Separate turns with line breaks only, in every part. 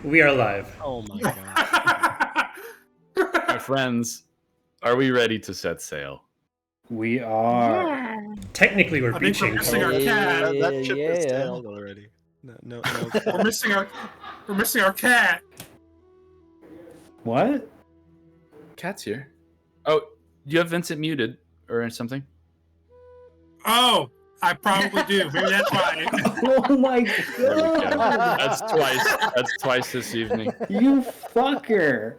We are live.
Oh my god.
My friends, are we ready to set sail?
We are. Technically, we're
I think we're
beaching.
missing our cat.
That ship has
Yeah.
sailed already. No.
We're missing our cat.
What?
Cat's here. Oh, do you have Vincent muted or something?
Oh, I probably do. Maybe that's why.
Oh my
There we go.
god!
That's twice. That's twice this evening.
You fucker!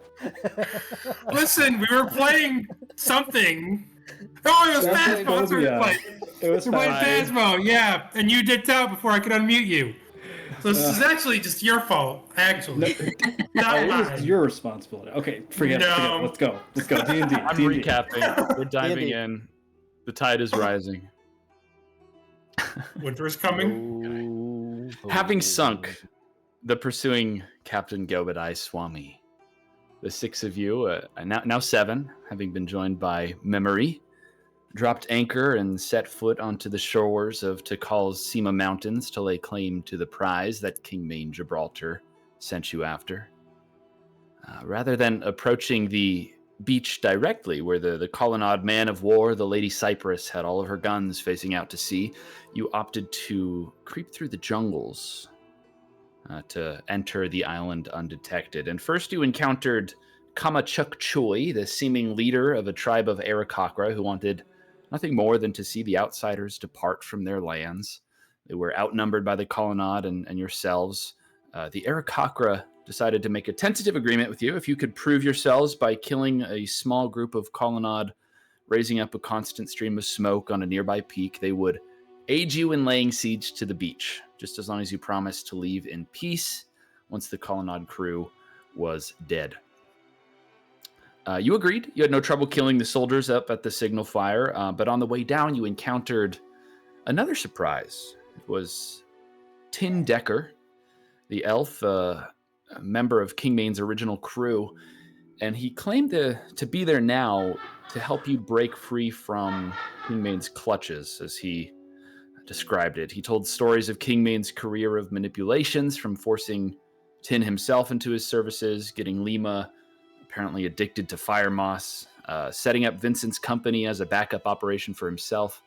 Listen, we were playing something. Oh, it was Phasmo. That's what we were playing.
It was
We were playing
Phasmo.
Phasmo, yeah. And you dipped out before I could unmute you. So this is actually just your fault, actually. Not
It was
mine.
your responsibility. Okay, forget it.
No.
Let's go. D&D.
I'm recapping. We're diving in. The tide is rising.
Winter is coming.
Having sunk the pursuing Captain Gobadai Swami, the six of you, now seven, having been joined by Memory, dropped anchor and set foot onto the shores of Tikal's Sima Mountains to lay claim to the prize that King Main Gibraltar sent you after. Rather than approaching the beach directly, where the colonnade man of war, the Lady Cypress, had all of her guns facing out to sea, you opted to creep through the jungles to enter the island undetected. And first you encountered Kamachuk Choi, the seeming leader of a tribe of Arakakra who wanted nothing more than to see the outsiders depart from their lands. They were outnumbered by the colonnade and yourselves. The Arakakra decided to make a tentative agreement with you. If you could prove yourselves by killing a small group of colonnade, raising up a constant stream of smoke on a nearby peak, they would aid you in laying siege to the beach, just as long as you promised to leave in peace once the colonnade crew was dead. You agreed. You had no trouble killing the soldiers up at the signal fire, but on the way down you encountered another surprise. It was Tin Decker, the elf, a member of King Main's original crew, and he claimed to be there now to help you break free from King Main's clutches, as he described it. He told stories of King Main's career of manipulations, from forcing Tin himself into his services, getting Lima apparently addicted to fire moss, setting up Vincent's company as a backup operation for himself,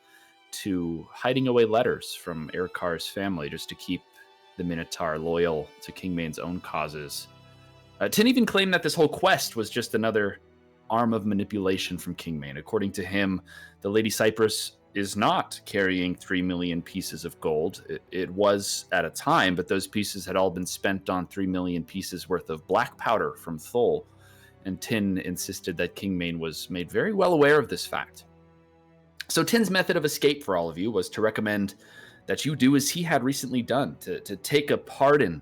to hiding away letters from Erikar's family just to keep the Minotaur loyal to King Main's own causes. Tin even claimed that this whole quest was just another arm of manipulation from King Main. According to him, the Lady Cypress is not carrying 3 million pieces of gold. It was at a time, but those pieces had all been spent on 3 million pieces worth of black powder from Thol, and Tin insisted that King Main was made very well aware of this fact. So Tin's method of escape for all of you was to recommend that you do as he had recently done, to take a pardon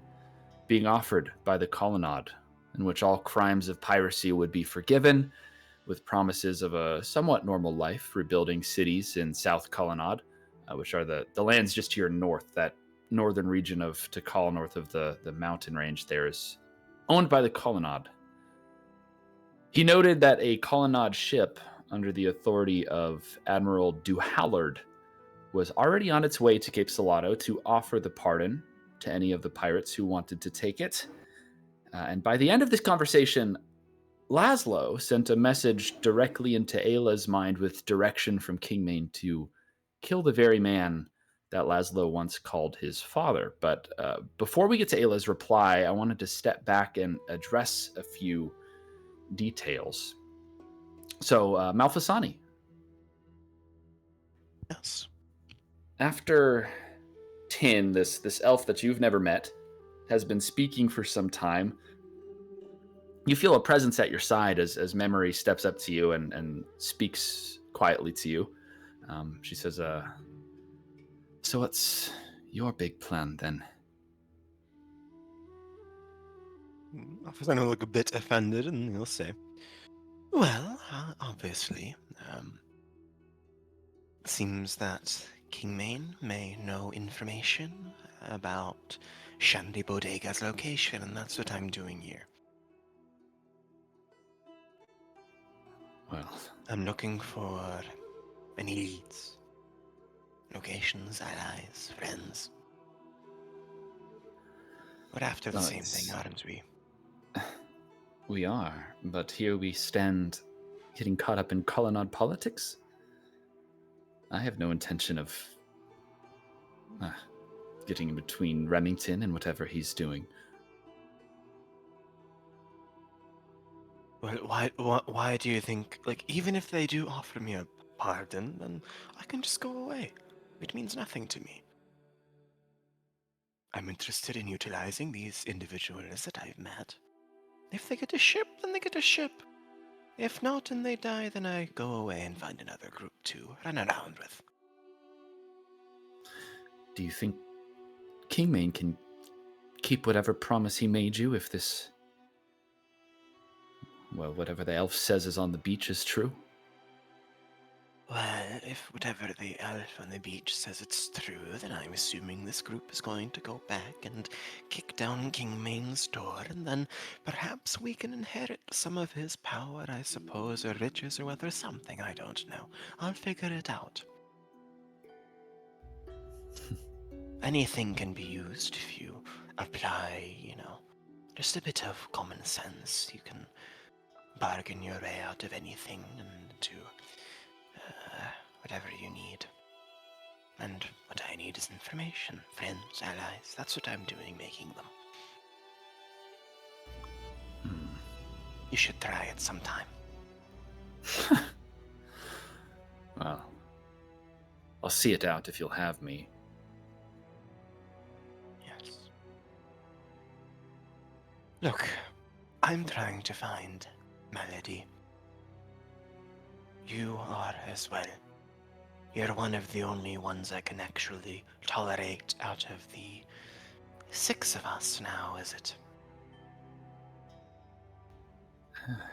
being offered by the colonnade, in which all crimes of piracy would be forgiven, with promises of a somewhat normal life, rebuilding cities in South Colonnade, which are the lands just to your north. That northern region of Tikal, north of the mountain range there, is owned by the colonnade. He noted that a colonnade ship under the authority of Admiral Duhallard was already on its way to Cape Salado to offer the pardon to any of the pirates who wanted to take it. And by the end of this conversation, Laszlo sent a message directly into Ayla's mind with direction from King Main to kill the very man that Laszlo once called his father. But before we get to Ayla's reply, I wanted to step back and address a few details. So, Malfasani.
Yes.
After Tin, this elf that you've never met, has been speaking for some time, you feel a presence at your side as Memory steps up to you and speaks quietly to you. She says, so what's your big plan then?
I know, look a bit offended, and he'll say, well, obviously, seems that King Main may know information about Shandy Bodega's location, and that's what I'm doing here.
Well,
I'm looking for any leads, locations, allies, friends. We're after the
Well,
same thing, aren't we?
We are, but here we stand getting caught up in colonnade politics? I have no intention of getting in between Remington and whatever he's doing.
Well, why do you think, like, even if they do offer me a pardon, then I can just go away. It means nothing to me. I'm interested in utilizing these individuals that I've met. If they get a ship, then they get a ship. If not, and they die, then I go away and find another group to run around with.
Do you think Kingmane can keep whatever promise he made you if this, well, whatever the elf says is on the beach is true?
Well, if whatever the elf on the beach says it's true, then I'm assuming this group is going to go back and kick down Kingmane's door, and then perhaps we can inherit some of his power, I suppose, or riches, or whether something, I don't know. I'll figure it out. Anything can be used if you apply, just a bit of common sense. You can bargain your way out of anything and do whatever you need. And what I need is information, friends, allies. That's what I'm doing, making them. You should try it sometime.
Well, I'll see it out if you'll have me.
Yes. Look, I'm trying to find Melody. You are as well. You're one of the only ones I can actually tolerate out of the 6 of us now, is it?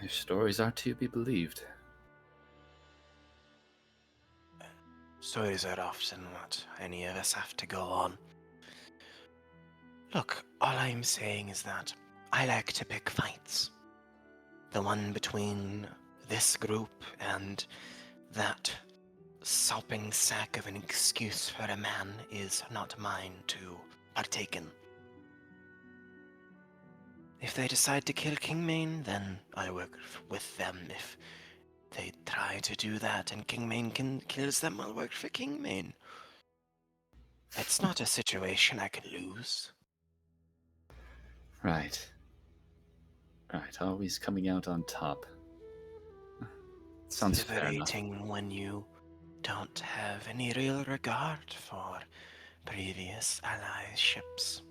Your stories are to be believed.
Stories are often what any of us have to go on. Look, all I'm saying is that I like to pick fights. The one between this group and that sopping sack of an excuse for a man is not mine to partake in. If they decide to kill Kingmane, then I work with them. If they try to do that and Kingmane kills them, I'll work for Kingmane. It's not a situation I can lose.
Right. Always coming out on top. Sounds fair enough.
Liberating when you don't have any real regard for previous allyships.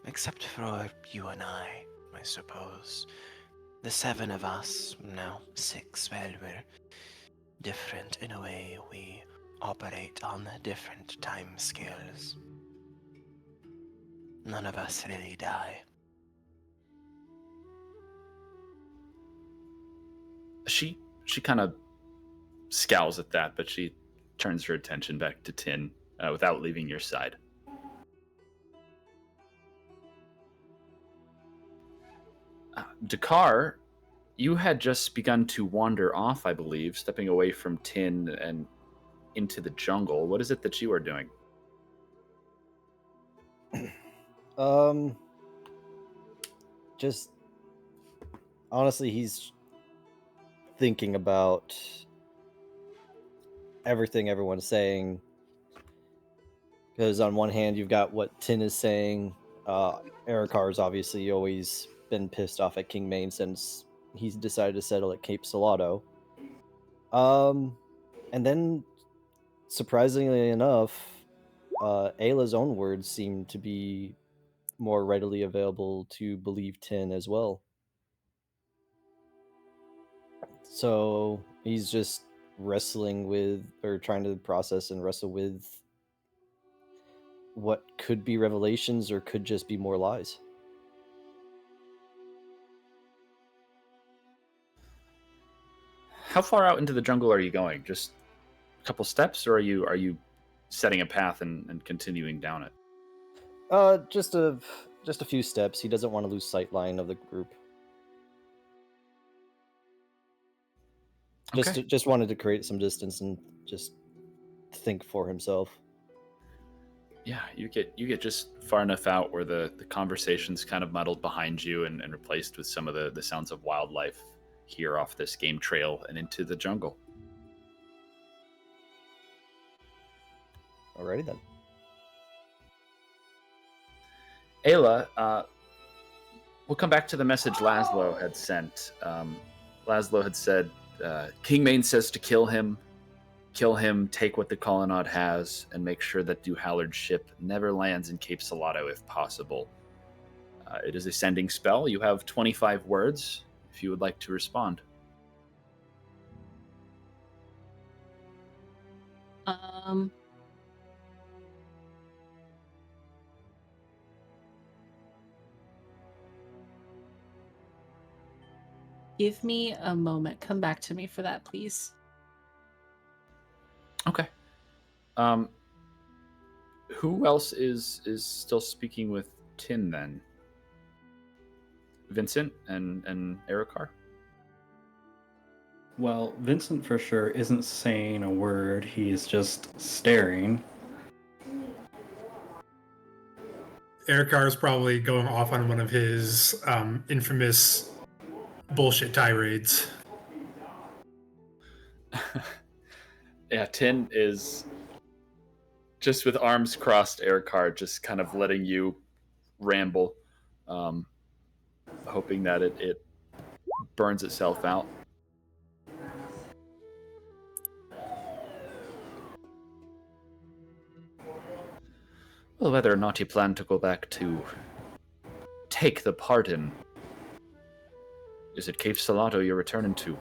Except for you and I suppose. The 7 of us, now 6, well, we're different in a way. We operate on different time scales. None of us really die.
She kind of scowls at that, but she turns her attention back to Tin without leaving your side. Dakar, you had just begun to wander off, I believe, stepping away from Tin and into the jungle. What is it that you are doing?
Just honestly, he's thinking about everything everyone's saying. Because on one hand, you've got what Tin is saying. Erikar's obviously always been pissed off at Kingmane since he's decided to settle at Cape Salado. And then, surprisingly enough, Ayla's own words seem to be more readily available to believe Tin as well. So he's just wrestling with, or trying to process and wrestle with, what could be revelations or could just be more lies.
How far out into the jungle are you going? Just a couple steps, or are you setting a path and continuing down it?
Just a few steps. He doesn't want to lose sight line of the group. Just wanted to create some distance and just think for himself.
Yeah, you get just far enough out where the conversation's kind of muddled behind you and replaced with some of the sounds of wildlife here off this game trail and into the jungle.
Alrighty then.
Ayla, we'll come back to the message Laszlo had sent. Laszlo had said, Kingmane says to kill him, take what the colonnade has, and make sure that Duhallard's ship never lands in Cape Salato if possible. It is a sending spell. You have 25 words if you would like to respond.
Give me a moment. Come back to me for that, please.
Okay. Who else is still speaking with Tin then? Vincent and Erikar?
Well, Vincent for sure isn't saying a word. He's just staring.
Erikar is probably going off on one of his infamous bullshit tirades.
Yeah, Tin is just with arms crossed, Erikar, just kind of letting you ramble, hoping that it burns itself out. Well, whether or not you plan to go back to take the pardon, is it Cape Salato you're returning to?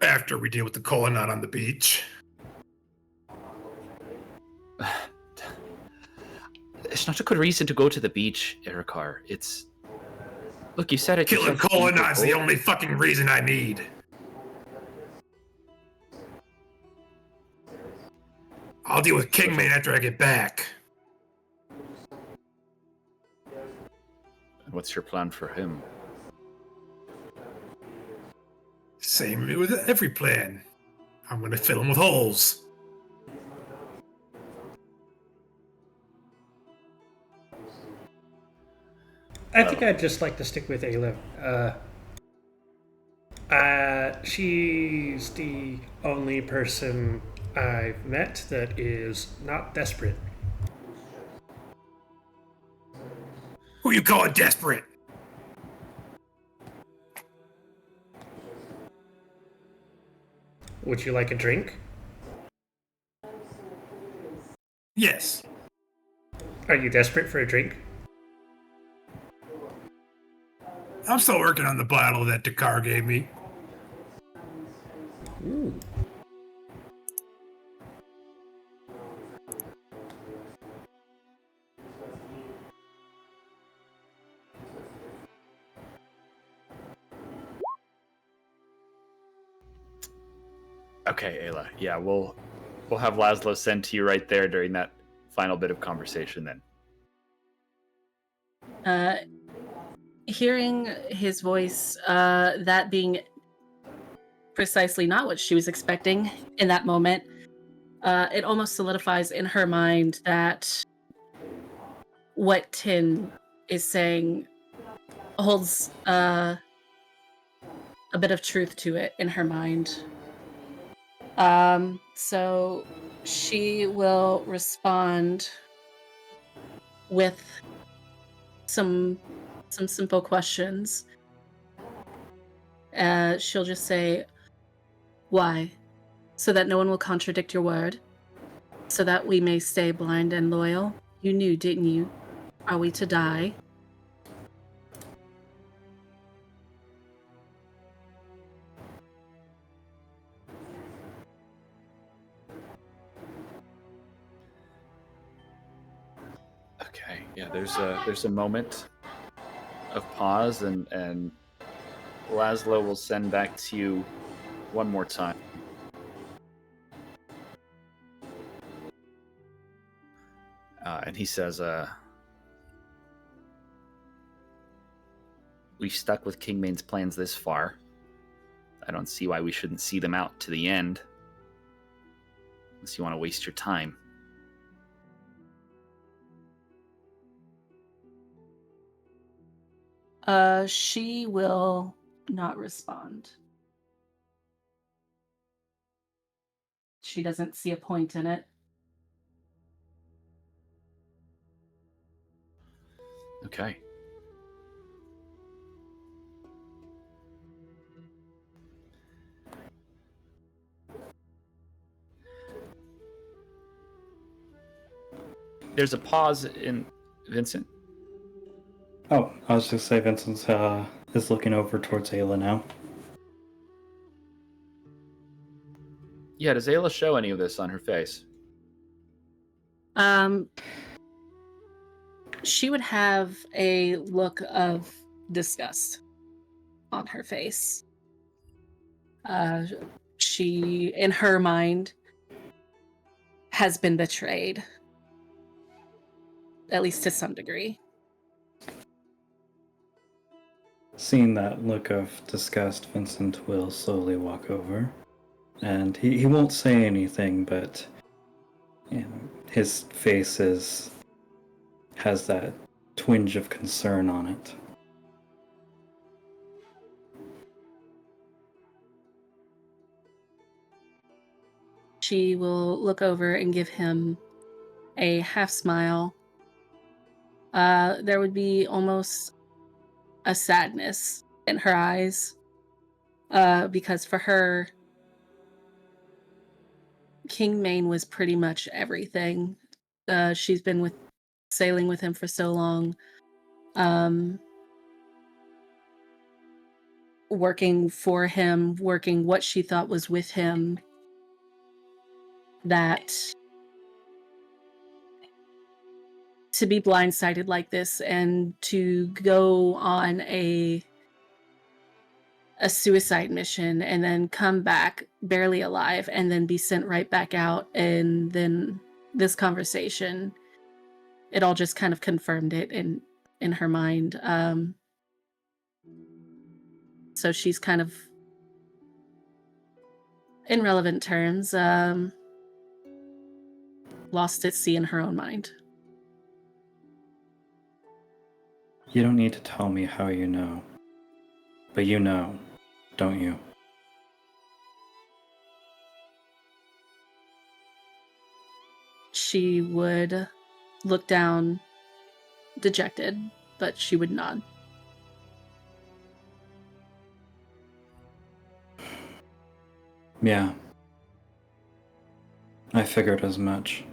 After we deal with the colonnade on the beach.
It's not a good reason to go to the beach, Erikar. It's... Look, you said it
Killing
yourself.
colonnade's the only fucking reason I need. I'll deal with Kingmane after I get back.
And what's your plan for him?
Same with every plan. I'm gonna fill him with holes.
I think I'd just like to stick with Ayla. She's the only person I've met that is not desperate.
Who you calling desperate?
Would you like a drink?
Yes.
Are you desperate for a drink?
I'm still working on the bottle that Dakar gave me.
Ooh.
Okay, Ayla. Yeah, we'll have Laszlo send to you right there during that final bit of conversation then.
Hearing his voice, that being precisely not what she was expecting in that moment, it almost solidifies in her mind that what Tin is saying holds a bit of truth to it in her mind. So she will respond with some simple questions. She'll just say, why? So that no one will contradict your word? So that we may stay blind and loyal? You knew, didn't you? Are we to die?
Okay, yeah, there's a moment of pause, and Laszlo will send back to you one more time. We we've stuck with Kingmane's plans this far. I don't see why we shouldn't see them out to the end. Unless you want to waste your time.
She will not respond. She doesn't see a point in it.
Okay. There's a pause in Vincent.
Oh, I was just say Vincent is looking over towards Ayla now.
Yeah, does Ayla show any of this on her face?
She would have a look of disgust on her face. She, in her mind, has been betrayed, at least to some degree.
Seeing that look of disgust, Vincent will slowly walk over. And he won't say anything, but his face has that twinge of concern on it.
She will look over and give him a half smile. There would be almost a sadness in her eyes, because for her, Kingmane was pretty much everything. She's been sailing with him for so long, working for him, working what she thought was with him, that to be blindsided like this and to go on a suicide mission and then come back barely alive and then be sent right back out, and then this conversation, it all just kind of confirmed it in her mind. So she's kind of, in relevant terms, lost at sea in her own mind.
You don't need to tell me how you know. But you know, don't you?
She would look down, dejected, but she would nod.
Yeah. I figured as much.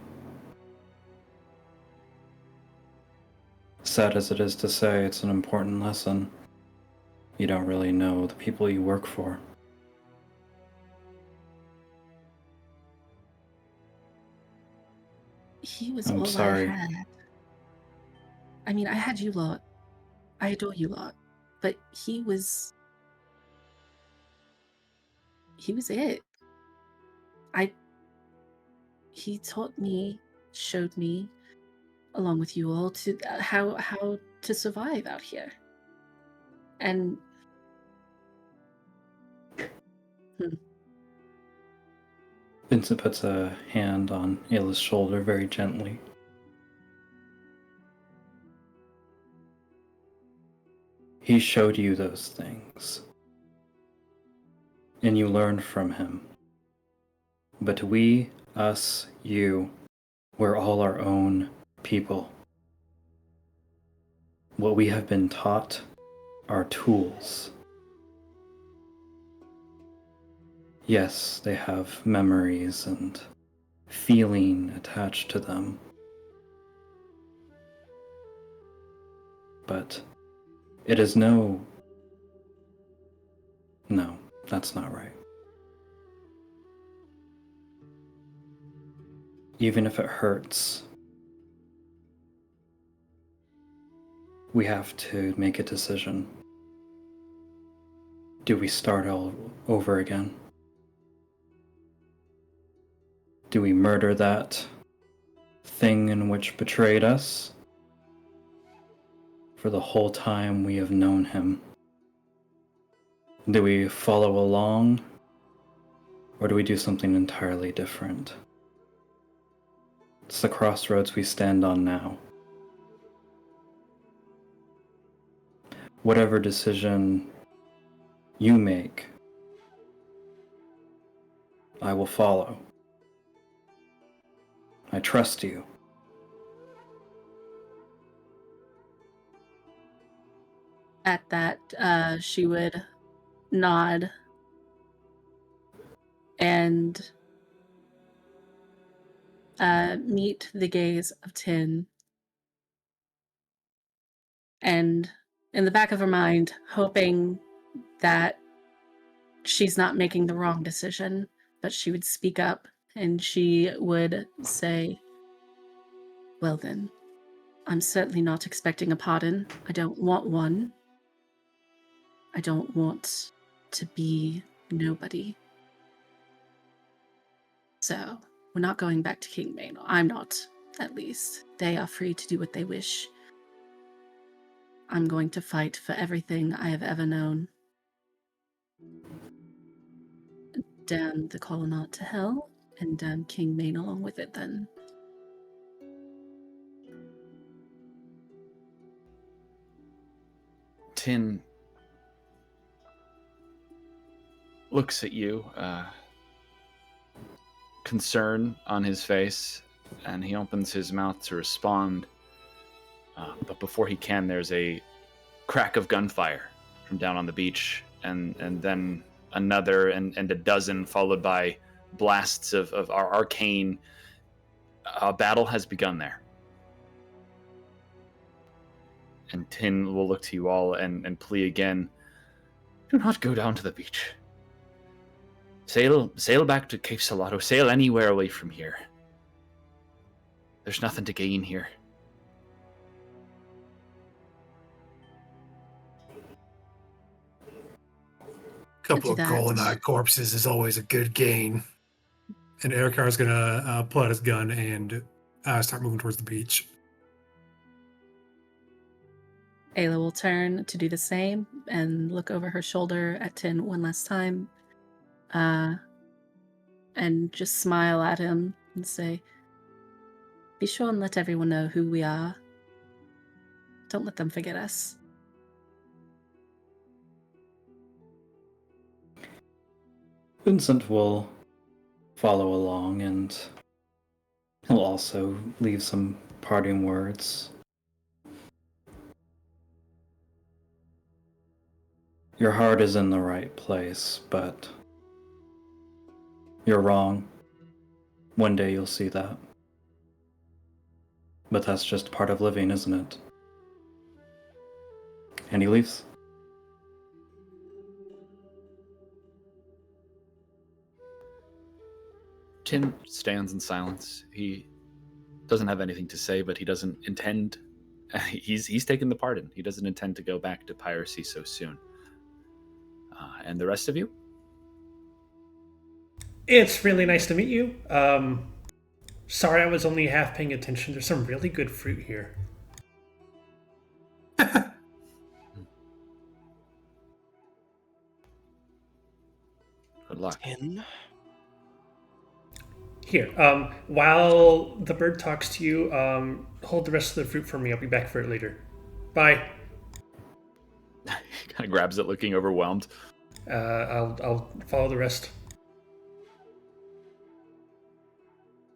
Sad as it is to say, it's an important lesson. You don't really know the people you work for.
He was
I'm
all
sorry.
I had. I mean, I had you lot. I adore you lot. But he was it. He taught me, showed me, along with you all, to how to survive out here. And
Vincent puts a hand on Ayla's shoulder very gently. He showed you those things. And you learned from him. But we, us, you, we're all our own people. What we have been taught are tools. Yes, they have memories and feeling attached to them. But it is no, that's not right. Even if it hurts, we have to make a decision. Do we start all over again? Do we murder that thing in which betrayed us for the whole time we have known him? Do we follow along, or do we do something entirely different? It's the crossroads we stand on now. Whatever decision you make, I will follow. I trust you.
At that, she would nod and meet the gaze of Tin. And in the back of her mind, hoping that she's not making the wrong decision, but she would speak up and she would say, "Well then, I'm certainly not expecting a pardon. I don't want one. I don't want to be nobody. So, we're not going back to King Main. I'm not, at least. They are free to do what they wish. I'm going to fight for everything I have ever known. Damn the Colonnade to hell, and damn King Main along with it then."
Tin looks at you, concern on his face, and he opens his mouth to respond. But before he can, there's a crack of gunfire from down on the beach, and then another, and a dozen, followed by blasts of our arcane. A battle has begun there. And Tin will look to you all and plea again. Do not go down to the beach. Sail back to Cape Salado. Sail anywhere away from here. There's nothing to gain here.
Couple of
that.
Colonnade corpses is always a good gain. And Erikar's gonna pull out his gun and start moving towards the beach.
Ayla will turn to do the same and look over her shoulder at Tin one last time. And just smile at him and say, "Be sure and let everyone know who we are. Don't let them forget us."
Vincent will follow along, and he'll also leave some parting words. Your heart is in the right place, but you're wrong. One day you'll see that. But that's just part of living, isn't it? And he leaves.
Tin stands in silence. He doesn't have anything to say, but he doesn't intend. He's taken the pardon. He doesn't intend to go back to piracy so soon. And the rest of you?
It's really nice to meet you. Sorry I was only half paying attention. There's some really good fruit here.
Good luck.
Tin?
Here, while the bird talks to you, hold the rest of the fruit for me. I'll be back for it later. Bye.
He kind of grabs it, looking overwhelmed.
I'll follow the rest.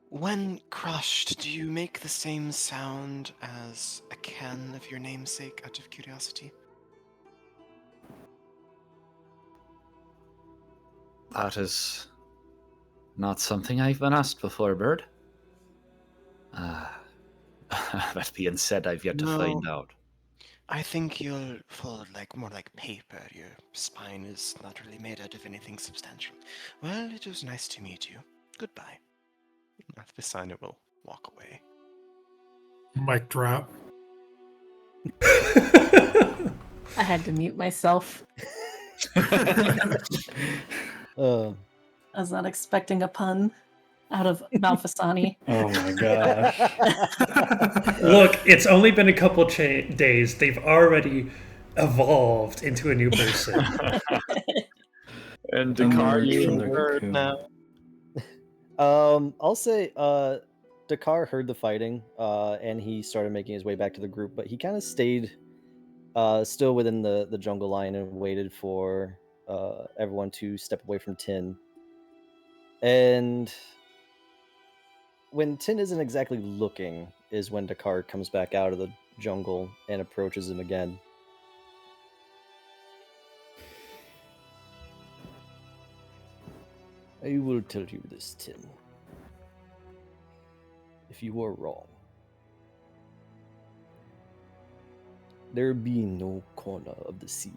When crushed, do you make the same sound as a can of your namesake, out of curiosity?
That is not something I've been asked before, Bird. That being said, I've yet to find out.
I think you'll fall more like paper. Your spine is not really made out of anything substantial. Well, it was nice to meet you. Goodbye. Visina will walk away.
Mic drop.
I had to mute myself. I was not expecting a pun out of Malfasani.
Oh my gosh.
Look, it's only been a couple days. They've already evolved into a new person.
And
Dakar,
Dakar,
you
you
from the
heard
cocoon.
now.
I'll say Dakar heard the fighting, and he started making his way back to the group, but he kind of stayed still within the jungle line and waited for everyone to step away from Tin. And when Tin isn't exactly looking is when Dakar comes back out of the jungle and approaches him again. I will tell you this, Tin. If you are wrong, there be no corner of the sea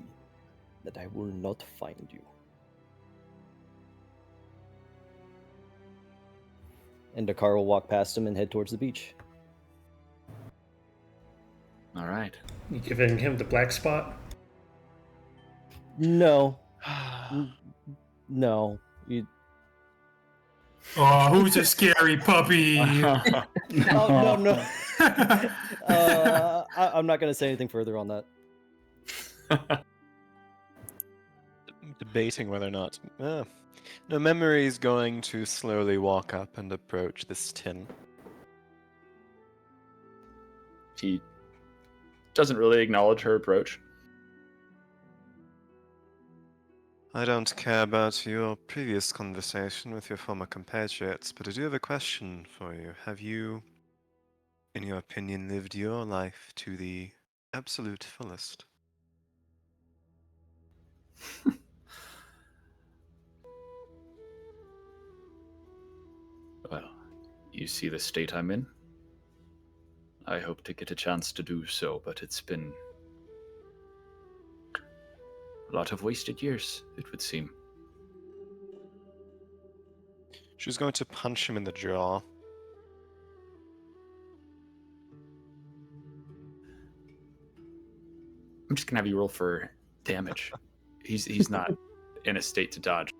that I will not find you. And Dakar will walk past him and head towards the beach.
All right.
You giving him the black spot?
No. No. You...
Oh, who's a scary puppy?
Oh, no. I'm not going to say anything further on that.
Debating whether or not. No, Memory is going to slowly walk up and approach this tin.
He doesn't really acknowledge her approach.
I don't care about your previous conversation with your former compatriots, but I do have a question for you. Have you, in your opinion, lived your life to the absolute fullest?
Well, you see the state I'm in? I hope to get a chance to do so, but it's been a lot of wasted years, it would seem.
She's going to punch him in the jaw.
I'm just gonna have you roll for damage. He's not in a state to dodge.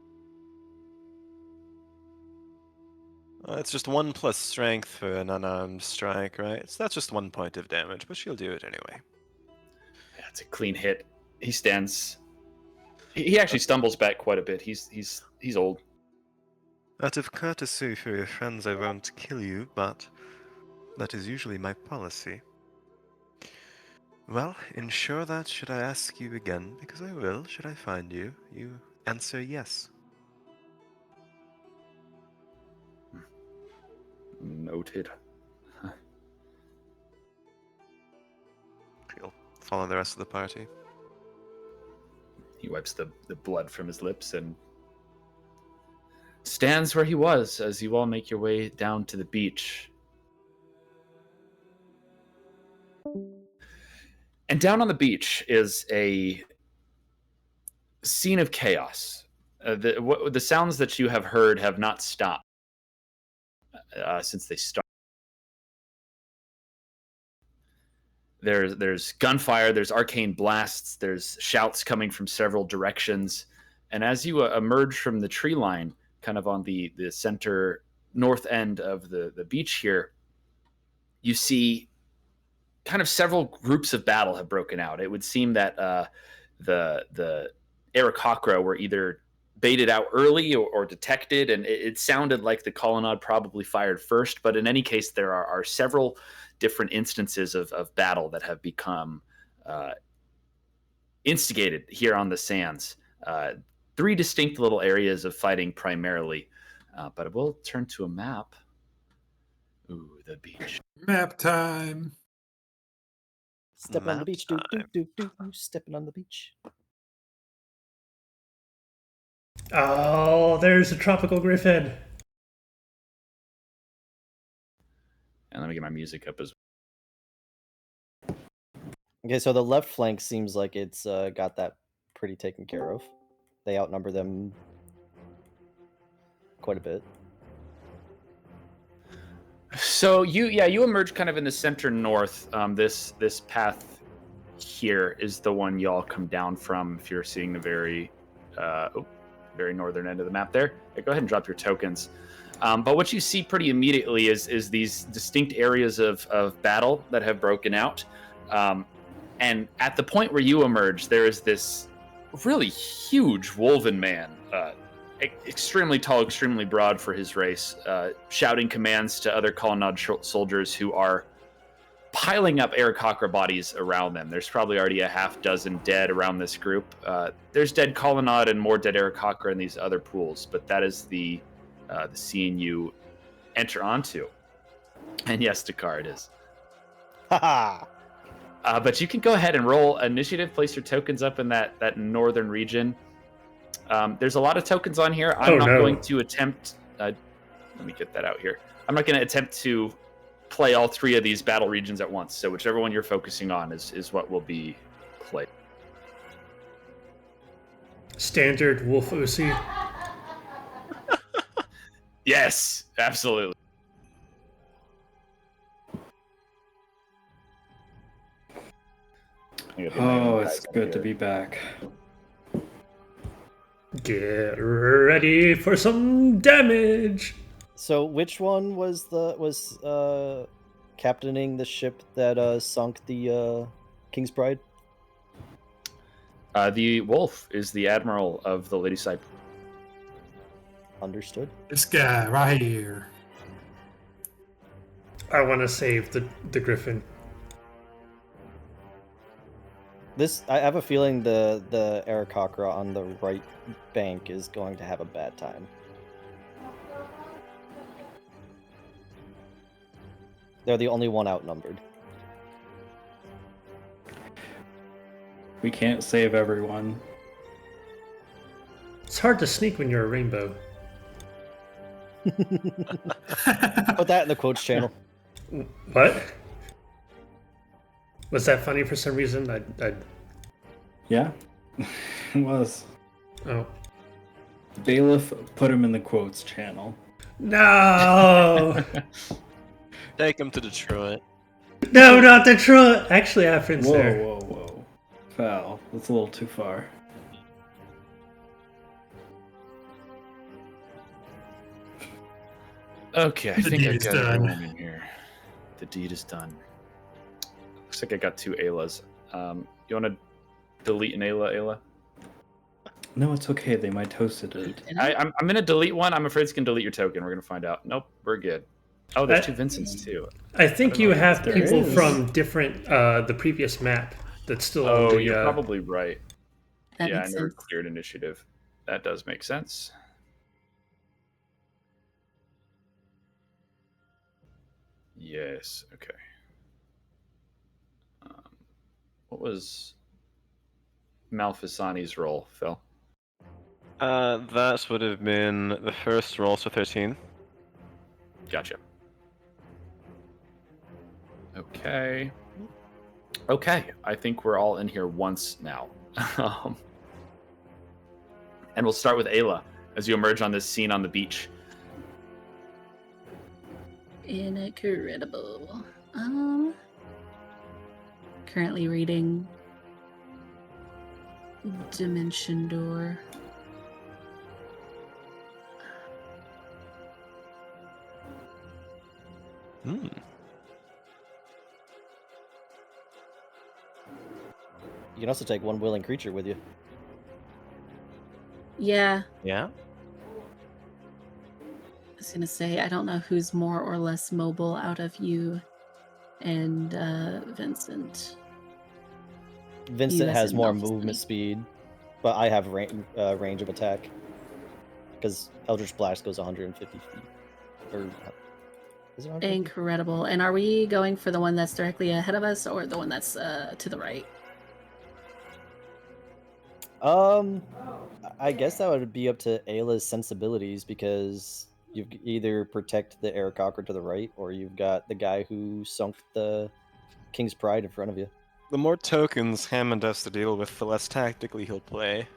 It's just 1 plus strength for an unarmed strike, right? So that's just 1 point of damage, but she'll do it anyway.
Yeah, it's a clean hit. He stands. He actually stumbles back quite a bit. He's old.
Out of courtesy for your friends, I won't kill you, but that is usually my policy. Well, ensure that should I ask you again, because I will, should I find you, you answer yes.
Noted.
He'll follow the rest of the party.
He wipes the blood from his lips and stands where he was as you all make your way down to the beach. And down on the beach is a scene of chaos. The sounds that you have heard have not stopped since they started. There's gunfire, there's arcane blasts, there's shouts coming from several directions. And as you emerge from the tree line, kind of on the center north end of the beach here, you see kind of several groups of battle have broken out. It would seem that the Aarakocra were either baited out early or detected, and it sounded like the colonnade probably fired first. But in any case, there are several different instances of battle that have become instigated here on the sands. 3 distinct little areas of fighting primarily. But I will turn to a map. Ooh, the beach.
Map time.
Stepping on the beach. Stepping on the beach.
Oh, there's a tropical griffin.
And let me get my music up as well.
Okay, so the left flank seems like it's got that pretty taken care of. They outnumber them quite a bit.
So you emerge kind of in the center north. This path here is the one y'all come down from. If you're seeing the very northern end of the map there, go ahead and drop your tokens. But what you see pretty immediately is these distinct areas of battle that have broken out. And at the point where you emerge, there is this really huge wolven man extremely tall, extremely broad for his race, shouting commands to other colonnade soldiers who are piling up Aarakocra bodies around them. There's probably already a half dozen dead around this group. There's dead colonnade and more dead Aarakocra in these other pools, but that is the scene you enter onto. And yes, Dakar, it is.
Haha.
But you can go ahead and roll initiative, place your tokens up in that northern region. There's a lot of tokens on here. I'm not going to attempt... let me get that out here. I'm not going to attempt to play all 3 of these battle regions at once. So whichever one you're focusing on is what will be played.
Standard Wolf OC.
Yes, absolutely.
Oh, it's good to be back.
Get ready for some damage.
So which one was captaining the ship that sunk the King's Pride?
The Wolf is the admiral of the Lady Cypher.
Understood.
This guy right here.
I want to save the Griffin.
I have a feeling the Aarakocra on the right bank is going to have a bad time. They're the only one outnumbered.
We can't save everyone.
It's hard to sneak when you're a rainbow.
Put that in the quotes channel.
What? Was that funny for some reason? I
Yeah, it was.
Oh.
Bailiff put him in the quotes channel.
No!
Take him to Detroit.
No, not Detroit! Actually, I have friends
Whoa,
there.
whoa, whoa. Foul. That's a little too far.
Okay, I
The
think I
deed is
got
done.
everyone in here. The deed is done. Looks like I got 2 Aylas. You want to delete an Ayla?
No, it's okay. They might toasted it.
I'm going to delete one. I'm afraid it's going to delete your token. We're going to find out. Nope, we're good. Oh, there's 2 Vincents, too.
I think you have
There
people
is.
from different, the previous map that's still on
Oh,
the...
you're probably right.
That
Yeah, I
makes
never
sense.
cleared initiative. That does make sense. Yes, okay. What was Malfisani's role, Phil?
That would have been the first roll, so 13.
Gotcha. Okay. Okay, I think we're all in here once now. And we'll start with Ayla as you emerge on this scene on the beach.
Incredible. Currently reading Dimension Door.
Hmm.
You can also take one willing creature with you.
Yeah,
Yeah?
I was gonna say, I don't know who's more or less mobile out of you and Vincent.
Vincent
as
has
in
more
Malfisani.
movement speed, but I have range of attack. Because Eldritch Blast goes 150 feet. Or is it 150?
Incredible. And are we going for the one that's directly ahead of us or the one that's to the right?
I guess that would be up to Ayla's sensibilities because you either protect the Aarakocra to the right or you've got the guy who sunk the King's Pride in front of you.
The more tokens Hammond has to deal with, the less tactically he'll play.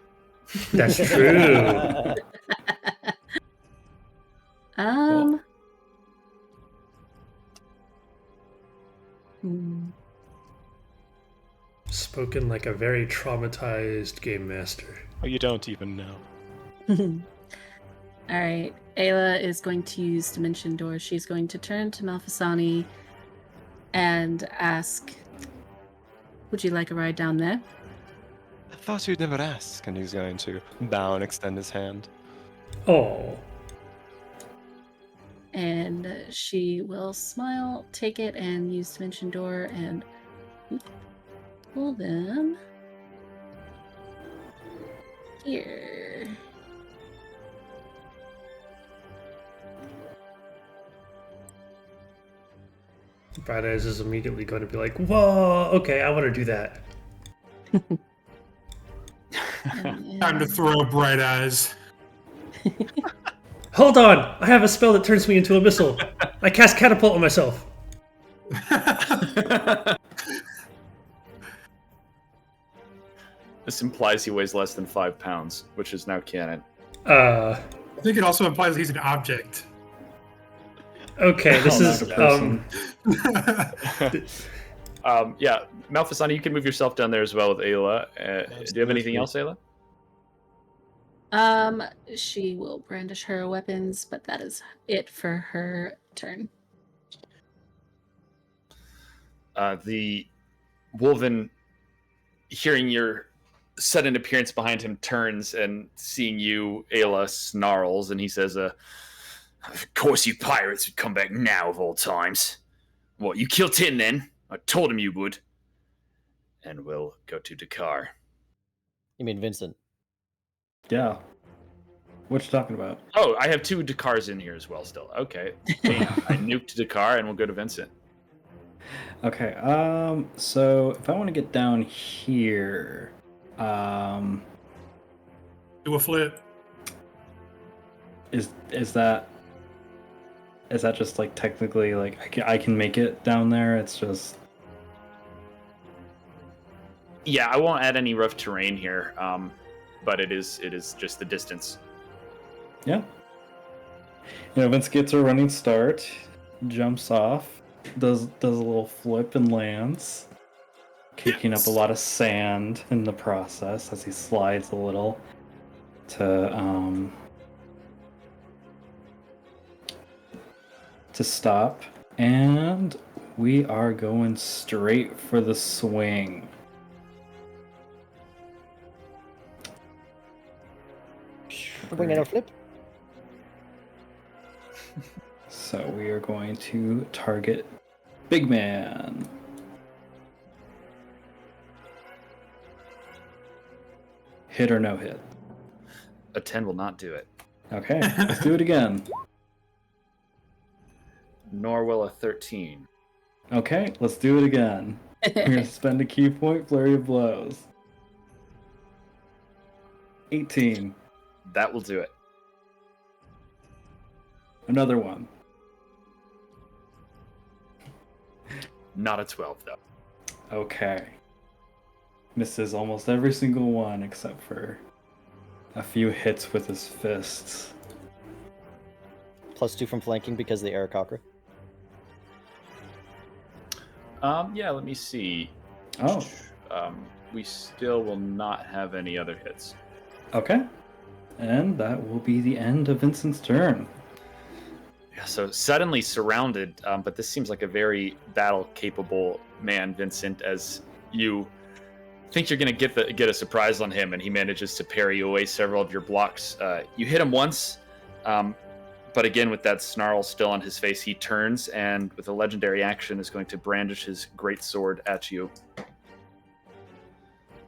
That's true.
Hmm.
Spoken like a very traumatized game master.
Oh, you don't even know.
All right. Ayla is going to use Dimension Door. She's going to turn to Malfisani and ask, would you like a ride down there?
thought you'd never ask. And he's going to bow and extend his hand.
Oh.
And she will smile, take it, and use Dimension Door and pull them here.
Bright Eyes is immediately going to be like, whoa, okay, I want to do that.
Time to throw Bright Eyes.
Hold on! I have a spell that turns me into a missile. I cast Catapult on myself.
This implies he weighs less than 5 pounds, which is now canon.
Uh,
I think it also implies he's an object.
okay, this
Oh,
is
not a person.
Yeah, Malfasani, you can move yourself down there as well with Ayla. Do you have anything else, Ayla?
She will brandish her weapons, but that is it for her turn.
The Wolven, hearing your sudden appearance behind him, turns and seeing you, Ayla, snarls, and he says, of course you pirates would come back now of all times. What, you killed Tin then? I told him you would. And we'll go to Dakar.
You mean Vincent?
Yeah. What you talking about?
Oh, I have 2 Dakars in here as well still. Okay. I nuked Dakar and we'll go to Vincent.
Okay, so if I want to get down here,
Do a flip.
is that just like technically like I can make it down there? It's just
Yeah, I won't add any rough terrain here, but it is just the distance.
yeah. Vince gets a running start, jumps off, does a little flip and lands, kicking up a lot of sand in the process as he slides a little to stop, and we are going straight for the swing.
Swing and a flip.
So we are going to target Big Man. Hit or no hit?
A 10 will not do it.
Okay, let's do it again.
Nor will a 13.
Okay, let's do it again. We're going to spend a key point, flurry of blows. 18.
That will do it.
Another one.
Not a 12, though.
Okay. Misses almost every single one except for a few hits with his fists.
+2 from flanking because of the Aarakocra.
Yeah, let me see.
Oh,
We still will not have any other hits.
okay. And that will be the end of Vincent's turn.
Yeah, so suddenly surrounded, but this seems like a very battle-capable man, Vincent, as you think you're going to get a surprise on him, and he manages to parry away several of your blocks. You hit him once, but again, with that snarl still on his face, he turns, and with a legendary action is going to brandish his great sword at you.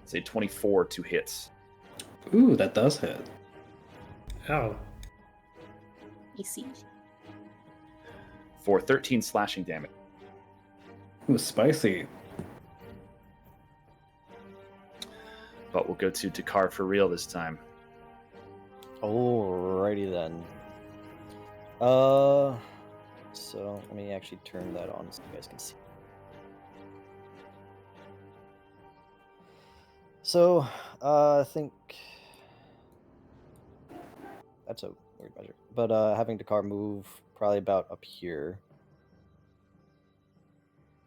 It's a 24 to hit.
Ooh, that does hit.
Ow.
I see.
For 13 slashing damage.
Ooh, spicy.
But we'll go to Dakar for real this time.
Alrighty then. So let me actually turn that on so you guys can see. So, I think that's a weird measure, but having Dakar move probably about up here,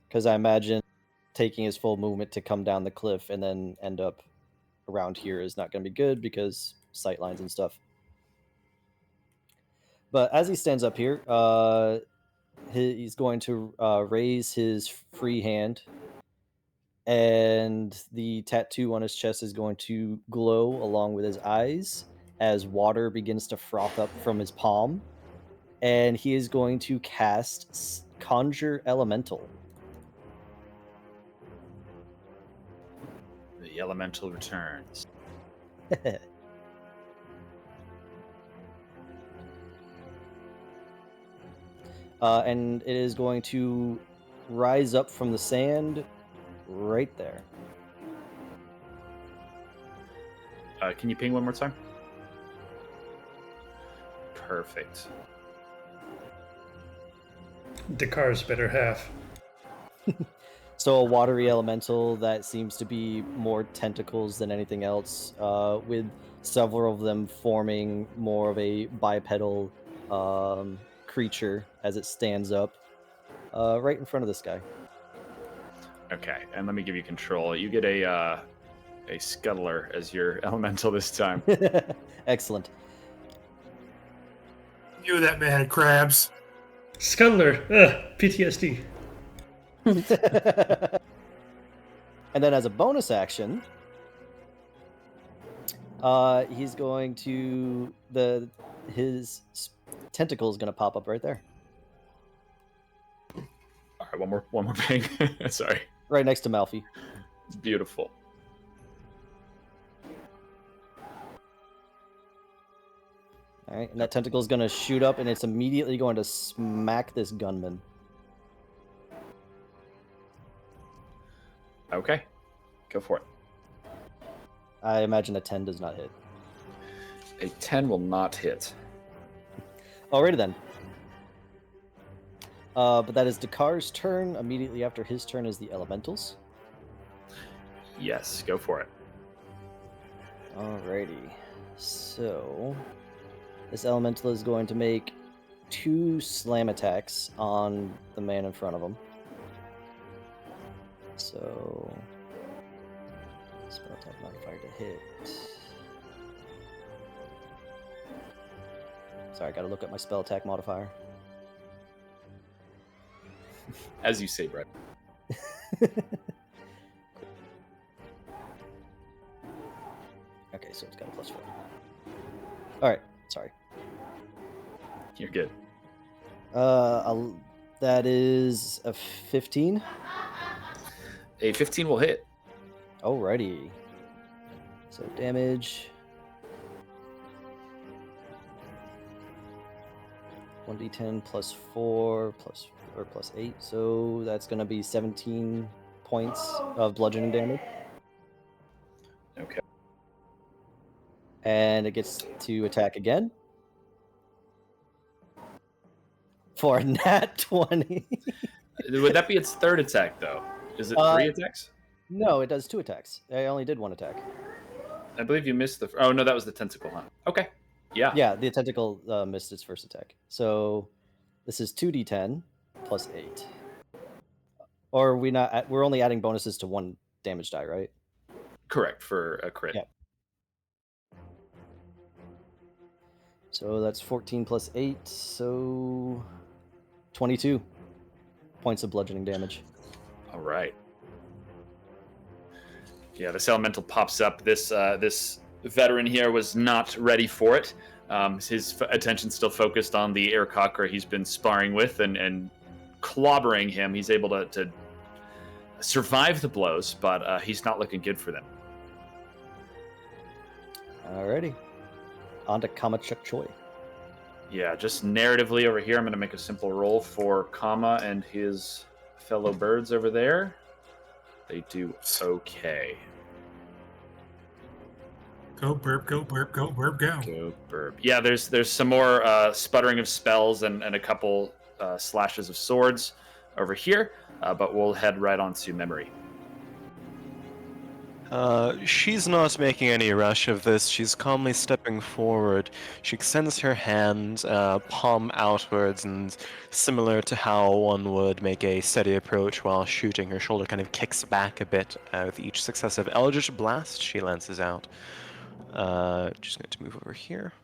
because I imagine taking his full movement to come down the cliff and then end up around here is not going to be good because sight lines and stuff. But as he stands up here, he's going to raise his free hand and the tattoo on his chest is going to glow along with his eyes as water begins to froth up from his palm, and he is going to cast Conjure Elemental.
The elemental returns.
And it is going to rise up from the sand right there.
Can you ping one more time? Perfect.
Dakar's better half.
So a watery elemental that seems to be more tentacles than anything else, with several of them forming more of a bipedal creature as it stands up right in front of this guy.
Okay, and let me give you control. You get a scuttler as your elemental this time.
Excellent.
Knew that man had crabs.
Scuttler. PTSD.
And then as a bonus action, he's going to his tentacle is going to pop up right there,
All right, one more ping. Sorry.
right next to Malfi.
It's beautiful.
All right, and that tentacle is going to shoot up, and it's immediately going to smack this gunman.
Okay, go for it.
I imagine a 10 does not hit.
A 10 will not hit.
Alrighty then. But that is Dakar's turn. Immediately after his turn is the elementals.
Yes, go for it.
Alrighty. So this elemental is going to make 2 slam attacks on the man in front of him. So spell attack modifier to hit. Sorry, I gotta look up my spell attack modifier.
As you say, Brett.
Okay, so it's got a +4. Alright, sorry.
You're good.
That is a 15.
A 15 will hit.
Alrighty. So damage. 1d10 plus 4 plus 8. So that's going to be 17 points of bludgeoning damage.
Okay.
And it gets to attack again. For a nat 20.
Would that be its third attack, though? Is it 3 attacks?
No, it does 2 attacks. I only did 1 attack.
I believe you missed the... Oh, no, that was the tentacle, huh? Okay. Yeah.
Yeah, the tentacle missed its first attack. So this is 2d10 plus 8. Or we're only adding bonuses to 1 damage die, right?
Correct, for a crit.
Yeah. So that's 14 plus 8, so 22 points of bludgeoning damage.
All right. Yeah, this elemental pops up. This veteran here was not ready for it. His attention still focused on the aircocker he's been sparring with and clobbering him. He's able to survive the blows, but he's not looking good for them.
Alrighty. On to Kamachuk Choi.
Yeah, just narratively over here, I'm going to make a simple roll for Kama and his fellow birds over there. They do okay.
Go burp, go burp, go burp, go.
Go burp. Yeah, there's some more sputtering of spells and a couple slashes of swords over here, but we'll head right on to memory.
She's not making any rush of this. She's calmly stepping forward. She extends her hand, palm outwards, and similar to how one would make a steady approach while shooting, her shoulder kind of kicks back a bit with each successive Eldritch Blast she lances out. Just going to move over here.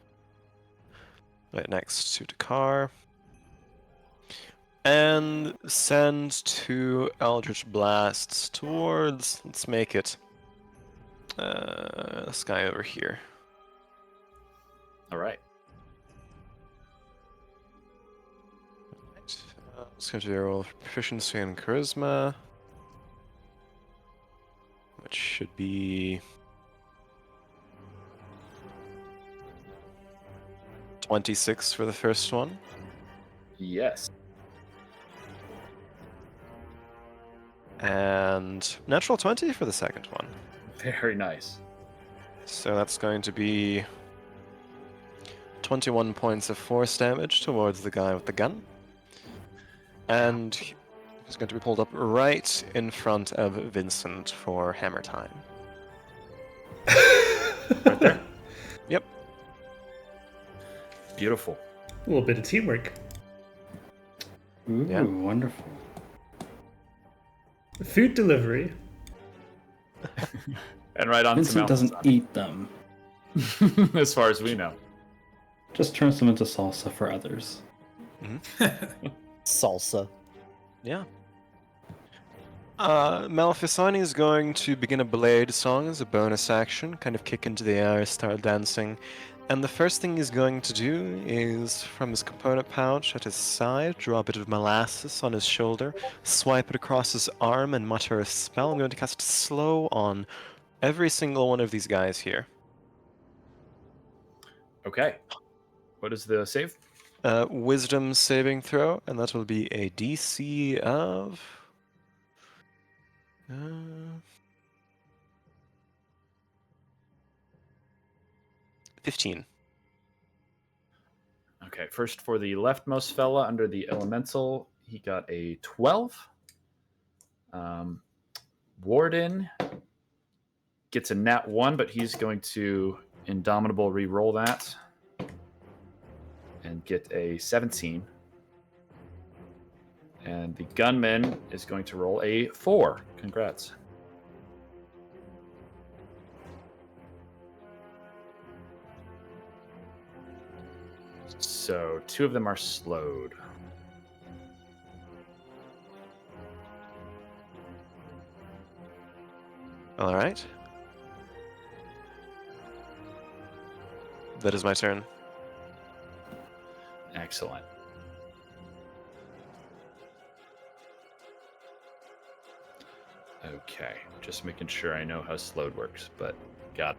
Right next to Dakar. and send 2 Eldritch Blasts towards, let's make it, this guy over here.
All right.
Let's go to the roll of proficiency and charisma, which should be 26 for the first one.
Yes.
And natural 20 for the second one.
Very nice.
So that's going to be 21 points of force damage towards the guy with the gun. And he's going to be pulled up right in front of Vincent for hammer time.
Right there.
Yep.
Beautiful.
A little bit of teamwork.
Ooh,
Yeah.
wonderful.
Food delivery.
And right on to
Vincent doesn't eat them.
as far as we know.
Just turns them into salsa for others.
Salsa.
Yeah. Malefisani is going to begin a blade song as a bonus action, kind of kick into the air, start dancing. And the first thing he's going to do is, from his component pouch at his side, draw a bit of molasses on his shoulder, swipe it across his arm, and mutter a spell. I'm going to cast Slow on every single one of these guys here.
Okay. What is the save?
Wisdom saving throw, and that will be a DC of... 15.
Okay, first for the leftmost fella under the elemental, he got a 12. Warden gets a nat 1, but he's going to Indomitable re-roll that and get a 17. And the gunman is going to roll a 4. Congrats. So 2 of them are slowed.
All right. That is my turn.
Excellent. Okay, just making sure I know how slowed works, but got it.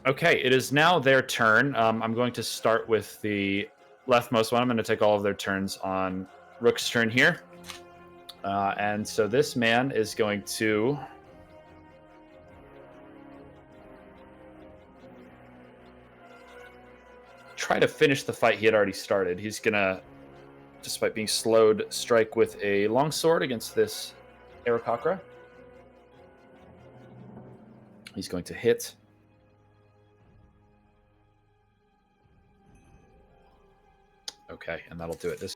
Okay, it is now their turn. I'm going to start with the leftmost one. I'm going to take all of their turns on Rook's turn here. And so this man is going to... try to finish the fight he had already started. He's going to, despite being slowed, strike with a longsword against this Aarakocra. He's going to hit. Okay, and that'll do it. This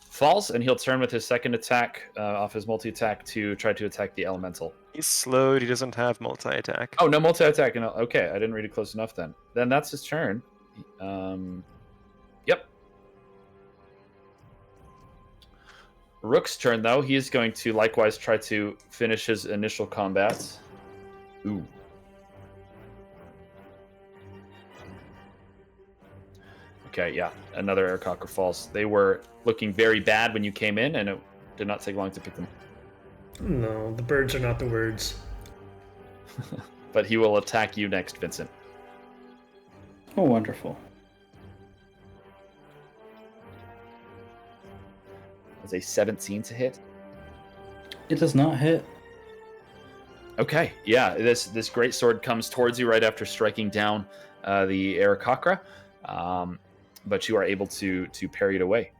falls, and he'll turn with his second attack off his multi-attack to try to attack the elemental.
He's slowed. He doesn't have multi-attack.
Oh, no multi-attack. Okay, I didn't read it close enough then. Then that's his turn. Yep. Rook's turn, though. He is going to likewise try to finish his initial combat. Ooh. Okay, yeah. Another Aarakocra falls. They were looking very bad when you came in, and it did not take long to pick them.
No, the birds are not the words.
But he will attack you next, Vincent.
Oh, wonderful.
That's a 17 to hit.
It does not hit.
Okay, yeah. This great sword comes towards you right after striking down the Aarakocra. But you are able to parry it away.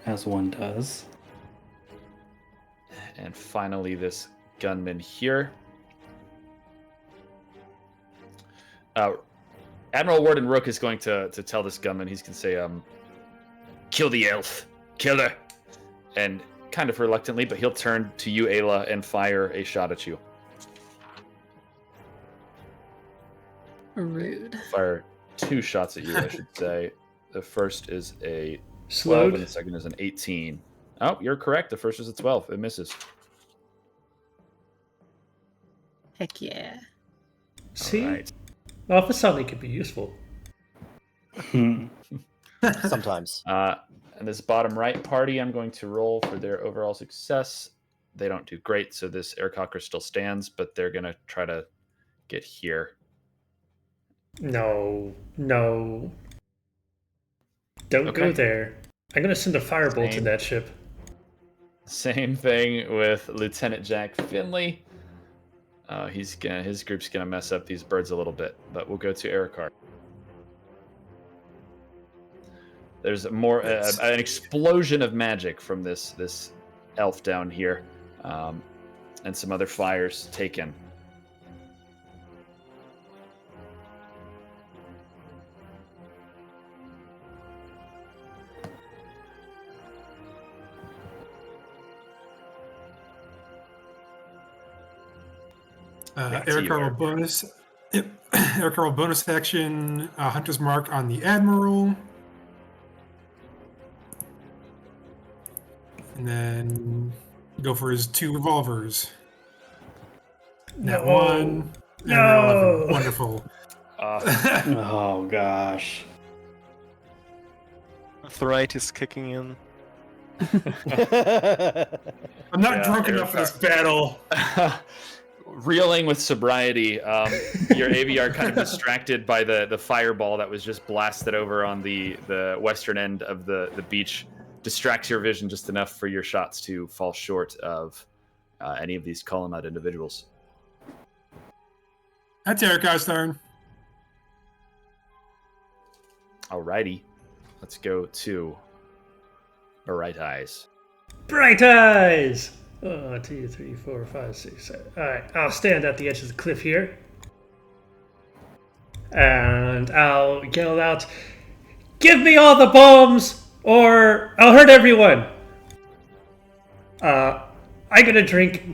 As one does.
And finally, this gunman here. Admiral Warden Rook is going to tell this gunman, he's going to say, kill the elf. Kill her. And kind of reluctantly, but he'll turn to you, Ayla, and fire a shot at you.
Rude.
Fire 2 shots at you, I should say. The first is a 12
Slowed.
and the second is an 18. Oh, you're correct. The first is a 12. It misses.
Heck yeah.
See?
All right.
Well, if suddenly could be useful.
Sometimes.
And this bottom right party, I'm going to roll for their overall success. They don't do great, so this aircocker still stands, but they're going to try to get here.
No. Don't go
Okay.
there. I'm gonna send a firebolt to
Same.
that ship.
Same thing with Lieutenant Jack Finley. His group's gonna mess up these birds a little bit, but we'll go to Ericard. There's more an explosion of magic from this elf down here, and some other fires taken. Back to you,
Eric Carl
Eric.
bonus. Yep. Eric Carl bonus action. Hunter's mark on the admiral. And then go for his 2 revolvers. That
No.
1. And
No.
11. Wonderful.
Oh gosh.
Arthritis kicking in.
I'm not
Yeah,
drunk
Eric
enough for this battle.
Reeling with sobriety, your AVR kind of distracted by the fireball that was just blasted over on the western end of the beach, distracts your vision just enough for your shots to fall short of any of these column-out individuals.
That's Eric's turn.
Alrighty, let's go to Bright Eyes.
Bright eyes! 1, 2, 3, 4, 5, 6, 7. Alright, I'll stand at the edge of the cliff here. And I'll yell out, "Give me all the bombs, or I'll hurt everyone!" I'm gonna drink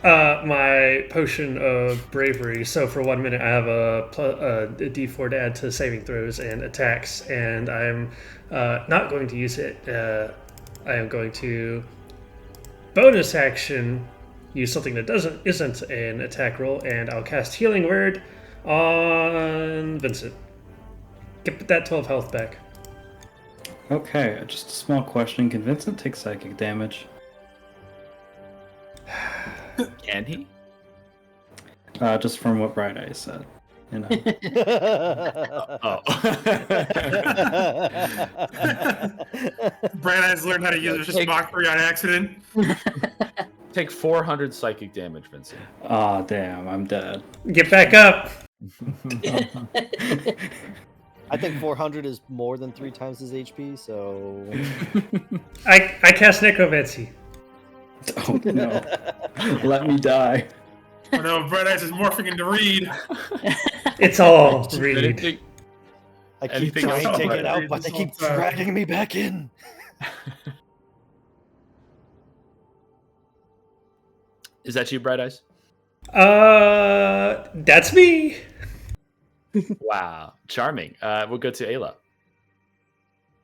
my potion of bravery. So for 1 minute, I have a D4 to add to saving throws and attacks, and I'm not going to use it. I am going to bonus action use something that isn't an attack roll, and I'll cast Healing Word on Vincent. Get that 12 health back.
Okay, just a small question. Can Vincent take psychic damage?
Can he?
Just from what Bright Eyes said. You know.
Oh.
Brad has learned how to use just mockery on accident.
Take 400 psychic damage, Vincent.
Aw, damn, I'm dead.
Get back up!
I think 400 is more than 3 times his HP, so...
I cast Necromancy.
Oh no. Let me die.
Oh no, Brad is morphing into Reed.
It's all Reed.
Anything-
I keep
Anything
trying
else?
to take it out, but
This
they keep
whole time.
dragging me back in.
Is that you, Bright Eyes?
That's me.
Wow, charming. We'll go to Ayla.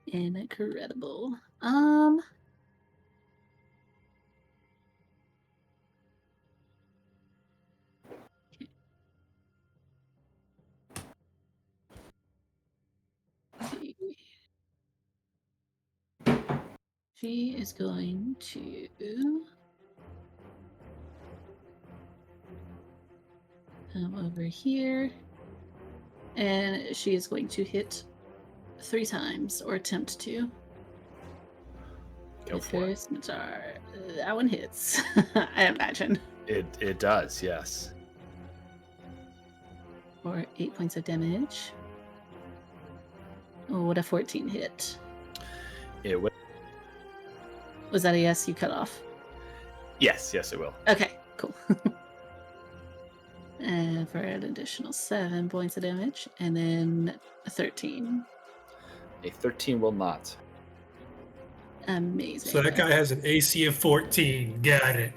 Incredible. She is going to come over here, and she is going to hit 3 times, or attempt to.
Go
With
for
her
it.
scimitar. That one hits, I imagine.
It does, yes.
For 8 points of damage. Oh, what a 14 hit.
It will.
Was that a yes? You cut off.
Yes, it will.
Okay, cool. And for an additional 7 points of damage, and then a 13.
A 13 will not.
Amazing.
So that guy has an AC of 14. Got it.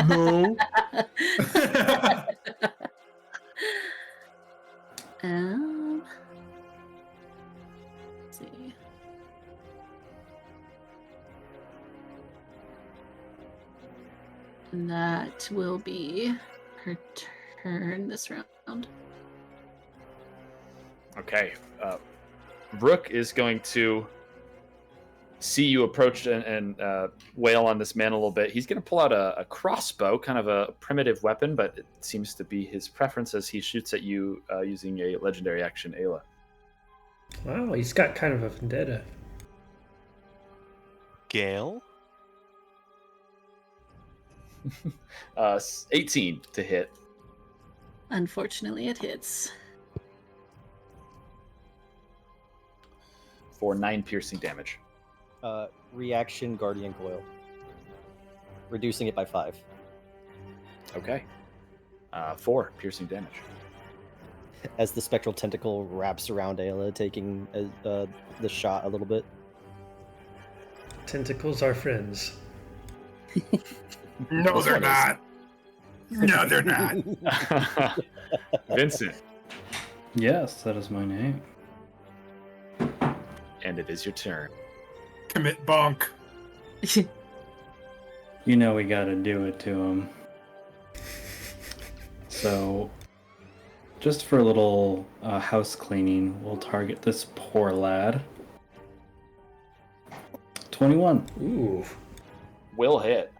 No.
Let's see. And that will be her turn this round.
Okay. Rook is going to see you approach and wail on this man a little bit. He's going to pull out a crossbow, kind of a primitive weapon, but it seems to be his preference as he shoots at you using a legendary action, Ayla.
Wow, he's got kind of a vendetta.
Gale?
18 to hit.
Unfortunately, it hits.
For 9 piercing damage.
Reaction Guardian Coil. Reducing it by 5.
Okay. 4 piercing damage.
As the spectral tentacle wraps around Ayla, taking the shot a little bit.
Tentacles are friends.
No,
This
they're
one is.
not. No, they're not.
Vincent,
Yes, that is my name.
and it is your turn.
Commit bonk.
You know we gotta do it to him. So, just for a little house cleaning, we'll target this poor lad. 21.
Ooh.
Will hit.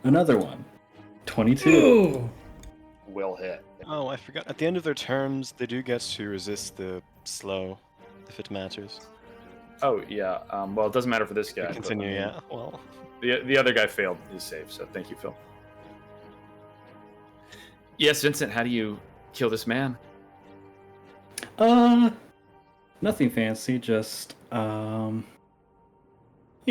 Another one. 22.
Ooh.
Will hit.
Oh, I forgot. At the end of their turns, they do get to resist the slow, if it matters.
Oh, yeah. Well, it doesn't matter for this guy.
We
but,
continue,
I mean,
yeah. Well,
The other guy failed his save, so thank you, Phil. Yes, Vincent, how do you kill this man?
Nothing fancy, just, you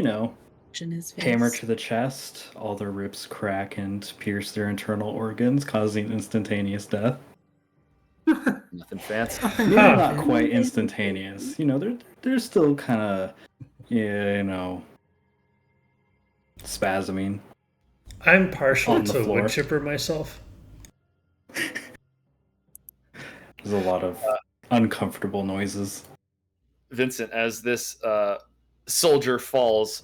know,
In his face.
hammer to the chest, all their ribs crack and pierce their internal organs, causing instantaneous death.
Nothing fancy.
Maybe not quite instantaneous. You know, they're still kind of, you know, spasming.
I'm partial
On the
to
floor.
wood chipper myself.
There's a lot of uncomfortable noises.
Vincent, as this soldier falls,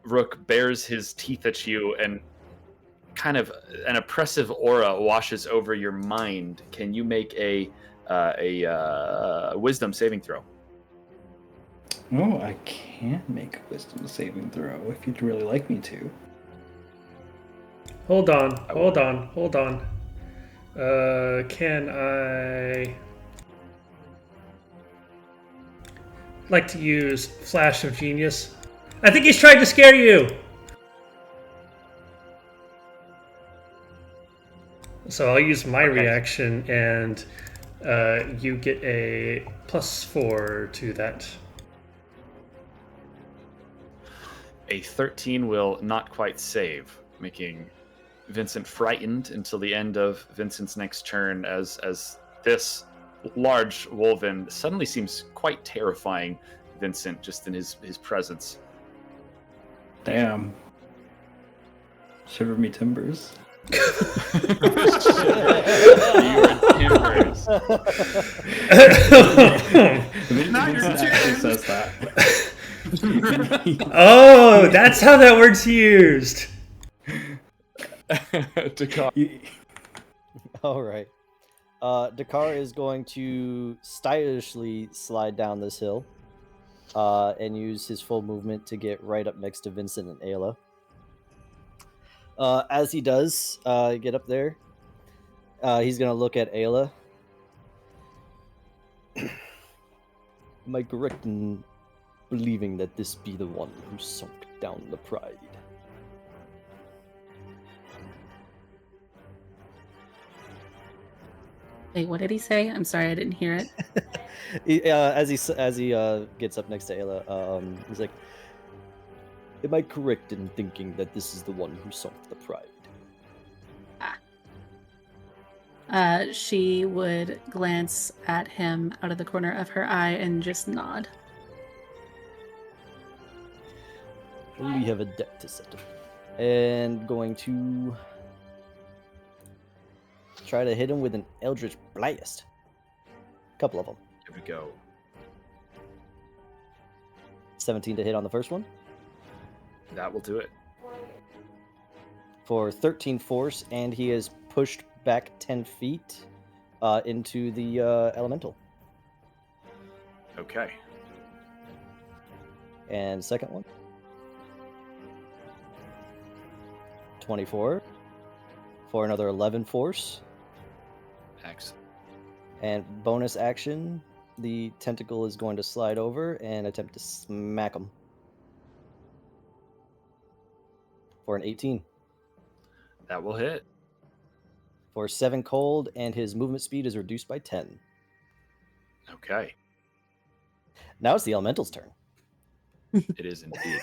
Rook bares his teeth at you, and kind of an oppressive aura washes over your mind. Can you make a wisdom saving throw?
Oh, I can make a wisdom saving throw if you'd really like me to.
Hold on. Can I like to use Flash of Genius? I think he's trying to scare you. So I'll use my reaction, and you get a +4 to that.
A 13 will not quite save, making Vincent frightened until the end of Vincent's next turn, as this large wolven suddenly seems quite terrifying Vincent just in his presence.
Damn. Shiver me timbers.
You are timbers.
Not your
Vincent
turn.
actually says that.
Oh, that's how that word's used.
Dakar.
All right. Dakar is going to stylishly slide down this hill and use his full movement to get right up next to Vincent and Ayla. As he does get up there, he's going to look at Ayla. Am I correct in believing that this be the one who sunk down the pride?
Wait, what did he say? I'm sorry, I didn't hear it.
As he gets up next to Ayla, he's like, "Am I correct in thinking that this is the one who sunk the pride?"
She would glance at him out of the corner of her eye and just nod.
We have a debt to settle, and going to try to hit him with an Eldritch Blast. couple of them.
Here we go.
17 to hit on the first one.
That will do it.
For 13 force, and he is pushed back 10 feet into the elemental.
Okay.
And second one. 24 for another 11 force.
Excellent.
And bonus action, the tentacle is going to slide over and attempt to smack him. For an 18.
That will hit.
For 7 cold, and his movement speed is reduced by 10.
Okay.
Now it's the elemental's turn.
It is indeed.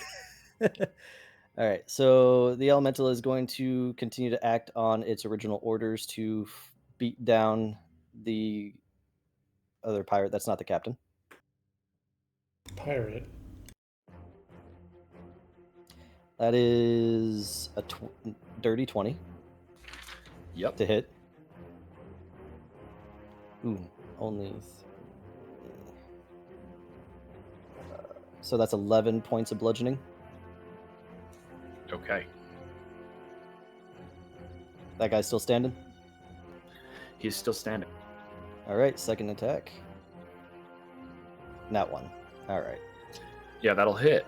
All right, so the elemental is going to continue to act on its original orders to beat down the other pirate. That's not the captain.
Pirate.
That is a dirty 20
Yep.
to hit. Ooh, only... so that's 11 points of bludgeoning.
Okay.
That guy's still standing?
He's still standing.
All right, second attack. That one. All right.
Yeah, that'll hit.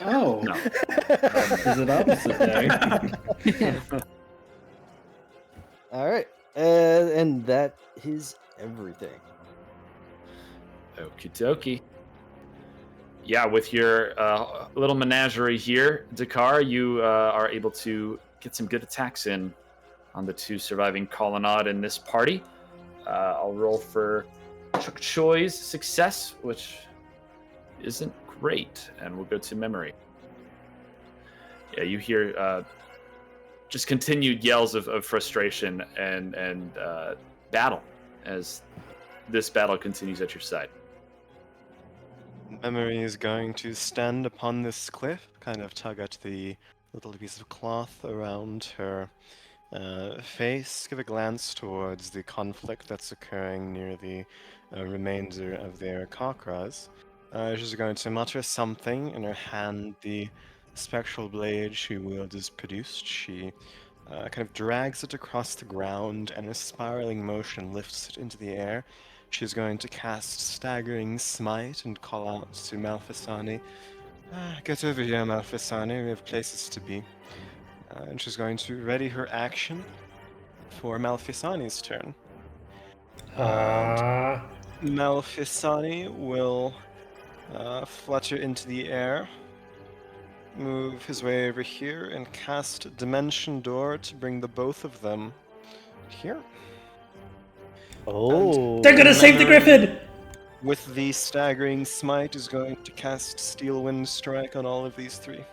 Oh,
No.
is it opposite day?
All right, and that is everything.
Okie dokie. Yeah, with your little menagerie here, Dakar, you are able to get some good attacks in on the 2 surviving colonnade in this party. I'll roll for Chuk Choi's success, which isn't great, and we'll go to memory. Yeah, you hear just continued yells of frustration and battle as this battle continues at your side.
Memory is going to stand upon this cliff, kind of tug at the little piece of cloth around her face, give a glance towards the conflict that's occurring near the remainder of their cockras. She's going to mutter something in her hand. The spectral blade she wields is produced. She kind of drags it across the ground, and a spiraling motion lifts it into the air. She's going to cast Staggering Smite and call out to Malfisani. Get over here, Malfisani. We have places to be. And she's going to ready her action for Malfisani's turn. Malfisani will flutter into the air, move his way over here, and cast Dimension Door to bring the both of them here.
Oh,
They're gonna save the griffin!
With the Staggering Smite, is going to cast Steel Wind Strike on all of these 3.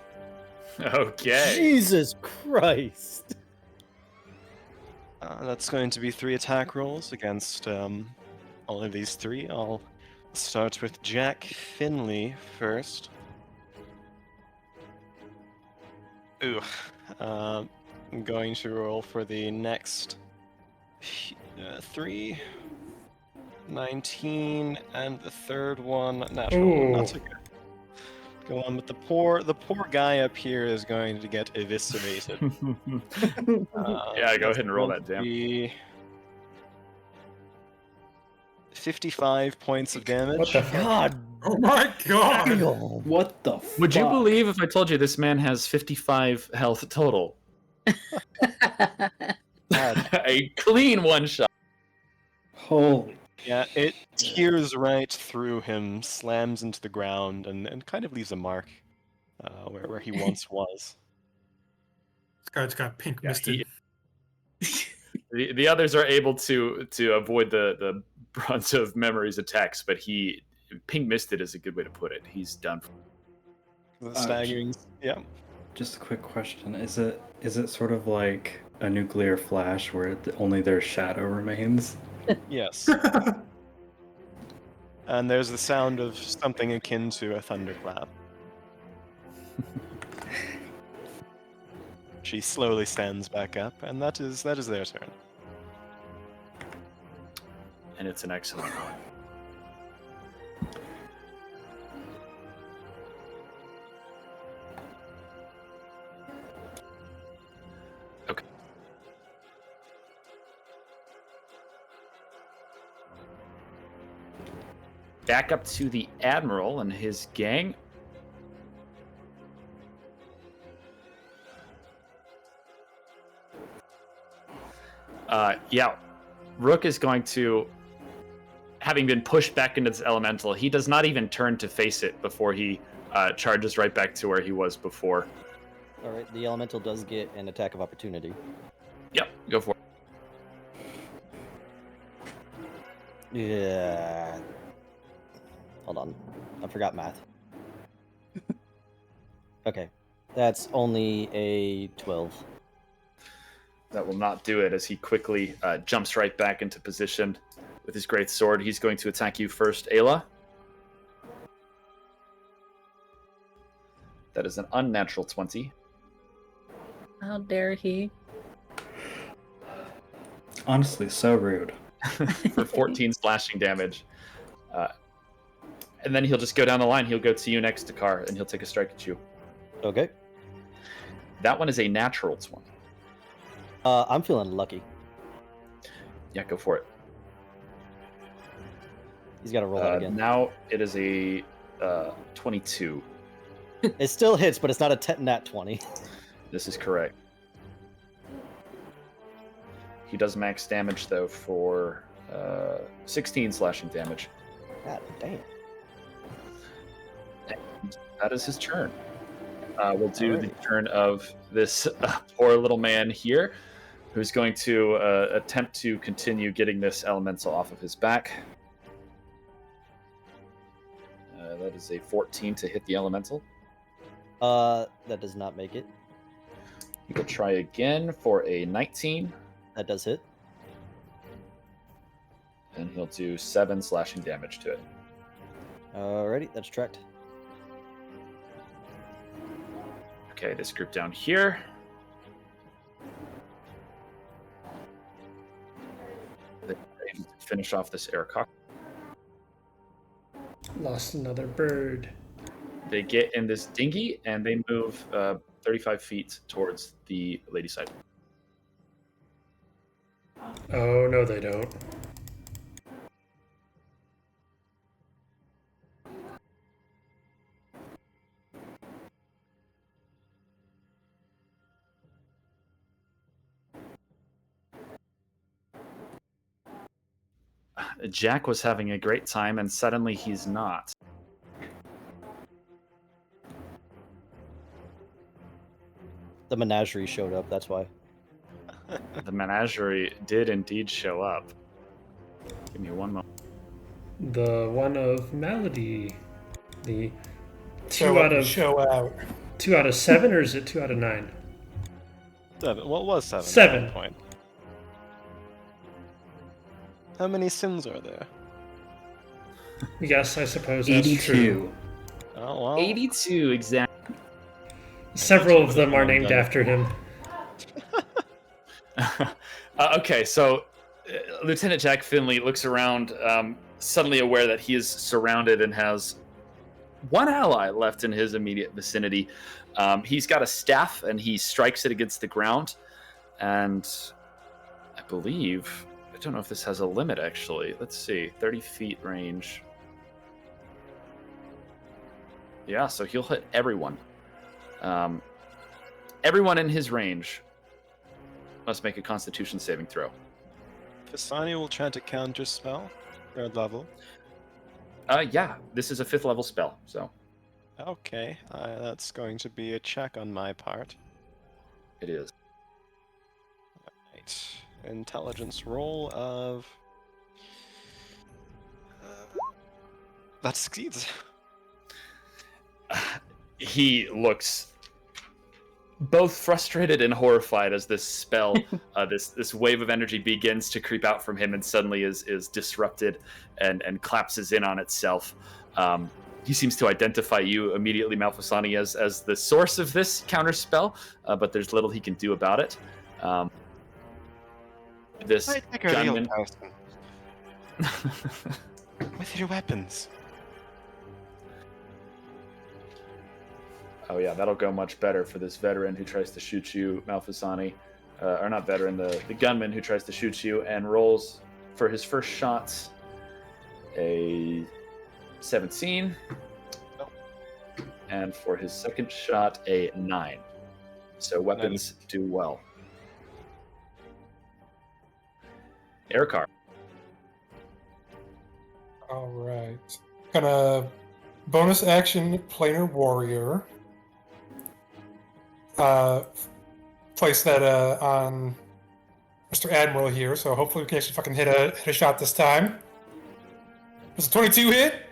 Okay.
Jesus Christ!
That's going to be 3 attack rolls against all of these 3. I'll start with Jack Finley first. Ooh. I'm going to roll for the next 3, 19, and the third one natural.
Ooh.
Not so good. Go on, but the poor guy up here is going to get eviscerated.
Yeah, go ahead and roll that damage.
55 points of damage.
What the fuck?
God
Oh my god!
damn!
What the fuck?
Would you believe if I told you this man has 55 health total? A clean one shot.
Holy.
Yeah, it tears right through him, slams into the ground, and kind of leaves a mark where he once was.
This guy's got pink misted.
The others are able to avoid the brunt of Memory's attacks, but he pink misted is a good way to put it. He's done.
The staggering, yeah.
Just a quick question: Is it sort of like a nuclear flash where only their shadow remains?
Yes. And there's the sound of something akin to a thunderclap. She slowly stands back up, and that is their turn.
and it's an excellent one. Okay. Back up to the Admiral and his gang. Yeah, Rook is going to, having been pushed back into this elemental, he does not even turn to face it before he charges right back to where he was before.
All right, the elemental does get an attack of opportunity.
Yep, go for it.
Yeah. Hold on. I forgot math. Okay. That's only a 12.
That will not do it as he quickly jumps right back into position with his great sword. He's going to attack you first, Ayla. That is an unnatural 20.
How dare he?
Honestly, so rude.
For 14 slashing damage. And then he'll just go down the line. He'll go to you next, Dakar, and he'll take a strike at you.
Okay.
That one is a natural 20.
I'm feeling lucky.
Yeah, go for it.
He's got to roll that again.
Now it is a 22.
It still hits, but it's not a nat 20.
This is correct. He does max damage, though, for 16 slashing damage.
God damn.
And that is his turn. We'll do the turn of this poor little man here, who's going to attempt to continue getting this elemental off of his back. That is a 14 to hit the elemental.
That does not make it.
He will try again for a 19.
That does hit.
And he'll do 7 slashing damage to it.
Alrighty, that's tracked.
Okay, this group down here. They finish off this Aircock.
Lost another bird.
They get in this dinghy and they move 35 feet towards the lady side.
Oh, no, they don't.
Jack was having a great time and suddenly he's not.
The menagerie showed up, that's why.
The menagerie did indeed show up. Give me one moment.
The one of Malady. The
Show out.
2 out of 7, or is it 2 out of 9?
7. What was 7?
7.
At that point? How many sins are there?
Yes, I suppose that's
82.
true.
Oh, well.
82, exactly.
Several of them are named after him.
Okay, so Lieutenant Jack Finley looks around, suddenly aware that he is surrounded and has one ally left in his immediate vicinity. He's got a staff and he strikes it against the ground. And I believe, I don't know if this has a limit actually. Let's see, 30 feet range. Yeah, so he'll hit everyone. Everyone in his range must make a Constitution saving throw.
Kasani will try to counter spell. 3rd level.
Yeah, this is a 5th level spell, so
Okay, that's going to be a check on my part.
it is.
Right. Intelligence roll of... that succeeds.
He looks both frustrated and horrified as this spell, this wave of energy begins to creep out from him and suddenly is disrupted and collapses in on itself. He seems to identify you immediately, Malfasani, as the source of this counter spell, but there's little he can do about it. This
I take a real
gunman,
person. With your weapons.
Oh yeah, that'll go much better for this veteran who tries to shoot you, Malfasani. Or not veteran, the gunman who tries to shoot you and rolls for his first shots a 17. And for his second shot, a 9. So weapons do well. Erikar.
All right. Gonna bonus action planar warrior. Place that on Mr. Admiral here, so hopefully we can actually fucking hit a shot this time. Does a 22 hit?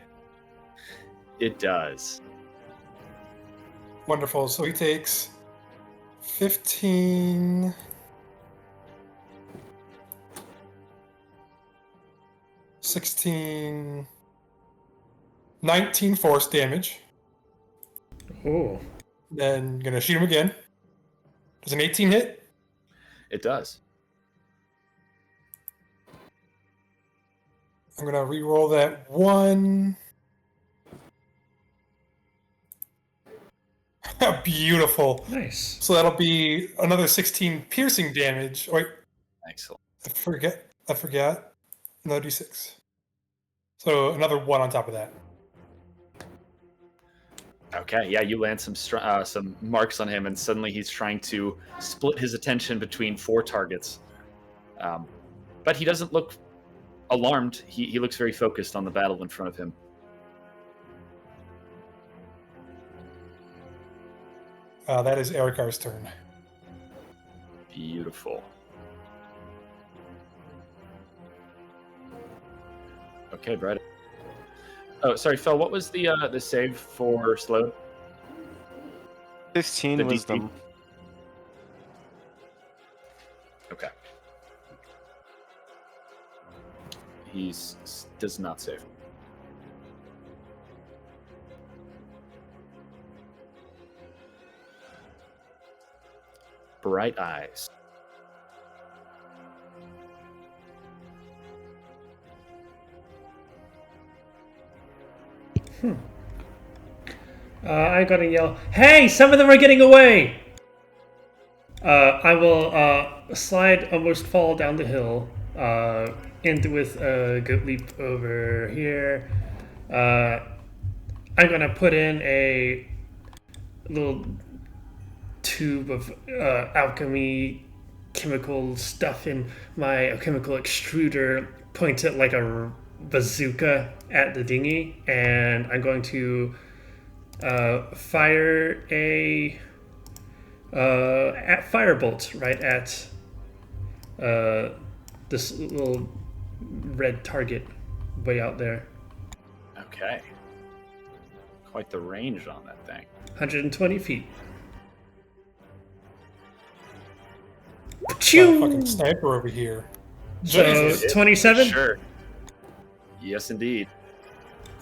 It does.
Wonderful. So he takes 15. 16, 19 force damage.
Oh.
Then gonna shoot him again. Does an 18 hit?
It does.
I'm gonna re-roll that one. Beautiful.
Nice.
So that'll be another 16 piercing damage. Wait,
Excellent.
I forgot. Another d6. So another one on top of that.
Okay, yeah, you land some marks on him, and suddenly he's trying to split his attention between 4 targets. But he doesn't look alarmed. He looks very focused on the battle in front of him.
That is Erikar's turn.
Beautiful. Okay, Brett. Oh, sorry, Phil. What was the save for Sloan?
15
The
wisdom.
DC? Okay. He does not save. Bright eyes.
I'm gonna yell, "Hey! Some of them are getting away!" I will slide, almost fall down the hill, into with a good leap over here. I'm gonna put in a little tube of alchemy chemical stuff in my chemical extruder, point it like a bazooka at the dinghy, and I'm going to fire a firebolt right at this little red target way out there.
Okay. Quite the range on that thing.
120 feet.
Fucking sniper over here.
So 27
Sure. Yes, indeed.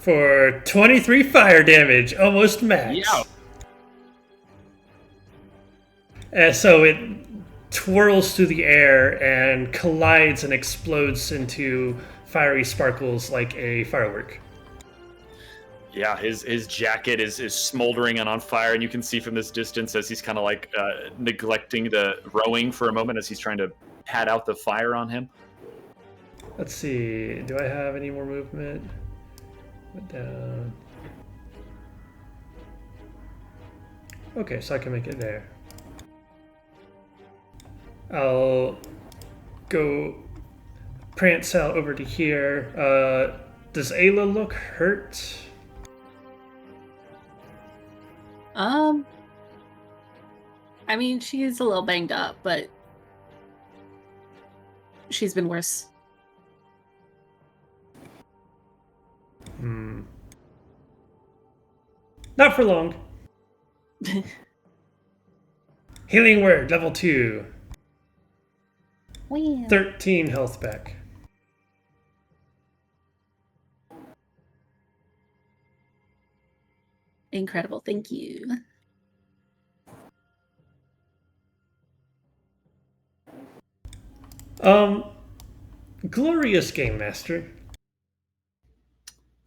for 23 fire damage, almost max.
Yeah.
So it twirls through the air and collides and explodes into fiery sparkles like a firework.
Yeah, his jacket is smoldering and on fire, and you can see from this distance as he's kind of like neglecting the rowing for a moment as he's trying to pad out the fire on him.
Let's see. Do I have any more movement? Put down. Okay, so I can make it there. I'll go prance out over to here. Does Ayla look hurt?
I mean, she's a little banged up, but she's been worse.
Not for long. Healing word, level 2.
Wow.
13 health back.
Incredible, thank you.
Glorious Game Master.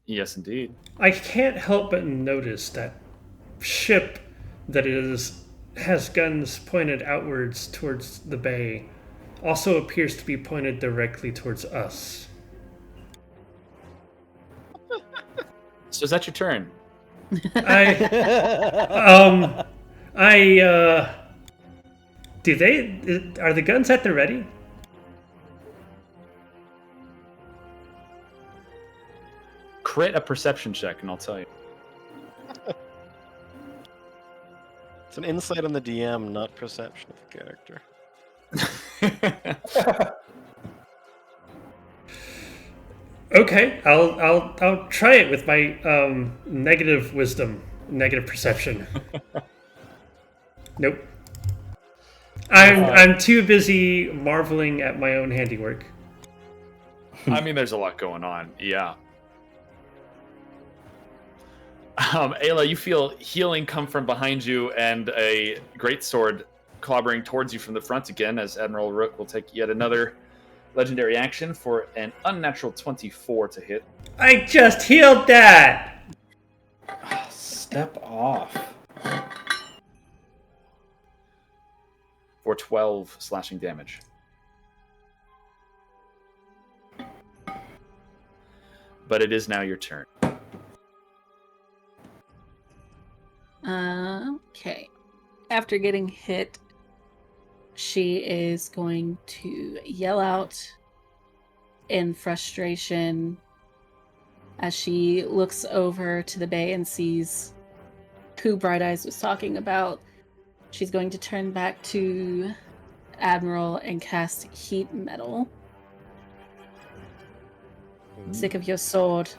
Yes, indeed.
I can't help but notice that ship that has guns pointed outwards towards the bay also appears to be pointed directly towards us.
So is that your turn?
Are the guns at the ready?
Crit a perception check, and I'll tell you.
It's an insight on the DM, not perception of the character.
Okay, I'll try it with my negative wisdom, negative perception. Nope. I'm too busy marveling at my own handiwork.
I mean, there's a lot going on. Yeah. Ayla, you feel healing come from behind you, and a greatsword clobbering towards you from the front again, as Admiral Rook will take yet another legendary action for an unnatural 24 to hit.
I just healed that!
Step off.
For 12 slashing damage. But it is now your turn.
Okay. After getting hit, she is going to yell out in frustration as she looks over to the bay and sees who Bright Eyes was talking about. She's going to turn back to Admiral and cast Heat Metal. Sick of your sword.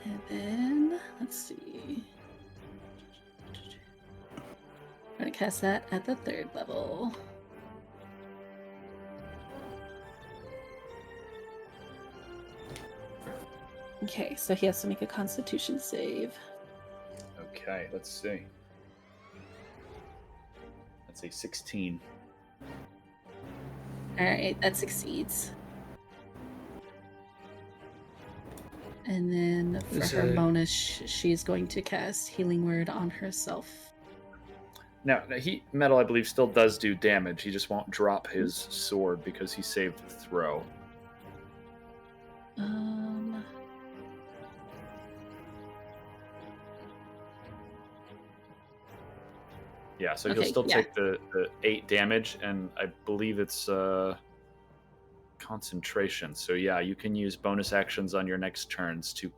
And then, let's see. I'm going to cast that at the 3rd level. Okay, so he has to make a Constitution save.
Okay, let's see. That's a 16.
Alright, that succeeds. And then for her bonus, she's going to cast Healing Word on herself.
Now, Heat Metal, I believe, still does do damage. He just won't drop his sword because he saved the throw. Yeah, so he'll still take the 8 damage, and I believe it's concentration. So yeah, you can use bonus actions on your next turns to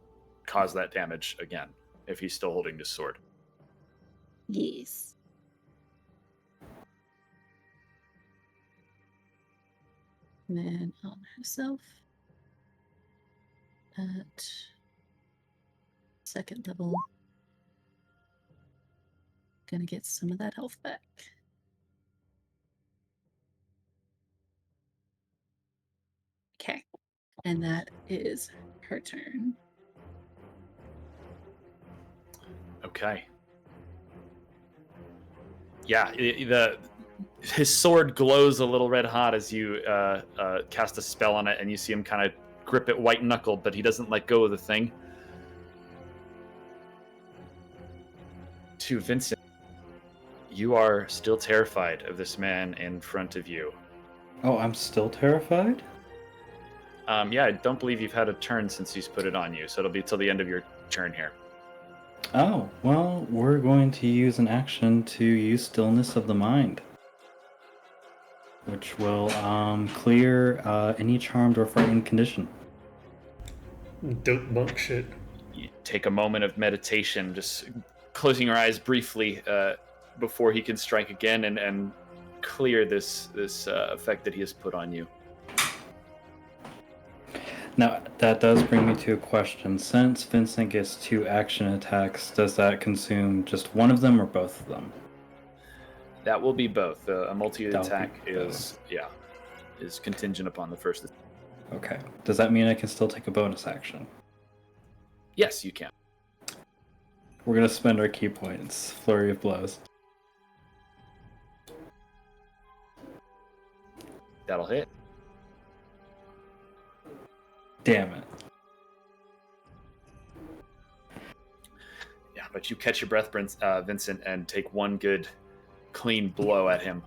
cause that damage again, if he's still holding his sword.
Yes. And then on herself at 2nd level. Gonna get some of that health back. Okay. And that is her turn.
Okay. Yeah, his sword glows a little red hot as you cast a spell on it, and you see him kind of grip it white knuckled, but he doesn't let go of the thing. To Vincent, you are still terrified of this man in front of you.
Oh, I'm still terrified?
Yeah, I don't believe you've had a turn since he's put it on you, so it'll be till the end of your turn here.
Oh, well, we're going to use an action to use Stillness of the Mind, which will clear any charmed or frightened condition.
Dope monk shit.
You take a moment of meditation, just closing your eyes briefly before he can strike again and clear this effect that he has put on you.
Now, that does bring me to a question. Since Vincent gets 2 action attacks, does that consume just one of them or both of them?
That will be both. A multi-attack is contingent upon the first.
Okay. Does that mean I can still take a bonus action?
Yes, you can.
We're going to spend our key points. Flurry of blows.
That'll hit.
Damn it.
Yeah, but you catch your breath, Vincent, and take one good, clean blow at him.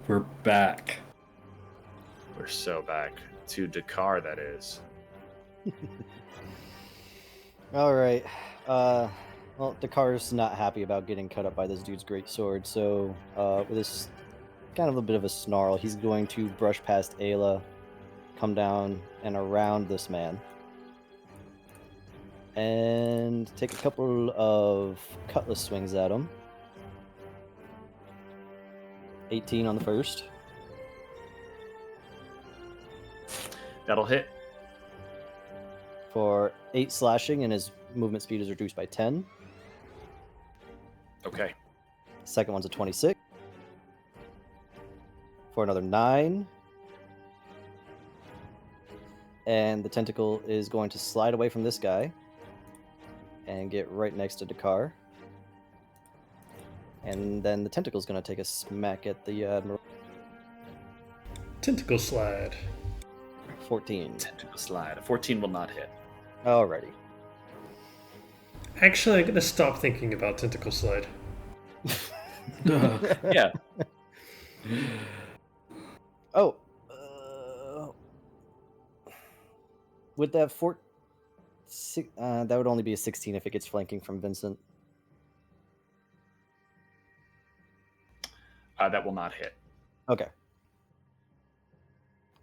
We're back.
We're so back to Dakar, that is.
All right. Well, Dakar's not happy about getting cut up by this dude's great sword, so with this kind of a bit of a snarl, he's going to brush past Ayla, come down and around this man, and take a couple of cutlass swings at him. 18 on the first.
That'll hit.
For 8 slashing, and his movement speed is reduced by 10.
Okay.
Second one's a 26. For another 9. And the tentacle is going to slide away from this guy and get right next to Dakar. And then the tentacle is going to take a smack at the Admiral.
Tentacle slide.
14.
Tentacle slide. A 14 will not hit.
Alrighty.
Actually, I'm gonna stop thinking about tentacle slide.
Yeah.
Oh. With that that would only be a 16 if it gets flanking from Vincent.
That will not hit.
Okay.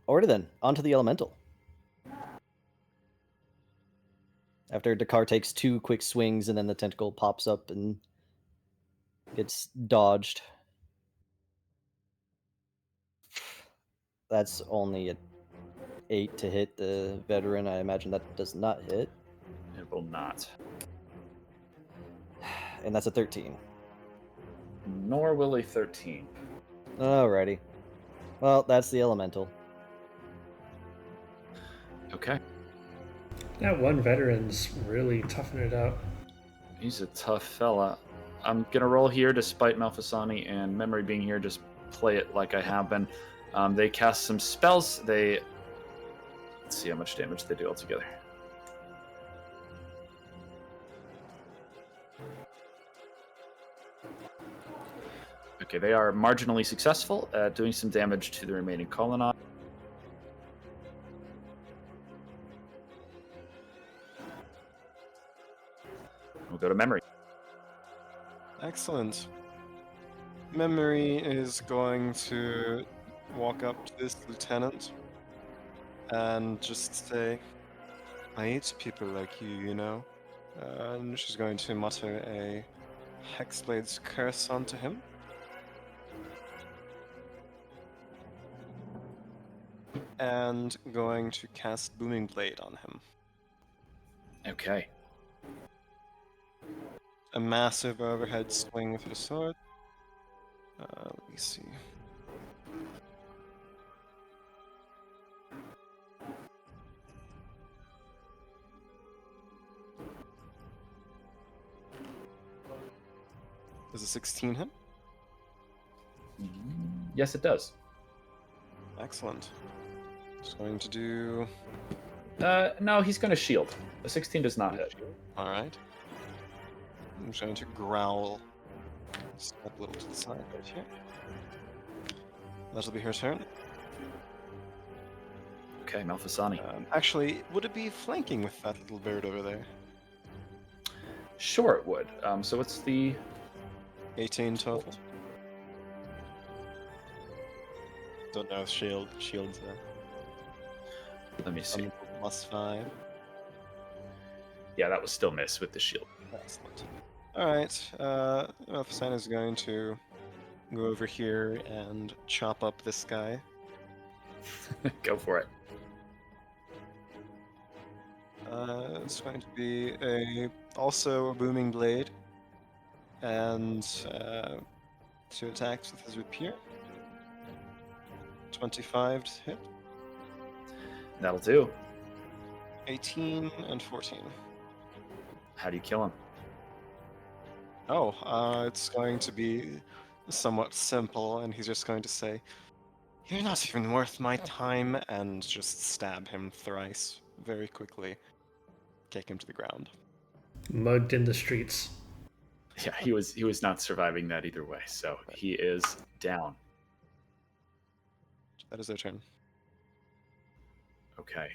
Alrighty then, on to the elemental. After Dakar takes 2 quick swings and then the tentacle pops up and gets dodged. That's only a 8 to hit the veteran. I imagine that does not hit.
It will not.
And that's a 13.
Nor will a 13.
Alrighty. Well, that's the elemental.
Okay.
That one veteran's really toughing it out.
He's a tough fella. I'm going to roll here despite Malfasani and Memory being here. Just play it like I have been. They cast some spells. Let's see how much damage they do altogether. Okay, they are marginally successful at doing some damage to the remaining colonnade. We'll go to Memory.
Excellent. Memory is going to walk up to this lieutenant and just say, I hate people like you know. And she's going to mutter a Hexblade's curse onto him. And going to cast Booming Blade on him.
Okay.
A massive overhead swing with her sword. Let me see. Does a 16 hit?
Yes, it does.
Excellent. Just going to do...
No, he's going to shield. A 16 does not hit.
Alright. I'm trying to growl. Step a little to the side right here. That'll be her turn.
Okay, Malfasani.
Actually, would it be flanking with that little bird over there?
Sure, it would. So what's the...
18 total. Don't know if shield's there.
Let me see.
+5.
Yeah, that was still miss with the shield.
Excellent. Alright, Malfasani is going to go over here and chop up this guy.
Go for it.
It's going to be also a booming blade, and 2 attacks with his rapier. 25 to hit.
That'll do.
18 and 14.
How do you kill him?
Oh, it's going to be somewhat simple, and he's just going to say, You're not even worth my time, and just stab him thrice very quickly. Kick him to the ground.
Mugged in the streets.
Yeah, he was not surviving that either way, so he is down.
That is their turn.
Okay.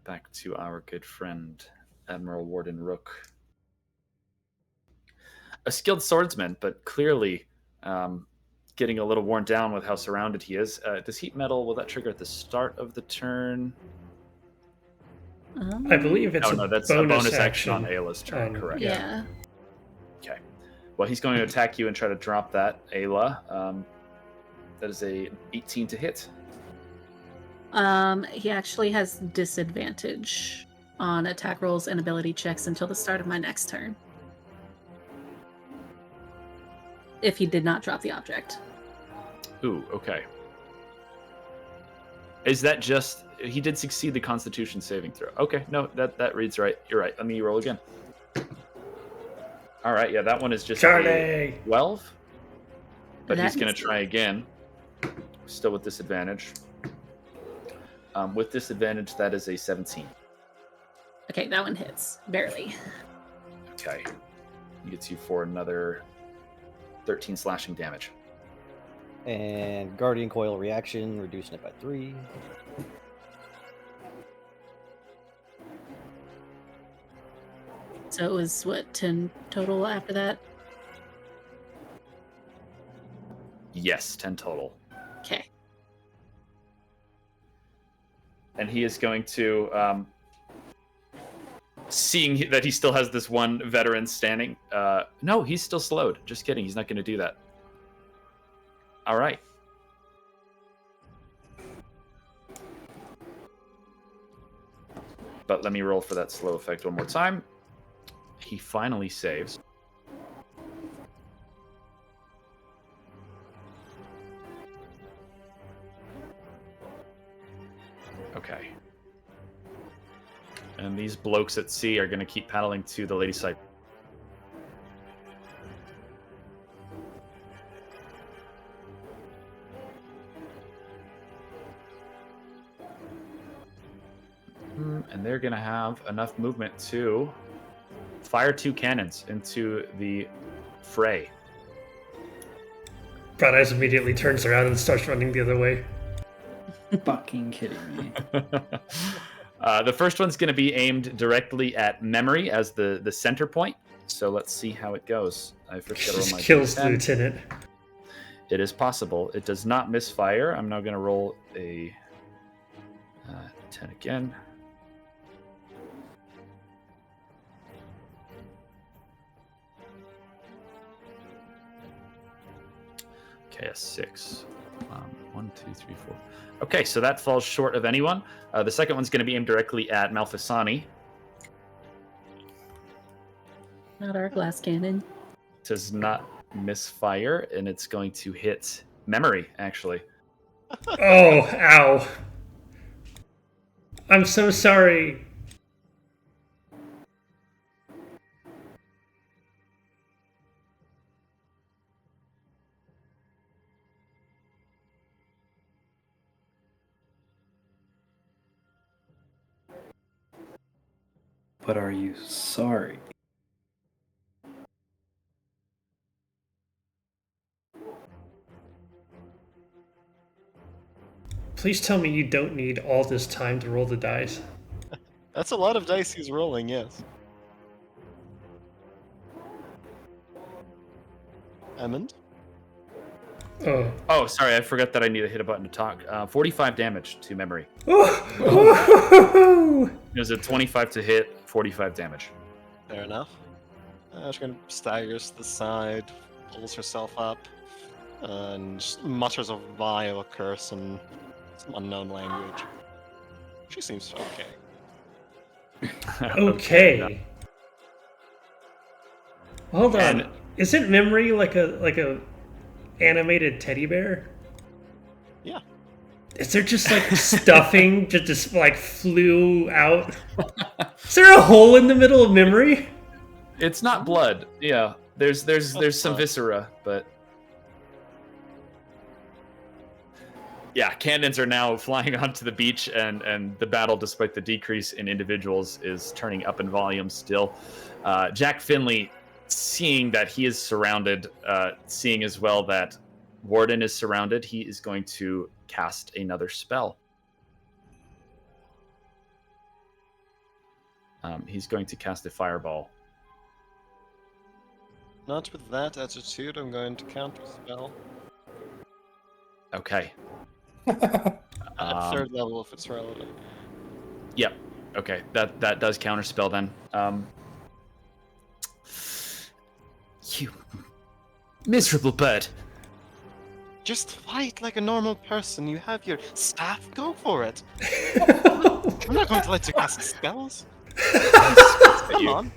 Back to our good friend, Admiral Warden Rook. A skilled swordsman, but clearly getting a little worn down with how surrounded he is. Does heat metal, will that trigger at the start of the turn?
I believe it's
that's a bonus action on Ayla's turn, correct.
Yeah.
Okay. Well, he's going to attack you and try to drop that, Ayla. That is a 18 to hit.
He actually has disadvantage on attack rolls and ability checks until the start of my next turn. If he did not drop the object.
Ooh, okay. Is that just... He did succeed the Constitution saving throw. Okay, no, that reads right. You're right. Let me roll again. All right, yeah, that one is just a 12. But he's going to try again. Still with disadvantage. With disadvantage, that is a 17.
Okay, that one hits. Barely.
Okay. He gets you for another 13 slashing damage.
And Guardian Coil reaction, reducing it by 3.
So it was, 10 total after that?
Yes, 10 total.
Okay.
And he is going to, seeing that he still has this one veteran standing. No, he's still slowed. Just kidding. He's not going to do that. All right. But let me roll for that slow effect one more time. He finally saves. Okay. And these blokes at sea are going to keep paddling to the lady side. And they're going to have enough movement to fire 2 cannons into the fray.
Bright Eyes immediately turns around and starts running the other way.
Fucking kidding me.
The first one's going to be aimed directly at Memory as the center point. So let's see how it goes. I first got to roll my
kills the
D10.
lieutenant.
It is possible. It does not misfire. I'm now going to roll a 10 again. Okay, a 6. 1, 2, 3, 4. Okay, so that falls short of anyone. The second one's going to be aimed directly at Malfasani.
Not our glass cannon.
Does not misfire, and it's going to hit Memory, actually.
Oh, ow. I'm so sorry.
But are you sorry?
Please tell me you don't need all this time to roll the dice.
That's a lot of dice he's rolling, yes. Emmond?
Oh, sorry, I forgot that I need to hit a button to talk. 45 damage to Memory.
Oh.
There's a 25 to hit, 45 damage.
Fair enough. She's going to staggers to the side, pulls herself up, and just mutters a vile curse in some unknown language. She seems okay.
Okay. Hold on.
And-
Isn't Memory like a animated teddy bear?
Yeah.
Is there just like stuffing just like flew out? Is there a hole in the middle of Memory?
It's not blood. Yeah, there's some
fine.
viscera, but Yeah, cannons are now flying onto the beach, and the battle, despite the decrease in individuals, is turning up in volume still. Jack Finley, seeing that he is surrounded, seeing as well that Warden is surrounded, he is going to cast another spell. He's going to cast a fireball.
Not with that attitude, I'm going to counterspell.
Okay.
At third level, if it's relevant.
Yep. Okay. That does counterspell then. You miserable bird.
Just fight like a normal person. You have your staff. Go for it. I'm not going to let you cast spells. Come on.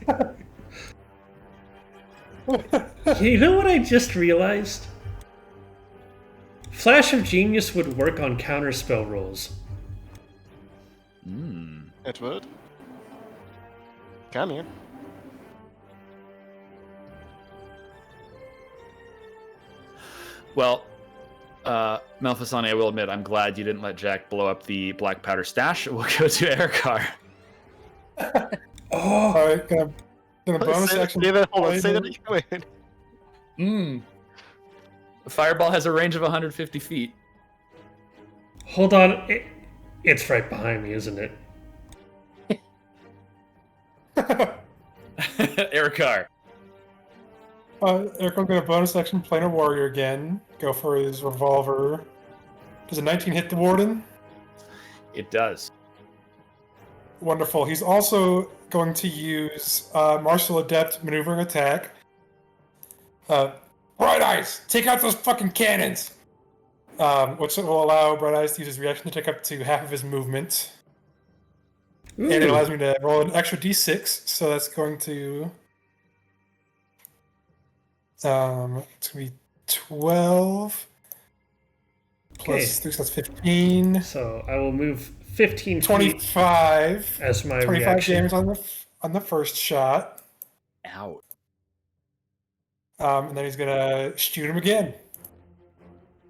You know what I just realized? Flash of Genius would work on counterspell rolls.
It would. Come here.
Well, Malfasani, I will admit, I'm glad you didn't let Jack blow up the black powder stash. We'll go to Erikar.
All right, gonna bonus action.
Hold on, say that again. Wait.
The fireball has a range of 150 feet.
Hold on, it's right behind me, isn't it?
Erikar.
Eric, I'm going to bonus action Planar Warrior again. Go for his revolver. Does a 19 hit the Warden?
It does.
Wonderful. He's also going to use Martial Adept Maneuvering Attack. Bright Eyes! Take out those fucking cannons! Which will allow Bright Eyes to use his reaction to take up to half of his movement.
Ooh.
And it allows me to roll an extra d6, so that's going to... it's going to be 12 plus 3, so that's 15.
So I will move 15 feet
25
as my
25
reaction.
damage on the first shot.
Ow.
And then he's gonna shoot him again.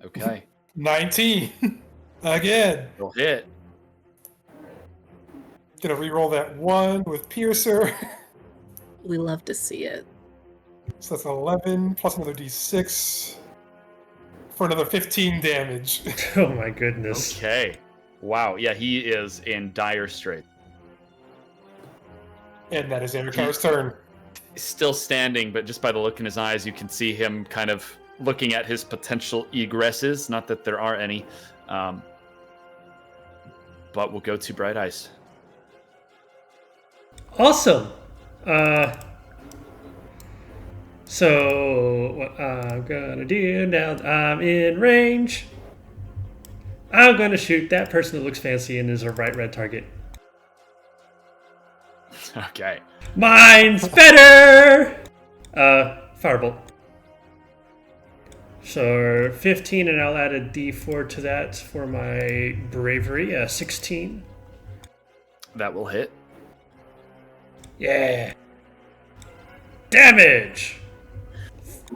Okay.
19 again.
It'll hit.
Gonna re-roll that 1 with Piercer.
We love to see it.
So that's 11 plus another d6 for another 15 damage.
Oh my goodness.
Okay. Wow. Yeah, he is in dire straits.
And that is Erikar's turn.
He's still standing, but just by the look in his eyes, you can see him kind of looking at his potential egresses. Not that there are any. But we'll go to Bright Eyes.
Awesome. So what I'm gonna do now that I'm in range, I'm gonna shoot that person that looks fancy and is a bright red target.
Okay.
Mine's better! Firebolt. So 15, and I'll add a d4 to that for my bravery. 16.
That will hit.
Yeah. Damage!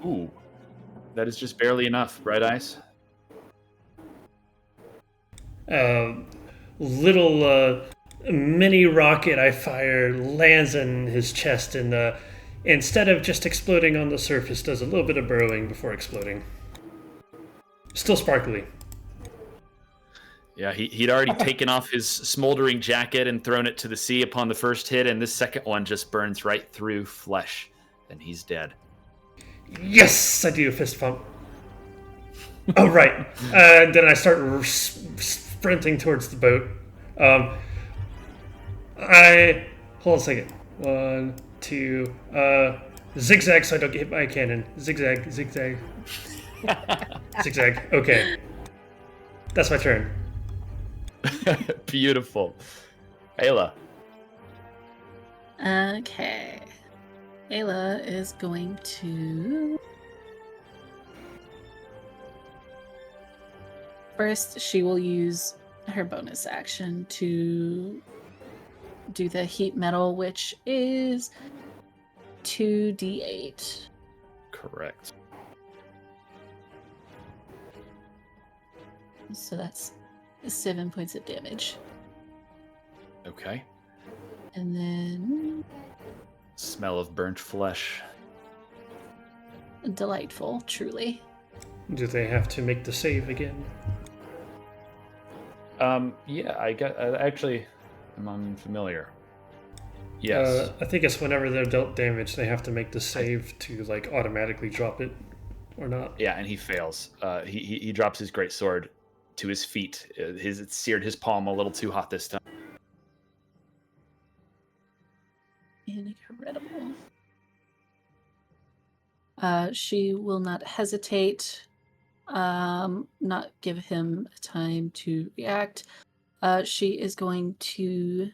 Ooh. That is just barely enough, Bright Eyes.
Little mini rocket I fire lands in his chest, and instead of just exploding on the surface, does a little bit of burrowing before exploding. Still sparkly.
Yeah, he'd already taken off his smoldering jacket and thrown it to the sea upon the first hit, and this second one just burns right through flesh, and he's dead.
Yes, I do a fist pump. Oh, right. Then I start sprinting towards the boat. I hold on a second. 1, 2. Zigzag so I don't get hit by a cannon. Zigzag, zigzag, zigzag. Okay, that's my turn.
Beautiful. Ayla.
Okay. Ayla is going to... First, she will use her bonus action to do the heat metal, which is 2d8.
Correct.
So that's 7 points of damage.
Okay.
And then
Smell of burnt flesh.
delightful, truly.
Do they have to make the save again?
Yeah, I got. Actually, I'm unfamiliar. Yes.
I think it's whenever they're dealt damage, they have to make the save to like automatically drop it, or not.
Yeah, and he fails. He drops his great sword to his feet. It seared his palm a little too hot this time.
Incredible. She will not hesitate, not give him time to react. She is going to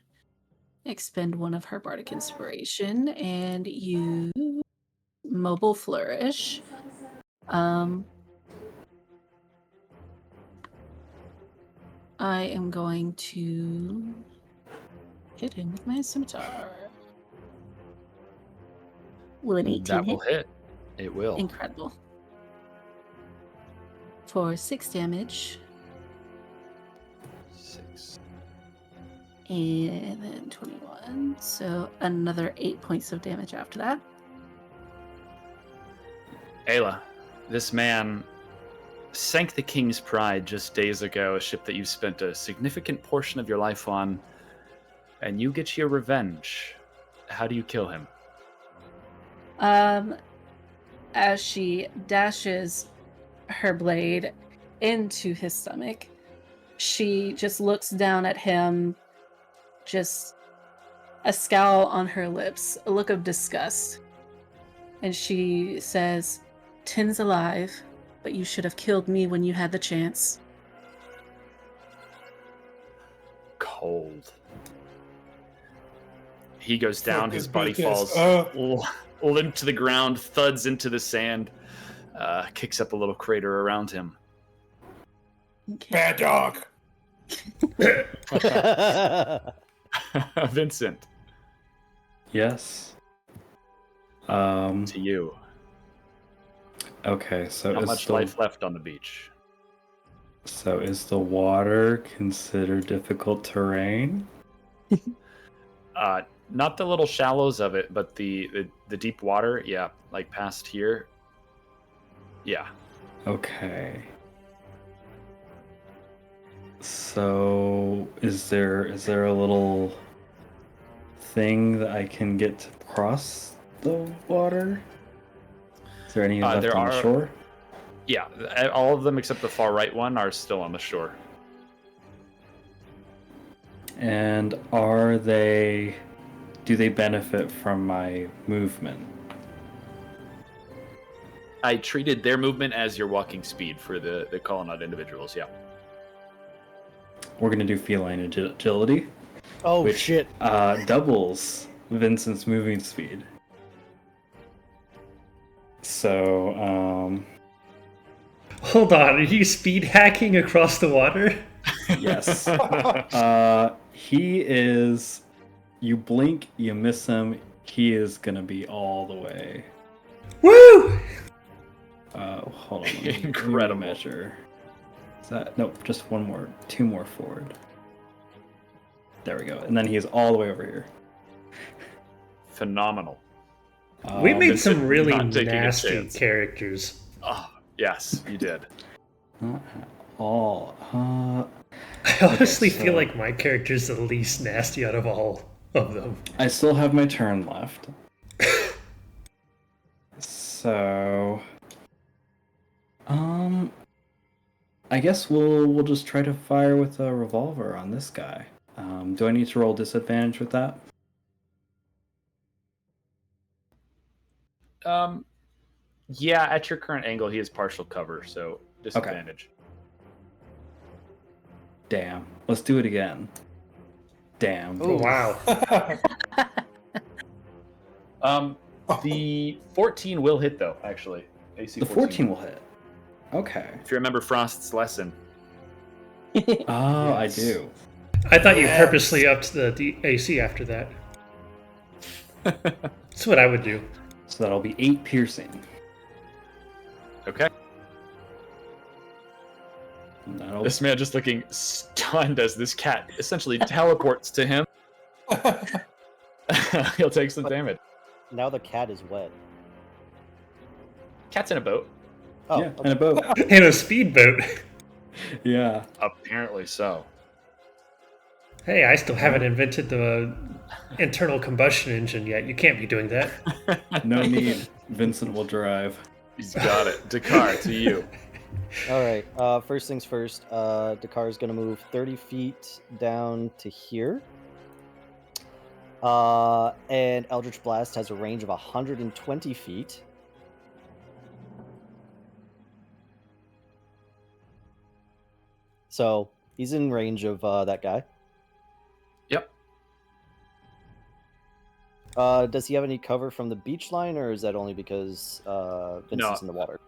expend one of her bardic inspiration and use mobile flourish. I am going to hit him with my scimitar. Will an 18
That
hit?
will hit. It will.
Incredible. For 6 damage.
6.
And then 21. So another 8 points of damage after that.
Ayla, this man sank the King's Pride just days ago, a ship that you spent a significant portion of your life on, and you get your revenge. How do you kill him?
As she dashes her blade into his stomach, she just looks down at him, just a scowl on her lips, a look of disgust. And she says, "Tin's alive, but you should have killed me when you had the chance."
Cold. He goes down,
Fuck
his
this
body
bitch
falls limp to the ground, thuds into the sand, kicks up a little crater around him.
Okay.
Bad dog.
Vincent,
Yes.
to you.
Okay, so
Not
is
much
the,
life left on the beach.
so is the water considered difficult terrain?
Not the little shallows of it, but the deep water. Yeah, like past here. Yeah.
Okay. So is there a little thing that I can get to cross the water? Is there any left
there
on the
are-
shore?
Yeah, all of them except the far right one are still on the shore.
And do they benefit from my movement?
I treated their movement as your walking speed for the colonnade individuals. Yeah.
We're gonna do feline agility,
Oh
which
shit!
doubles Vincent's moving speed. So,
Hold on, are you speed hacking across the water?
yes. He is. You blink, you miss him. He is gonna be all the way.
Woo!
Hold on. let me
Incredible.
measure. Is that nope? Just one more, 2 more forward. There we go. And then he is all the way over here.
Phenomenal.
We made
Vincent
some really
not taking a
nasty
chance.
characters.
Oh, yes, you did.
Not at all.
I honestly
so-
feel like my character's the least nasty out of all of them.
I still have my turn left. So, I guess we'll just try to fire with a revolver on this guy. Do I need to roll disadvantage with that?
Yeah, at your current angle, he has partial cover, so disadvantage.
Damn. Let's do it again. Damn.
Oh, wow.
The 14 will hit though. Actually, AC
The 14 will hit. Okay.
If you remember Frost's lesson.
Oh, I
Yes.
do.
I thought you purposely upped the AC after that. That's what I would do.
So that'll be 8 piercing.
Okay.
That'll...
This man just looking stunned as this cat essentially teleports to him. He'll take some damage.
Now the cat is wet.
Cat's in a boat.
Oh,
yeah,
okay.
in a boat.
In a speedboat.
Yeah.
Apparently so.
Hey, I still haven't invented the internal combustion engine yet. You can't be doing that.
No need. Vincent will drive.
He's got it. Dakar, to you.
All right. First things first. Dakar is going to move 30 feet down to here. And Eldritch Blast has a range of 120 feet. So he's in range of that guy.
Yep.
Does he have any cover from the beach line, or is that only because Vincent's in the water?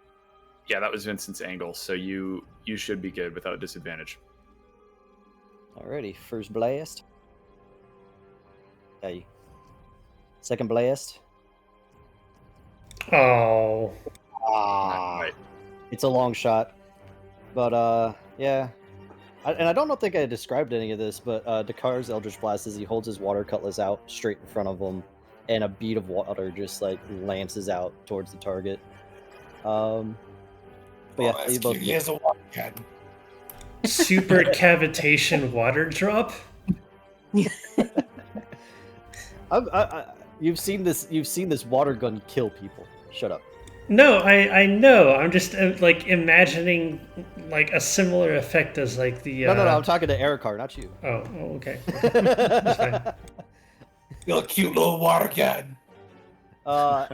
Yeah, that was Vincent's angle, so you should be good without disadvantage.
Alrighty, first blast. Hey. Second blast.
Oh.
Right.
It's a long shot. But, yeah. I don't think I described any of this, but Dakar's Eldritch Blast is he holds his water cutlass out straight in front of him, and a bead of water just, like, lances out towards the target. But yeah, you both...
He has a water gun.
Super cavitation water drop?
You've seen this water gun kill people. Shut up.
No, I know. I'm just like imagining like a similar effect as like the.
No. I'm talking to Erikar, not you.
Oh, okay. That's fine.
You're a cute little water gun.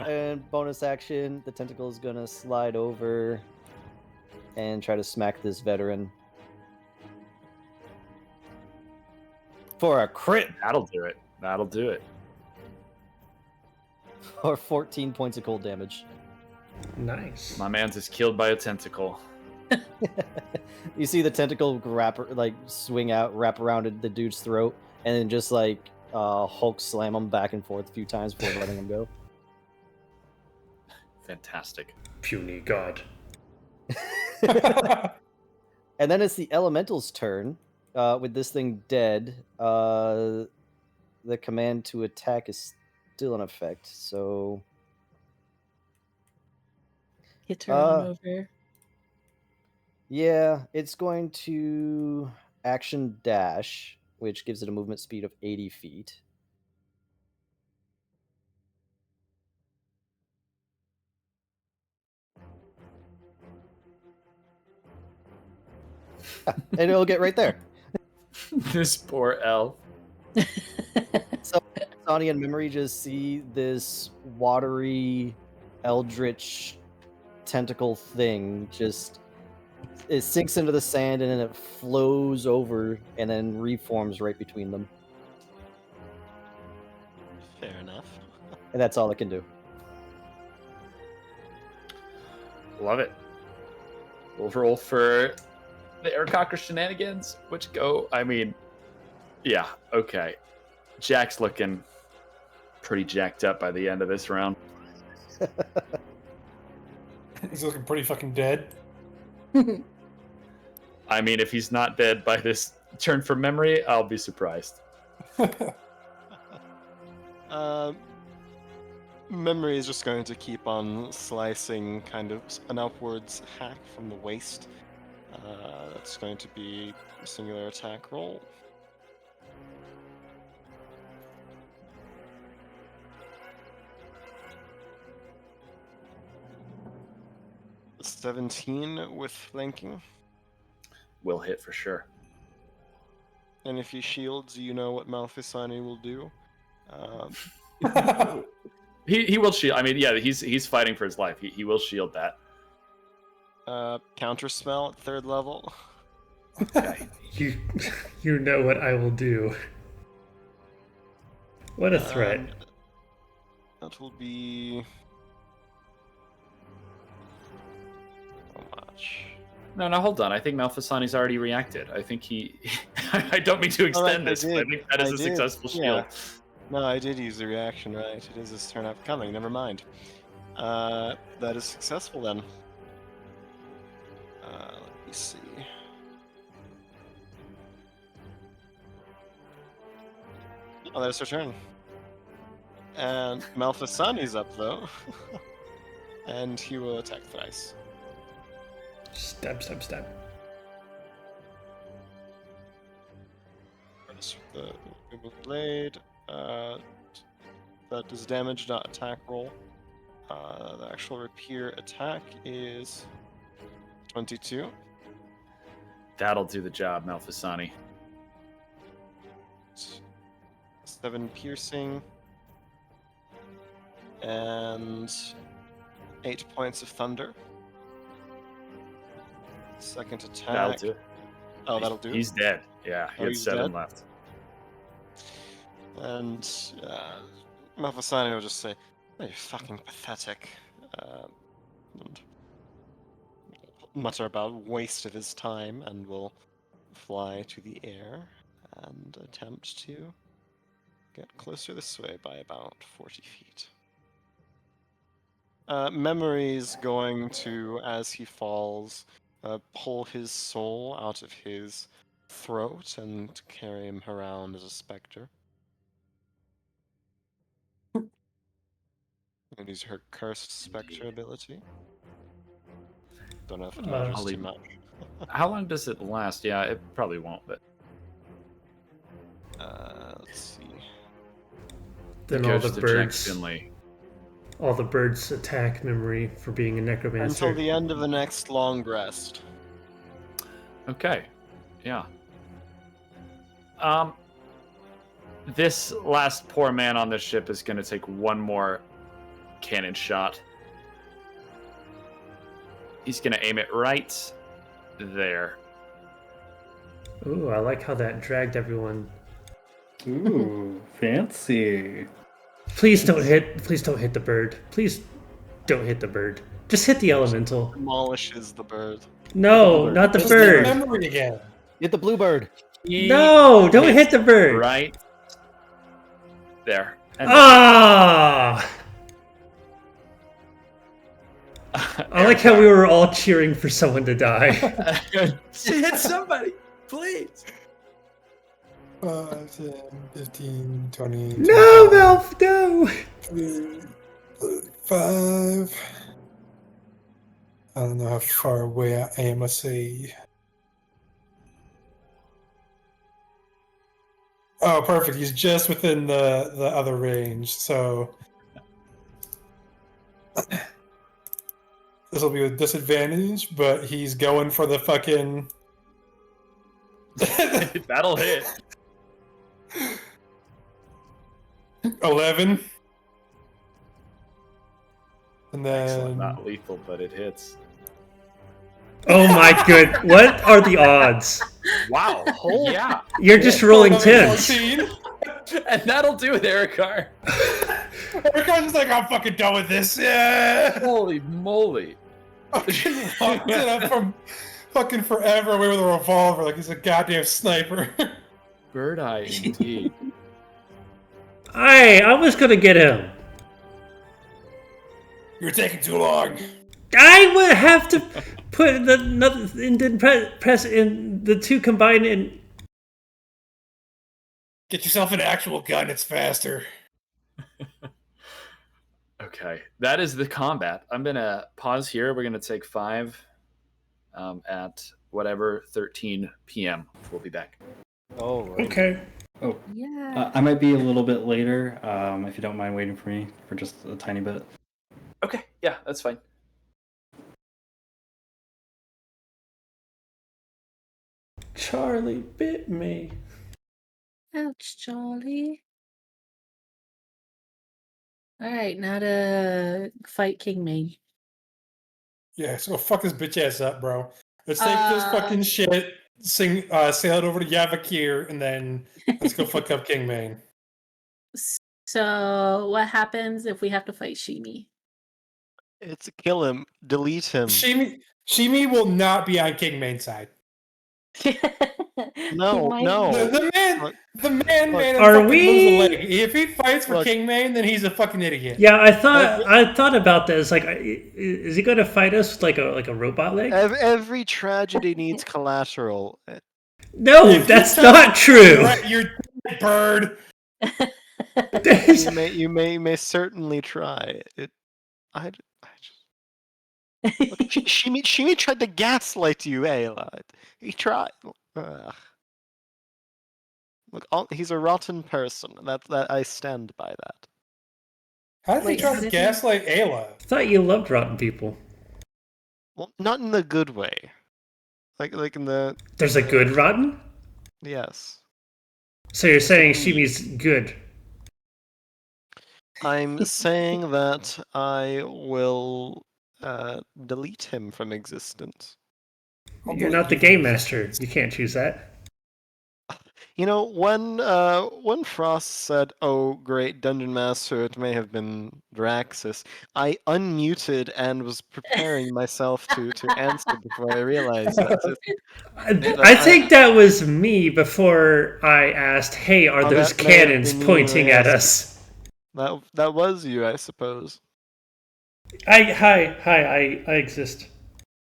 And bonus action, the tentacle is gonna slide over and try to smack this veteran for a crit.
That'll do it. That'll do it.
Or 14 points of cold damage.
Nice.
My man's is killed by a tentacle.
You see the tentacle swing out, wrap around the dude's throat, and then just like Hulk slam him back and forth a few times before letting him go.
Fantastic.
Puny god.
And then it's the elemental's turn. With this thing dead, the command to attack is still in effect, so...
You turn him over.
Yeah, it's going to action dash, which gives it a movement speed of 80 feet. And it'll get right there.
This poor elf.
So Sonny and Memory just see this watery, eldritch tentacle thing it sinks into the sand and then it flows over and then reforms right between them.
Fair enough.
And that's all it can do.
Love it. We'll roll for the Aircocker shenanigans, which go, yeah, okay. Jack's looking pretty jacked up by the end of this round.
He's looking pretty fucking dead.
If he's not dead by this turn from memory, I'll be surprised.
Memory is just going to keep on slicing kind of an upwards hack from the waist. That's going to be a singular attack roll. A 17 with flanking.
Will hit for sure.
And if he shields, you know what Malfisani will do.
He will shield. He's fighting for his life. He will shield that.
Counter spell at 3rd level.
Okay.
You know what I will do. What a threat.
That will be... How much?
No, hold on. I think Malfisani's already reacted. I think he... I don't mean to extend this, but I think that is a successful shield.
Yeah. No, I did use the reaction, right? It is his turn upcoming. Never mind. That is successful then. Let me see. Oh, there's her turn. And Malfasani's up though. And he will attack thrice.
Stab, stab, stab.
The blade. That does damage, not attack roll. The actual rapier attack is 22.
That'll do the job, Malfasani.
7 piercing. And 8 points of thunder. Second attack.
That'll do.
Oh, that'll do.
He's dead. Yeah, he had
he's
7
dead?
left.
And Malfasani will just say, "Oh, you're fucking pathetic," and mutter about waste of his time, and will fly to the air and attempt to get closer this way by about 40 feet. Memory's going to, as he falls, pull his soul out of his throat and carry him around as a specter. And use her cursed spectre ability. Don't know if it matters
I'll
too
leave-
much.
How long does it last? Yeah, it probably won't, but
Let's see.
Then all
goes
the
to Jack
birds,
Finley.
all the birds attack Memory for being a necromancer.
Until the end of the next long rest.
Okay. Yeah. This last poor man on this ship is going to take one more cannon shot. He's going to aim it right there.
Ooh, I like how that dragged everyone.
Ooh, fancy.
Please don't hit the bird. Please don't hit the bird. Just hit the elemental.
Demolishes the bird.
No, not the
Just
bird.
Memory again.
Get the bluebird.
No, don't hit the bird.
Right there. And
Ah! I like how we were all cheering for someone to die.
hit somebody, please.
5, 10, 15, 20.
No, Valve, no!
5. I don't know how far away I am. Let's see. Oh, perfect. He's just within the other range, so this will be a disadvantage, but he's going for the fucking
That'll hit.
11. And
Excellent.
then
Not lethal, but it hits.
Oh my good. What are the odds?
Wow. Yeah.
You're just rolling
another
10s.
14.
And that'll do it, Erikar.
Everyone's just like, I'm fucking done with this. Yeah.
Holy moly.
Fucking locked it up from fucking forever away with a revolver like he's a goddamn sniper.
Bird eye indeed.
I was gonna get him.
You're taking too long.
I would have to put the and then press in the two combined in.
Get yourself an actual gun, it's faster.
Okay, that is the combat. I'm gonna pause here. We're gonna take 5 at whatever 13 p.m. We'll be back.
Oh, right.
Okay.
Oh,
Yeah.
I might be a little bit later. If you don't mind waiting for me for just a tiny bit.
Okay, yeah, that's fine.
Charlie bit me.
Ouch, Charlie. All right, now to fight King Mage.
Yeah, so fuck this bitch ass up, bro. Let's take this fucking shit, sail it over to Yavakir, and then let's go fuck up King Main.
So, what happens if we have to fight Shimi?
It's kill him, delete him.
Shimi will not be on King Main's side.
No, no.
The man made him
Are
fucking
we-
lose a leg. If he fights for
Look.
King Main, then he's a fucking idiot.
Yeah, I thought about this. Like, is he gonna fight us with like a robot leg?
Every tragedy needs collateral.
No,
If you
that's
touch-
not true.
Right, you're dead, bird.
You may certainly try. I just look, she tried to gaslight you, Ayla. He tried. Ugh. Look, he's a rotten person. That I stand by that.
How did he
Wait,
try
how
to
did he-
gaslight Ayla?
I thought you loved rotten people.
Well, not in the good way. Like in the
There's a good rotten?
yes.
So you're saying
Disagree.
Shimi's good.
I'm saying that I will delete him from existence.
I'll
You're
delete
not the
you from
game
existence.
master. You can't choose that.
You know, when Frost said, "Oh, great dungeon master, it may have been Draxus," I unmuted and was preparing myself to answer before I realized that.
I think that was me before I asked, "Hey, are
Oh,
those
that may have
cannons
been you,
pointing at
yes.
us?"
That was you, I suppose.
Hi, I exist.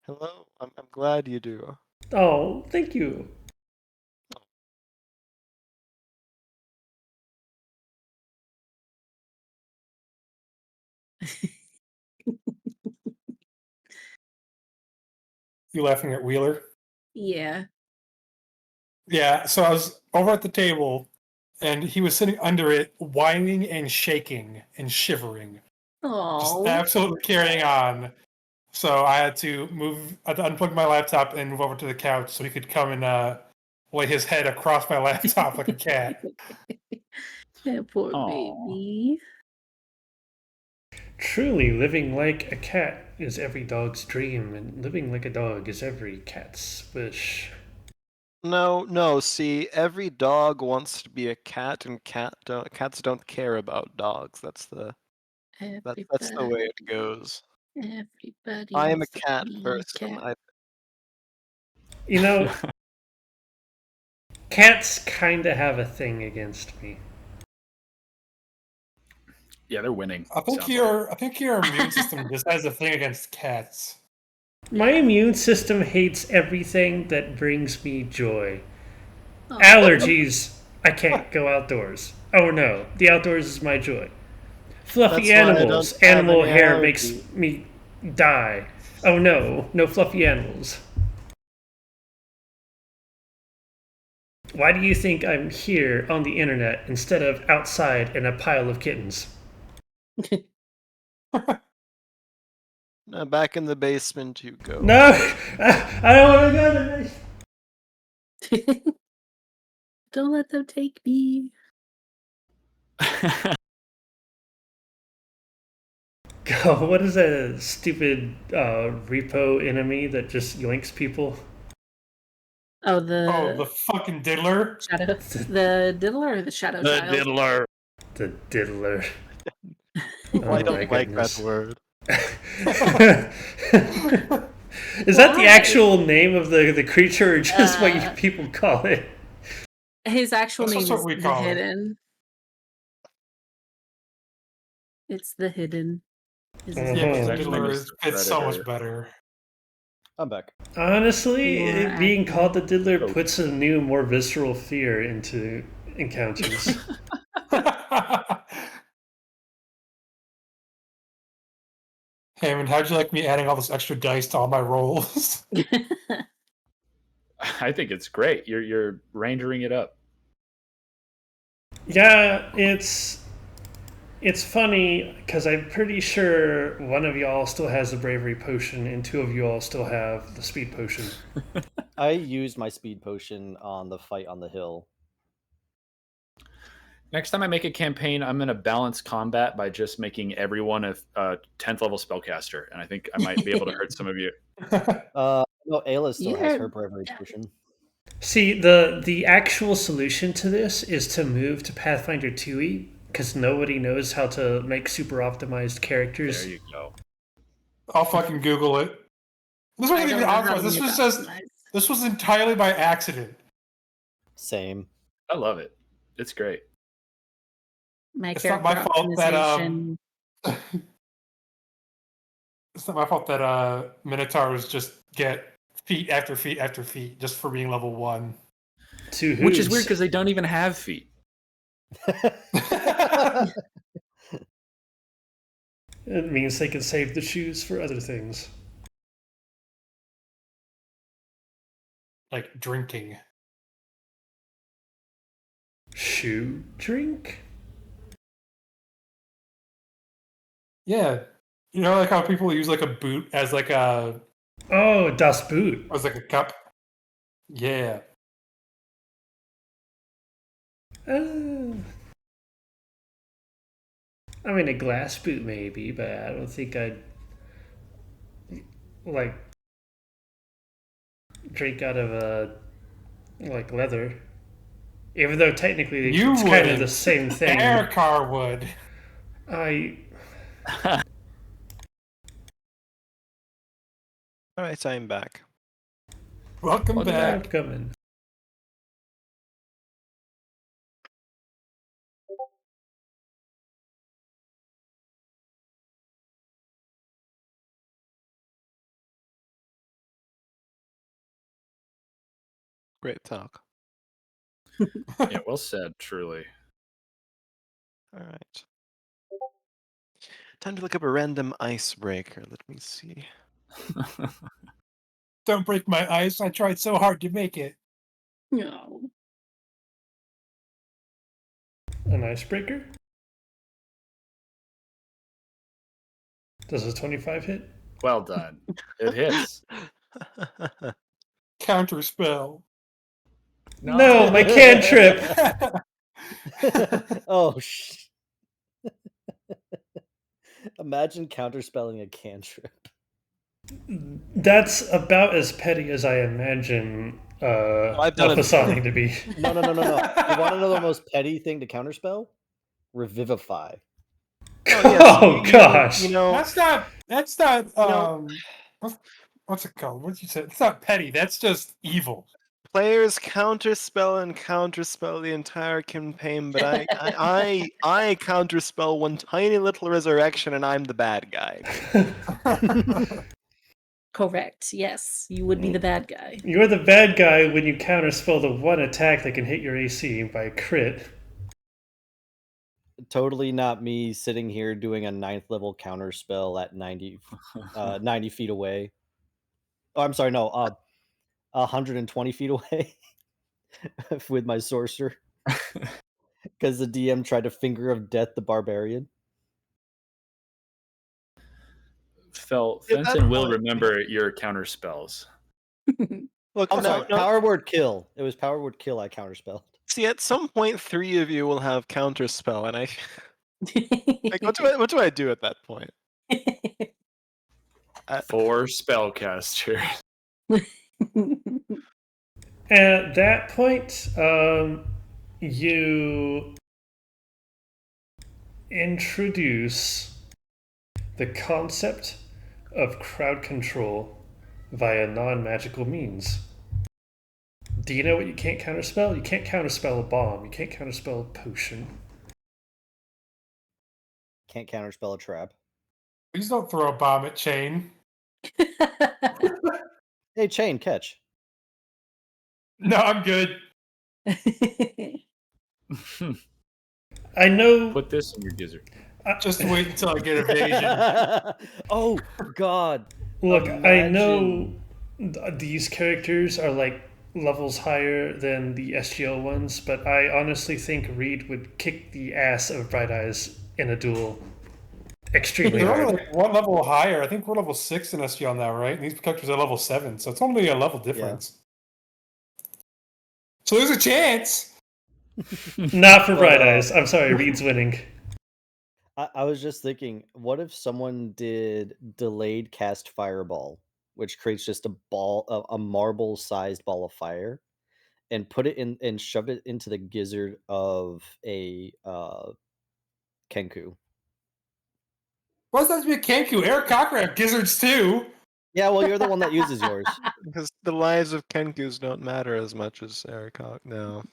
Hello, I'm glad you do.
Oh, thank you.
You laughing at Wheeler?
Yeah.
Yeah, so I was over at the table, and he was sitting under it, whining and shaking and shivering, just
Oh.
absolutely carrying on. So I had to unplug my laptop and move over to the couch so he could come and lay his head across my laptop like a cat.
That poor
Aw.
baby.
Truly, living like a cat is every dog's dream, and living like a dog is every cat's wish.
No. See, every dog wants to be a cat, and cats don't care about dogs. That's the way it goes.
Everybody
I am a
wants to
cat
be a
person.
cat.
You know, cats kind of have a thing against me.
Yeah, they're winning.
I think your immune system just has a thing against cats.
My immune system hates everything that brings me joy.
Oh.
Allergies, I can't go outdoors. Oh no, the outdoors is my joy. Fluffy
That's why I
animals,
don't have
animal
any
hair
allergies.
makes me die. Oh no, no fluffy animals. Why do you think I'm here on the internet instead of outside in a pile of kittens?
Back in the basement you go.
No, I don't want to go there.
Don't let them take me.
Oh, what is a stupid repo enemy that just yoinks people?
Oh,
the
the
fucking diddler.
shadow, the diddler or the shadow
The
child?
diddler.
The diddler.
I
Oh
don't
my
like
goodness.
that word.
Is that the
Why?
actual name of the creature or just what
Uh,
people call it?
His actual
That's
name
just what
is
we
the
call it.
Hidden. It's the Hidden. Is his
Yeah, but
Mhm.
the
actual
diddler
name.
is it's so
Predator.
much better.
I'm back.
Honestly,
More
it being
accurate.
called the diddler
Oh.
puts a new, more visceral fear into encounters.
Hammond, how'd you like me adding all this extra dice to all my rolls?
I think it's great. You're rangering it up.
Yeah, it's funny because I'm pretty sure one of y'all still has the bravery potion and two of y'all still have the speed potion.
I used my speed potion on the fight on the hill.
Next time I make a campaign, I'm going to balance combat by just making everyone a 10th level spellcaster, and I think I might be able to hurt some of you.
No, Ayla still has
You're-
her bravery potion.
See, the actual solution to this is to move to Pathfinder 2e because nobody knows how to make super optimized characters.
There you go.
I'll fucking Google it. This
I
wasn't
don't
even
know how
optimized.
to
This
make
was just
optimized.
this was entirely by accident.
Same.
I love it. It's great.
My
It's not
character
my fault that
optimization.
it's not my fault that Minotaurs just get feat after feat after feat just for being level 1.
To
Which is
whose?
weird because they don't even have feet.
It means they can save the shoes for other things.
Like drinking.
Shoe drink?
Yeah. You know, like how people use like a boot as like a
Oh, Das Boot.
as like a cup. Yeah.
I mean, a glass boot maybe, but I don't think I'd like drink out of a like leather. Even though technically
You
it's kind of
wouldn't.
the same thing.
Air car would.
I
Alright, I'm back.
Welcome back.
coming.
Great talk.
Yeah, well said, truly.
Alright. Time to look up a random icebreaker. Let me see.
Don't break my ice. I tried so hard to make it.
No.
An icebreaker? Does a 25 hit?
Well done. It hits.
Counterspell.
No, my cantrip.
Oh, imagine counterspelling a cantrip.
That's about as petty as I imagine
I've done it
Alphasani to be.
No. You want to know the most petty thing to counterspell? Revivify.
Oh, gosh.
You know,
That's not
know-
what's it called? What'd you say? It's not petty, that's just evil.
players counterspell and counterspell the entire campaign, but I counterspell one tiny little resurrection, and I'm the bad guy.
Correct. Yes, you would be the bad guy.
You're the bad guy when you counterspell the one attack that can hit your AC by crit.
Totally not me sitting here doing a 9th level counterspell at 90 feet away. Oh, I'm sorry, no, 120 feet away with my sorcerer. Because the DM tried to Finger of Death the Barbarian.
Fenton will remember your counter spells.
Look,
I'm sorry, Power Word Kill. It was Power Word Kill I counterspelled.
See, at some point, 3 of you will have counterspell, and I like, what do I do at that point?
4 spellcaster.
At that point, you introduce the concept of crowd control via non-magical means. Do you know what you can't counterspell? You can't counterspell a bomb. You can't counterspell a potion.
Can't counterspell a trap.
Please don't throw a bomb at Chain.
Hey, Chain, catch.
No, I'm good.
I know.
Put this in your gizzard.
Just wait until I get evasion.
Oh, God.
Look, I know these characters are like levels higher than the SGL ones, but I honestly think Reed would kick the ass of Bright Eyes in a duel. Extremely
They're
hard.
only like one level higher. I think we're level 6 in SGL now, right? And these characters are level 7, so it's only a level difference. So there's a chance.
Not for Bright Eyes. I'm sorry, Reed's winning.
I was just thinking, what if someone did delayed cast fireball, which creates just a marble-sized ball of fire, and put it in and shoved it into the gizzard of a Kenku.
Why does that have to be a Kenku? Eric Cocker have gizzards too.
Yeah, well, you're the one that uses yours.
Because the lives of Kenkus don't matter as much as Eric Hawk now.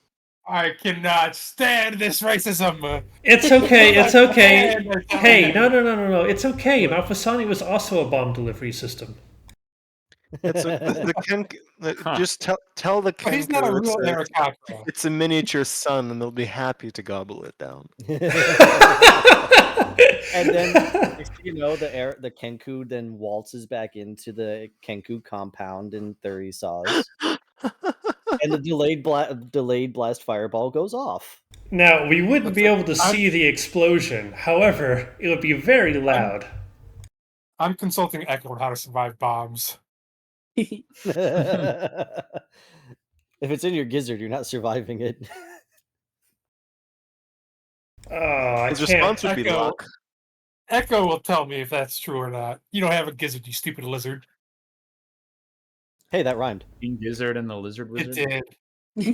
I cannot stand this racism.
It's okay. It's okay. Hey, no. It's okay. Malfasani was also a bomb delivery system.
It's the just tell the
But he's not a
Kenku
real Arakocra.
it's a miniature sun, and they'll be happy to gobble it down.
And then, next thing you know, the Kenku then waltzes back into the Kenku compound in 30 saws. And the delayed blast fireball goes off.
Now, we wouldn't be able to
I'm-
see the explosion. However, it would be very loud.
I'm consulting Echo on how to survive bombs.
If it's in your gizzard, you're not surviving it.
Oh, I
His
can't.
response would be
Echo.
luck.
Echo will tell me if that's true or not. You don't have a gizzard, you stupid lizard.
Hey, that rhymed.
King Gizzard and the Lizard
It
Wizard.
did.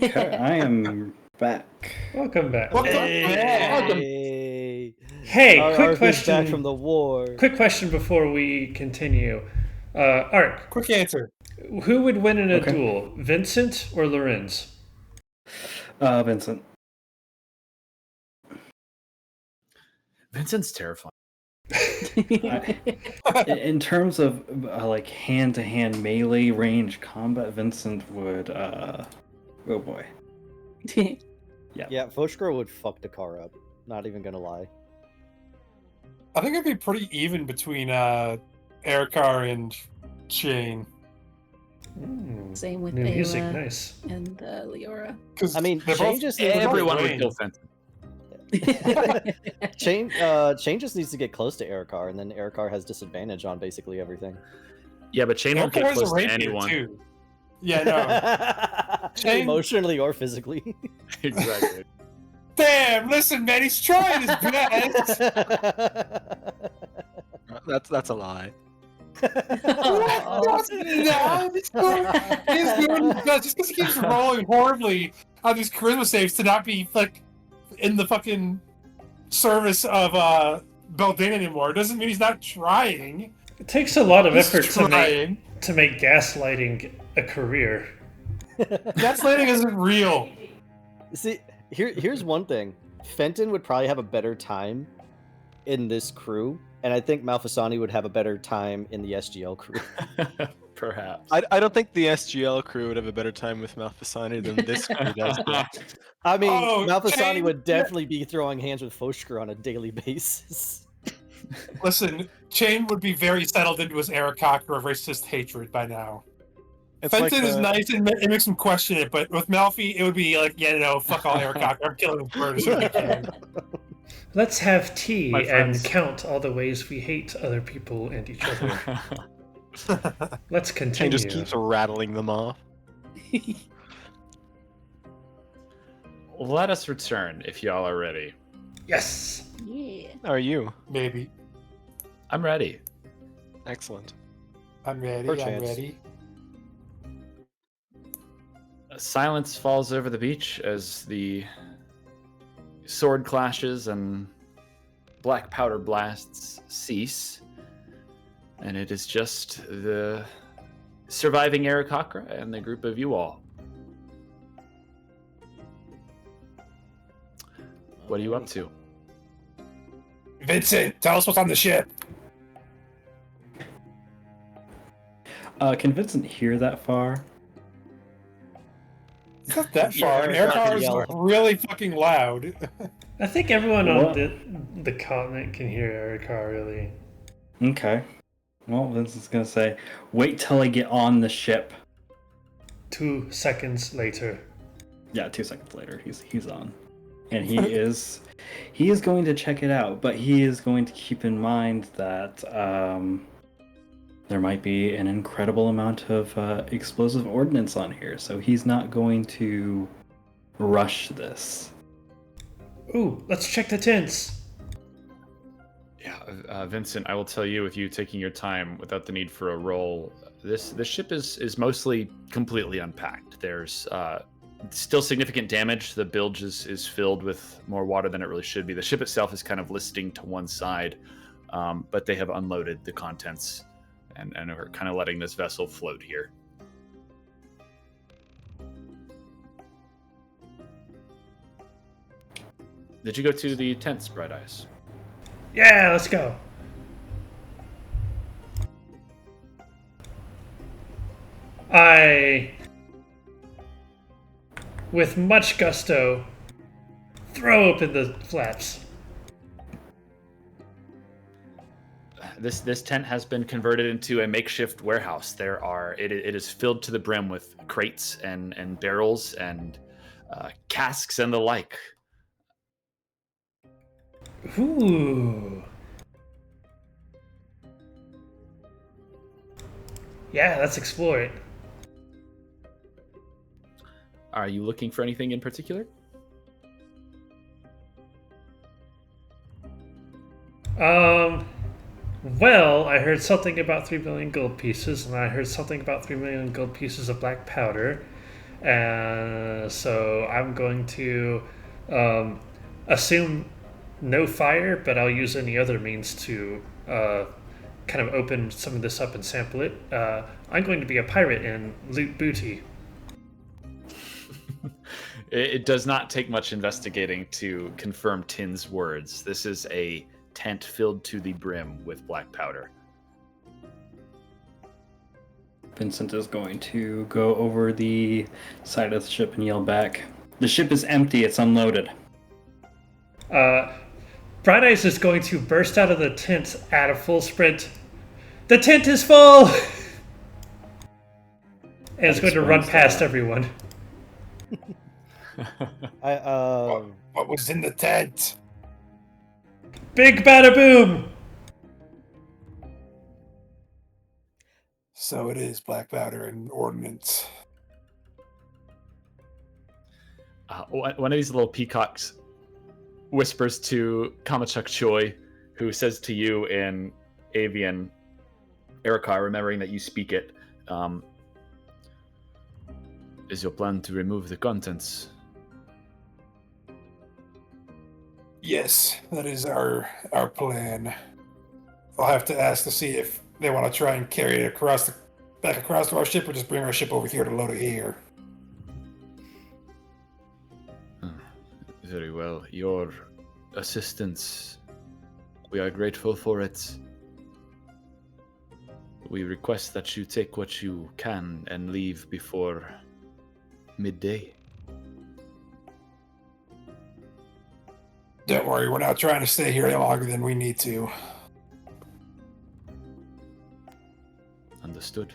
Okay, I am back.
Welcome back.
Welcome back.
Hey,
Hey, quick
Arthur's
question.
back from the war.
Quick question before we continue. Art,
Quick answer.
who would win in a
Okay.
duel, Vincent or Lorenz?
Vincent.
Vincent's terrifying.
In terms of like hand-to-hand melee range combat, Vincent would. Oh boy.
Yeah, Foshkro would fuck the car up. Not even gonna lie.
I think it'd be pretty even between Arakar and Shane.
Same with
New music,
Ayla
nice.
and Leora.
Because
I mean, Shane just needs
Everyone
to
would kill Vincent.
Shane just needs to get close to Arakar, and then Arakar has disadvantage on basically everything.
Yeah, but Shane won't
Arakar
get
has a
close to
rapier
anyone.
too. Yeah, no. Shane-
Emotionally or physically.
Exactly.
Damn, listen, man, he's trying his best.
That's a lie.
Oh.
He's doing his best just because he keeps rolling horribly on these charisma saves to not be like in the fucking service of Beldan anymore. Doesn't mean he's not trying.
It takes a lot of
He's
effort
trying.
to make gaslighting a career.
Gaslighting isn't real.
See, here's one thing. Fenton would probably have a better time in this crew, and I think Malfasani would have a better time in the SGL crew.
Perhaps.
I don't think the SGL crew would have a better time with Malfasani than this crew does.
I mean,
Oh,
Malfasani
Shane-
would definitely be throwing hands with Foshker on a daily basis.
Listen, Chain would be very settled into his Arakocra of racist hatred by now.
It's
Fenton
like
is nice and it makes him question it, but with Malfi, it would be like, yeah, no, fuck all Arakocra. I'm killing the bird as soon as I can.
Let's have tea
My
and
friends.
count all the ways we hate other people and each other. Let's
Chain
continue.
just keeps rattling them off.
Let us return if y'all are ready.
Yes.
Yeah.
How are you?
Maybe.
I'm ready.
Excellent.
I'm ready. I'm
Perchance.
ready.
Silence falls over the beach as the sword clashes and black powder blasts cease. And it is just the surviving Arakocra and the group of you all. What are you up to?
Vincent, tell us what's on the ship.
Can Vincent hear that far?
It's not that
Yeah,
far.
Arakocra
Arakar is
yell.
really fucking loud.
I think everyone on
What?
the continent can hear Erika, really.
Okay. Well, Vincent's gonna say, "Wait till I get on the ship."
2 seconds later.
Yeah, 2 seconds later, he's on, and he is going to check it out, but he is going to keep in mind that there might be an incredible amount of explosive ordnance on here, so he's not going to rush this.
Ooh, let's check the tents.
Yeah, Vincent, I will tell you, with you taking your time without the need for a roll, this ship is mostly completely unpacked. There's still significant damage. The bilge is filled with more water than it really should be. The ship itself is kind of listing to one side, but they have unloaded the contents and are kind of letting this vessel float here. Did you go to the tents, Bright Eyes?
Yeah, let's go. I, with much gusto, throw open the flaps.
This tent has been converted into a makeshift warehouse. It is filled to the brim with crates and barrels and casks and the like.
Ooh. Yeah, let's explore it.
Are you looking for anything in particular?
Well, I heard something about 3 million gold pieces, and I heard something about 3 million gold pieces of black powder. So I'm going to assume no fire, but I'll use any other means to kind of open some of this up and sample it. I'm going to be a pirate and loot booty.
It does not take much investigating to confirm Tin's words. This is a tent filled to the brim with black powder.
Vincent is going to go over the side of the ship and yell back, "The ship is empty, it's unloaded."
Bright Eyes is going to burst out of the tent at a full sprint. The tent is full! And it's going to run past everyone.
What was in the tent?
Big bada boom!
So it is black powder and ordnance.
One of these little peacocks whispers to Kamachuk Choi, who says to you in Avian, Erika, remembering that you speak it, is your plan to remove the contents?
Yes, that is our plan. I'll have to ask to see if they want to try and carry it back across to our ship, or just bring our ship over here to load it here.
Very well. Your assistance, we are grateful for it. We request that you take what you can and leave before midday.
Don't worry, we're not trying to stay here any longer than we need to.
Understood.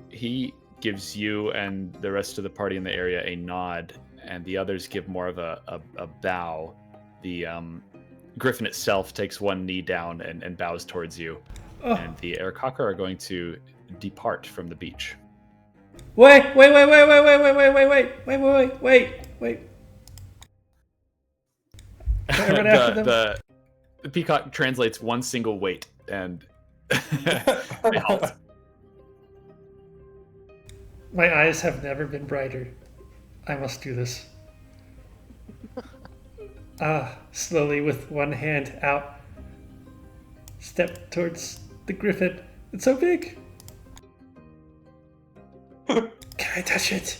He gives you and the rest of the party in the area a nod, and the others give more of a bow. The griffin itself takes one knee down and bows towards you.
Oh.
And the Aircocker are going to depart from the beach.
Wait. Can I run after them?
The peacock translates one single wait, and they halt.
My eyes have never been brighter. I must do this. Slowly with one hand out. Step towards the griffin. It's so big. Can I touch it?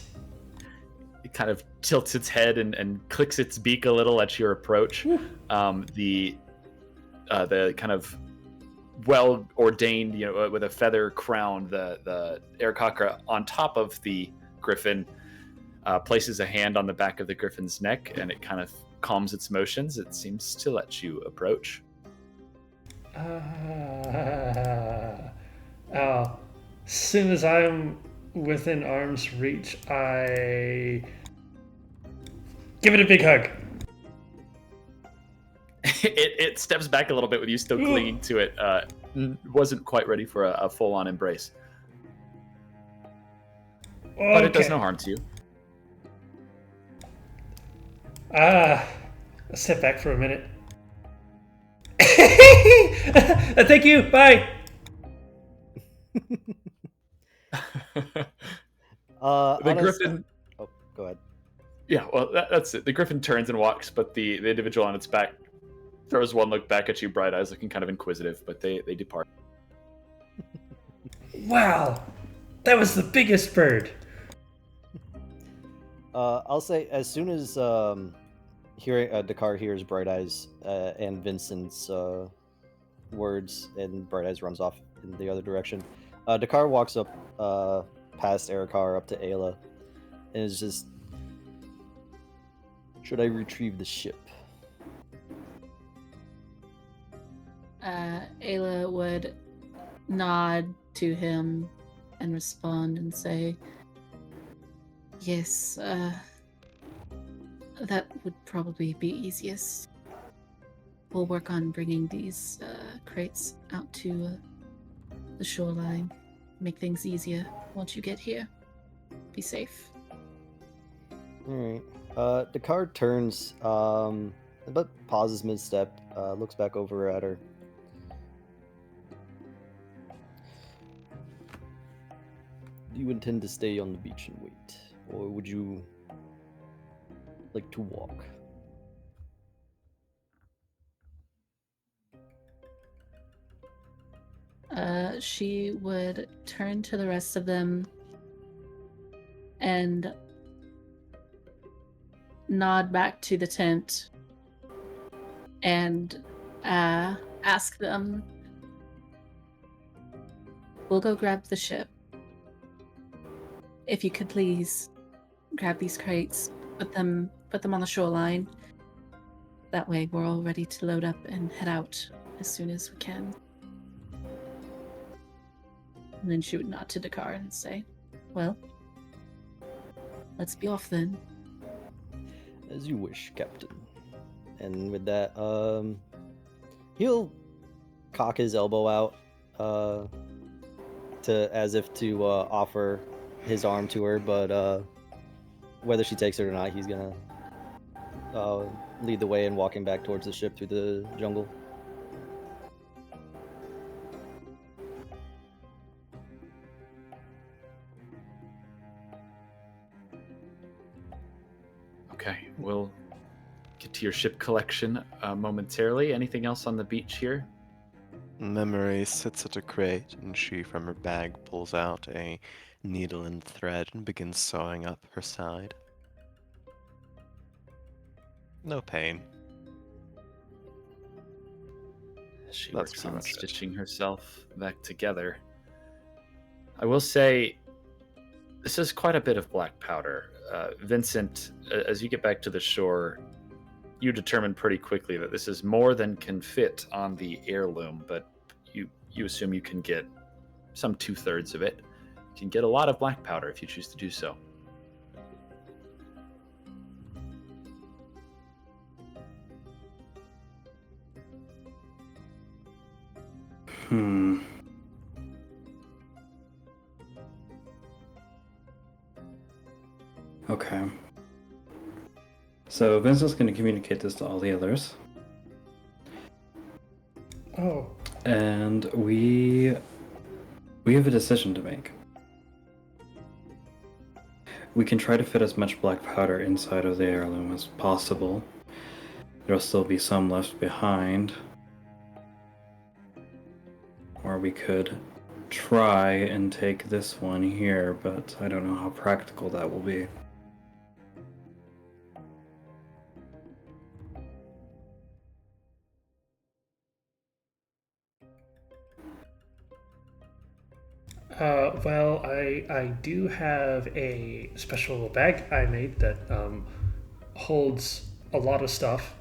It kind of tilts its head and clicks its beak a little at your approach. The kind of well ordained, with a feather crown, the Aircocker on top of the griffin places a hand on the back of the griffin's neck, and it kind of calms its motions. It seems to let you approach.
As soon as I'm within arm's reach, I give it a big hug.
It steps back a little bit with you still clinging to it. Wasn't quite ready for a full-on embrace.
Okay.
But it does no harm to you.
I'll step back for a minute. Thank you. Bye.
The griffin.
Oh, go ahead.
Yeah, well, that's it. The griffin turns and walks, but the individual on its back throws one look back at you, bright eyes, looking kind of inquisitive, but they depart.
Wow, that was the biggest bird.
I'll say as soon as Dakar hears Bright Eyes and Vincent's words, and Bright Eyes runs off in the other direction, Dakar walks up past Erikar up to Ayla, and it's just, should I retrieve the ship?
Ayla would nod to him and respond and say, yes, that would probably be easiest. We'll work on bringing these crates out to the shoreline. Make things easier once you get here. Be safe.
Alright. The card turns, but pauses mid-step, looks back over at her. Do you intend to stay on the beach and wait? Or would you like to walk?
She would turn to the rest of them and nod back to the tent and ask them, we'll go grab the ship. If you could please grab these crates, put them on the shoreline. That way we're all ready to load up and head out as soon as we can. And then she would nod to Dakar and say, well, let's be off then.
As you wish, Captain. And with that, he'll cock his elbow out, as if to offer his arm to her, but whether she takes it or not, he's gonna lead the way in walking back towards the ship through the jungle.
Okay, we'll get to your ship collection momentarily. Anything else on the beach here?
Memory sits at a crate, and she, from her bag, pulls out a needle and thread and begins sewing up her side. No pain.
She
That's
works
pretty
on
much it.
stitching herself back together. I will say, this is quite a bit of black powder. Vincent, as you get back to the shore, you determine pretty quickly that this is more than can fit on the heirloom, but you assume you can get some 2/3 of it. You can get a lot of black powder if you choose to do so.
Okay. So Vincent's going to communicate this to all the others.
Oh,
And we have a decision to make. We can try to fit as much black powder inside of the heirloom as possible. There'll still be some left behind. Or we could try and take this one here, but I don't know how practical that will be.
well, I do have a special bag I made that holds a lot of stuff.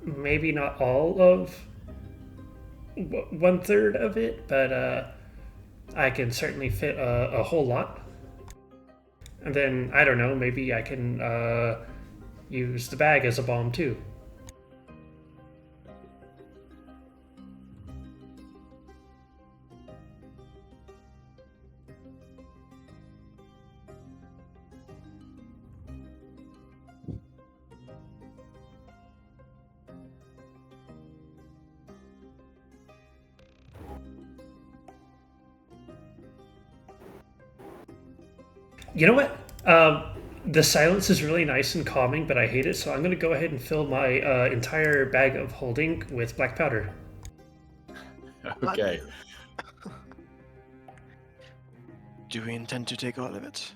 Maybe not all of 1/3 of it, but I can certainly fit a whole lot. And then, I don't know, maybe I can use the bag as a bomb too. You know what? The silence is really nice and calming, but I hate it, so I'm going to go ahead and fill my entire bag of holding with black powder.
Okay.
Do we intend to take all of it?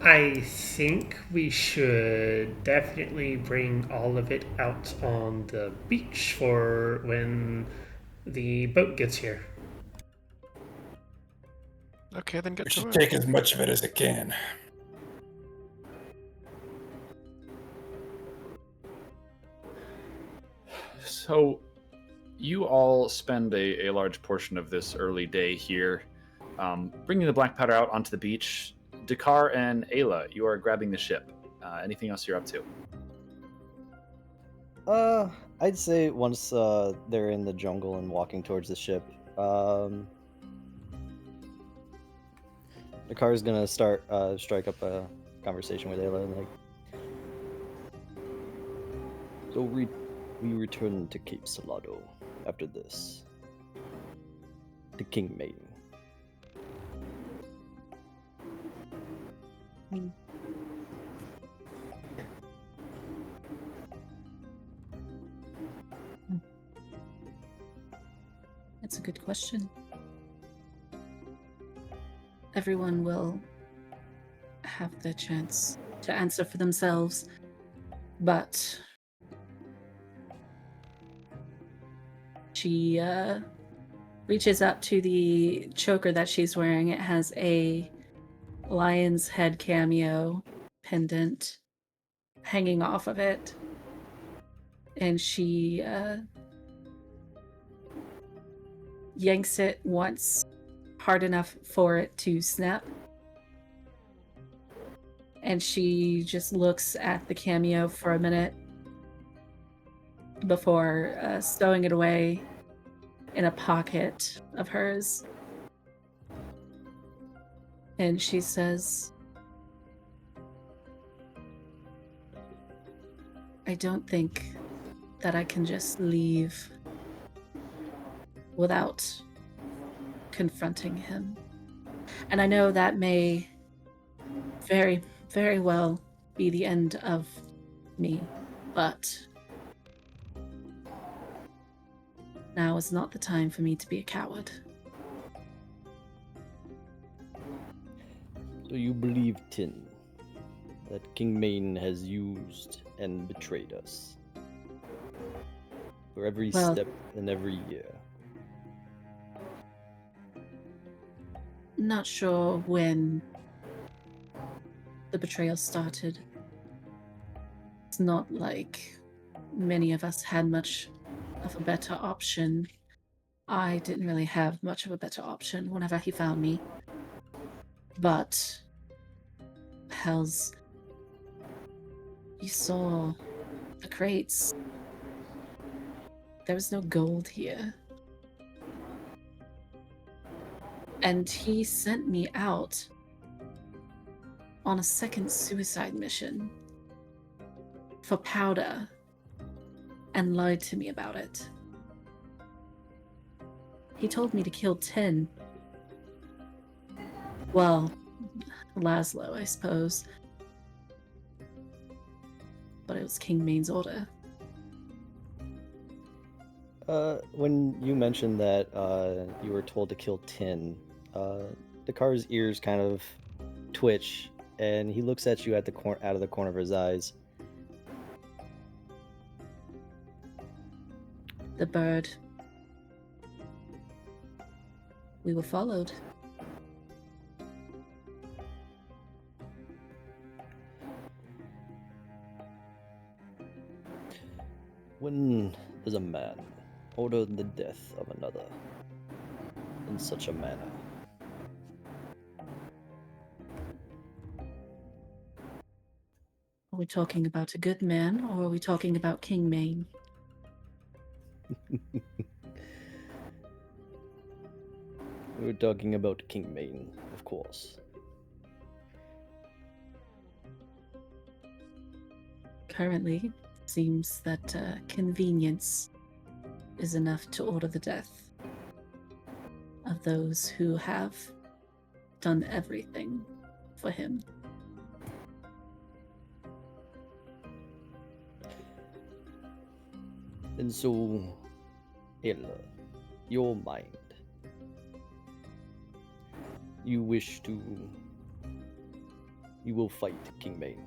I think we should definitely bring all of it out on the beach for when the boat gets here.
Okay, then get
We
to
should
it.
take as much of it as it can.
So, you all spend a large portion of this early day here, bringing the black powder out onto the beach. Dakar and Ayla, you are grabbing the ship. Anything else you're up to?
I'd say once they're in the jungle and walking towards the ship, the car's gonna start strike up a conversation with Ayla and like, so we return to Cape Salado after this. To King Maiden.
That's a good question. Everyone will have their chance to answer for themselves, but she reaches up to the choker that she's wearing. It has a lion's head cameo pendant hanging off of it, and she yanks it once, hard enough for it to snap. And she just looks at the cameo for a minute before stowing it away in a pocket of hers. And she says, I don't think that I can just leave without confronting him. And I know that may very, very well be the end of me, but now is not the time for me to be a coward.
So you believe, Tin, that King Main has used and betrayed us for every step and every year?
Not sure when the betrayal started. It's not like many of us had much of a better option. I didn't really have much of a better option whenever he found me. But, hells, you saw the crates. There was no gold here. And he sent me out on a second suicide mission for powder and lied to me about it. He told me to kill 10. Well, Laszlo, I suppose. But it was King Main's order.
When you mentioned that you were told to kill Tin, Dakar's ears kind of twitch, and he looks at you at the out of the corner of his eyes.
The bird. We were followed.
When does a man order the death of another in such a manner?
Are we talking about a good man, or are we talking about King Main?
We're talking about King Main, of course.
Currently, it seems that convenience is enough to order the death of those who have done everything for him.
And so, Ayla, your mind. You wish to you will fight King Maine.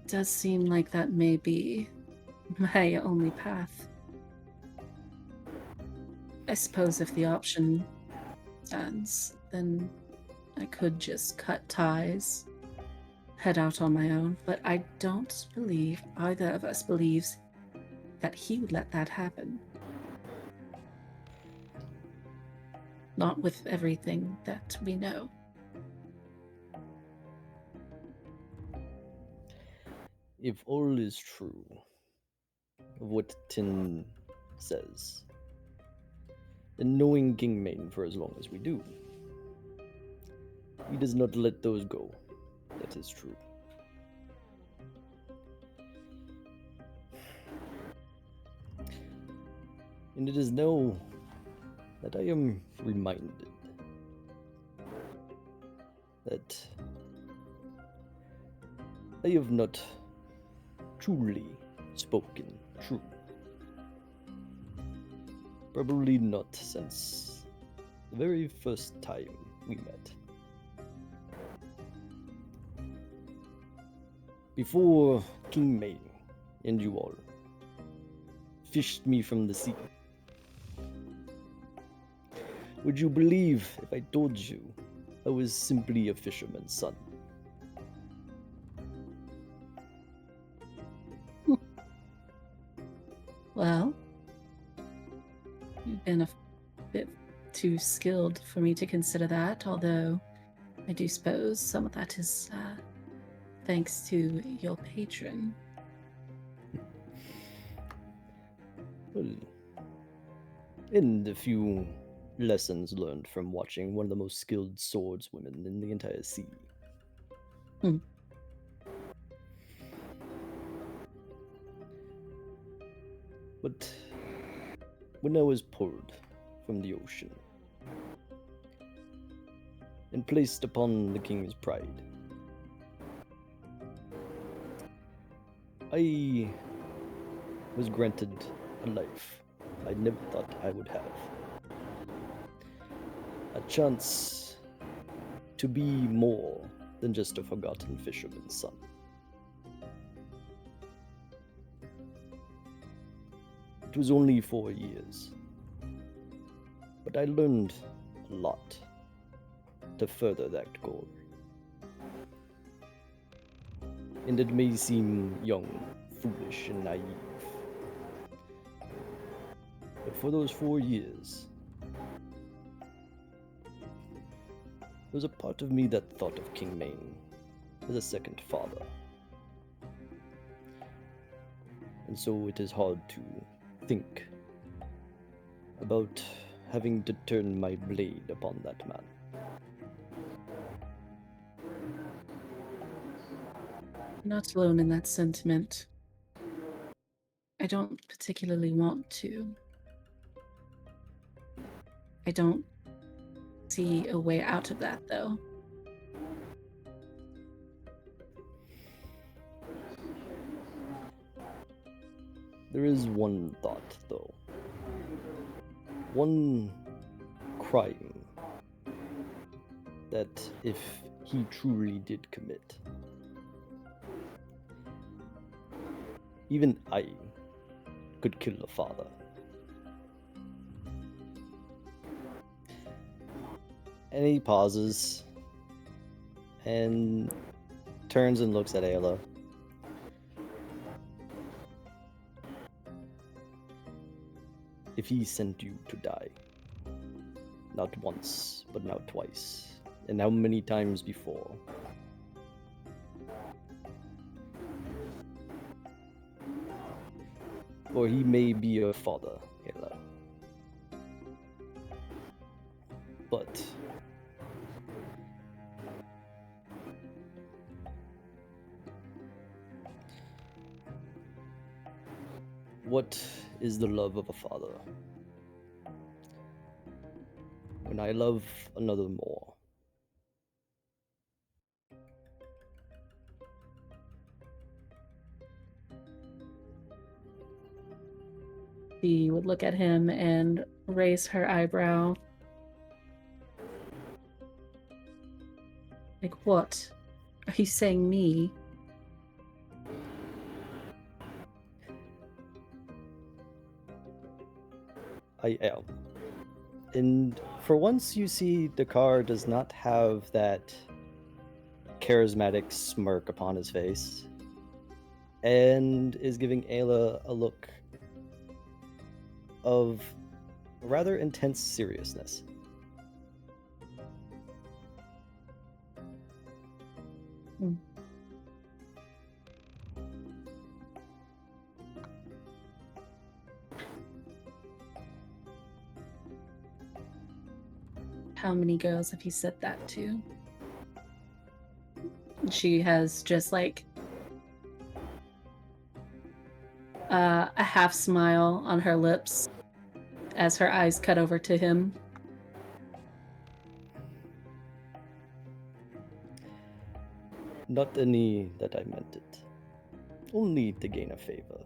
Does seem like that may be my only path. I suppose if the option stands, then I could just cut ties, head out on my own, but I don't believe either of us believes that he would let that happen. Not with everything that we know.
If all is true of what Tin says, then knowing King Maine for as long as we do, he does not let those go. That is true. And it is now that I am reminded that I have not truly spoken true. Probably not since the very first time we met. Before King Maine and you all fished me from the sea, would you believe if I told you I was simply a fisherman's son?
Well, you've been a bit too skilled for me to consider that, although I do suppose some of that is thanks to your patron.
Well, and a few lessons learned from watching one of the most skilled swordswomen in the entire sea. But when I was pulled from the ocean and placed upon the king's pride, I was granted a life I never thought I would have. A chance to be more than just a forgotten fisherman's son. It was only 4 years, but I learned a lot to further that goal. And it may seem young, foolish, and naive, but for those 4 years, there was a part of me that thought of King Maine as a second father. And so it is hard to think about having to turn my blade upon that man.
Not alone in that sentiment. I don't particularly want to. I don't see a way out of that, though.
There is one thought, though. One crime that, if he truly did commit, even I could kill a father. And he pauses and turns and looks at Ayla. If he sent you to die, not once, but now twice, and how many times before? For he may be your father, Ayla. But what is the love of a father when I love another more?
She would look at him and raise her eyebrow. Like, what? Are you saying me?
I am. And for once, you see Dakar does not have that charismatic smirk upon his face and is giving Ayla a look of rather intense seriousness.
How many girls have you said that to? She has just like a half smile on her lips as her eyes cut over to him.
Not any that I meant it. Only to gain a favor.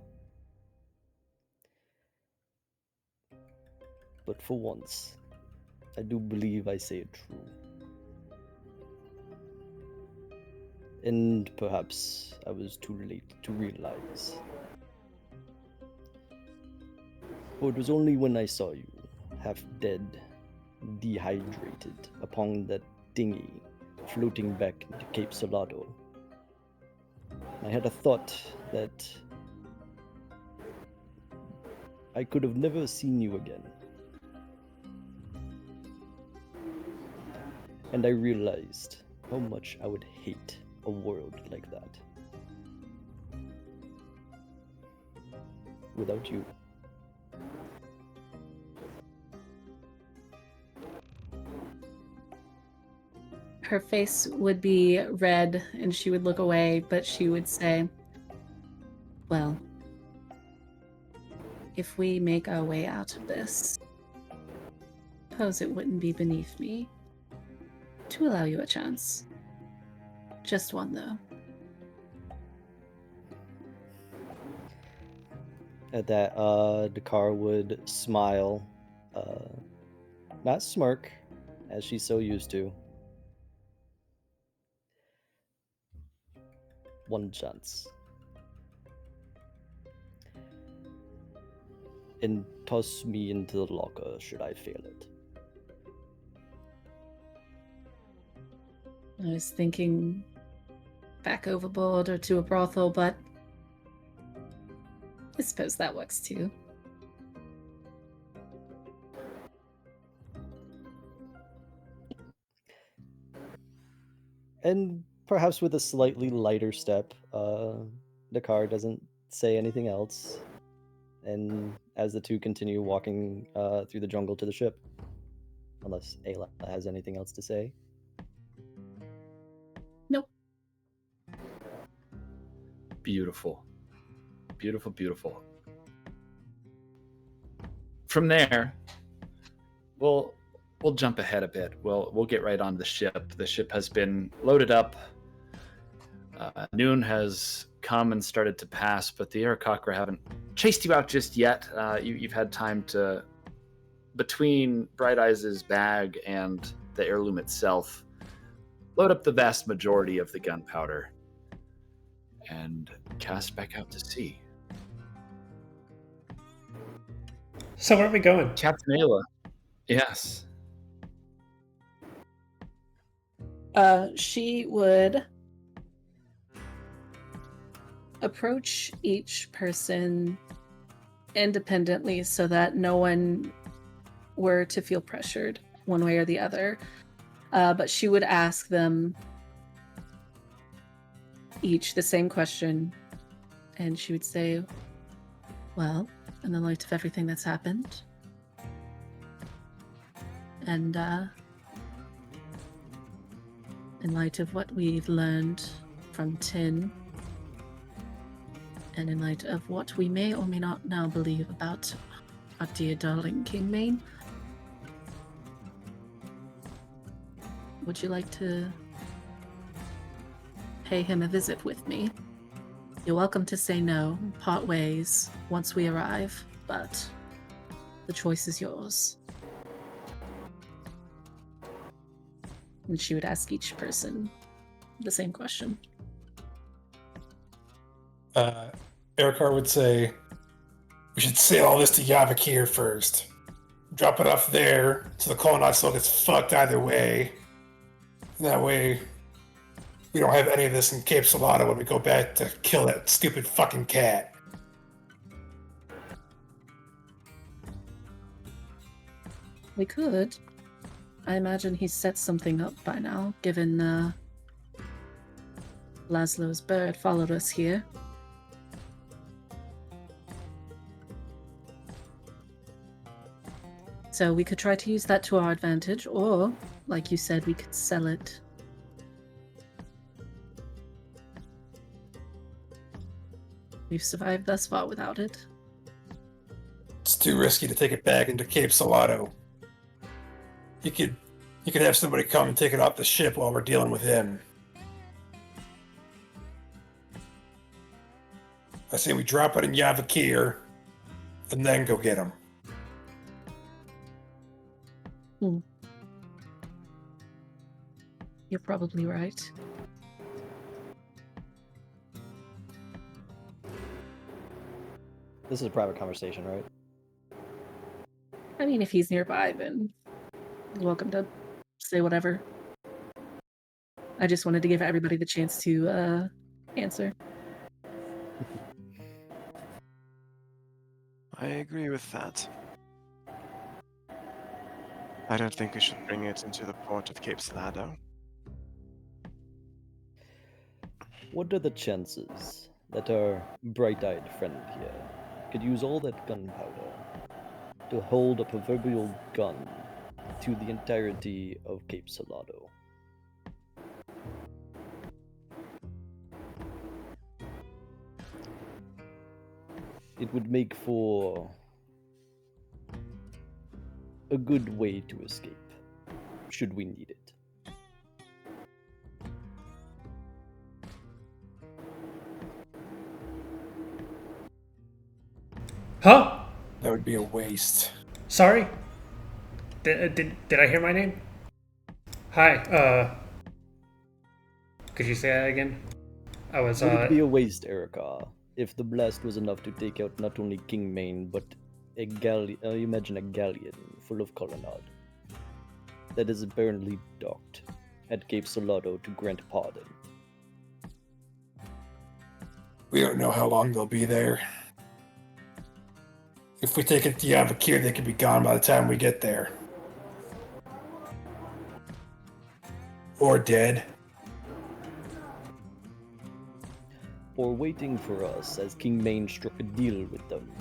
But for once, I do believe I say it true. And perhaps I was too late to realize. For it was only when I saw you, half dead, dehydrated, upon that dinghy, floating back into Cape Salado. I had a thought that I could have never seen you again. And I realized how much I would hate a world like that. Without you.
Her face would be red and she would look away, but she would say, well, if we make our way out of this, suppose it wouldn't be beneath me to allow you a chance. Just one, though.
At that, Dakar would smile, not smirk, as she's so used to. One chance. And toss me into the locker should I fail it.
I was thinking back overboard or to a brothel, but I suppose that works too.
And perhaps with a slightly lighter step, Dakar doesn't say anything else. And as the two continue walking through the jungle to the ship, unless Ayla has anything else to say.
Nope.
Beautiful. Beautiful, beautiful. From there, we'll jump ahead a bit. We'll get right on the ship. The ship has been loaded up. Noon has come and started to pass, but the Aarakocra haven't chased you out just yet. You've had time to, between Bright Eyes' bag and the heirloom itself, load up the vast majority of the gunpowder and cast back out to sea.
So where are we going?
Captain Ayla. Yes.
She would approach each person independently so that no one were to feel pressured one way or the other. But she would ask them each the same question, and she would say, well, in the light of everything that's happened, and in light of what we've learned from Tin, and in light of what we may or may not now believe about our dear darling King Mane, would you like to pay him a visit with me? You're welcome to say no, part ways once we arrive, but The choice is yours. And she would ask each person the same question.
Erikar would say, we should sail all this to Yavakir first. Drop it off there so the colonized soul gets fucked either way. And that way, we don't have any of this in Cape Salado when we go back to kill that stupid fucking cat.
We could. I imagine he's set something up by now, given Laszlo's bird followed us here. So we could try to use that to our advantage, or, like you said, we could sell it. We've survived thus far without it.
It's too risky to take it back into Cape Salado. You could have somebody come and take it off the ship while we're dealing with him. I say we drop it in Yavakir and then go get him.
You're probably right.
This is a private conversation, right?
I mean, if he's nearby, then you're welcome to say whatever. I just wanted to give everybody the chance to answer.
I agree with that. I don't think we should bring it into the port of Cape Salado.
What are the chances that our bright-eyed friend here could use all that gunpowder to hold a proverbial gun to the entirety of Cape Salado? It would make for a good way to escape, should we need it.
Huh?
That would be a waste.
Sorry? Did I hear my name? Hi, could you say that again? I was,
Would it be a waste, Erica, if the blast was enough to take out not only King Maine, but a imagine a galleon full of colonnade that is apparently docked at Cape Salado to grant pardon.
We don't know how long they'll be there. If we take it to Yavakir, they could be gone by the time we get there. Or dead.
Or waiting for us as King Maine struck a deal with them,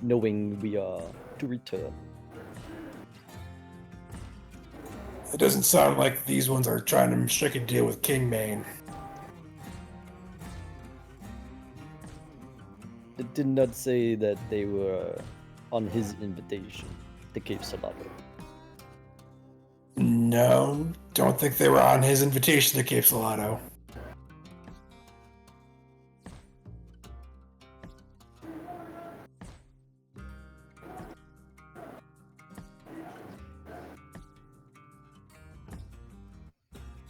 knowing we are to return.
It doesn't sound like these ones are trying to strike a deal with King Maine.
It did not say that they were on his invitation to Cape Salado.
No, don't think they were on his invitation to Cape Salado.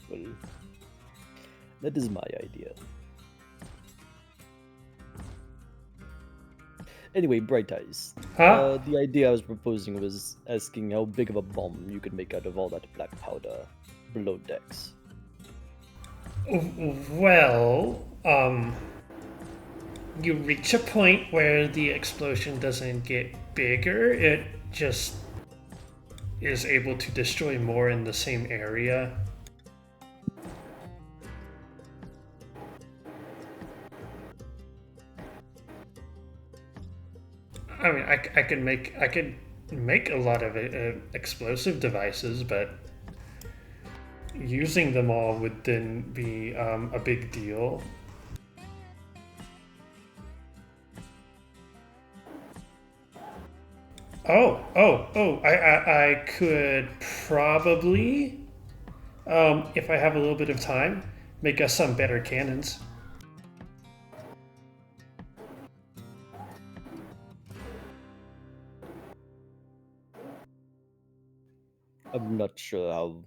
Well, that is my idea. Anyway, Bright Eyes.
Huh?
The idea I was proposing was asking how big of a bomb you could make out of all that black powder below decks.
Well, you reach a point where the explosion doesn't get bigger, it just is able to destroy more in the same area. I mean, I could make a lot of explosive devices, but using them all would then be a big deal. I could probably, if I have a little bit of time, make us some better cannons.
I'm not sure how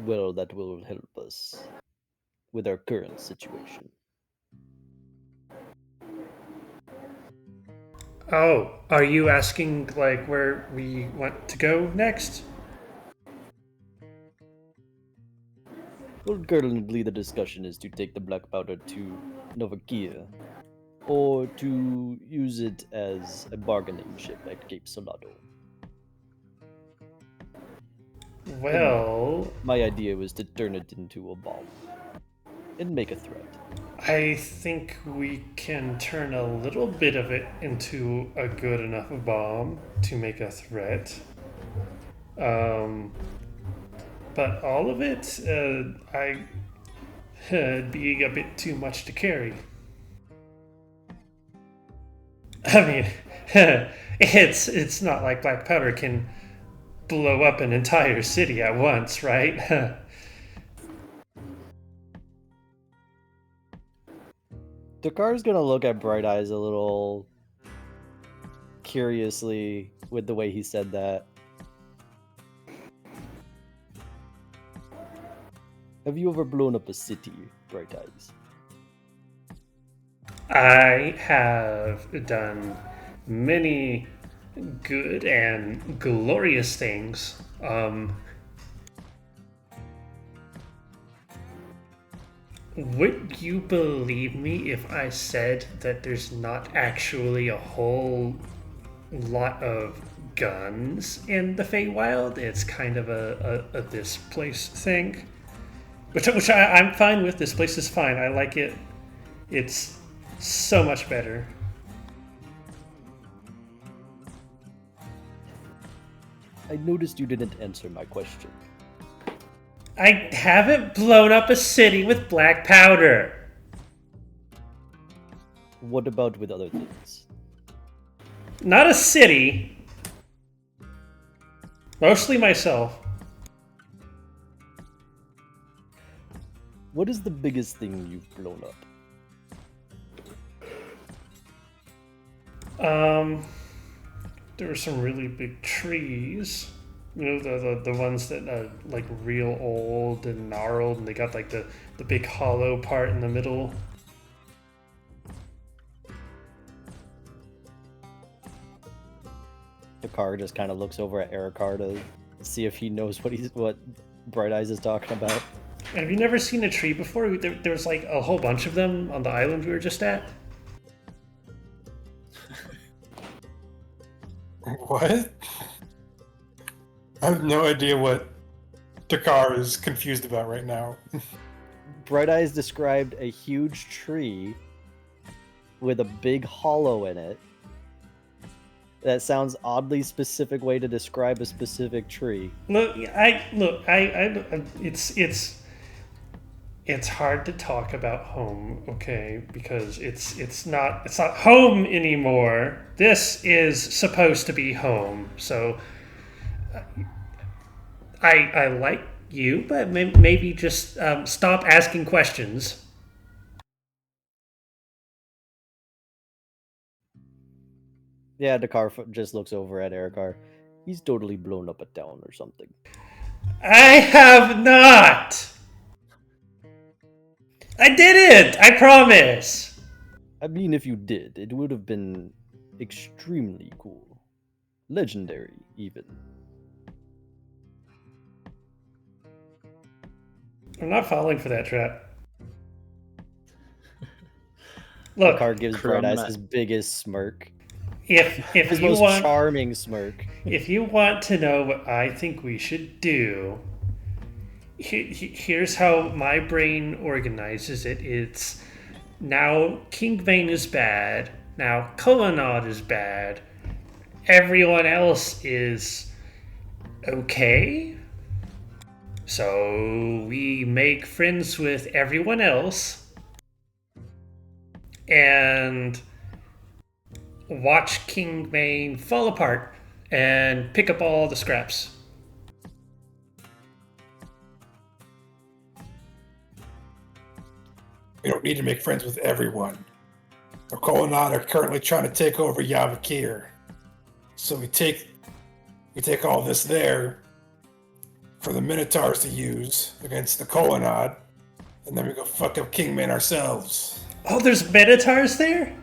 well that will help us with our current situation.
Oh, are you asking like where we want to go next?
Well, currently the discussion is to take the black powder to Novakia, or to use it as a bargaining chip at Cape Solado.
Well,
My idea was to turn it into a bomb and make a threat.
I think we can turn a little bit of it into a good enough bomb to make a threat. But all of it, being a bit too much to carry. I mean, it's not like black powder can blow up an entire city at once, right?
Dakar's gonna look at Bright Eyes a little curiously with the way he said that. Have you ever blown up a city, Bright Eyes?
I have done many good and glorious things. Would you believe me if I said that there's not actually a whole lot of guns in the Feywild? It's kind of a this place thing, which I'm fine with. This place is fine. I like it. It's so much better.
I noticed you didn't answer my question.
I haven't blown up a city with black powder.
What about with other things?
Not a city. Mostly myself.
What is the biggest thing you've blown up?
There were some really big trees. You know, the ones that are like real old and gnarled, and they got like the big hollow part in the middle.
Dakar just kind of looks over at Erikar to see if he knows what Bright Eyes is talking about.
Have you never seen a tree before? There was like a whole bunch of them on the island we were just at.
What? I have no idea what Dakar is confused about right now.
Bright Eyes described a huge tree with a big hollow in it. That sounds oddly specific way to describe a specific tree.
It's hard to talk about home, okay? Because it's not home anymore. This is supposed to be home. So I like you, but maybe just stop asking questions.
Yeah, Dakar just looks over at Erikar. He's totally blown up a town or something.
I have not! I didn't! I promise!
I mean, if you did, it would have been extremely cool. Legendary, even.
I'm not falling for that trap. Look,
Dakar gives Bright Eyes his biggest smirk.
If
His
you
most
want,
charming smirk.
if you want to know what I think we should do, here's how my brain organizes it. It's now King Vane is bad. Now Colonnade is bad. Everyone else is okay. So we make friends with everyone else and watch King Vane fall apart and pick up all the scraps.
We don't need to make friends with everyone. The Colonnade are currently trying to take over Yavakir. So we take We take all this there for the Minotaurs to use against the Colonnade, and then we go fuck up Kingman ourselves.
Oh, there's Minotaurs there?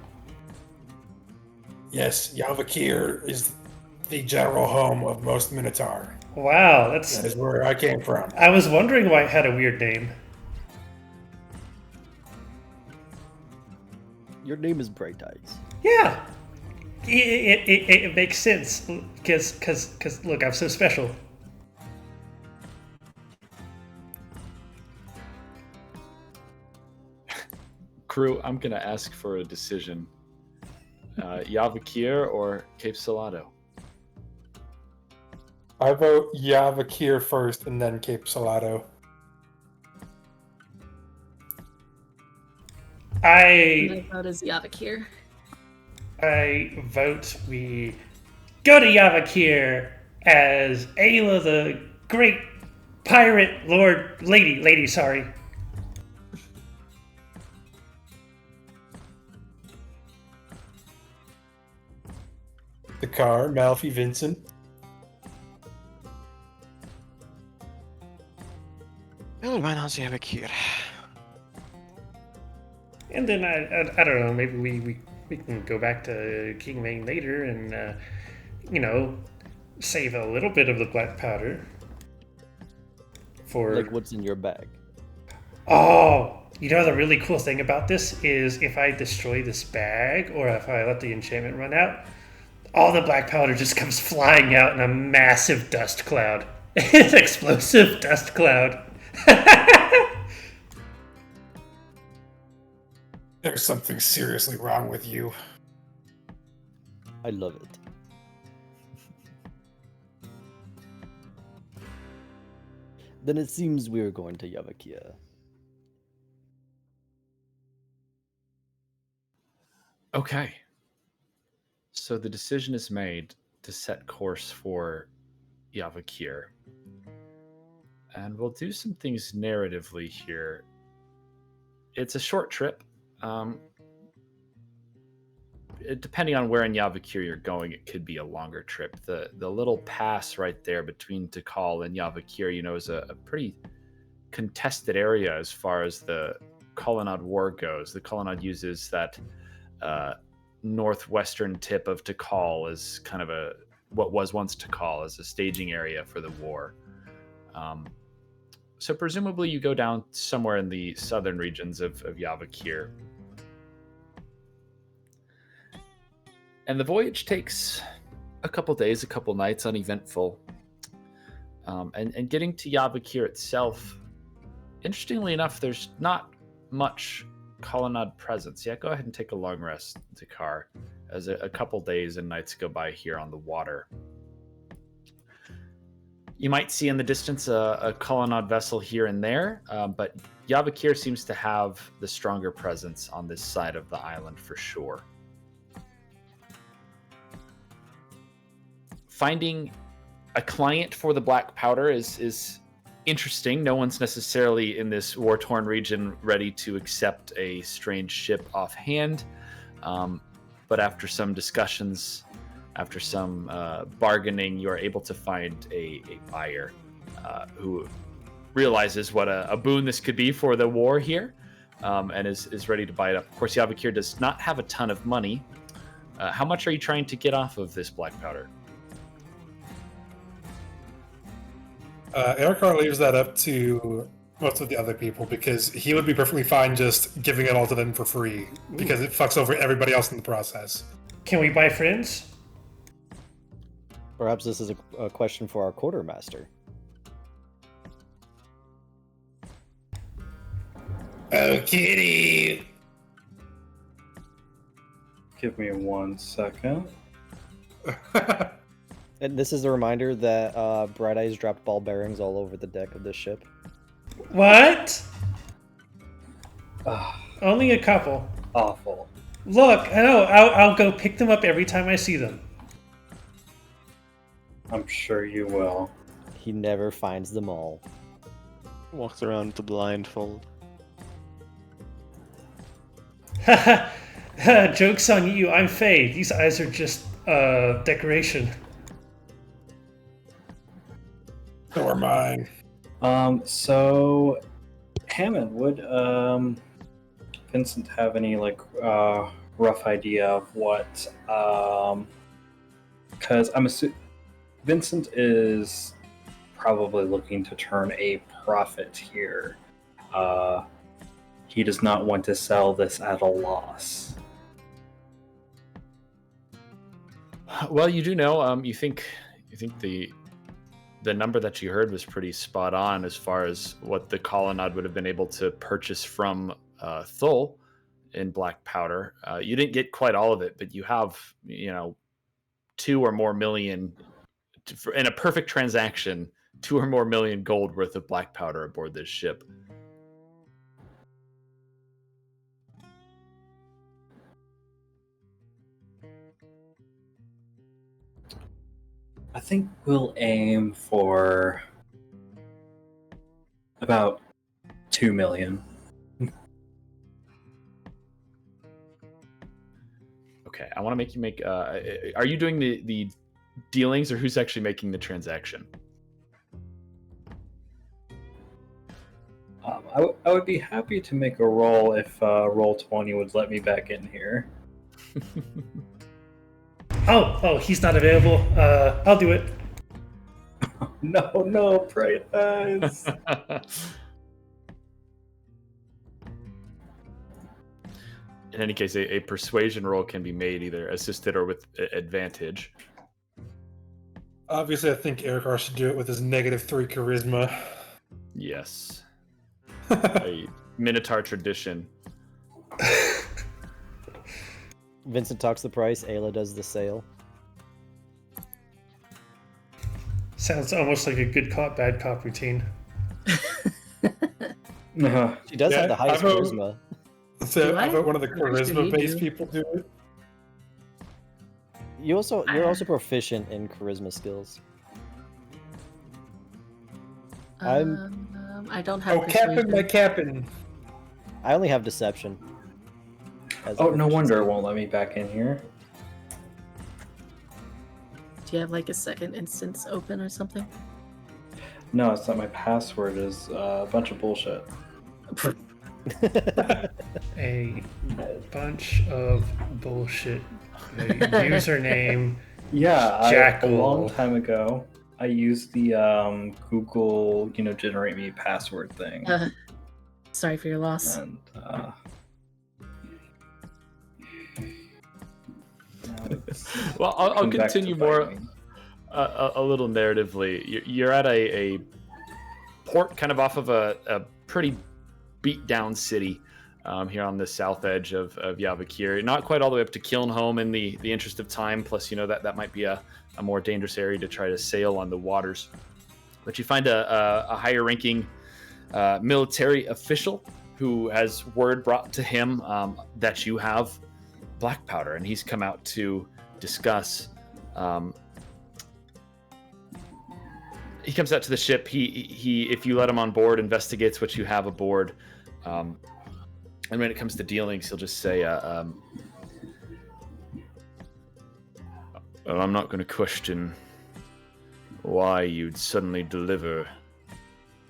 Yes, Yavakir is the general home of most Minotaur.
Wow,
That
that's.
is where I came from.
I was wondering why it had a weird name.
Your name is Bright Eyes.
Yeah, it makes sense because look, I'm so special.
Crew, I'm gonna ask for a decision. Yavakir or Cape Salado?
I vote Yavakir first and then Cape Salado.
My vote is Yavakir.
I vote we go to Yavakir as Ayla, the great pirate lady, sorry.
The car, Malfi, Vincent.
Well, why not Yavakir?
And then I don't know, maybe we can go back to King Maine later and save a little bit of the black powder for
Like what's in your bag?
Oh, the really cool thing about this is if I destroy this bag or if I let the enchantment run out, all the black powder just comes flying out in a massive dust cloud. An explosive dust cloud.
There's something seriously wrong with you.
I love it. Then it seems we're going to Yavakia.
Okay. So the decision is made to set course for Yavakir. And we'll do some things narratively here. It's a short trip. Depending on where in Yavakir you're going, it could be a longer trip. The little pass right there between Tikal and Yavakir, is a pretty contested area as far as the Colonnade War goes. The Colonnade uses that northwestern tip of Tikal as kind of what was once Tikal as a staging area for the war. So presumably you go down somewhere in the southern regions of Yavakir. And the voyage takes a couple days, a couple nights, uneventful. And getting to Yavakir itself, interestingly enough, there's not much Colonnade presence. Yeah, go ahead and take a long rest, Dakar, as a couple days and nights go by here on the water. You might see in the distance a Colonnade vessel here and there, but Yavakir seems to have the stronger presence on this side of the island for sure. Finding a client for the black powder is interesting. No one's necessarily in this war-torn region ready to accept a strange ship offhand, but after some discussions, after some bargaining, you are able to find a buyer who realizes what a boon this could be for the war here, and is ready to buy it up. Of course, Yavakir does not have a ton of money. How much are you trying to get off of this black powder?
Erikar leaves that up to most of the other people because he would be perfectly fine just giving it all to them for free because it fucks over everybody else in the process.
Can we buy friends?
Perhaps this is a question for our quartermaster.
Oh, kitty!
Give me 1 second.
And this is a reminder that Bright Eyes dropped ball bearings all over the deck of this ship.
What? Only a couple.
Awful.
Look, I know. I'll go pick them up every time I see them.
I'm sure you will.
He never finds them all.
Walks around with the blindfold.
Haha, joke's on you. I'm Faye. These eyes are just decoration.
So are mine.
So Hammond, would Vincent have any rough idea of what? Because I'm assuming Vincent is probably looking to turn a profit here. He does not want to sell this at a loss.
Well, you do know. You think the number that you heard was pretty spot on as far as what the colonnade would have been able to purchase from Thul in black powder. You didn't get quite all of it, but you have 2 or more million in a perfect transaction. 2 or more million gold worth of black powder aboard this ship.
I think we'll aim for about 2 million.
Okay, I want to make you make. Are you doing the dealings, or who's actually making the transaction?
I would be happy to make a roll if roll 20 would let me back in here.
Oh, he's not available. I'll do it.
No, pray us.
In any case, a persuasion roll can be made either assisted or with advantage.
Obviously, I think Erikar should do it with his -3 charisma.
Yes. A Minotaur tradition.
Vincent talks the price. Ayla does the sale.
Sounds almost like a good cop, bad cop routine.
She does have the highest charisma.
So I vote one of the
I'm pretty sure you
charisma-based
do.
people do it.
You're also proficient in charisma skills.
I don't have.
Oh, Captain,
persuasion.
my Captain.
I only have deception. as a
Oh, no wonder it
proficiency.
won't let me back in here.
Do you have like a second instance open or something?
No, it's not. My password is a bunch of bullshit.
A bunch of bullshit. The username.
Yeah, a
Jackal.
long time ago, I used the Google, generate me password thing.
Sorry for your loss.
And now it's
Well, I'll
come back to
continue
bite
more
me.
a little narratively. You're at a port kind of off of a pretty beat down city here on the south edge of Yavakir. Not quite all the way up to Kilnholm in the interest of time, plus that might be a more dangerous area to try to sail on the waters. But you find a higher ranking military official who has word brought to him that you have black powder, and he's come out to discuss. He comes out to the ship. He if you let him on board, investigates what you have aboard. And when it comes to dealings, he'll just say, well, I'm not going to question why you'd suddenly deliver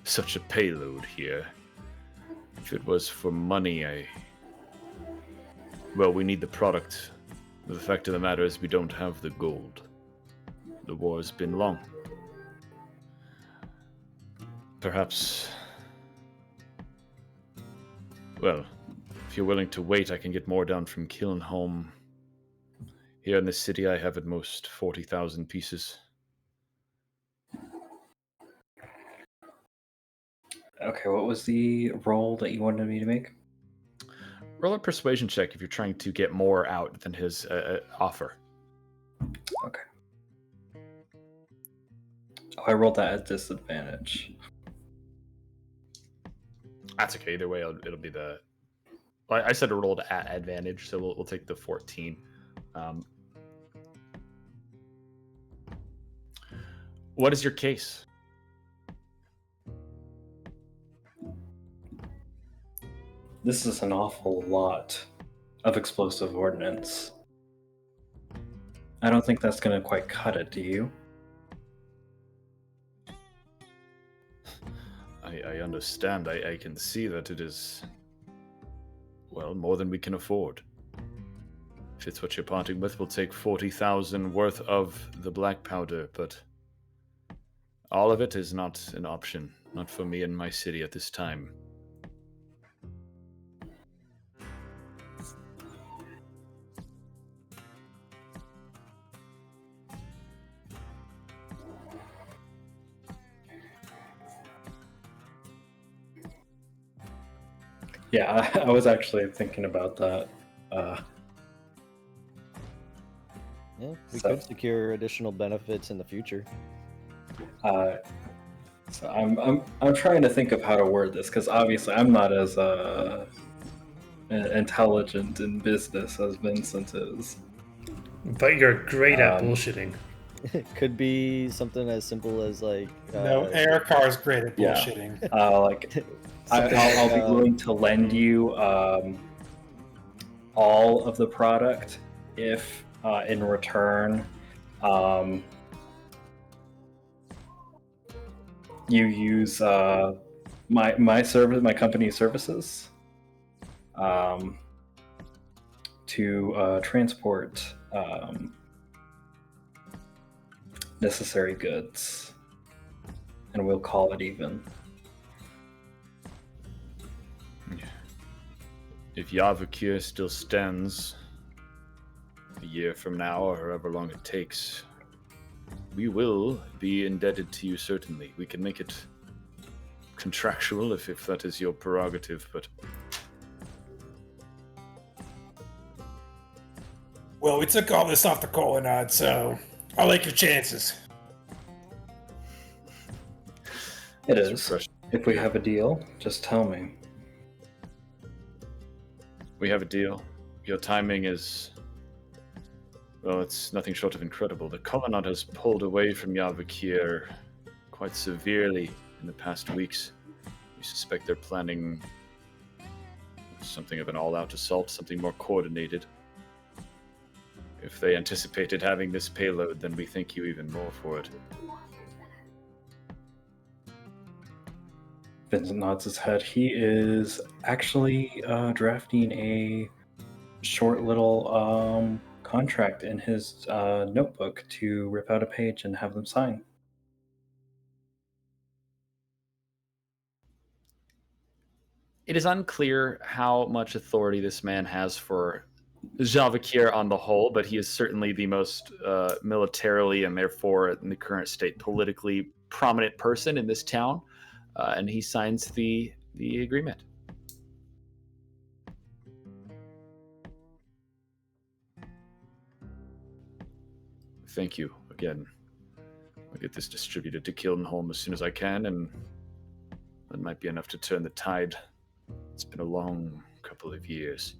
such a payload here. If it was for money, well, we need the product. The fact of the matter is we don't have the gold. The war's been long. Perhaps... Well, if you're willing to wait, I can get more down from Kilnholm. Here in the city, I have at most 40,000 pieces.
Okay, what was the roll that you wanted me to make?
Roll a persuasion check if you're trying to get more out than his offer.
Okay. Oh, I rolled that at disadvantage.
That's okay. Either way, it'll be the... Well, I said to roll at advantage, so we'll take the 14. What is your case?
This is an awful lot of explosive ordnance. I don't think that's going to quite cut it, do you?
understand. I can see that it is, well, more than we can afford. If it's what you're parting with, we'll take 40,000 worth of the black powder, but all of it is not an option. Not for me and my city at this time.
Yeah, I was actually thinking about that.
Yeah, we
So-
could secure additional benefits in the future.
So I'm trying to think of how to word this because obviously I'm not as intelligent in business as Vincent is.
But you're great at
Um,
bullshitting.
It could be something as simple as like
No, Erikar is great at
Yeah.
bullshitting.
Like I'll be willing to lend you all of the product if in return you use my service, my company's services to transport necessary goods, and we'll call it even.
If Yavakir still stands a year from now, or however long it takes, we will be indebted to you, certainly. We can make it contractual if that is your prerogative, but...
Well, we took all this off the colonnade, so I'll take your chances.
It
It's
is.
refreshing.
If we have a deal, just tell me.
We have a deal. Your timing is... well, it's nothing short of incredible. The colonnade has pulled away from Yavakir quite severely in the past weeks. We suspect they're planning something of an all-out assault, something more coordinated. If they anticipated having this payload, then we thank you even more for it.
Vincent nods his head. He is actually drafting a short little contract in his notebook to rip out a page and have them sign.
It is unclear how much authority this man has for Javakir on the whole, but he is certainly the most militarily and therefore in the current state politically prominent person in this town, and he signs the agreement. Thank you again. I'll get this distributed to Kildenholm as soon as I can, and that might be enough to turn the tide. It's been a long couple of years.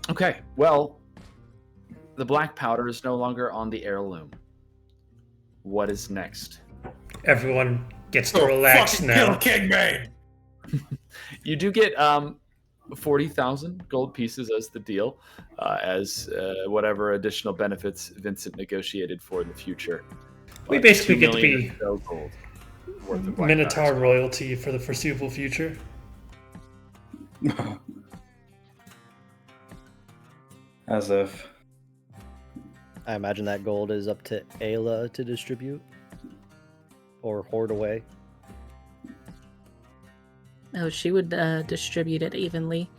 Okay, well, the black powder is no longer on the heirloom. What is next?
Everyone gets to
Oh,
relax
fucking
now.
kill Kingmane!
You do get 40,000 gold pieces as the deal, as whatever additional benefits Vincent negotiated for in the future.
We basically
2
get to
million
be
or so gold worth of black
Minotaur
powder.
royalty for the foreseeable future.
As if.
I imagine that gold is up to Ayla to distribute or hoard away.
Oh, she would distribute it evenly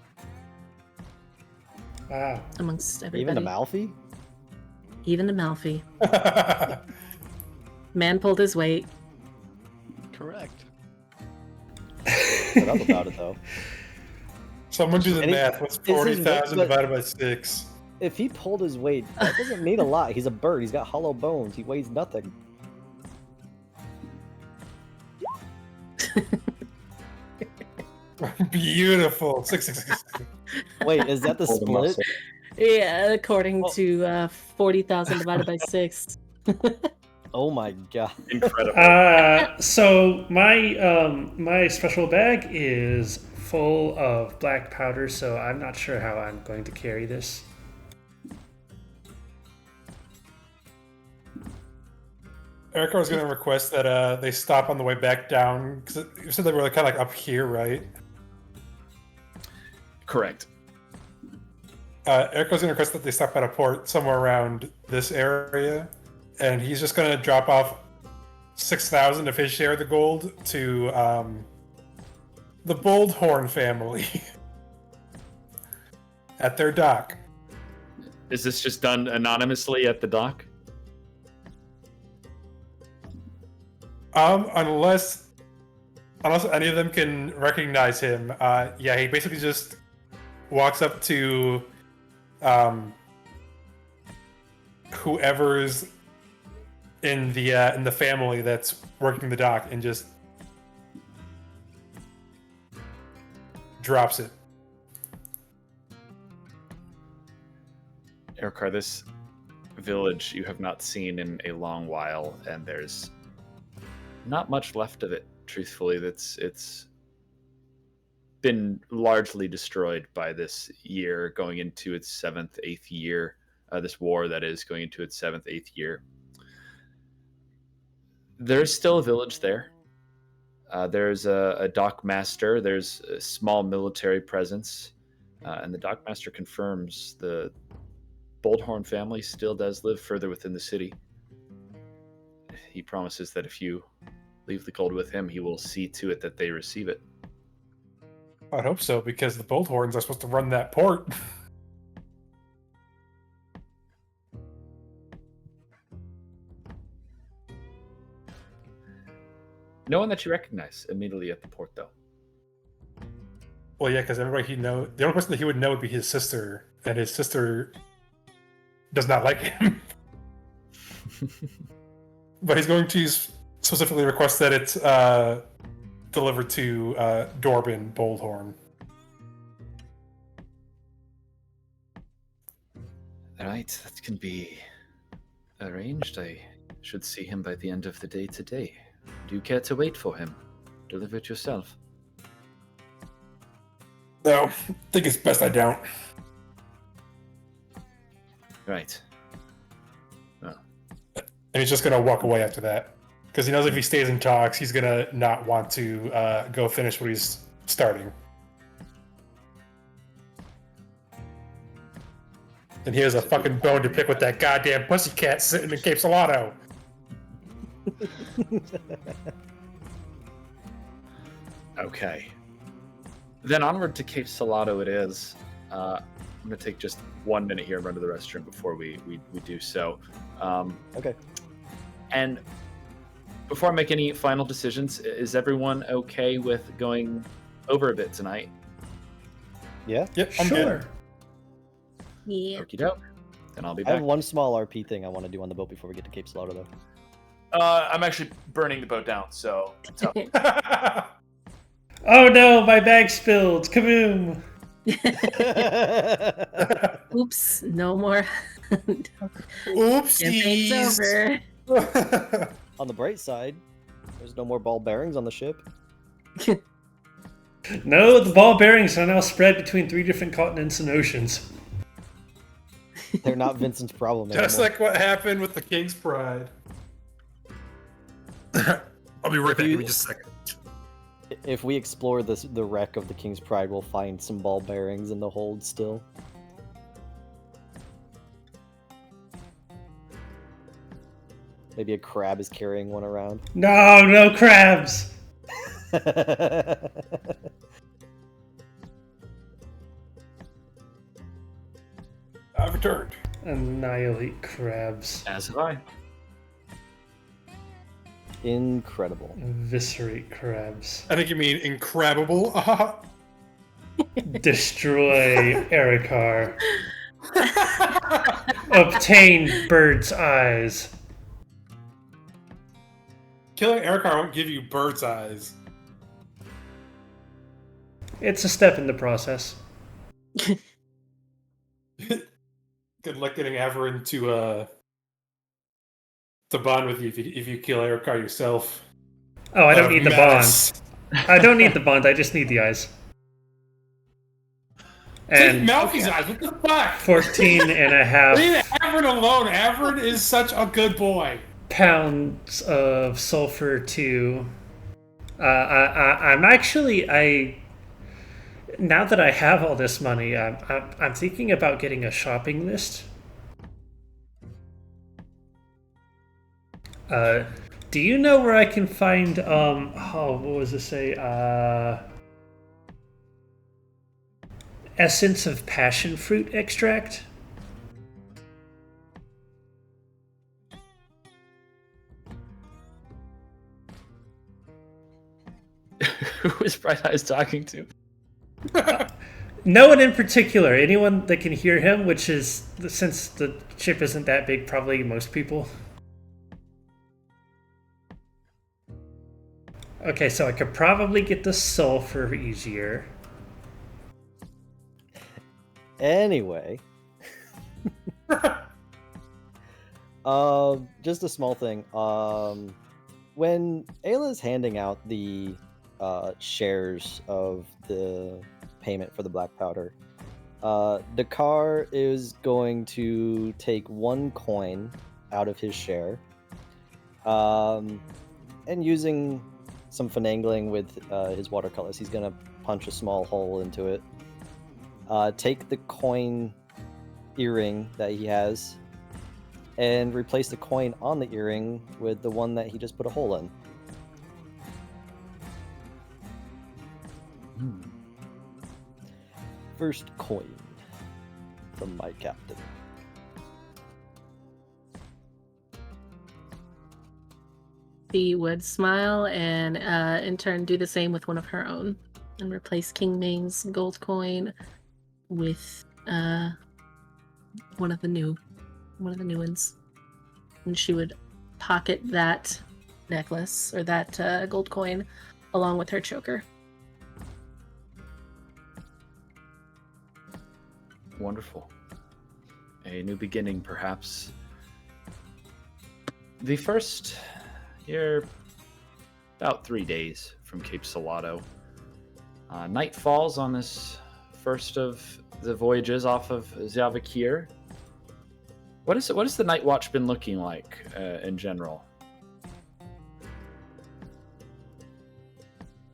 Wow.
amongst everybody.
Even to Malfi?
Even to Malfi. Man pulled his weight.
Correct.
Shut up about it though.
Someone do the
And he-
math. What's
is his
40,000
weight-
divided by 6?
If he pulled his weight, that doesn't mean a lot. He's a bird. He's got hollow bones. He weighs nothing.
Beautiful. 6.
Wait, is that the
Hold the
split?
muscle.
Yeah, according
Well-
to 40,000 divided by 6.
Oh my god.
Incredible.
So my my special bag is full of black powder, so I'm not sure how I'm going to carry this.
Erica was going to request that they stop on the way back down, because you said they were kind of like up here, right?
Correct.
Erica was going to request that they stop at a port somewhere around this area, and he's just going to drop off 6,000 of his share of the gold to the Boldhorn family at their dock.
Is this just done anonymously at the dock?
Unless any of them can recognize him. Yeah, he basically just walks up to whoever's in the family that's working the dock and just drops it.
Erkar, this village you have not seen in a long while, and there's not much left of it, truthfully. It's been largely destroyed by this year going into its 7th, 8th year. This war, that is, going into its 7th, 8th year. There's still a village there. There's a dock master. There's a small military presence. And the dock master confirms the Boldhorn family still does live further within the city. He promises that if you leave the gold with him, he will see to it that they receive it.
I'd hope so, because the Boldhorns are supposed to run that port.
No one that you recognize immediately at the port, though.
Well, yeah, because everybody the only person that he would know would be his sister, and his sister does not like him. But he's going to specifically request that it's delivered to Dorbin Boldhorn.
Right, that can be arranged. I should see him by the end of the day today. Do you care to wait for him? Deliver it yourself.
No, I think it's best I don't.
Right.
And he's just going to walk away after that. Because he knows if he stays and talks, he's going to not want to go finish what he's starting. And he has a fucking bone to pick with that goddamn pussycat sitting in Cape Salado.
Okay. Then onward to Cape Salado it is. I'm going to take just 1 minute here and run to the restroom before we do so.
Okay.
And before I make any final decisions, is everyone okay with going over a bit tonight?
Yeah.
Yep, I'm
Sure.
good.
Yeah.
Okie doke. Then I'll be
I
back.
have one small RP thing I want to do on the boat before we get to Cape Slaughter, though.
I'm actually burning the boat down, so it's up.
Oh no, my bag spilled. Kaboom!
Oops, no more.
Oopsies.
Campaign's over.
On the bright side, there's no more ball bearings on the ship.
No, the ball bearings are now spread between 3 different continents and oceans.
They're not Vincent's problem
Just
anymore.
like what happened with the King's Pride. I'll be right back. Give me just a second.
If we explore the wreck of the King's Pride, we'll find some ball bearings in the hold still. Maybe a crab is carrying one around.
No crabs!
I've returned.
Annihilate crabs.
As have I.
Incredible.
Eviscerate crabs.
I think you mean incredible.
Destroy Erikar. Obtain bird's eyes.
Killing Erikar won't give you bird's eyes.
It's a step in the process.
Good luck getting Averin to bond with you if you kill Erikar yourself.
Oh, I don't need the bond.
Malice.
I don't need the bond, I just need the eyes.
Take
And
Malky's eyes. What the fuck?
14 and a half
Leave Avern alone. Avern is such a good boy.
pounds of sulfur too. I'm actually now that I have all this money, I'm thinking about getting a shopping list. Do you know where I can find what was it say? Essence of passion fruit extract?
Who is Bright Eyes talking to?
No one in particular. Anyone that can hear him, which is, since the ship isn't that big, probably most people. Okay, so I could probably get the sulfur easier.
Anyway. Just a small thing. When Ayla's handing out the shares of the payment for the black powder, Dakar is going to take 1 coin out of his share, and using some finagling with his watercolors, he's going to punch a small hole into it, take the coin earring that he has, and replace the coin on the earring with the one that he just put a hole in. First coin from my captain.
She would smile and in turn do the same with one of her own and replace King Main's gold coin with one of the new ones. And she would pocket that necklace or that gold coin along with her choker.
Wonderful. A new beginning, perhaps. The first, you're about 3 days from Cape Salado. Night falls on this first of the voyages off of Zavakir. What has the night watch been looking like in general?
I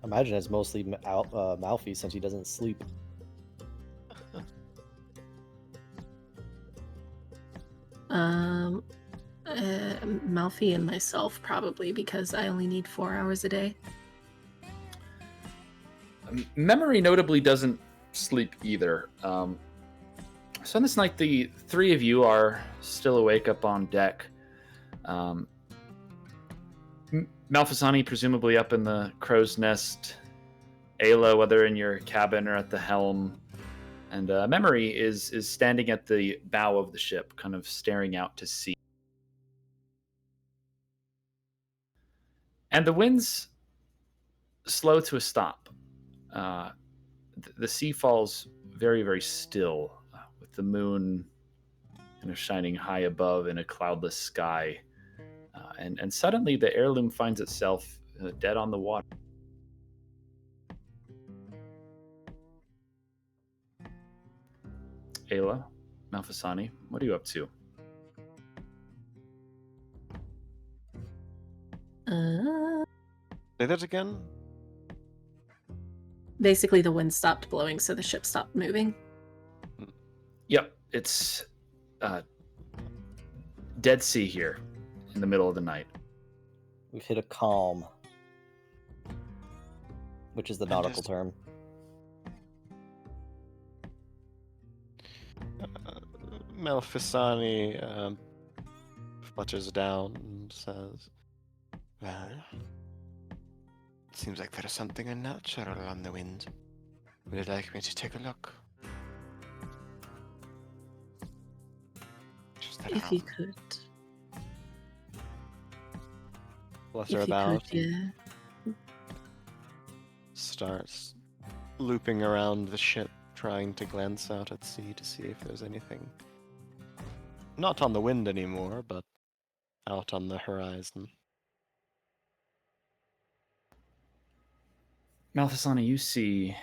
imagine it's mostly Malfi since he doesn't sleep.
Malfi and myself probably, because I only need 4 hours a day.
Memory notably doesn't sleep either. So on this night, the 3 of you are still awake up on deck. Malfasani presumably up in the crow's nest. Ayla, whether in your cabin or at the helm. And Memory is standing at the bow of the ship, kind of staring out to sea. And the wind's slow to a stop. The sea falls very, very still, with the moon kind of shining high above in a cloudless sky. And suddenly the heirloom finds itself dead on the water. Ayla, Malfasani, what are you up to?
Say that again?
Basically, the wind stopped blowing, so the ship stopped moving.
Yep, it's dead sea here in the middle of the night.
We've hit a calm, which is the nautical term.
Malfasani flutters down and says, "Well, it seems like there's something unnatural on the wind. Would you like me to take a look?" Just that
If you could.
flutter
If you
about,
could, yeah.
starts looping around the ship, trying to glance out at sea to see if there's anything not on the wind anymore, but out on the horizon.
Malfasani, you see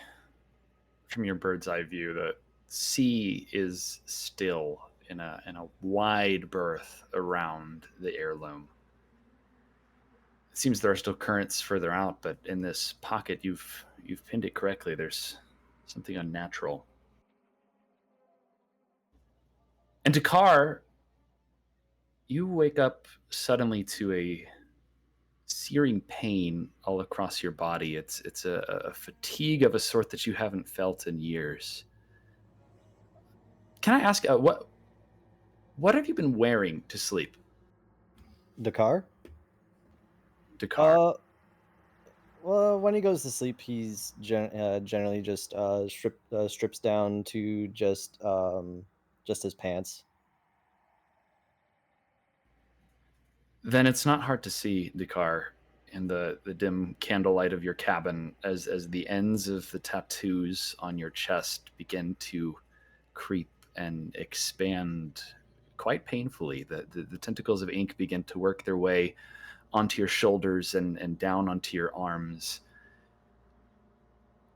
from your bird's eye view that sea is still in a wide berth around the heirloom. It seems there are still currents further out, but in this pocket, you've pinned it correctly. There's something unnatural. And Dakar, you wake up suddenly to a searing pain all across your body. It's a fatigue of a sort that you haven't felt in years. Can I ask what have you been wearing to sleep,
Dakar?
Dakar?
Well, when he goes to sleep, he's generally just strips down to just his pants.
Then it's not hard to see, Dakar, in the dim candlelight of your cabin as the ends of the tattoos on your chest begin to creep and expand quite painfully. The tentacles of ink begin to work their way onto your shoulders and down onto your arms.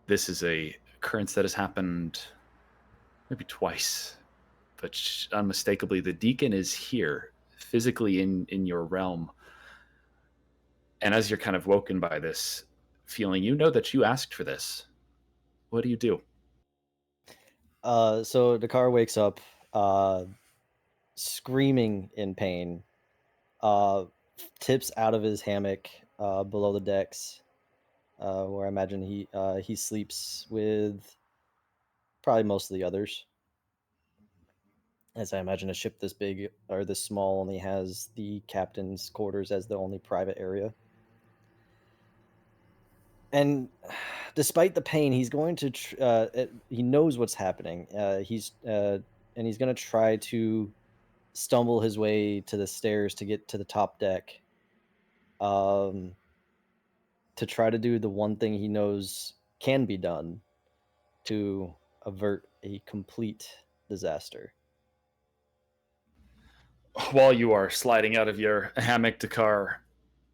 This is a occurrence that has happened maybe twice, but unmistakably, the deacon is here, physically in your realm. And as you're kind of woken by this feeling, you know that you asked for this. What do you do?
So Dakar wakes up, screaming in pain, uh, tips out of his hammock below the decks, where I imagine he sleeps with probably most of the others. As I imagine a ship this big or this small only has the captain's quarters as the only private area. And despite the pain, he's going to. He knows what's happening. And he's going to try to stumble his way to the stairs to get to the top deck. To try to do the one thing he knows can be done to avert a complete disaster.
While you are sliding out of your hammock, Dakar,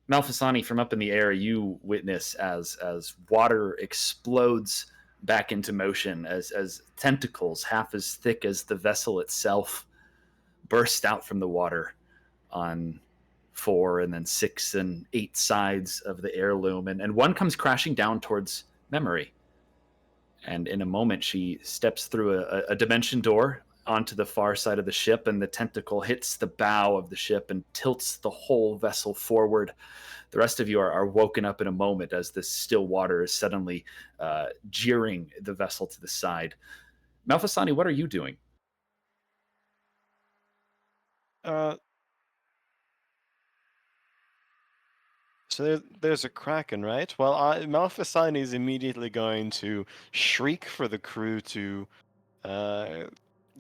Malfasani, from up in the air, you witness as water explodes back into motion, as tentacles half as thick as the vessel itself burst out from the water on 4 and then 6 and 8 sides of the heirloom, and one comes crashing down towards Memory. And in a moment, she steps through a dimension door onto the far side of the ship, and the tentacle hits the bow of the ship and tilts the whole vessel forward. The rest of you are woken up in a moment as this still water is suddenly jeering the vessel to the side. Malfasani, what are you doing?
So there's a kraken, right? Well, Malfasani is immediately going to shriek for the crew to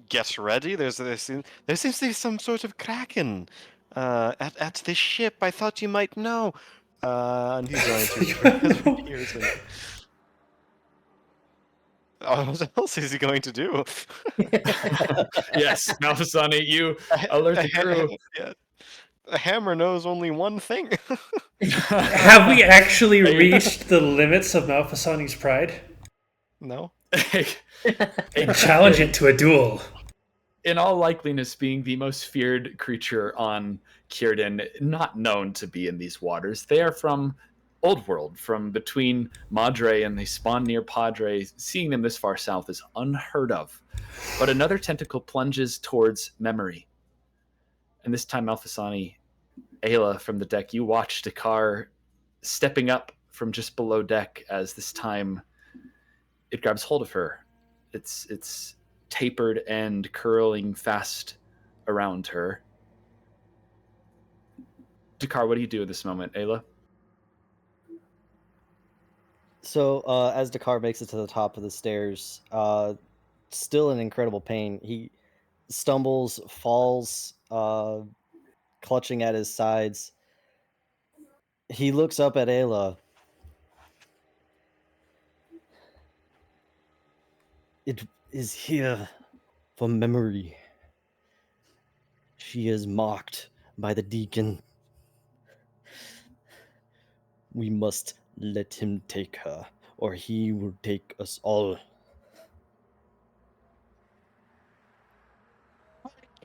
get ready. There seems to be some sort of kraken at this ship. I thought you might know. And he's going to prick his ears. What else is he going to do?
Yes, Malfasani, you alert the crew.
Yeah. A hammer knows only one thing.
Have we actually reached the limits of Malfasani's pride?
No.
Challenge it to a duel.
In all likeliness, being the most feared creature on Kirden, not known to be in these waters. They are from Old World, from between Madre, and they spawn near Padre. Seeing them this far south is unheard of. But another tentacle plunges towards Memory. And this time, Malfasani, Ayla, from the deck, you watch Dakar stepping up from just below deck as this time it grabs hold of her. It's tapered end curling fast around her. Dakar, what do you do at this moment, Ayla?
So as Dakar makes it to the top of the stairs, still in incredible pain, he stumbles, falls, clutching at his sides. He looks up at Ayla. It is here for Memory. She is mocked by the deacon. We must let him take her, or he will take us all.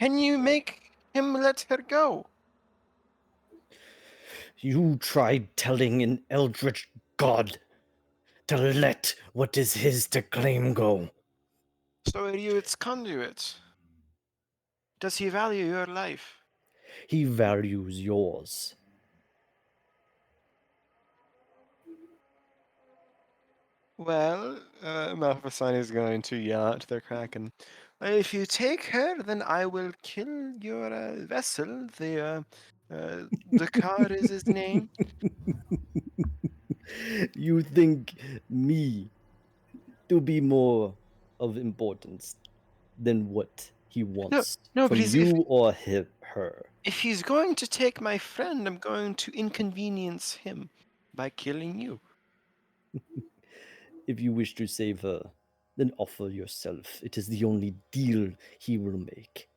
Can you make him let her go?
You tried telling an eldritch god to let what is his to claim go.
So are you its conduit? Does he value your life?
He values yours.
Well, Malphasine is going to yell at the Kraken. Well, if you take her, then I will kill your vessel. The car is his name.
You think me to be more of importance than what he wants
No, but
from
he's,
you or her.
if he's going to take my friend, I'm going to inconvenience him by killing you.
If you wish to save her, then offer yourself. It is the only deal he will make.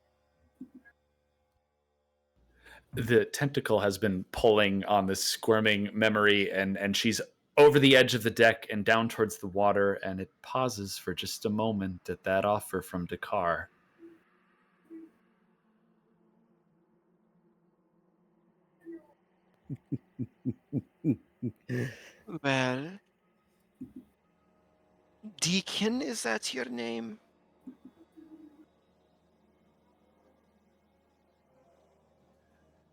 The tentacle has been pulling on this squirming memory, and she's over the edge of the deck and down towards the water, and it pauses for just a moment at that offer from Dakar.
Well, Deacon, is that your name?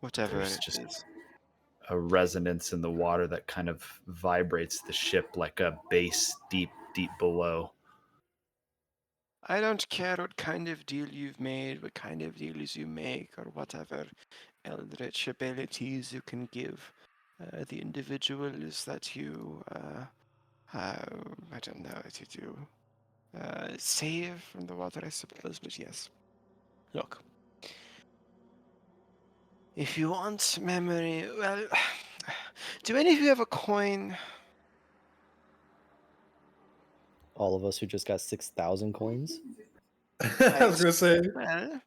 Whatever
There's
it
just
is.
a resonance in the water that kind of vibrates the ship like a bass deep, deep below.
I don't care what kind of deal you've made, what kind of deals you make, or whatever eldritch abilities you can give the individuals that you, I don't know what you do. Save from the water, I suppose, but yes. Look. If you want memory, well, do any of you have a coin?
All of us who just got 6,000 coins.
I was gonna say.
Well,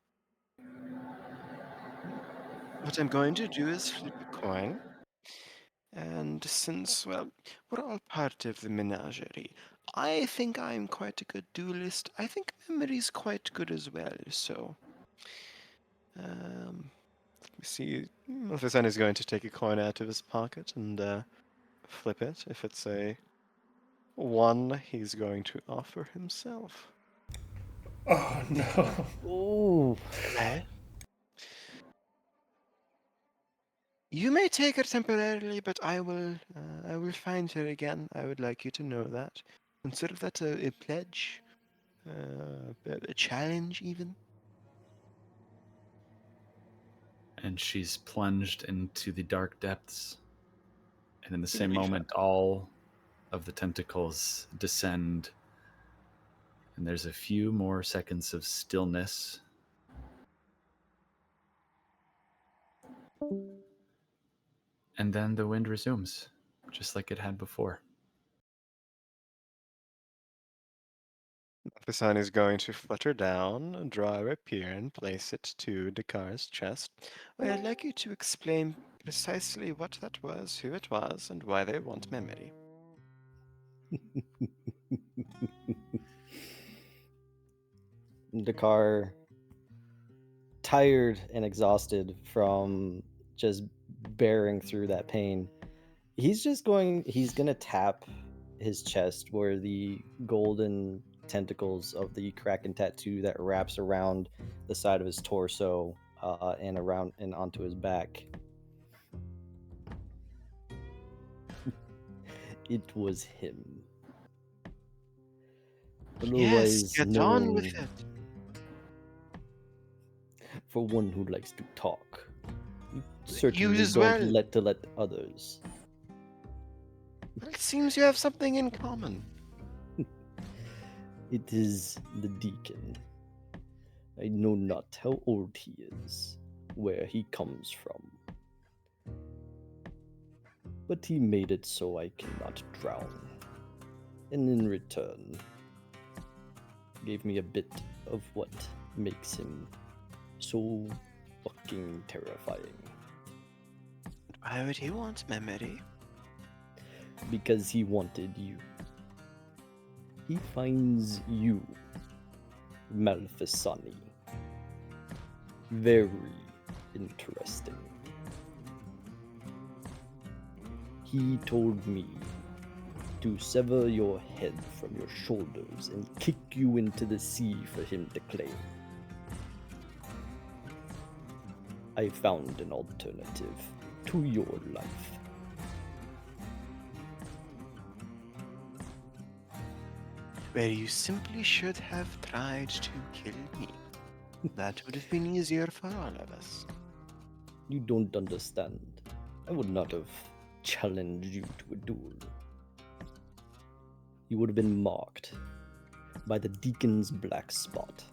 what I'm going to do is flip a coin. And since, well, we're all part of the menagerie, I think I'm quite a good duelist. I think memory's quite good as well, so. Let me see. Malphasine is going to take a coin out of his pocket and flip it. If it's a 1, he's going to offer himself.
Oh no.
Oh,
Okay. You may take her temporarily, but I will find her again. I would like you to know that. Consider that a pledge, a challenge, even.
And she's plunged into the dark depths. And in the same
It'll be
moment, all of the tentacles descend. And there's a few more seconds of stillness. And then the wind resumes, just like it had before.
The sign is going to flutter down, draw a rapier, and place it to Dakar's chest. Well, I'd like you to explain precisely what that was, who it was, and why they want memory.
Dakar, tired and exhausted from just bearing through that pain, he's gonna tap his chest where the golden tentacles of the Kraken tattoo that wraps around the side of his torso and around and onto his back. It was him.
Yes, get on with
known
it.
For one who likes to talk. You certainly
as
don't
well.
let others.
Well, it seems you have something in common.
It is the deacon. I know not how old he is, where he comes from. But he made it so I cannot drown. And in return, gave me a bit of what makes him so fucking terrifying.
Why would he want memory?
Because he wanted you. He finds you, Malphasine. Very interesting. He told me to sever your head from your shoulders and kick you into the sea for him to claim. I found an alternative to your life.
Where you simply should have tried to kill me. That would have been easier for all of us.
You don't understand. I would not have challenged you to a duel. You would have been marked by the deacon's black spot,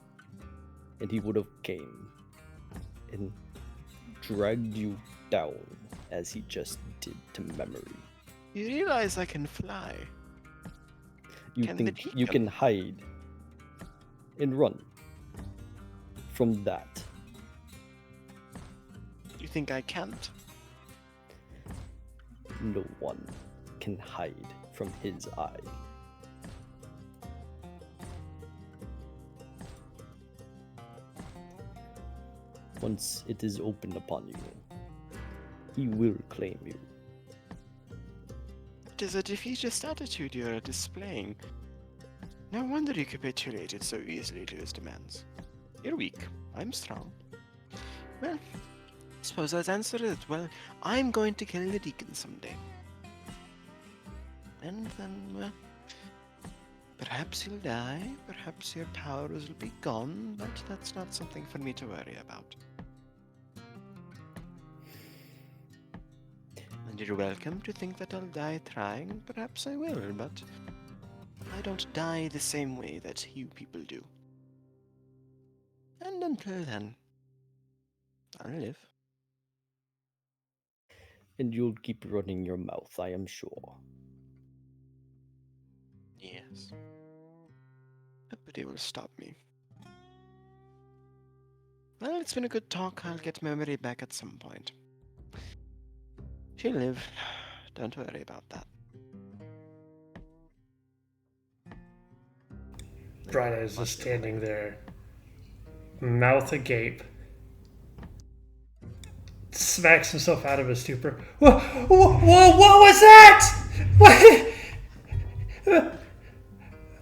and he would have came and dragged you down as he just did to Memory.
You realize I can fly.
You
Can the
think you
deacon-
can hide and run from that.
You think I can't?
No one can hide from his eye. Once it is opened upon you, he will claim you.
It is a defeatist attitude you are displaying. No wonder you capitulated so easily to his demands. You're weak. I'm strong. Well, I suppose I'd answer it. Well, I'm going to kill the deacon someday. And then, well, perhaps he'll die, perhaps your powers will be gone, but that's not something for me to worry about. And you're welcome to think that I'll die trying. Perhaps I will, but I don't die the same way that you people do. And until then, I'll live.
And you'll keep running your mouth, I am sure.
Yes. Nobody will stop me. Well, it's been a good talk. I'll get Memory back at some point. She'll live. Don't worry about that.
Bright Eyes is standing there, mouth agape. Smacks himself out of his stupor. What was that? What?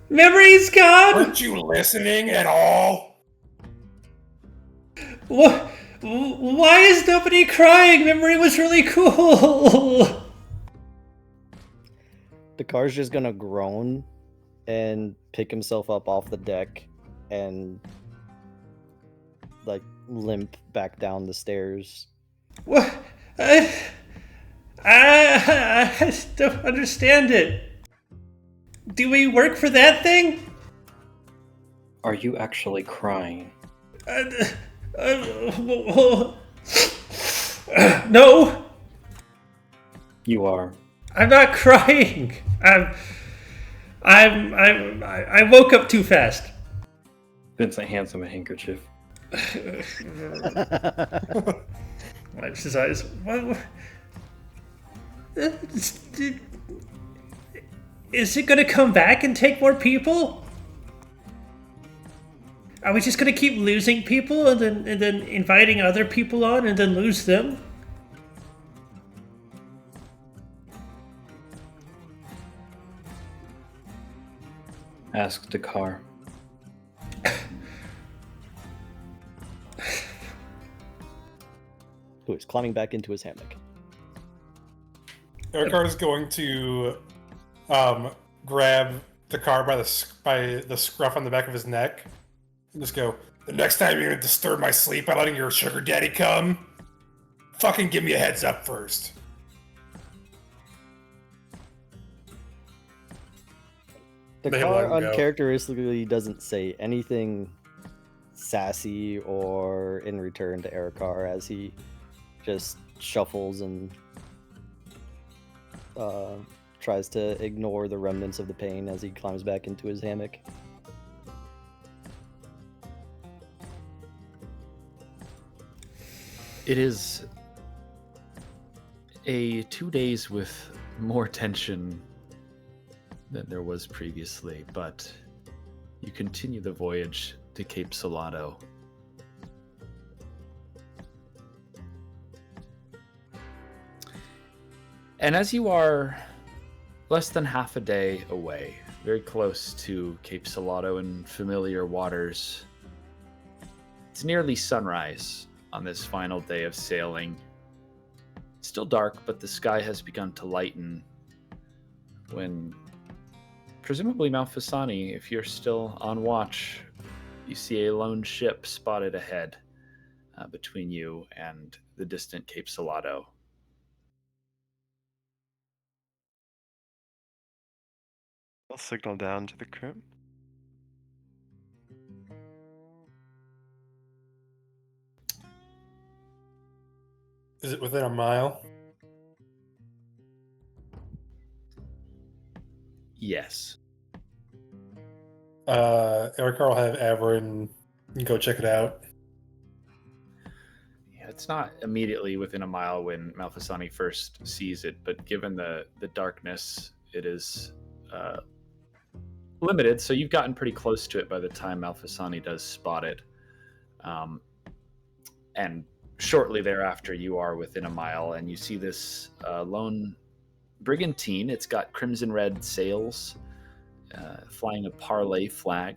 Memory's gone?
Weren't you listening at all?
What? Why is nobody crying? Memory was really cool.
The car's just gonna groan and pick himself up off the deck and like limp back down the stairs.
What? I don't understand it. Do we work for that thing?
Are you actually crying?
No,
You are.
I'm not crying. I woke up too fast.
Vincent hands him a handkerchief.
Wipes his eyes. What? Is it gonna come back and take more people? Are we just gonna keep losing people and then inviting other people on and then lose them?
Ask Dakar.
Who is climbing back into his hammock.
Ericard is going to grab the car by the scruff on the back of his neck and just go, the next time you're going to disturb my sleep by letting your sugar daddy come, fucking give me a heads up first.
The
They let
car
him go.
uncharacteristically doesn't say anything sassy or in return to Ericard as he just shuffles and tries to ignore the remnants of the pain as he climbs back into his hammock.
It is a 2 days with more tension than there was previously, but you continue the voyage to Cape Salado. And as you are less than half a day away, very close to Cape Salado in familiar waters, it's nearly sunrise on this final day of sailing. It's still dark, but the sky has begun to lighten when, presumably Malfasani, if you're still on watch, you see a lone ship spotted ahead between you and the distant Cape Salado.
I'll signal down to the crew.
Is it within a mile?
Yes.
Eric, I'll have Averin go check it out.
Yeah, it's not immediately within a mile when Malfasani first sees it, but given the darkness, it is limited, so you've gotten pretty close to it by the time Malfasani does spot it. And shortly thereafter, you are within a mile, and you see this lone brigantine. It's got crimson red sails, flying a parlay flag.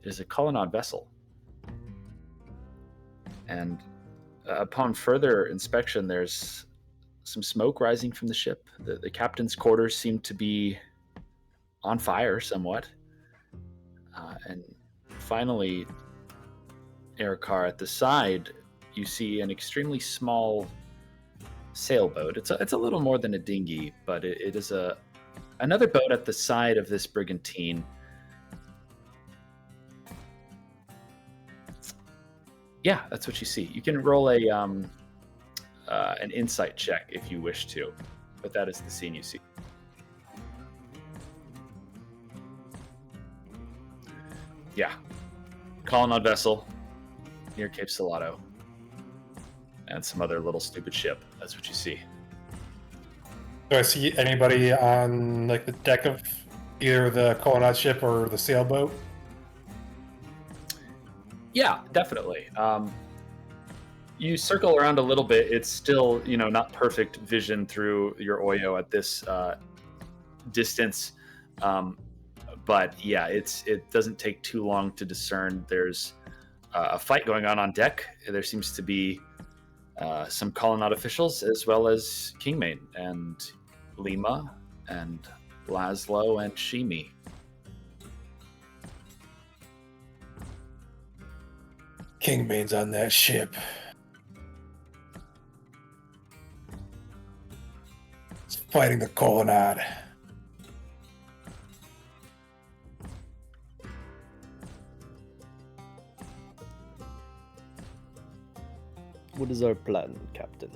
It is a colonnade vessel. And upon further inspection, there's some smoke rising from the ship. The captain's quarters seem to be on fire somewhat. And finally, Erikar, at the side, you see an extremely small sailboat. It's a little more than a dinghy, but it is another boat at the side of this brigantine. Yeah, that's what you see. You can roll an insight check if you wish to, but that is the scene you see. Yeah, colonnade vessel near Cape Salado, and some other little stupid ship. That's what you see.
Do I see anybody on like the deck of either the colonnade ship or the sailboat?
Yeah, definitely. You circle around a little bit. It's still, not perfect vision through your Oyo at this distance. But yeah, it doesn't take too long to discern. There's a fight going on deck. There seems to be some colonnade officials, as well as Kingmane and Lima and Laszlo and Shimi.
Kingmane's on that ship. It's fighting the colonnade.
What is our plan, Captain?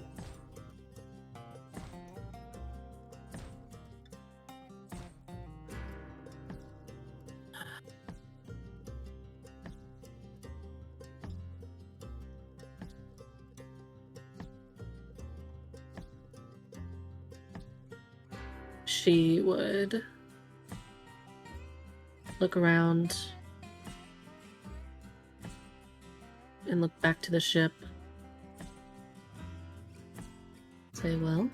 She would look around and look back to the ship. Say, well,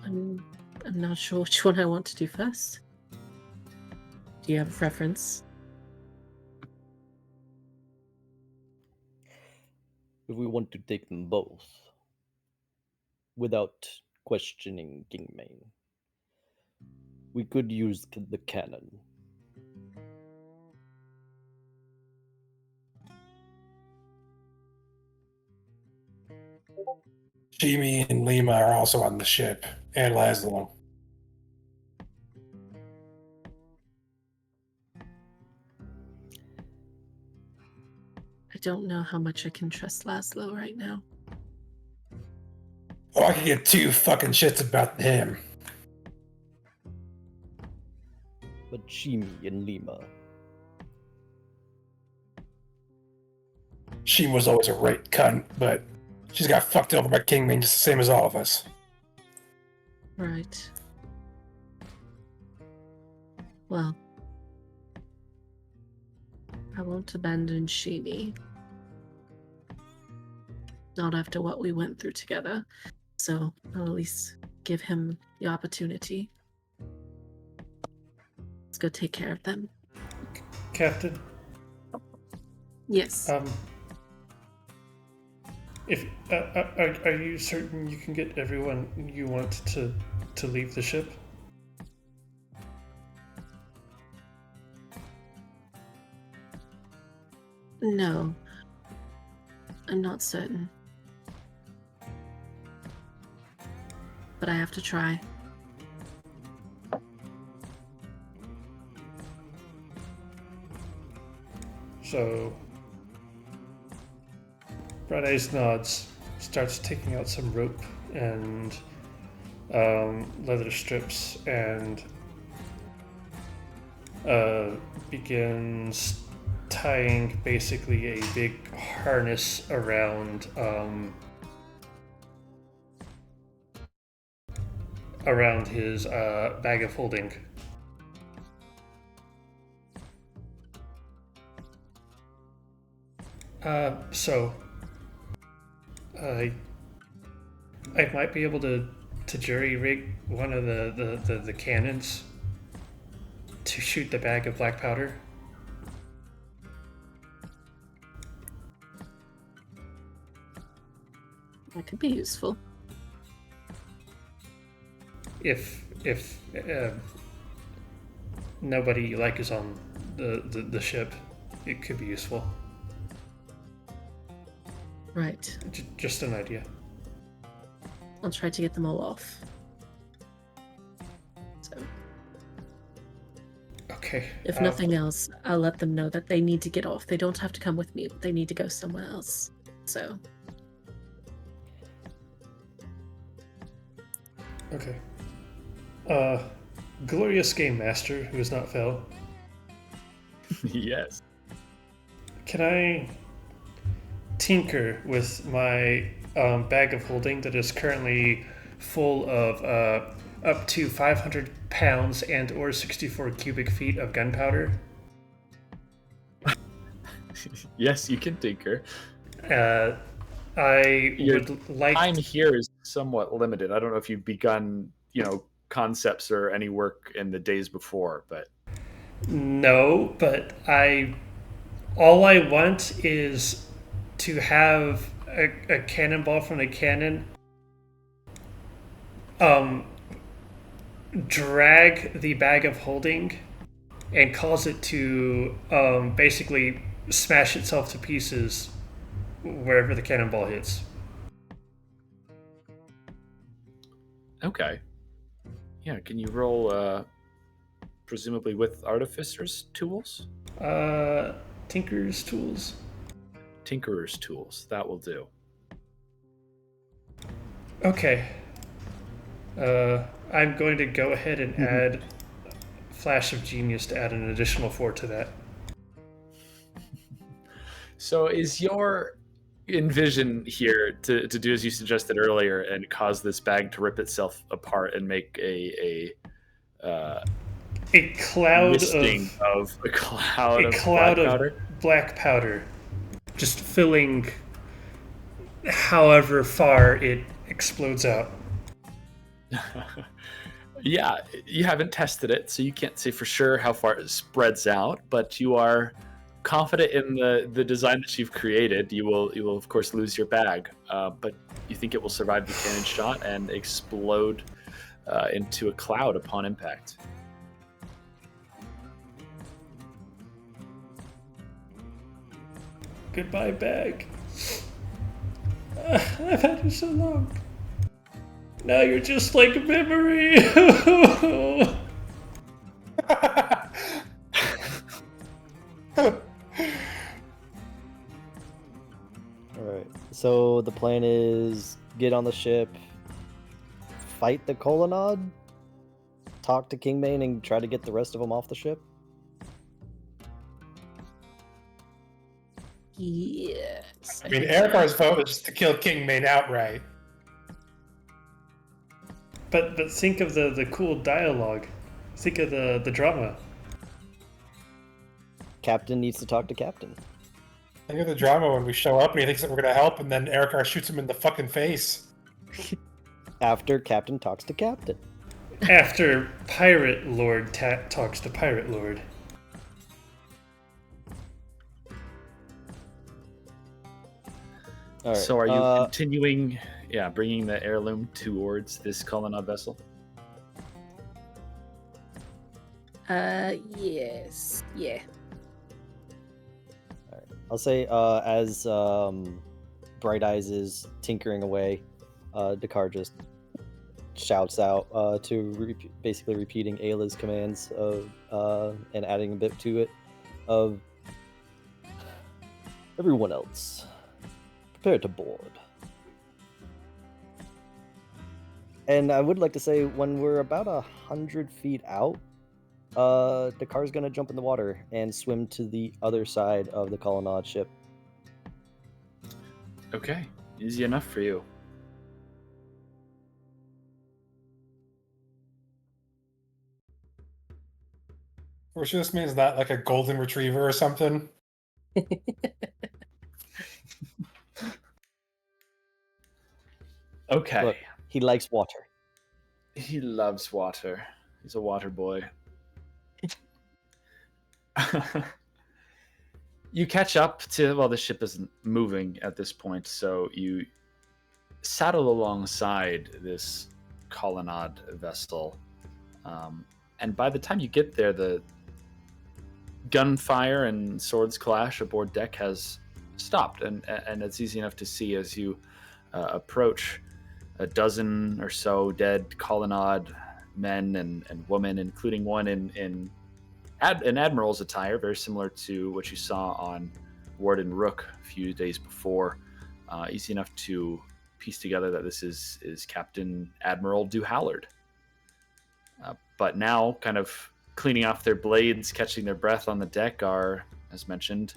I'm not sure which one I want to do first. Do you have a preference?
If we want to take them both, without questioning Kingmane, we could use the cannon.
Shimi and Lima are also on the ship, and Laszlo.
I don't know how much I can trust Laszlo right now.
Oh, I could get two fucking shits about him.
But Shimi and Lima,
She was always a right cunt, but she's got fucked over by Kingmane just the same as all of us.
Right. Well, I won't abandon Shimi. not after what we went through together. So I'll at least give him the opportunity. Let's go take care of them.
Captain,
Yes.
if are you certain you can get everyone you want to leave the ship?
No. I'm not certain. But I have to try.
So, Bright Eyes nods, starts taking out some rope and leather strips, and begins tying basically a big harness around his bag of holding. So I might be able to jury rig one of the cannons to shoot the bag of black powder.
That could be useful.
If nobody you like is on the ship, it could be useful.
Right.
Just an idea.
I'll try to get them all off. So,
Okay.
if nothing else, I'll let them know that they need to get off. They don't have to come with me, but they need to go somewhere else. So,
Okay. Glorious Game Master, who is not Fel,
Yes.
can I tinker with my bag of holding that is currently full of up to 500 pounds and or 64 cubic feet of gunpowder?
Yes, you can tinker.
I
Your
would like
Time here is somewhat limited. I don't know if you've begun, concepts or any work in the days before, but
No, but all I want is to have a cannonball from the cannon drag the bag of holding and cause it to basically smash itself to pieces wherever the cannonball hits.
okay. Yeah, can you roll presumably with artificer's tools?
Tinker's tools.
Tinkerer's tools. That will do.
Okay. I'm going to go ahead and add Flash of Genius to add an additional 4 to that.
So is your envision here to do as you suggested earlier and cause this bag to rip itself apart and make a
cloud
misting of a cloud of black powder?
Black powder, just filling however far it explodes out.
Yeah, you haven't tested it, so you can't say for sure how far it spreads out, but you are confident in the design that you've created. You will of course lose your bag, but you think it will survive the cannon shot and explode into a cloud upon impact.
Goodbye, bag. I've had you so long. Now you're just like a memory.
Alright, so the plan is get on the ship, fight the Colonnade, talk to Kingmane, and try to get the rest of them off the ship?
yes.
I mean, Erikar's vote was to kill Kingmane outright.
But think of the cool dialogue. Think of the drama.
Captain needs to talk to Captain.
Think of the drama when we show up and he thinks that we're gonna help, and then Erikar shoots him in the fucking face.
After Captain talks to Captain.
After Pirate Lord talks to Pirate Lord.
All right.
So are you continuing, bringing the heirloom towards this colonnade vessel?
Yes. Yeah.
I'll say as Bright Eyes is tinkering away, Dakar just shouts out basically repeating Ayla's commands of and adding a bit to it of everyone else prepare to board. And I would like to say when we're about 100 feet out, Dakar's gonna jump in the water and swim to the other side of the colonnade ship.
Okay, easy enough for you.
Or sure this means that like a golden retriever or something.
Okay.
Look, he likes water.
He loves water. He's a water boy. You catch up to, well, the ship isn't moving at this point, so you saddle alongside this colonnade vessel. And by the time you get there, the gunfire and swords clash aboard deck has stopped, and it's easy enough to see as you approach a dozen or so dead colonnade men and women, including one in admiral's attire, very similar to what you saw on Warden Rook a few days before. Easy enough to piece together that this is Captain Admiral Duhallard. But now, kind of cleaning off their blades, catching their breath on the deck are, as mentioned,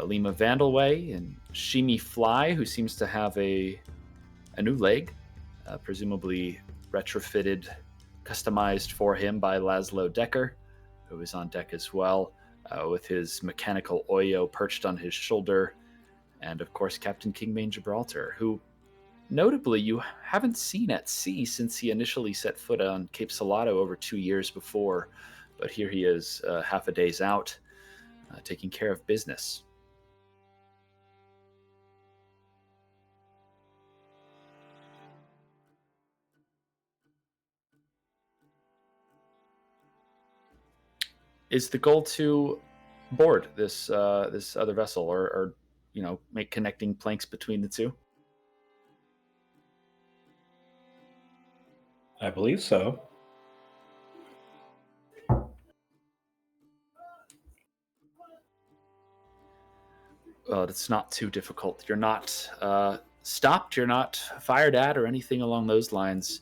Lima Vandalway and Shimi Fly, who seems to have a new leg, presumably retrofitted, customized for him by Laszlo Decker, who is on deck as well, with his mechanical Oyo perched on his shoulder, and of course Captain Kingmane Gibraltar, who notably you haven't seen at sea since he initially set foot on Cape Salado over 2 years before, but here he is half a day's out, taking care of business. Is the goal to board this other vessel, or make connecting planks between the two?
I believe so.
Well, it's not too difficult. You're not stopped. You're not fired at or anything along those lines.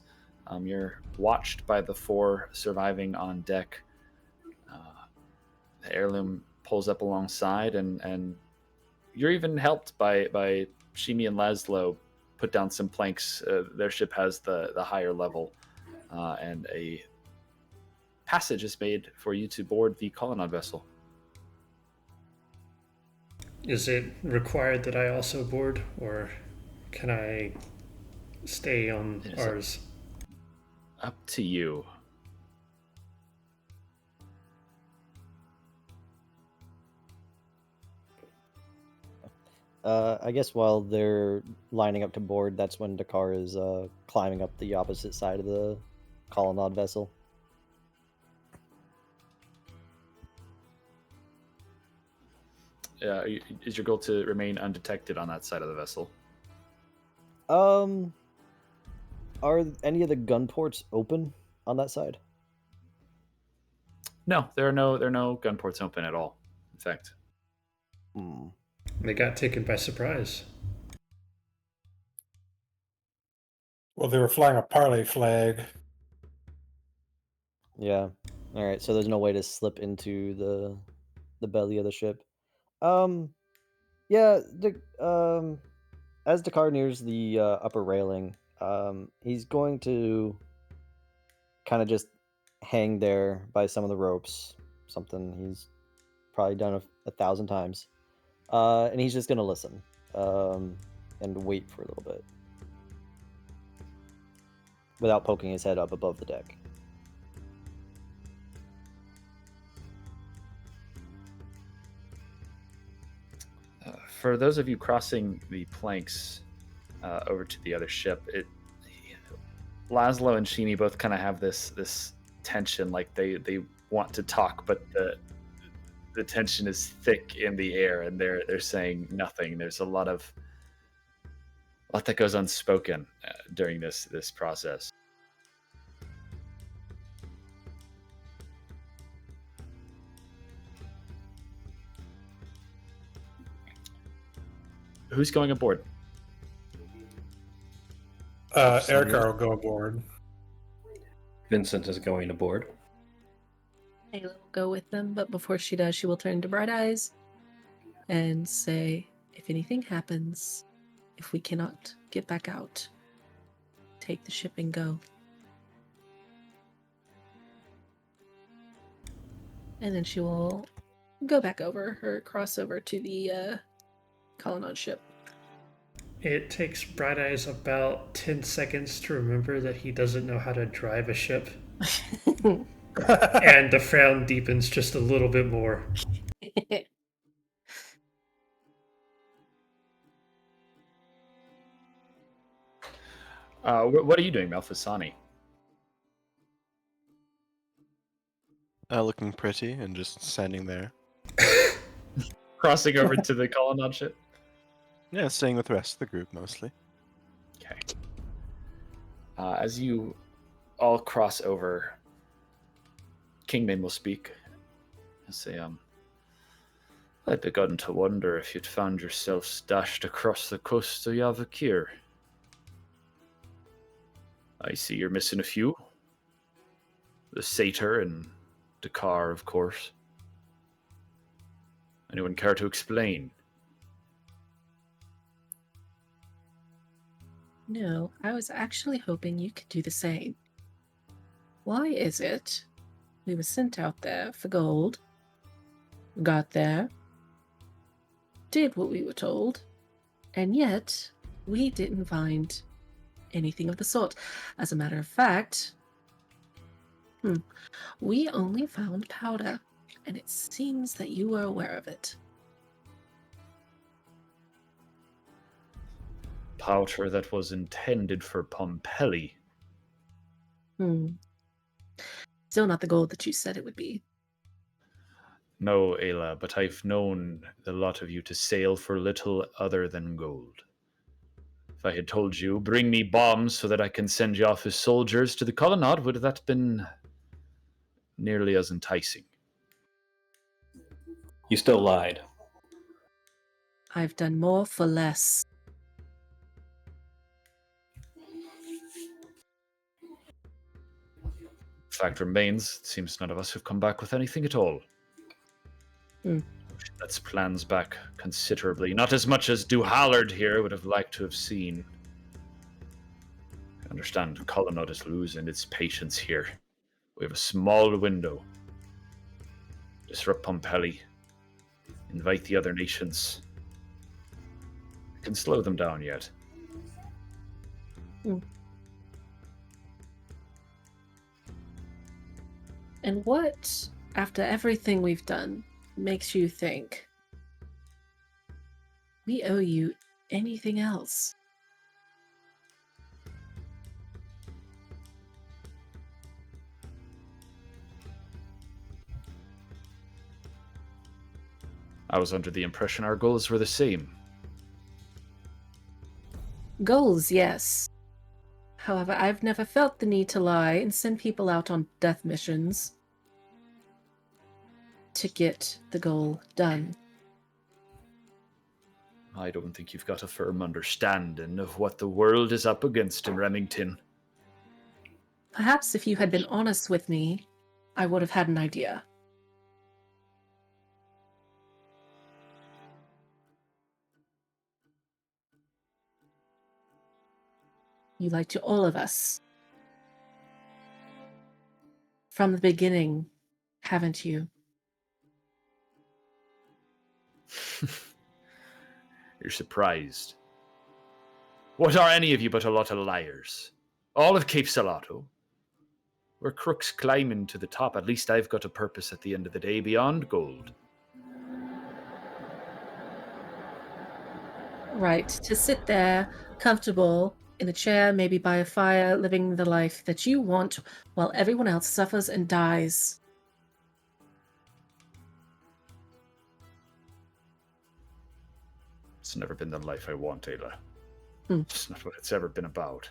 You're watched by the 4 surviving on deck. The heirloom pulls up alongside, and you're even helped by Shimi and Laszlo put down some planks. Their ship has the higher level, and a passage is made for you to board the colonnade vessel.
Is it required that I also board, or can I stay on ours?
Up to you.
I guess while they're lining up to board, that's when Dakar is climbing up the opposite side of the colonnade vessel.
Is your goal to remain undetected on that side of the vessel?
Are any of the gun ports open on that side?
No, there are no gun ports open at all. In fact,
They got taken by surprise.
Well, they were flying a parley flag.
Yeah. All right. So there's no way to slip into the belly of the ship. Yeah. As Dakar nears the upper railing, he's going to kind of just hang there by some of the ropes. Something he's probably done 1,000 times. And he's just gonna listen, and wait for a little bit, without poking his head up above the deck.
For those of you crossing the planks over to the other ship, Laszlo and Sheeny both kind of have this tension, like they want to talk, but the tension is thick in the air, and they're saying nothing. There's a lot that goes unspoken during this process. Who's going aboard?
Erikar will go aboard.
Vincent is going aboard.
Ayla will go with them, but before she does, she will turn to Bright Eyes and say, if anything happens, if we cannot get back out, take the ship and go. And then she will go back over or cross over to the Colonnade ship.
It takes Bright Eyes about 10 seconds to remember that he doesn't know how to drive a ship. And the frown deepens just a little bit more.
What are you doing, Malfasani?
Looking pretty and just standing there.
Crossing over to the Colonnade ship?
Yeah, staying with the rest of the group mostly.
Okay. As you all cross over, Kingman will speak. He'll say, I'd begun to wonder if you'd found yourself stashed across the coast of Yavakir. I see you're missing a few. The Satyr and Dakar, of course. Anyone care to explain?
No, I was actually hoping you could do the same. Why is it we were sent out there for gold, got there, did what we were told, and yet we didn't find anything of the sort? As a matter of fact, we only found powder, and it seems that you were aware of it.
Powder that was intended for Pompeii.
Still not the gold that you said it would be.
No, Ayla, but I've known the lot of you to sail for little other than gold. If I had told you, bring me bombs so that I can send you off as soldiers to the Colonnade, would that been nearly as enticing?
You still lied.
I've done more for less.
Fact remains, it seems none of us have come back with anything at all. That's plans back considerably. Not as much as Duhallard here would have liked to have seen. I understand Colonnade is losing its patience here. We have a small window. Disrupt Pompeii. Invite the other nations. We can slow them down yet.
And what, after everything we've done, makes you think we owe you anything else?
I was under the impression our goals were the same.
Goals, yes. However, I've never felt the need to lie and send people out on death missions to get the goal done.
I don't think you've got a firm understanding of what the world is up against in Remington.
Perhaps if you had been honest with me, I would have had an idea. You lied to all of us. From the beginning, haven't you?
You're surprised. What are any of you but a lot of liars? All of Cape Salato. We're crooks climbing to the top. At least I've got a purpose at the end of the day beyond gold.
Right. To sit there, comfortable, in a chair, maybe by a fire, living the life that you want, while everyone else suffers and dies.
It's never been the life I want, Ayla.
Hmm.
It's not what it's ever been about.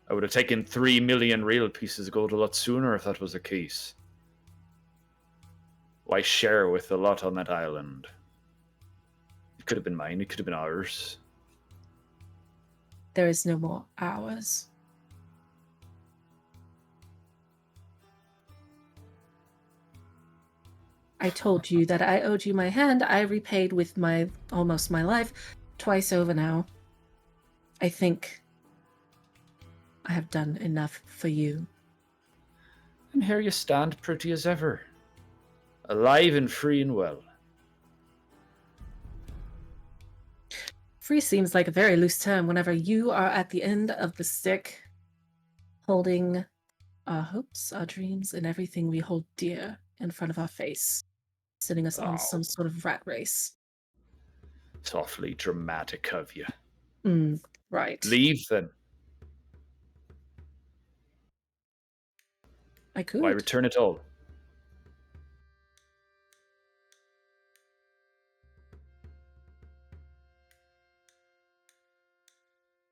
I would have taken 3 million real pieces of gold a lot sooner if that was the case. Why share with the lot on that island? It could have been mine, it could have been ours.
There is no more ours. I told you that I owed you my hand. I repaid with almost my life twice over now. I think I have done enough for you.
And here you stand, pretty as ever. Alive and free and well.
Free seems like a very loose term whenever you are at the end of the stick, holding our hopes, our dreams, and everything we hold dear in front of our face, sending us on some sort of rat race.
It's awfully dramatic of you.
Right.
Leave, then.
I could.
Why return at all?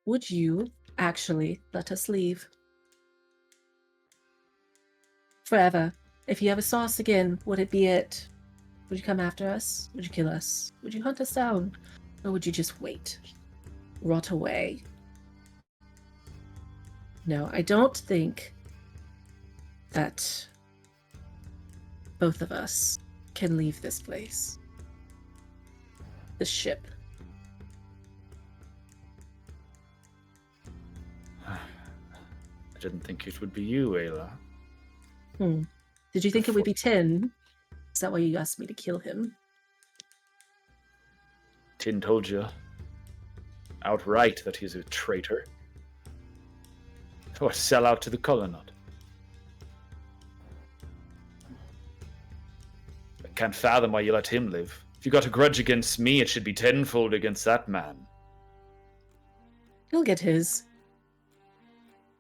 Would you actually let us leave? Forever. If you ever saw us again, would it be it? Would you come after us? Would you kill us? Would you hunt us down? Or would you just wait? Rot away? No, I don't think that both of us can leave this place. The ship.
I didn't think it would be you, Ayla.
Did you think it would be Tin? Is that why you asked me to kill him?
Tin told you outright that he's a traitor. What, sell out to the colonnade? I can't fathom why you let him live. If you got a grudge against me, it should be tenfold against that man.
He'll get his.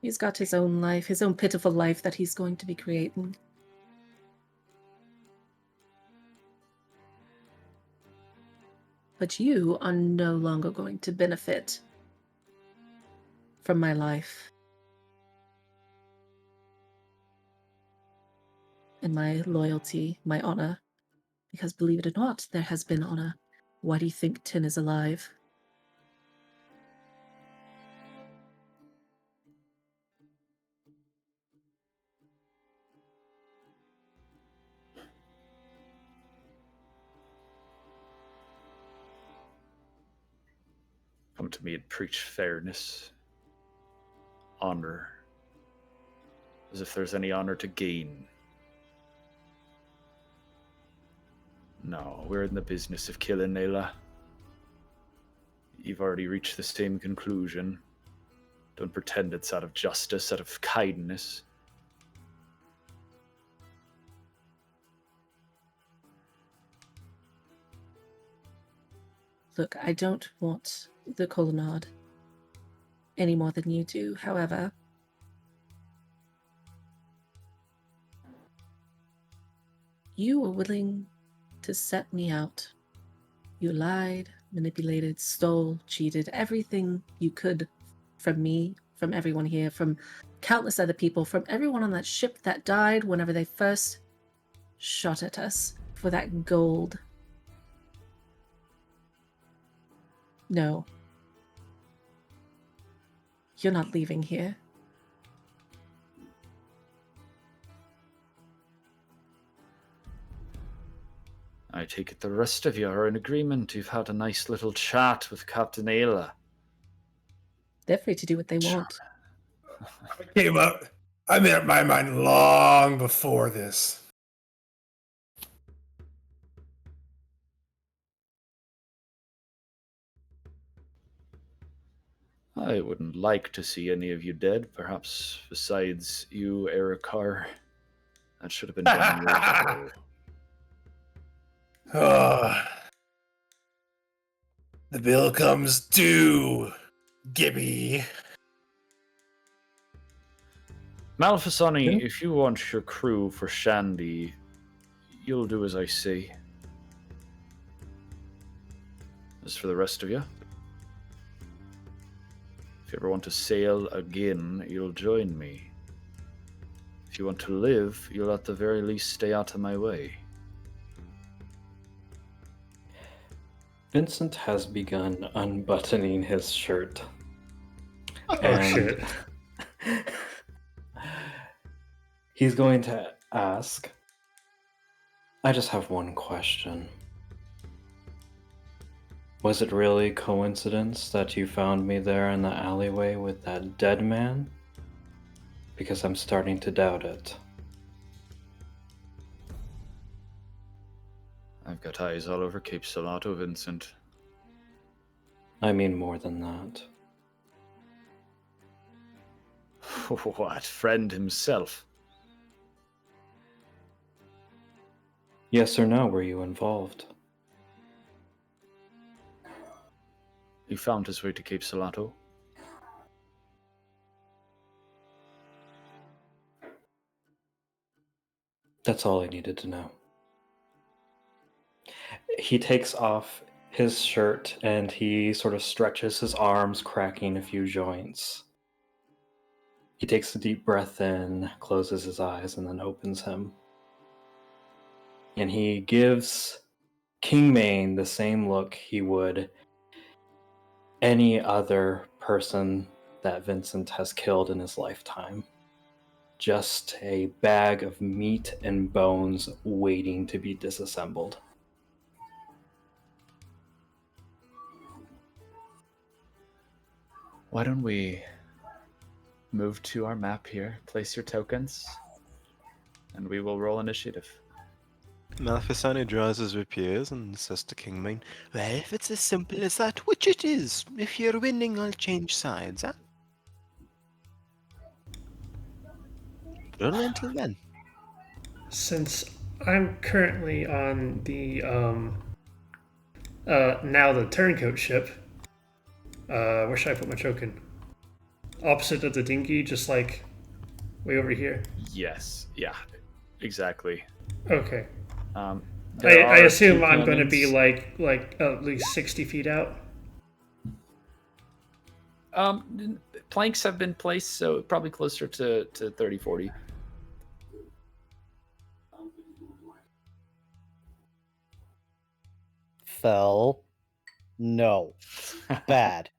He's got his own life, his own pitiful life that he's going to be creating. But you are no longer going to benefit from my life and my loyalty, my honor. Because believe it or not, there has been honor. Why do you think Tin is alive?
Come to me and preach fairness, honor, as if there's any honor to gain. No, we're in the business of killing, Ayla. You've already reached the same conclusion. Don't pretend it's out of justice, out of kindness.
Look, I don't want the colonnade any more than you do. However, you were willing to set me out. You lied, manipulated, stole, cheated, everything you could from me, from everyone here, from countless other people, from everyone on that ship that died whenever they first shot at us for that gold. No. You're not leaving here.
I take it the rest of you are in agreement. You've had a nice little chat with Captain Ayla.
They're free to do what they want.
I made up my mind long before this.
I wouldn't like to see any of you dead. Perhaps besides you, Erikar. That should have been done years ago.
Oh, the bill comes due, Gibby.
Malfasani, if you want your crew for Shandy, you'll do as I say. As for the rest of you, if you ever want to sail again, you'll join me. If you want to live, you'll at the very least stay out of my way.
Vincent has begun unbuttoning his shirt.
Oh, shit.
He's going to ask, I just have one question. Was it really coincidence that you found me there in the alleyway with that dead man? Because I'm starting to doubt it.
I've got eyes all over Cape Salato, Vincent.
I mean more than that.
What, friend himself?
Yes or no, were you involved?
He found his way to Cape Salato.
That's all I needed to know. He takes off his shirt and he sort of stretches his arms, cracking a few joints. He takes a deep breath in, closes his eyes, and then opens them. And he gives Kingmane the same look he would any other person that Vincent has killed in his lifetime. Just a bag of meat and bones waiting to be disassembled.
Why don't we move to our map here, place your tokens, and we will roll initiative.
Malfasani draws his rapiers and says to Kingmane, well, if it's as simple as that, which it is. If you're winning, I'll change sides, huh? Roll until then.
Since I'm currently on the now the turncoat ship, where should I put my token? Opposite of the dinghy, just like way over here.
Yes, yeah, exactly.
Okay.
I
I assume I'm going to be like at least 60 feet out.
Planks have been placed, so probably closer to 30, 40.
Fell. No. Bad.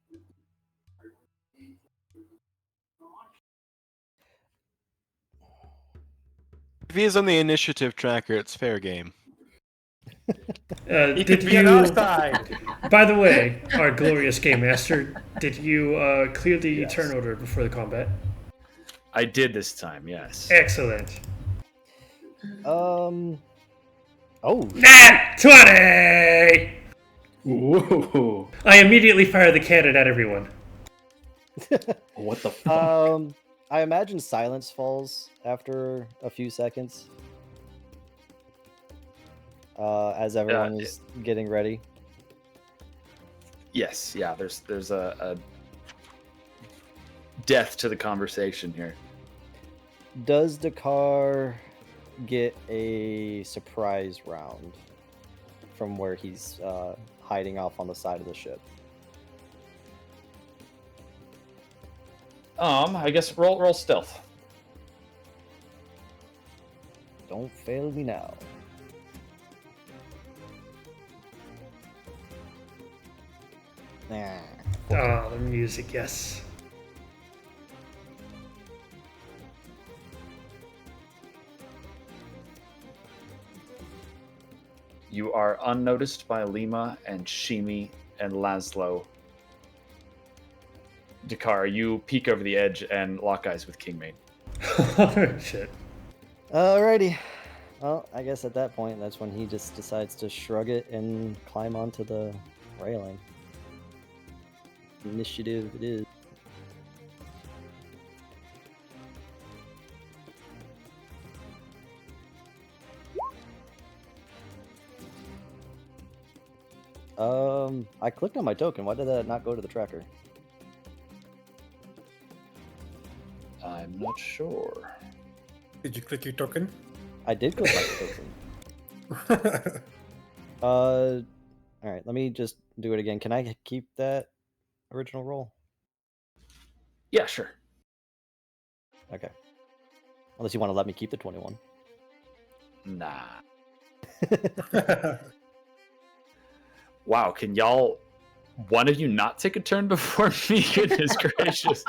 If he's on the initiative tracker, it's fair game.
Did you? By the way, our glorious game master, did you clear the turn order before the combat?
I did this time, yes.
Excellent.
Oh.
Nat 20!
Whoa!
I immediately fire the cannon at everyone.
What the fuck?
I imagine silence falls after a few seconds. As everyone is getting ready.
Yes, yeah, there's a death to the conversation here.
Does Dakar get a surprise round from where he's hiding off on the side of the ship?
I guess roll stealth.
Don't fail me now. Nah.
Oh, the music, yes.
You are unnoticed by Lima and Shimi and Laszlo. Dakar, you peek over the edge and lock eyes with Kingmane.
Shit.
Alrighty. Well, I guess at that point, that's when he just decides to shrug it and climb onto the railing. Initiative it is. I clicked on my token. Why did that not go to the tracker?
I'm not sure.
Did you click your token?
I did click my token. All right. Let me just do it again. Can I keep that original roll?
Yeah, sure.
Okay. Unless you want to let me keep the 21.
Nah. Wow, can y'all, one of you not take a turn before me? Goodness gracious.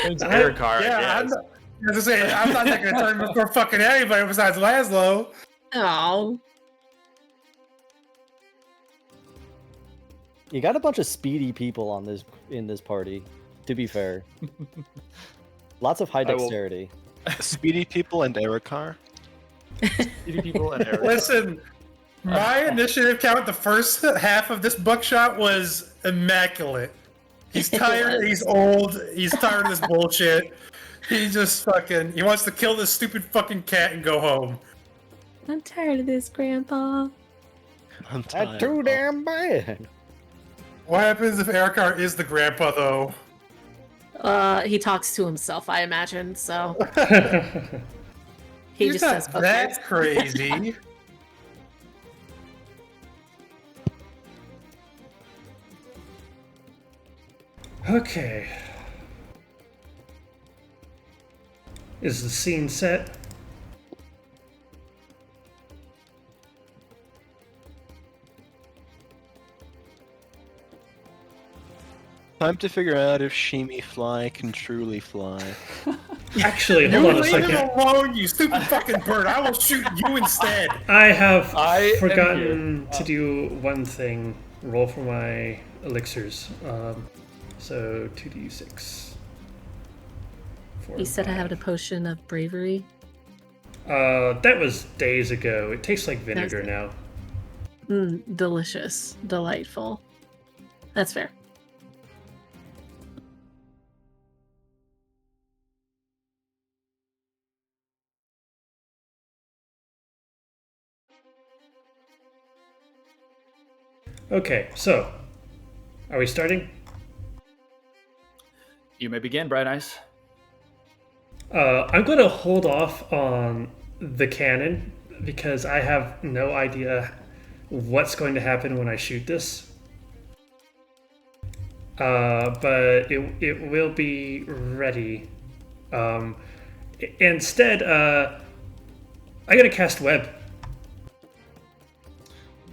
It's Erikar,
Yeah,
I
I'm
guess.
not taking a turn before fucking anybody besides Laszlo.
Oh,
You got a bunch of speedy people on this in this party, to be fair. Lots of high
I will-
dexterity.
Speedy people and Erikar.
Speedy people and Erikar.
Listen, my initiative count the first half of this buckshot was immaculate. He's tired,
was.
he's old, he's tired of this bullshit. He just fucking, he wants to kill this stupid fucking cat and go home.
I'm tired of this, Grandpa.
I'm
That's
tired.
too damn bad.
What happens if Erikar is the grandpa, though?
He talks to himself, I imagine. So he
He's
just
not
says,
that crazy.
Okay. Is the scene set?
Time to figure out if Shimi Fly can truly fly.
Actually,
You
hold on a
leave
second.
him alone, you stupid fucking bird. I will shoot you instead.
I have
I am
forgotten to do one thing. Roll for my elixirs. So 2d6.
He said I have a potion of bravery.
That was days ago. It tastes like vinegar now.
Delicious. Delightful. That's fair.
Okay, so are we starting?
You may begin, Bright Eyes.
I'm going to hold off on the cannon because I have no idea what's going to happen when I shoot this. But it will be ready. Instead, I'm going to cast Web.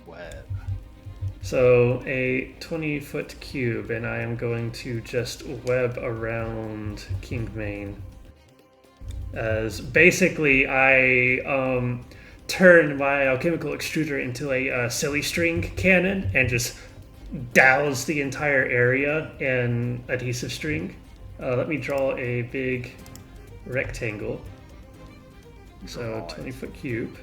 Web.
So a 20-foot cube, and I am going to just web around King Mane. As basically I turn my alchemical extruder into a silly string cannon and just douse the entire area in adhesive string. Let me draw a big rectangle. So 20-foot cube.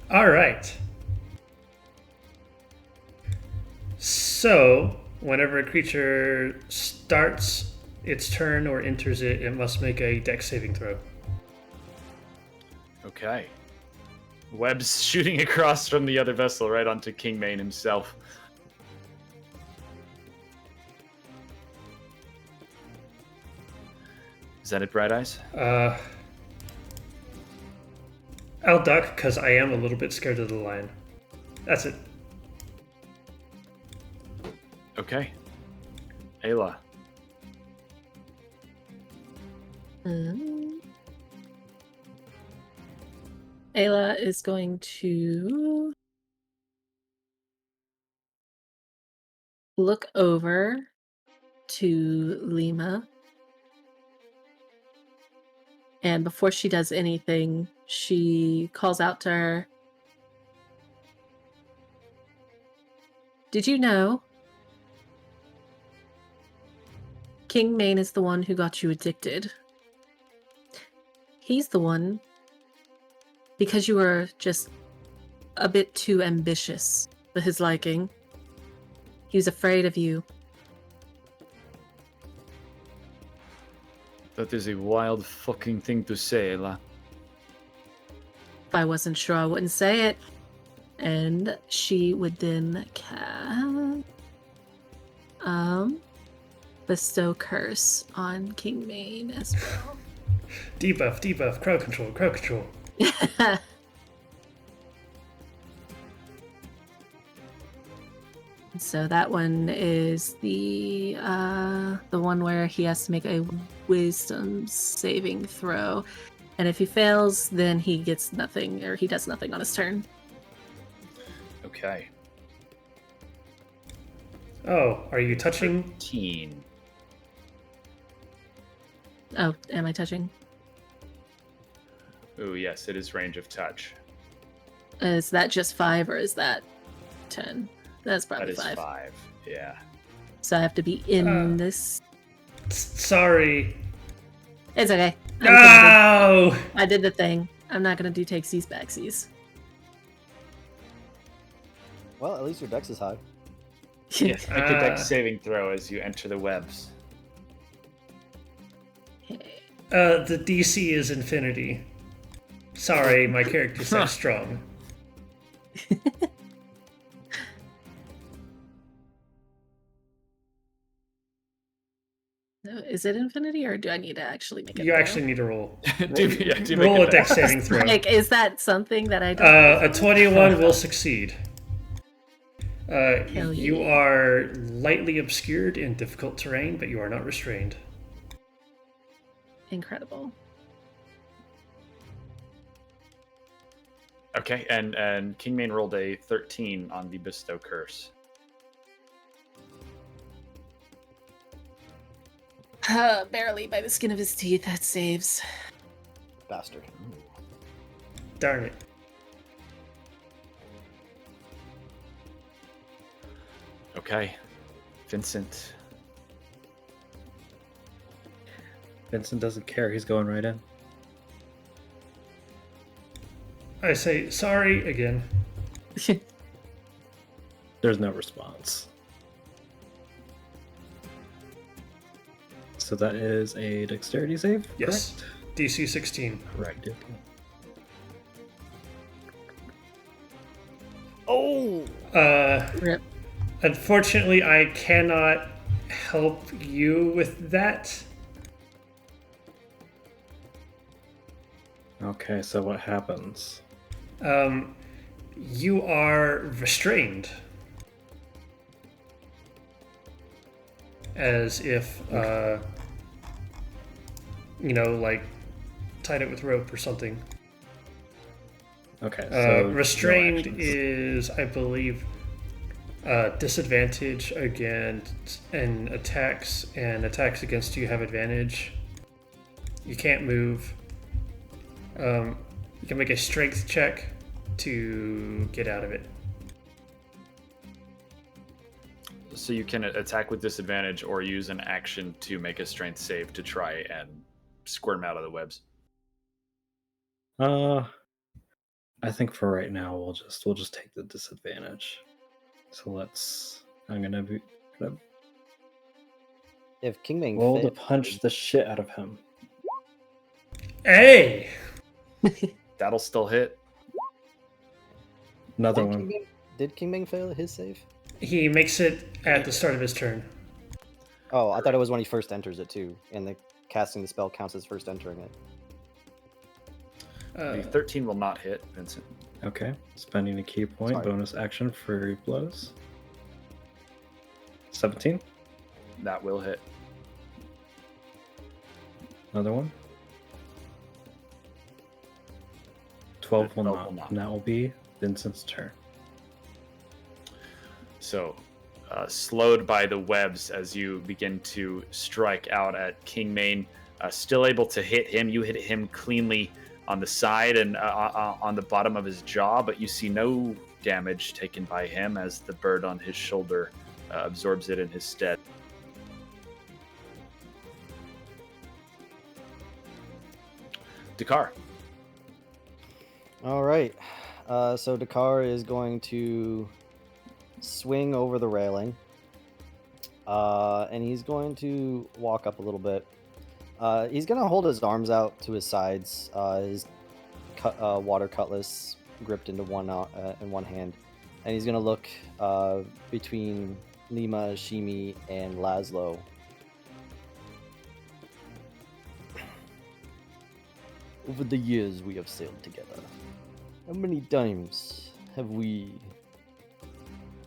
All right. So, whenever a creature starts its turn or enters it, it must make a dex saving throw.
Okay. Web's shooting across from the other vessel right onto King Mane himself. Is that it, Bright Eyes?
I'll duck because I am a little bit scared of the lion. That's it.
Okay. Ayla.
Ayla is going to look over to Lima. And before she does anything, she calls out to her. Did you know King Mane is the one who got you addicted? He's the one because you were just a bit too ambitious for his liking. He was afraid of you.
That is a wild fucking thing to say, Ella.
If I wasn't sure, I wouldn't say it. And she would then cast bestow curse on King Maine as well.
Debuff, crowd control.
So that one is the one where he has to make a wisdom saving throw. And if he fails, then he gets nothing, or he does nothing on his turn.
Okay.
Oh, are you touching?
13.
Oh, am I touching?
Ooh, yes, it is range of touch.
Is that just 5 or is that 10? That's probably
That is
5.
5. Yeah.
So I have to be in this.
Sorry.
It's okay.
No!
I did the thing. I'm not gonna do takesies backsies.
Well, at least your dex is high.
Yes, make a dex saving throw as you enter the webs.
The DC is infinity. Sorry, my character's so strong.
Is it infinity, or do I need to actually make it?
You actually need to roll.
do
roll a dex saving throw.
Like, is that something that I don't?
A 21 will succeed.
Hell
You
yeah.
are lightly obscured in difficult terrain, but you are not restrained.
Incredible.
Okay, and King Maine rolled a 13 on the bestow curse.
Barely by the skin of his teeth. That saves.
Bastard.
Darn it.
Okay, Vincent.
Vincent doesn't care. He's going right in.
I say sorry again.
There's no response. So that is a dexterity save?
Yes.
Correct?
DC 16.
Correct.
Oh!
Rip.
Unfortunately, I cannot help you with that.
Okay, so what happens?
You are restrained. As if, like tied it with rope or something.
Okay, so
restrained
no actions.
is, I believe, disadvantage against attacks against you have advantage. You can't move. You can make a strength check to get out of it.
So you can attack with disadvantage or use an action to make a strength save to try and squirm out of the webs.
I think for right now we'll just take the disadvantage. So I'm gonna
If King Maine
roll to
fit,
punch the shit out of him.
Hey!
That'll still hit.
Another
did
one.
Did King Maine fail his save?
He makes it at the start of his turn.
Oh, I thought it was when he first enters it too, and the casting the spell counts as first entering it.
The 13 will not hit, Vincent.
Okay. Spending a key point,
Sorry.
bonus action for blows. 17.
That will hit.
Another one. 12 will
12
not.
will not.
And that will be Vincent's turn.
So, slowed by the webs as you begin to strike out at King Maine, still able to hit him. You hit him cleanly on the side and on the bottom of his jaw, but you see no damage taken by him as the bird on his shoulder absorbs it in his stead. Dakar.
All right. So Dakar is going to swing over the railing And he's going to walk up a little bit. He's going to hold his arms out to his sides, his water cutlass gripped into in one hand. And he's going to look between Lima, Shimi, and Laszlo. Over the years we have sailed together. How many times have we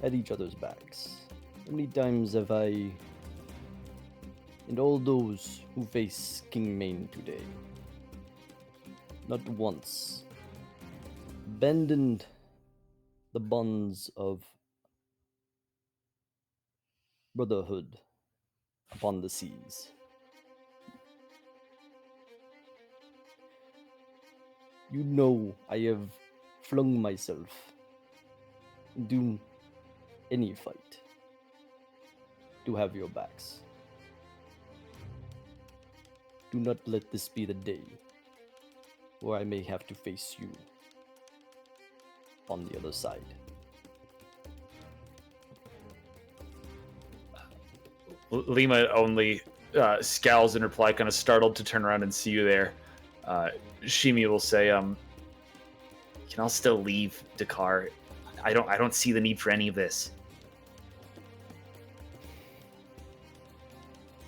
had each other's backs? How many times have I and all those who face King Main today not once abandoned the bonds of brotherhood upon the seas? You know I have flung myself into any fight to have your backs. Do not let this be the day where I may have to face you on the other side.
Lima only scowls in reply, kind of startled to turn around and see you there. Shimi will say, "You can all still leave, Dakar. I don't see the need for any of this."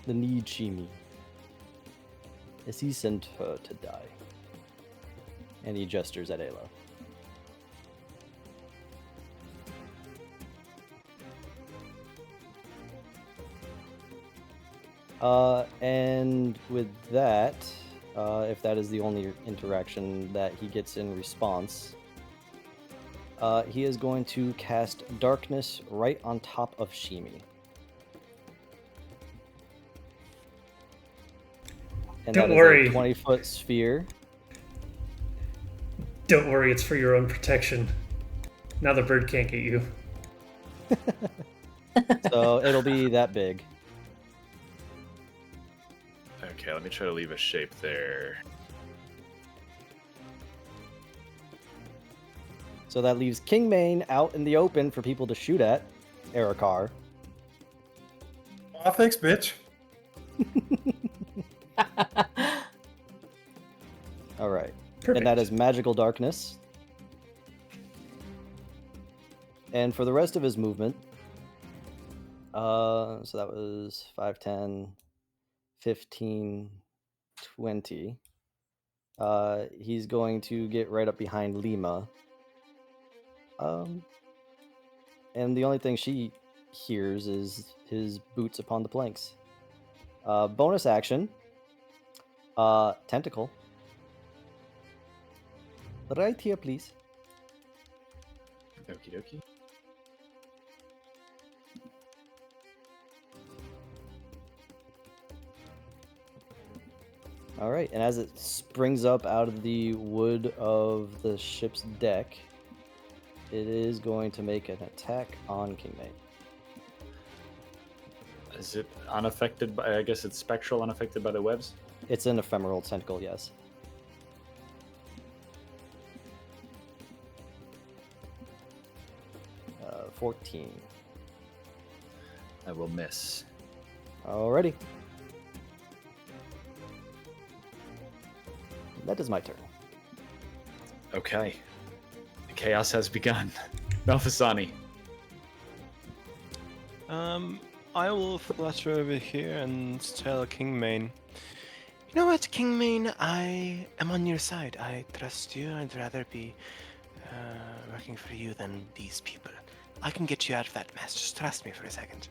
The need, Shimi, as he sent her to die. And he gestures at Ayla. And with that, if that is the only interaction that he gets in response, he is going to cast Darkness right on top of Shimi. And
Don't
that
worry.
is a 20-foot sphere.
Don't worry, it's for your own protection. Now the bird can't get you.
So it'll be that big.
Okay, let me try to leave a shape there.
So that leaves King Main out in the open for people to shoot at. Erikar.
Oh, thanks, bitch.
All right.
Perfect.
And that is Magical Darkness. And for the rest of his movement, so that was 5, 10, 15, 20. He's going to get right up behind Lima. And the only thing she hears is his boots upon the planks. Bonus action. Tentacle. Right here, please.
Okie dokie.
All right, and as it springs up out of the wood of the ship's deck, it is going to make an attack on King Main.
Is it unaffected by, I guess it's spectral, unaffected by the webs?
It's an ephemeral tentacle, yes. Uh, 14.
I will miss.
Alrighty. That is my turn.
Okay. The chaos has begun. Malfasani.
I will flutter over here and tell King Main. You know what, King Main? I am on your side. I trust you. I'd rather be working for you than these people. I can get you out of that mess. Just trust me for a second.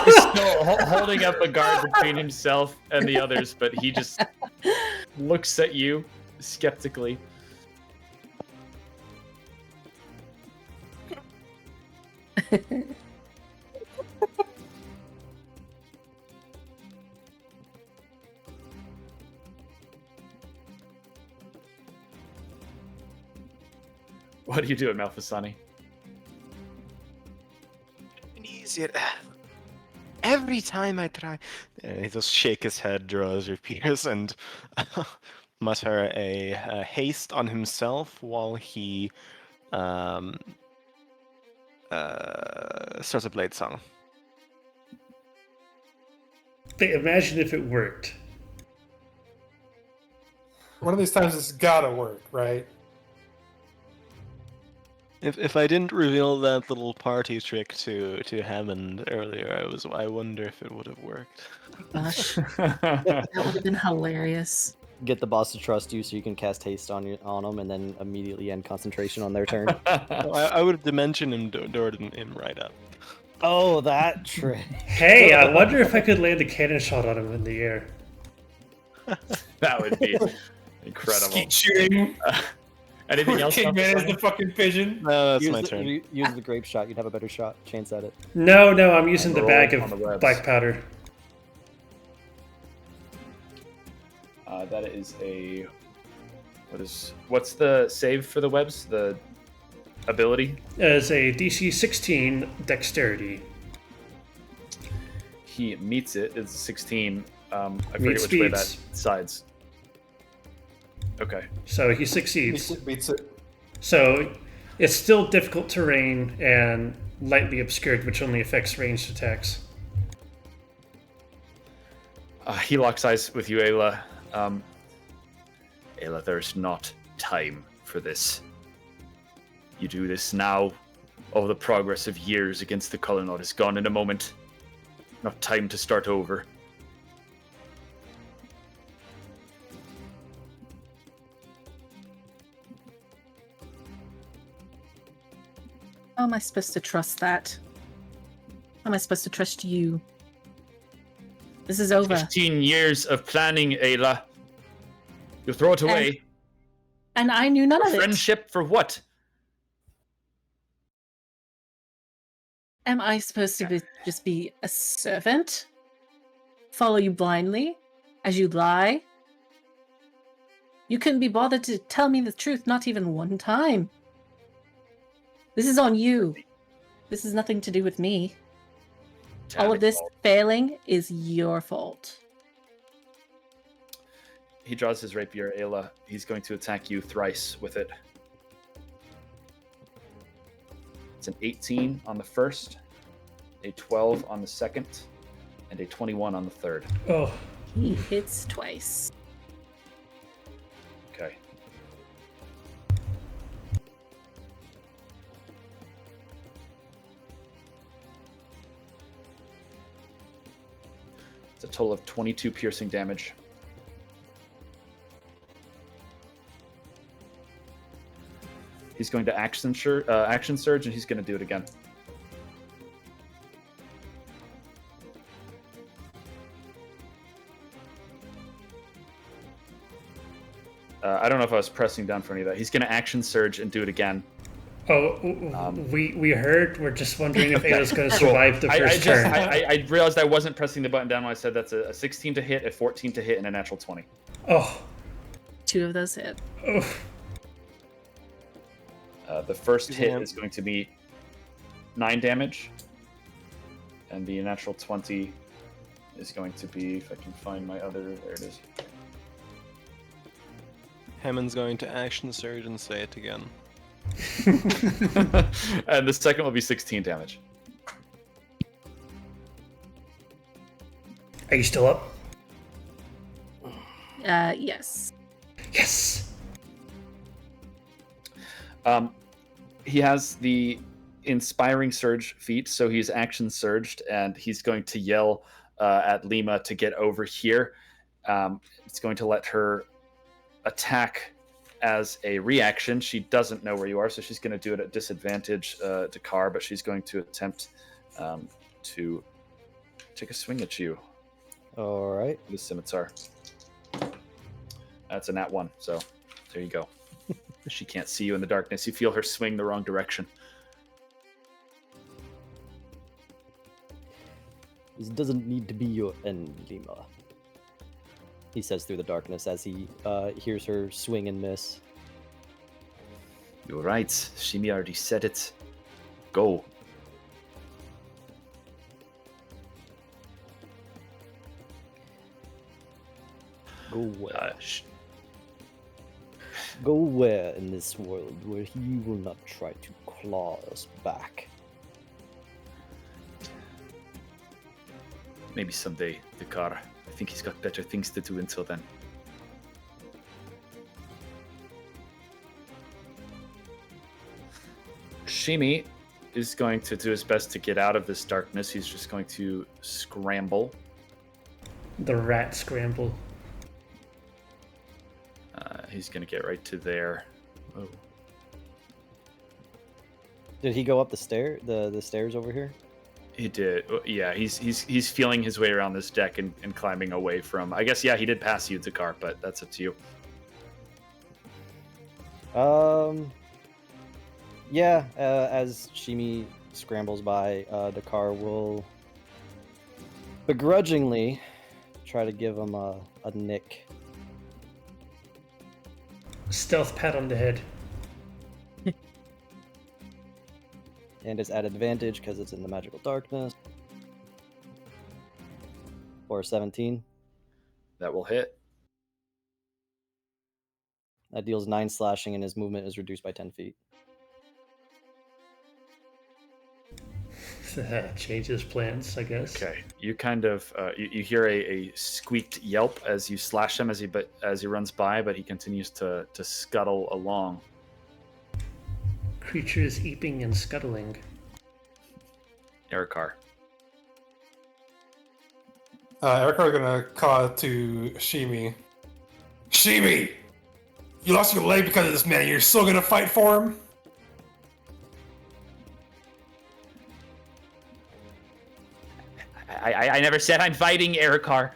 He's still holding up a guard between himself and the others, but he just looks at you skeptically. What are you doing, Malfasani?
Easier. Every time I try, he just shake his head, draw his repeaters, and mutter a haste on himself while he starts a blade song.
But imagine if it worked.
One of these times it's gotta work, right?
If I didn't reveal that little party trick to Hammond earlier, I wonder if it would have worked.
Gosh, that would have been hilarious.
Get the boss to trust you so you can cast haste on them and then immediately end concentration on their turn.
I would have dimension and doored him right up.
Oh, that trick.
Hey, I wonder if I could land a cannon shot on him in the air.
That would be incredible.
Skeet shooting.
Anything else?
King Man is the fucking pigeon.
No, that's my turn.
Use the grape shot. You'd have a better chance at it.
No, I'm using the
Roll
bag
on the
of
webs.
black powder.
That is a. What's the save for the webs? The ability?
As a DC 16 dexterity.
He meets it. It's 16. I forget
Meets
which way that
beats.
sides. Okay.
So he succeeds.
Beats it.
So it's still difficult terrain and lightly obscured, which only affects ranged attacks.
He locks eyes with you, Ayla. Ayla, there's not time for this. You do this now. All the progress of years against the Colonnade is gone in a moment. Not time to start over.
How am I supposed to trust that? How am I supposed to trust you? This is over.
15 years of planning, Ayla. You throw it away.
And I knew none of it.
Friendship for what?
Am I supposed to just be a servant? Follow you blindly as you lie? You couldn't be bothered to tell me the truth, not even one time. This is on you. This has nothing to do with me. All of this failing is your fault.
He draws his rapier, Ayla. He's going to attack you thrice with it. It's an 18 on the first, a 12 on the second, and a 21 on the third.
Oh.
He hits twice.
Okay. It's a total of 22 piercing damage. He's going to action surge, and he's going to do it again. I don't know if I was pressing down for any of that. He's going to action surge and do it again.
Oh, we heard. We're just wondering if Ayla's going to survive the first turn.
I realized I wasn't pressing the button down when I said that's a 16 to hit, a 14 to hit, and a natural 20.
Oh.
2 of those hit.
Oh.
The first hit is going to be 9 damage, and the natural 20 is going to be, if I can find my other, there it is.
Hammond's going to action surge and say it again.
And the second will be 16 damage.
Are you still up?
Yes.
Yes.
He has the inspiring surge feat, so he's action surged, and he's going to yell at Lima to get over here. It's going to let her attack as a reaction. She doesn't know where you are, so she's going to do it at disadvantage to Carr, but she's going to attempt to take a swing at you.
All right.
The scimitar. That's a nat 1, so there you go. She can't see you in the darkness. You feel her swing the wrong direction.
This doesn't need to be your end, Lima. He says through the darkness as he hears her swing and miss.
You're right. Shimi already said it. Go.
Go where? Go where in this world where he will not try to claw us back?
Maybe someday, the car. I think he's got better things to do until then. Shimi is going to do his best to get out of this darkness. He's just going to scramble.
The rat scramble.
He's going to get right to there. Oh.
Did he go up the stairs over here?
He did. Yeah, he's feeling his way around this deck and climbing away from. I guess, yeah, he did pass you, Dakar, but that's up to you.
Yeah, as Shimi scrambles by, Dakar will begrudgingly try to give him a nick.
Stealth pat on the head.
And it's at advantage because it's in the magical darkness. For 17.
That will hit.
That deals 9 slashing, and his movement is reduced by 10 feet.
Changes plans, I guess.
Okay, you kind of you hear a squeaked yelp as you slash him as he runs by, but he continues to scuttle along.
Creatures eeping and scuttling.
Erikar.
Erikar is gonna call to Shimi. Shimi! You lost your leg because of this man, you're still gonna fight for him?
I never said I'm fighting, Erikar.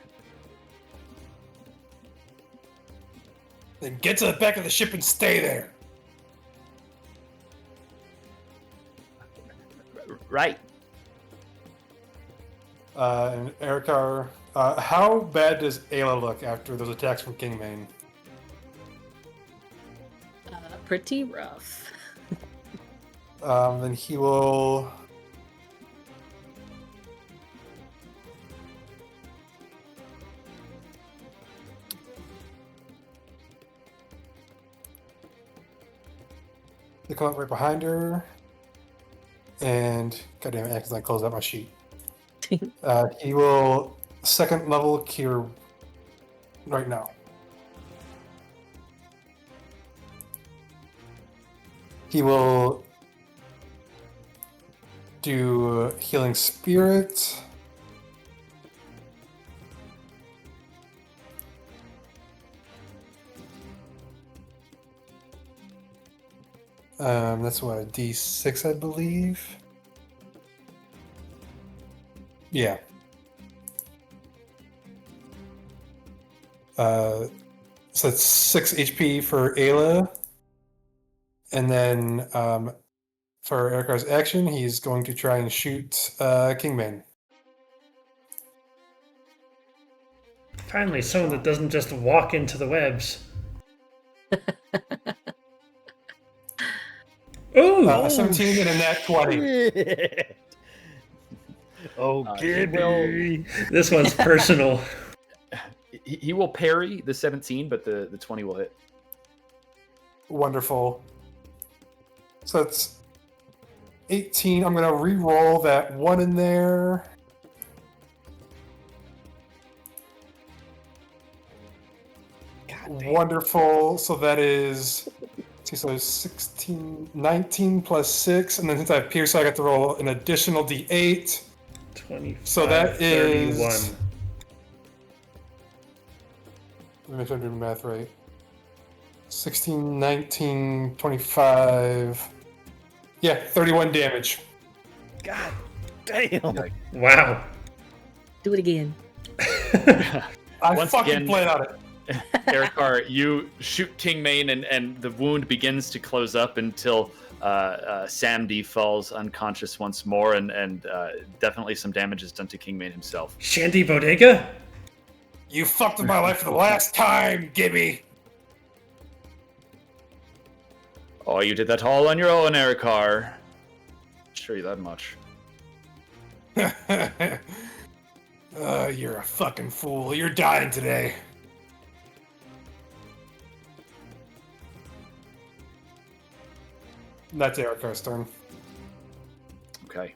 Then get to the back of the ship and stay there.
Right.
And Erikar, how bad does Ayla look after those attacks from Kingmane?
Pretty rough.
Then he will... They come up right behind her, and goddamn it, I accidentally closed out my sheet. He will second level cure right now. He will do healing spirit. That's what, a D6, I believe? Yeah. So it's 6 HP for Ayla. And then for Erikar's action, he's going to try and shoot Kingman.
Finally, someone that doesn't just walk into the webs.
Ooh! 17 and a nat 20.
Oh, Gibby!
This one's personal.
He will parry the 17, but the 20 will hit.
Wonderful. So it's 18. I'm going to re-roll that 1 in there. Wonderful. So that is... So 16, 19 plus 6, and then since I have Pierce, I got to roll an additional D8.
25,
so that is
31.
Let me make sure I'm doing the math right. 16, 19, 25. Yeah, 31 damage.
God damn.
Wow.
Do it again.
I
Once
fucking
again-
plan on it.
Erikar, you shoot Kingmane, and the wound begins to close up until Samdi falls unconscious once more, and definitely some damage is done to Kingmane himself.
Shandy Bodega?
You fucked with my life for the last time, Gibby.
Oh, you did that all on your own, Erikar. Sure you that much.
You're a fucking fool. You're dying today. That's Erikar's turn.
Okay.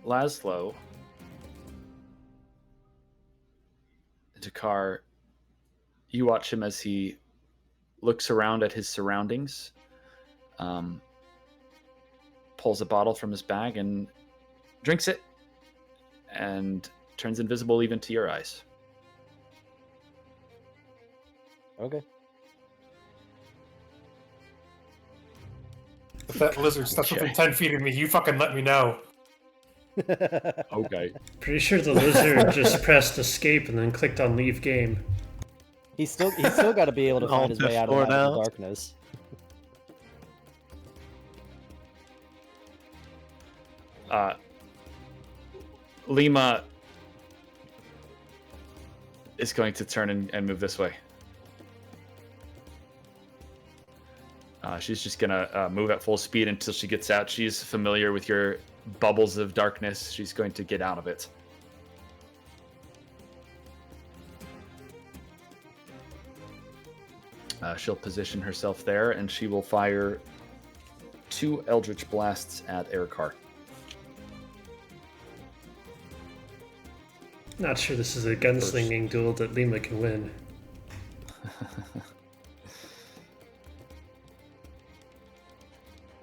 Laszlo, Dakar, you watch him as he looks around at his surroundings, pulls a bottle from his bag and drinks it, and turns invisible even to your eyes.
Okay.
If that lizard steps
Okay.
within 10 feet of me, you fucking let me know.
Okay.
Pretty sure the lizard just pressed escape and then clicked on leave game.
He's still got to be able to find his way out of the magical darkness.
Lima is going to turn and move this way. She's just gonna move at full speed until she gets out. She's familiar with your bubbles of darkness. She's going to get out of it. She'll position herself there, and she will fire 2 Eldritch Blasts at Erikar.
Not sure this is a gunslinging duel that Lima can win.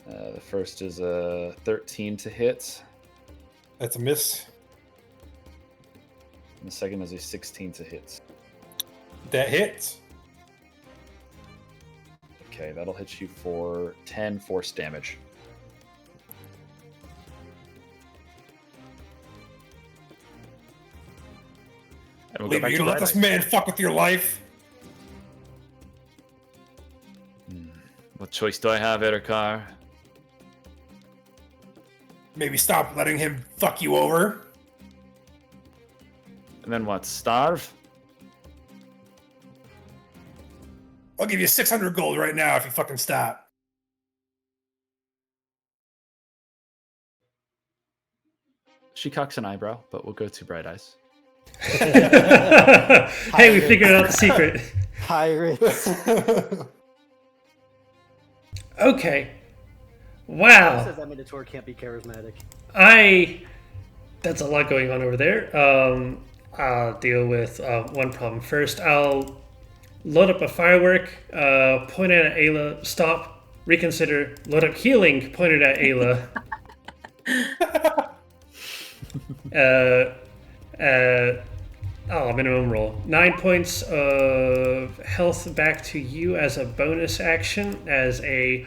The first is a 13 to hit.
That's a miss.
And the second is a 16 to hit.
That hits.
Okay, that'll hit you for 10 force damage. And we'll go
Leave
back
you
to
to let
Red
this
Eye.
man fuck with your life.
What choice do I have, Erikar?
Maybe stop letting him fuck you over.
And then what? Starve?
I'll give you 600 gold right now if you fucking stop.
She cocks an eyebrow, but we'll go to Bright Eyes.
Hey, we figured out the secret.
Pirates.
Okay.
Who
Wow.
says that Minotaur can't be charismatic?
That's a lot going on over there. I'll deal with one problem first. I'll load up a firework, point it at Ayla, stop, reconsider, load up healing, point it at Ayla. Minimum roll. 9 points of health back to you as a bonus action, as a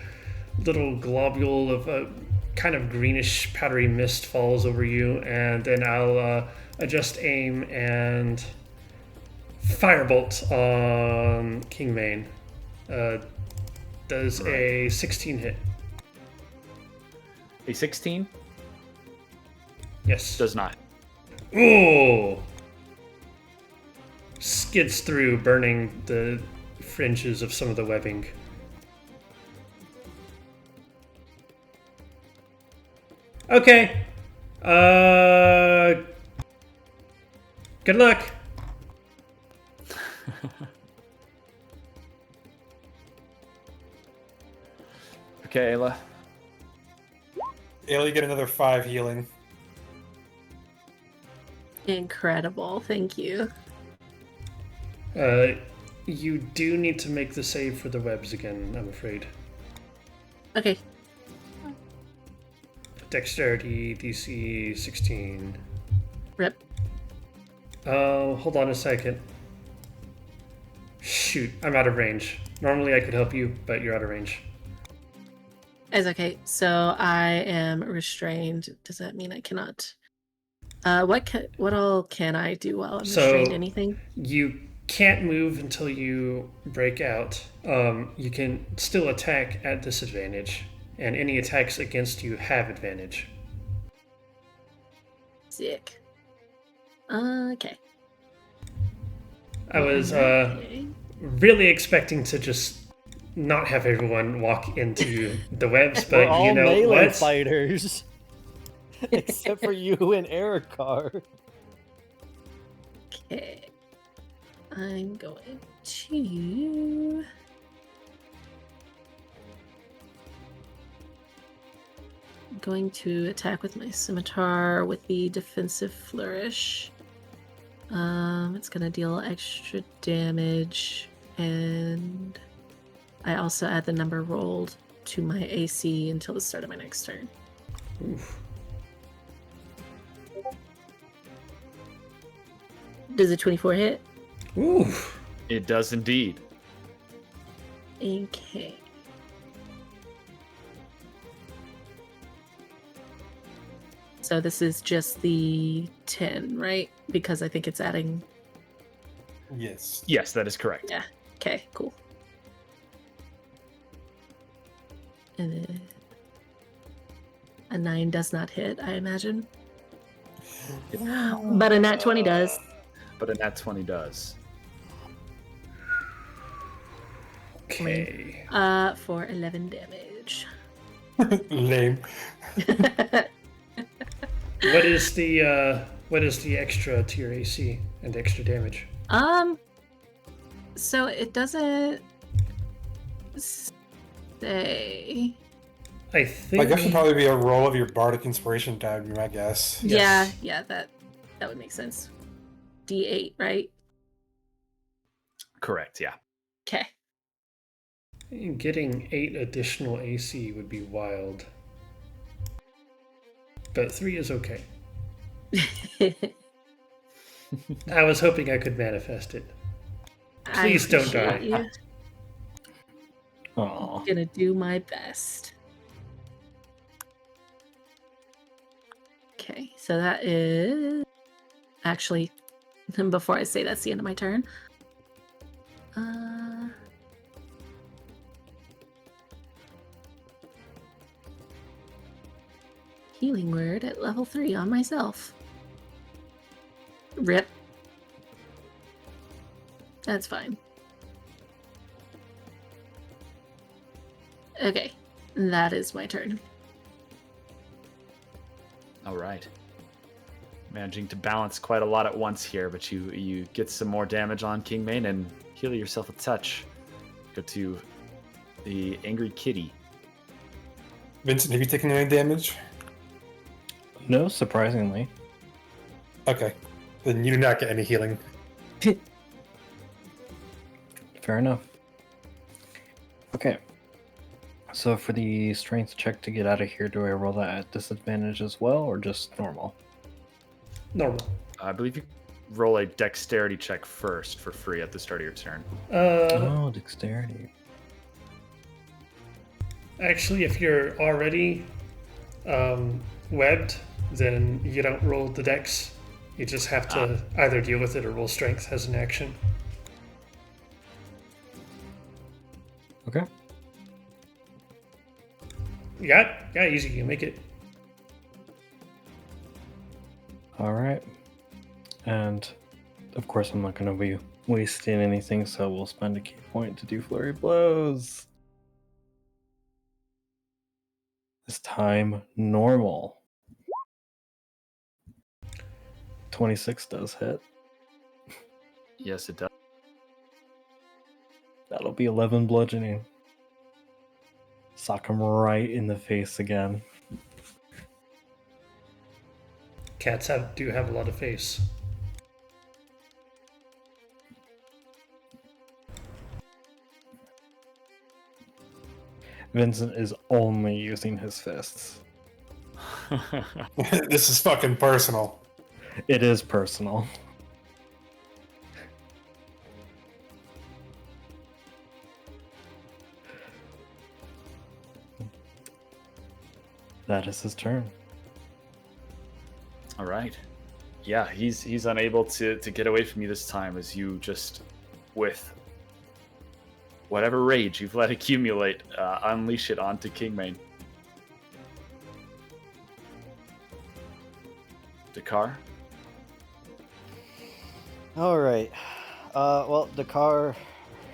little globule of a kind of greenish powdery mist falls over you, and then I'll adjust aim and firebolt on King Mane. Does a 16 hit?
A 16?
Yes.
Does not.
Ooh! Skids through, burning the fringes of some of the webbing. Okay. Good luck.
Okay, Ayla.
Ayla, you get another 5 healing.
Incredible. Thank you.
You do need to make the save for the webs again, I'm afraid.
Okay.
Dexterity, DC 16.
Rip.
Oh, hold on a second. Shoot, I'm out of range. Normally I could help you, but you're out of range.
It's okay. So I am restrained. Does that mean I cannot? What all can I do while I'm restrained? Anything?
You can't move until you break out. You can still attack at disadvantage, and any attacks against you have advantage.
Sick. Okay.
I was really expecting to just not have everyone walk into the webs, but
We're all
you know
melee
what?
fighters. Except for you and Erikar.
Okay. I'm going to... going to attack with my scimitar with the defensive flourish. It's going to deal extra damage, and I also add the number rolled to my AC until the start of my next turn.
Oof.
Does a 24 hit?
Oof.
It does indeed.
Okay. So this is just the 10, right? Because I think it's adding...
Yes.
Yes, that is correct.
Yeah. Okay, cool. And then a 9 does not hit, I imagine. But a nat 20 does.
But a nat 20 does.
Okay.
For 11 damage.
Lame.
What is the extra to your AC and extra damage?
So it doesn't say.
I think.
I guess it'd probably be a roll of your bardic inspiration die, would be my guess.
Yeah, that would make sense. D8, right?
Correct, yeah.
Okay.
Getting 8 additional AC would be wild. But 3 is okay. I was hoping I could manifest it. Please don't die.
You.
Aw.
I'm gonna do my best. Okay, so that is actually before I say that's the end of my turn. Healing word at level 3 on myself. Rip. That's fine. Okay, that is my turn.
All right. Managing to balance quite a lot at once here, but you get some more damage on Kingmane and heal yourself a touch. Go to the Angry Kitty.
Vincent, have you taken any damage?
No, surprisingly.
Okay. Then you do not get any healing.
Fair enough. Okay. So for the strength check to get out of here, do I roll that at disadvantage as well, or just normal?
Normal.
I believe you roll a dexterity check first for free at the start of your turn.
Oh, dexterity.
Actually, if you're already webbed, then you don't roll the dex. You just have to either deal with it or roll strength as an action.
Okay.
Yeah, easy. You make it.
All right. And of course, I'm not going to be wasting anything, so we'll spend a key point to do flurry blows. This time, normal. 26 does hit.
Yes, it does.
That'll be 11 bludgeoning. Sock him right in the face again.
Cats do have a lot of face.
Vincent is only using his fists.
This is fucking personal.
It is personal. That is his turn.
All right. Yeah, he's unable to get away from you this time as you just, with whatever rage you've let accumulate, unleash it onto Kingmane. Dakar?
All right. Well, Dakar,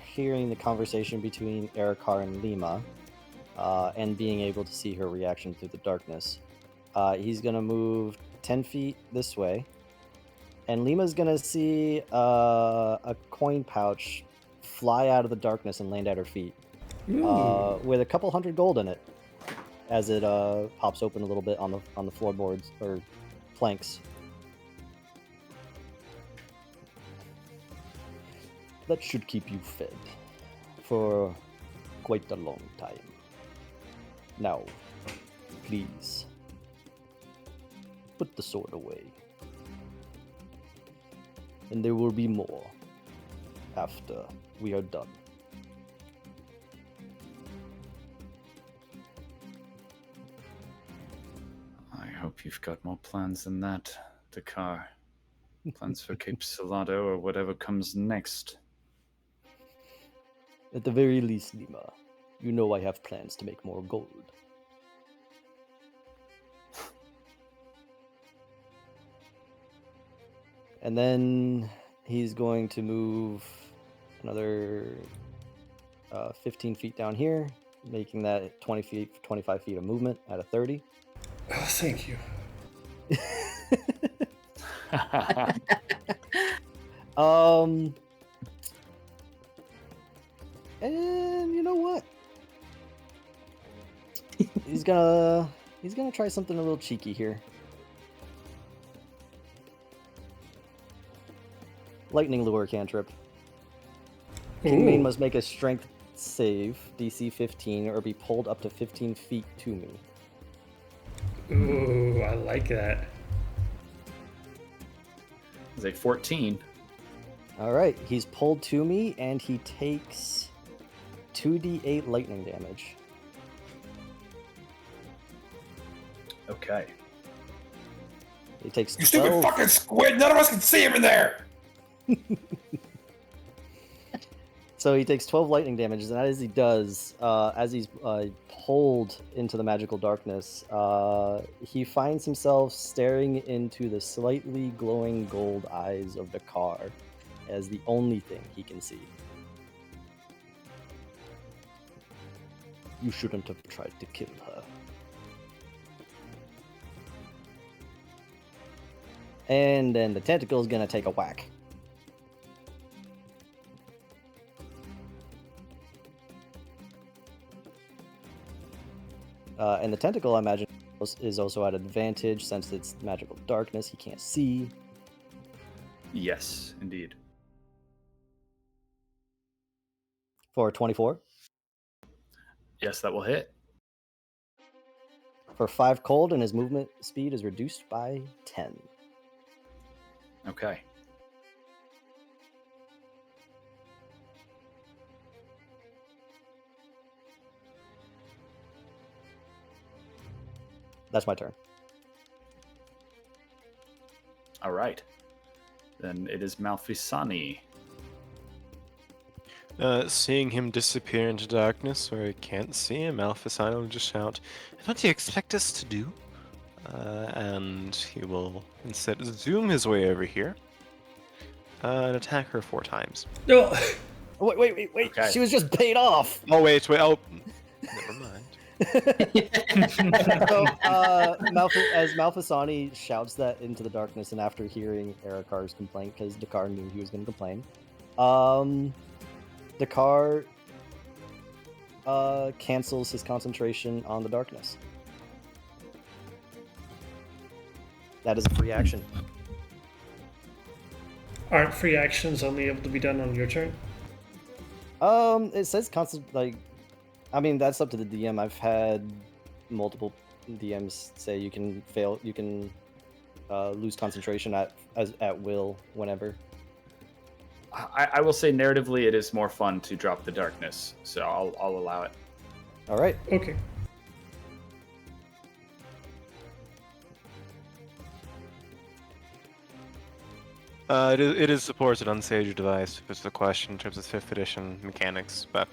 hearing the conversation between Erikar and Lima, and being able to see her reaction through the darkness, he's going to move 10 feet this way. And Lima's going to see a coin pouch fly out of the darkness and land at her feet with a couple hundred gold in it. as it pops open a little bit on the floorboards or planks. That should keep you fed for quite a long time. Now, please, put the sword away. And there will be more after we are done.
I hope you've got more plans than that, Dakar. Plans for Cape Salado or whatever comes next.
At the very least, Lima, you know I have plans to make more gold. And then he's going to move another 15 feet down here, making that 20 feet, 25 feet of movement at a 30.
Oh, thank you.
And you know what? He's gonna try something a little cheeky here. Lightning lure cantrip. Kingmane
Ooh.
must make a strength save, DC 15, or be pulled up to 15 feet to me.
Ooh, I like that.
It's a 14.
All right, he's pulled to me, and he takes 2d8 lightning damage.
Okay.
He takes
You
12.
stupid fucking squid! None of us can see him in there!
So he takes 12 lightning damage, and as he does, as he's pulled into the magical darkness, he finds himself staring into the slightly glowing gold eyes of the car as the only thing he can see. You shouldn't have tried to kill her. And then the tentacle's gonna take a whack. And the tentacle, I imagine, is also at advantage since it's magical darkness. He can't see.
Yes, indeed.
For 24.
Yes, that will hit.
For 5 cold, and his movement speed is reduced by 10.
Okay.
That's my turn.
All right. Then it is Malfisani.
Seeing him disappear into darkness where he can't see him, Malfasine will just shout, "What do you expect us to do?" And he will instead zoom his way over here and attack her 4 times.
No.
Wait.
Okay.
She was just paid off.
Oh, wait. Oh, never mind.
So, as Malfasani shouts that into the darkness, and after hearing Erikar's complaint, because Dakar knew he was going to complain, Dakar cancels his concentration on the darkness. That is a free action.
Aren't free actions only able to be done on your turn?
It says constant, like, I mean, that's up to the DM. I've had multiple DMs say you can lose concentration at will whenever.
I will say narratively it is more fun to drop the darkness, so I'll allow it.
All right.
Okay.
It is supported on Sage device, if it's the question in terms of 5th edition mechanics, but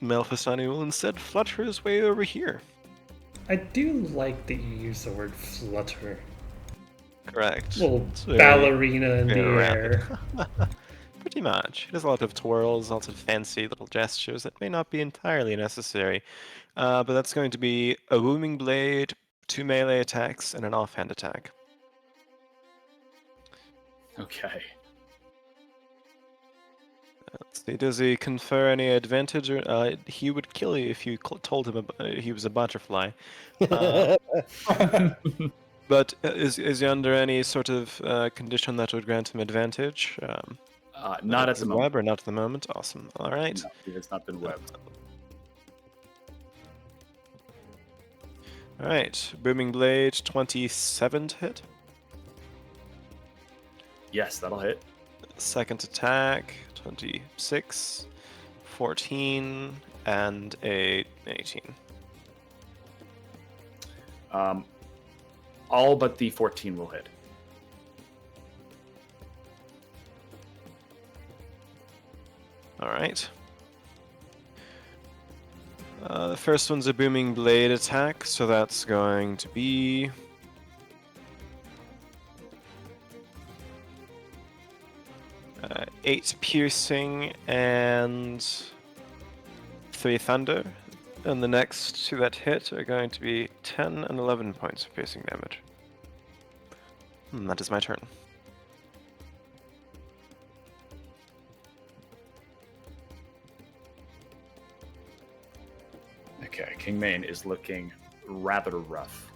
Malfasani will instead flutter his way over here.
I do like that you use the word flutter.
Correct.
Little
It's very-
ballerina in the
very
air.
Pretty much. It has a lot of twirls, lots of fancy little gestures that may not be entirely necessary. But that's going to be a booming blade, 2 melee attacks, and an offhand attack.
Okay.
Let's see, does he confer any advantage? Or, he would kill you if you told him he was a butterfly. But is he under any sort of condition that would grant him advantage?
Not at the moment.
Web or not at the moment? Awesome. All right.
No, he has not been webbed.
All right. Booming Blade, 27 to hit.
Yes, that'll hit.
Second attack, 26, 14, and a 18.
All but the 14 will hit.
All right. The first one's a Booming Blade attack, so that's going to be... 8 piercing and 3 thunder. And the next two that hit are going to be 10 and 11 points of piercing damage. And that is my turn.
Okay, King Mane is looking rather rough.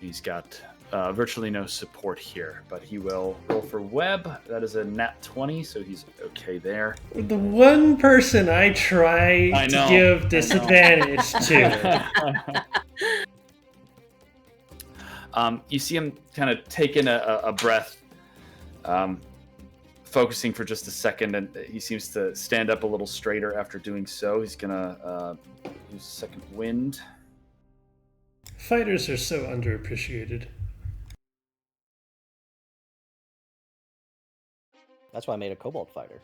He's got virtually no support here, but he will roll for web. That is a nat 20, so he's okay there.
The one person I try to give disadvantage to.
You see him kind of taking a breath, focusing for just a second, and he seems to stand up a little straighter after doing so. He's going to use a second wind.
Fighters are so underappreciated.
That's why I made a kobold fighter.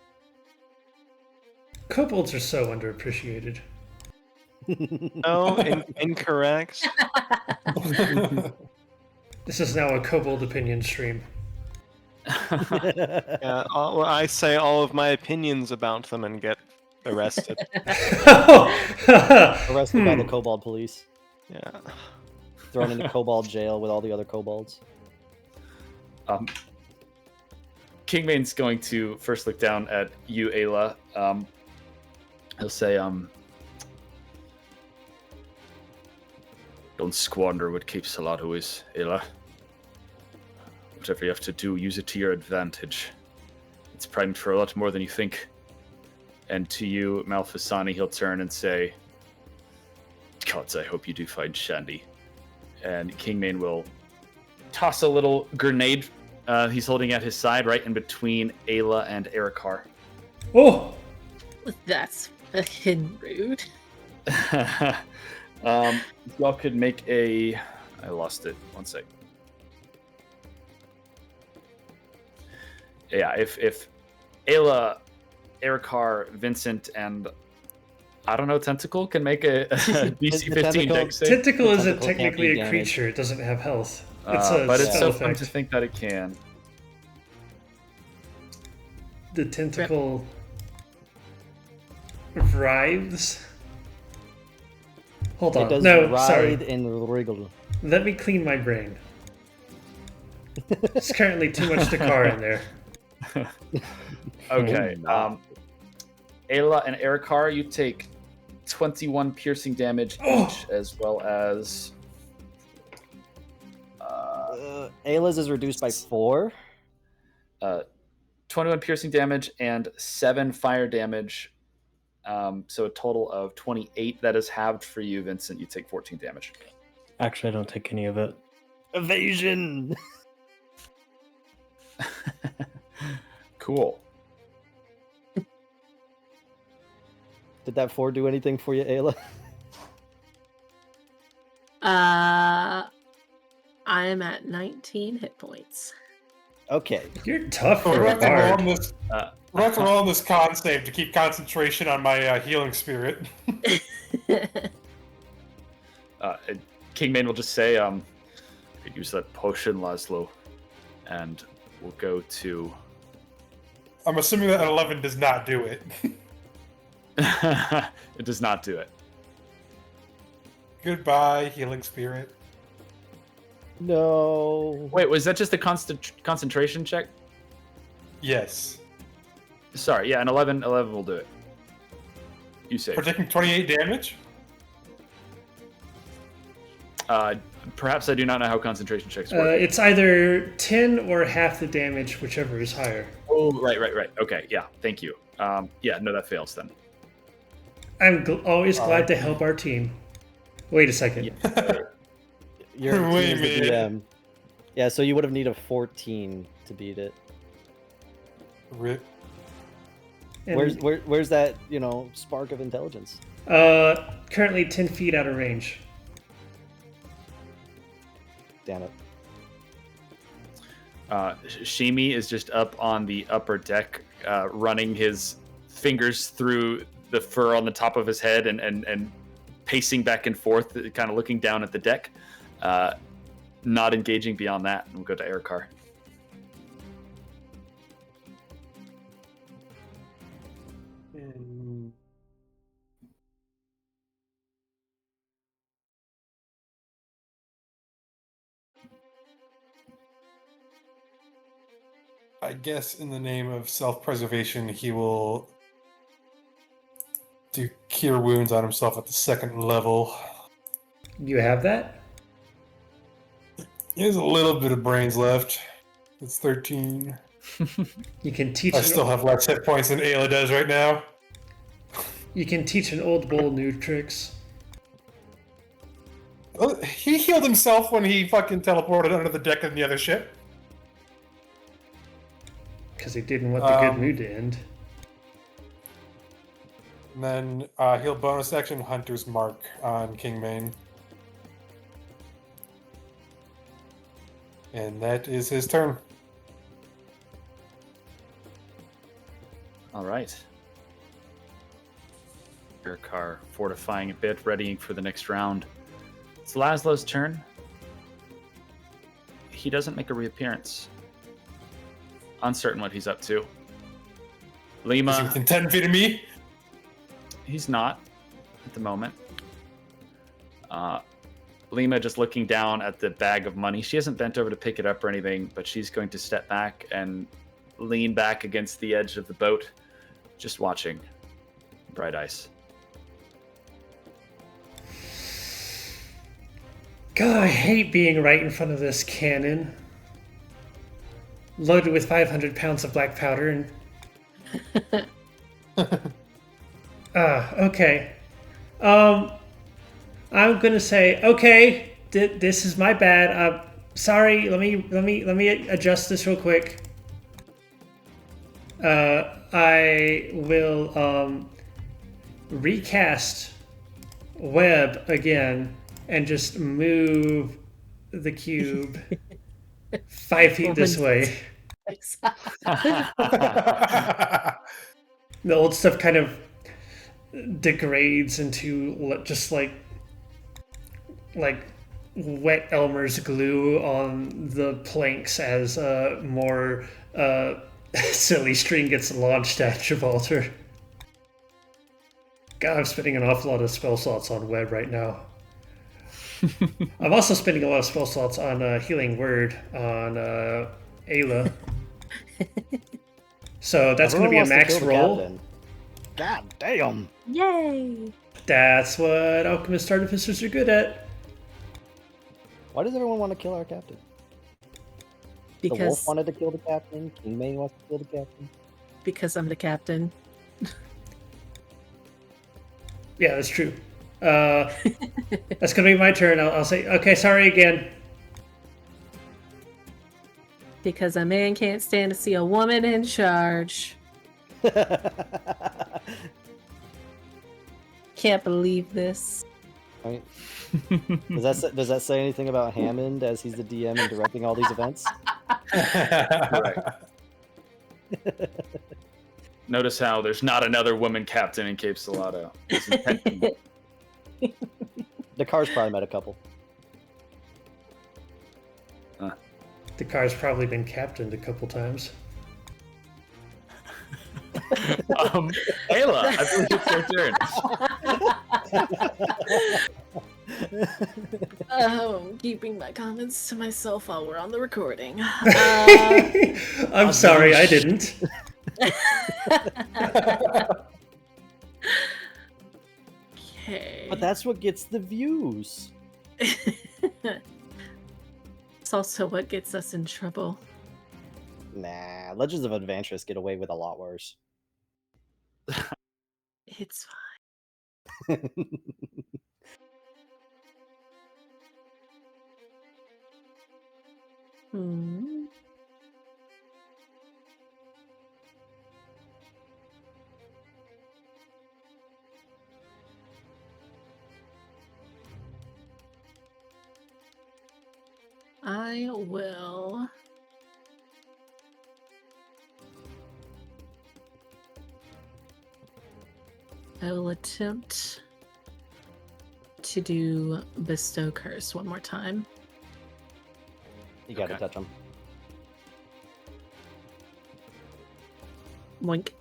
Kobolds are so underappreciated.
No, incorrect.
This is now a kobold opinion stream.
Yeah, I say all of my opinions about them and get arrested.
Arrested by the kobold police.
Yeah.
Thrown into kobold jail with all the other kobolds.
King Mane's going to first look down at you, Ayla. He'll say, don't squander what Cape-Salado is, Ayla. Whatever you have to do, use it to your advantage. It's primed for a lot more than you think. And to you, Malfasani, he'll turn and say, gods, I hope you do find Shandy. And King Mane will toss a little grenade he's holding at his side, right in between Ayla and Erikar.
Oh!
That's fucking rude.
Y'all could make a... I lost it. One sec. Yeah, if Ayla, Erikar, Vincent, and I don't know, Tentacle can make a DC 15 dex save.
Tentacle isn't technically a creature. It doesn't have health. It's a
but it's so
spell
fun
effect.
to think that it can.
The tentacle writhes. Hold on.
It does
No,
writhe
sorry.
and wriggle.
Let me clean my brain. There's currently too much Dakar in there.
Okay. Ayla and Erikar, you take 21 piercing damage each, as well as...
Ayla's is reduced by 4.
21 piercing damage and 7 fire damage. So a total of 28. That is halved for you, Vincent. You take 14 damage.
Actually, I don't take any of it.
Evasion!
Cool.
Did that 4 do anything for you, Ayla?
I am at 19 hit points.
Okay.
You're tough
We're
for a
going to roll
bard.
on this. We're going to roll on this con save to keep concentration on my healing spirit.
King Mane will just say, could use that potion, Laszlo, and we'll go to...
I'm assuming that 11 does not do it.
It does not do it.
Goodbye, healing spirit.
No.
Wait, was that just a concentration check?
Yes.
Sorry, yeah, an 11 will do it. You say.
For taking 28 damage?
Perhaps I do not know how concentration checks work.
It's either 10 or half the damage, whichever is higher.
Oh, right. Okay, yeah, thank you. Yeah, no, that fails then.
I'm always glad to help our team. Wait a second.
You're
Wait a
the
minute.
DM. Yeah, so you would have needed a 14 to beat it.
Rip.
And,
Where's that, spark of intelligence?
currently 10 feet out of range.
Damn it.
Shimi is just up on the upper deck, running his fingers through the fur on the top of his head and pacing back and forth, kind of looking down at the deck, not engaging beyond that. And we'll go to Erikar.
I guess in the name of self-preservation, he will do cure wounds on himself at the 2nd level.
You have that?
He has a little bit of brains left. It's 13.
You can teach.
I still have less hit points than Ayla does right now.
You can teach an old bull new tricks.
He healed himself when he fucking teleported under the deck of the other ship.
Because he didn't want the good mood to end.
And then he'll bonus action Hunter's Mark on Kingmane. And that is his turn.
All right. Erikar fortifying a bit, readying for the next round. It's Laszlo's turn. He doesn't make a reappearance. Uncertain what he's up to. Lima.
Is he within 10 feet of me?
He's not at the moment. Lima just looking down at the bag of money. She hasn't bent over to pick it up or anything, but she's going to step back and lean back against the edge of the boat, just watching. Bright eyes.
God, I hate being right in front of this cannon. Loaded with 500 pounds of black powder and... okay. I'm gonna say, okay, this is my bad. Sorry, let me adjust this real quick. I will recast web again and just move the cube 5 feet this way. The old stuff kind of degrades into just like wet Elmer's glue on the planks as more silly string gets launched at Gibraltar. God, I'm spending an awful lot of spell slots on web right now. I'm also spending a lot of spell slots on Healing Word on Ayla. So that's going to be a max roll.
God damn.
Yay!
That's what Alchemist Artificers are good at.
Why does everyone want to kill our captain?
Because
the wolf wanted to kill the captain. Kingmane wants to kill the captain.
Because I'm the captain.
Yeah, that's true. That's gonna be my turn. I'll say, okay, sorry again.
Because a man can't stand to see a woman in charge. Can't believe this.
Right. Does that say anything about Hammond as he's the DM and directing all these events?
Right. Notice how there's not another woman captain in Cape Salado.
The car's probably met a couple.
The car's probably been captained a couple times.
Ayla, I believe it's your turn.
Oh, keeping my comments to myself while we're on the recording.
I'm sorry, I didn't.
Okay.
But that's what gets the views.
It's also what gets us in trouble.
Nah, Legends of Adventurous get away with a lot worse.
It's fine. I will. I will attempt to do Bestow Curse one more time.
You gotta touch him.
Wink.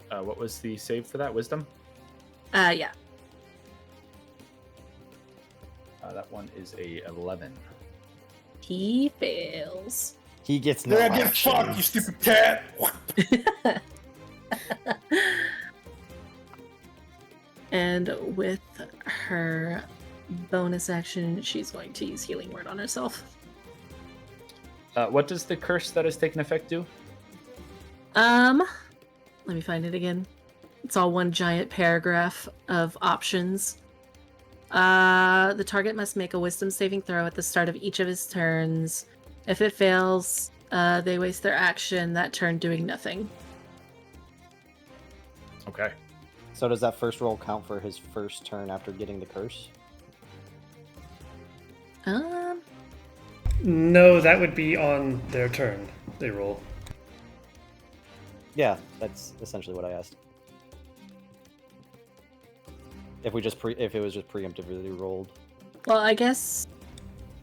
What was the save for that? Wisdom?
Yeah.
That one is a 11.
He fails.
He gets no
Yeah, get
action.
fucked, you stupid cat!
And with her bonus action, she's going to use Healing Word on herself.
What does the curse that has taken effect do?
Let me find it again. It's all one giant paragraph of options. The target must make a wisdom saving throw at the start of each of his turns. If it fails, they waste their action that turn doing nothing.
Okay.
So does that first roll count for his first turn after getting the curse?
No, that would be on their turn. They roll.
Yeah, that's essentially what I asked. If we just if it was just preemptively rolled.
Well, I guess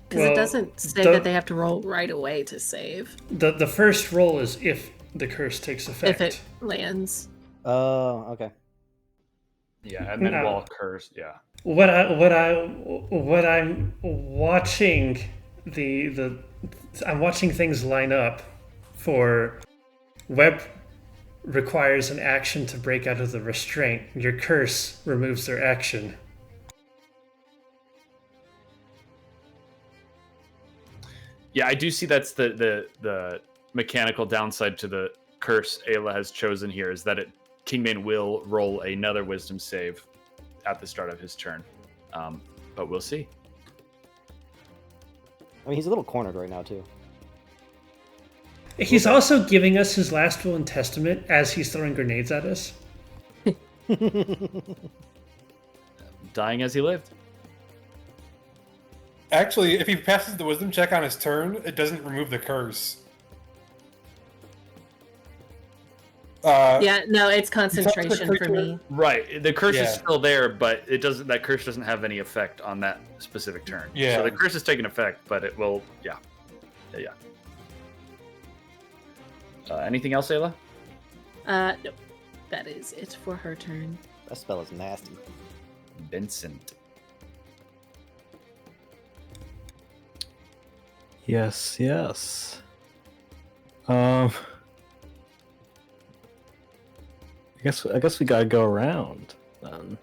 because it doesn't say that they have to roll right away to save.
The first roll is if the curse takes effect.
If it lands.
Oh, okay.
Yeah, and then while curse, yeah.
What I'm watching I'm watching things line up for Web requires an action to break out of the restraint. Your curse removes their action.
Yeah, I do see that's the mechanical downside to the curse Ayla has chosen here is that Kingmane will roll another wisdom save at the start of his turn. But we'll see.
I mean, he's a little cornered right now, too.
He's also giving us his last will and testament as he's throwing grenades at us.
Dying as he lived.
Actually, if he passes the wisdom check on his turn, it doesn't remove the curse.
Yeah, no, it's concentration for me.
Right. The curse is still there, but it doesn't. That curse doesn't have any effect on that specific turn.
Yeah.
So the curse is taking effect, but it will. Yeah. Anything else, Ayla?
Nope. That is it for her turn.
That spell is nasty.
Vincent.
Yes. I guess we gotta go around then.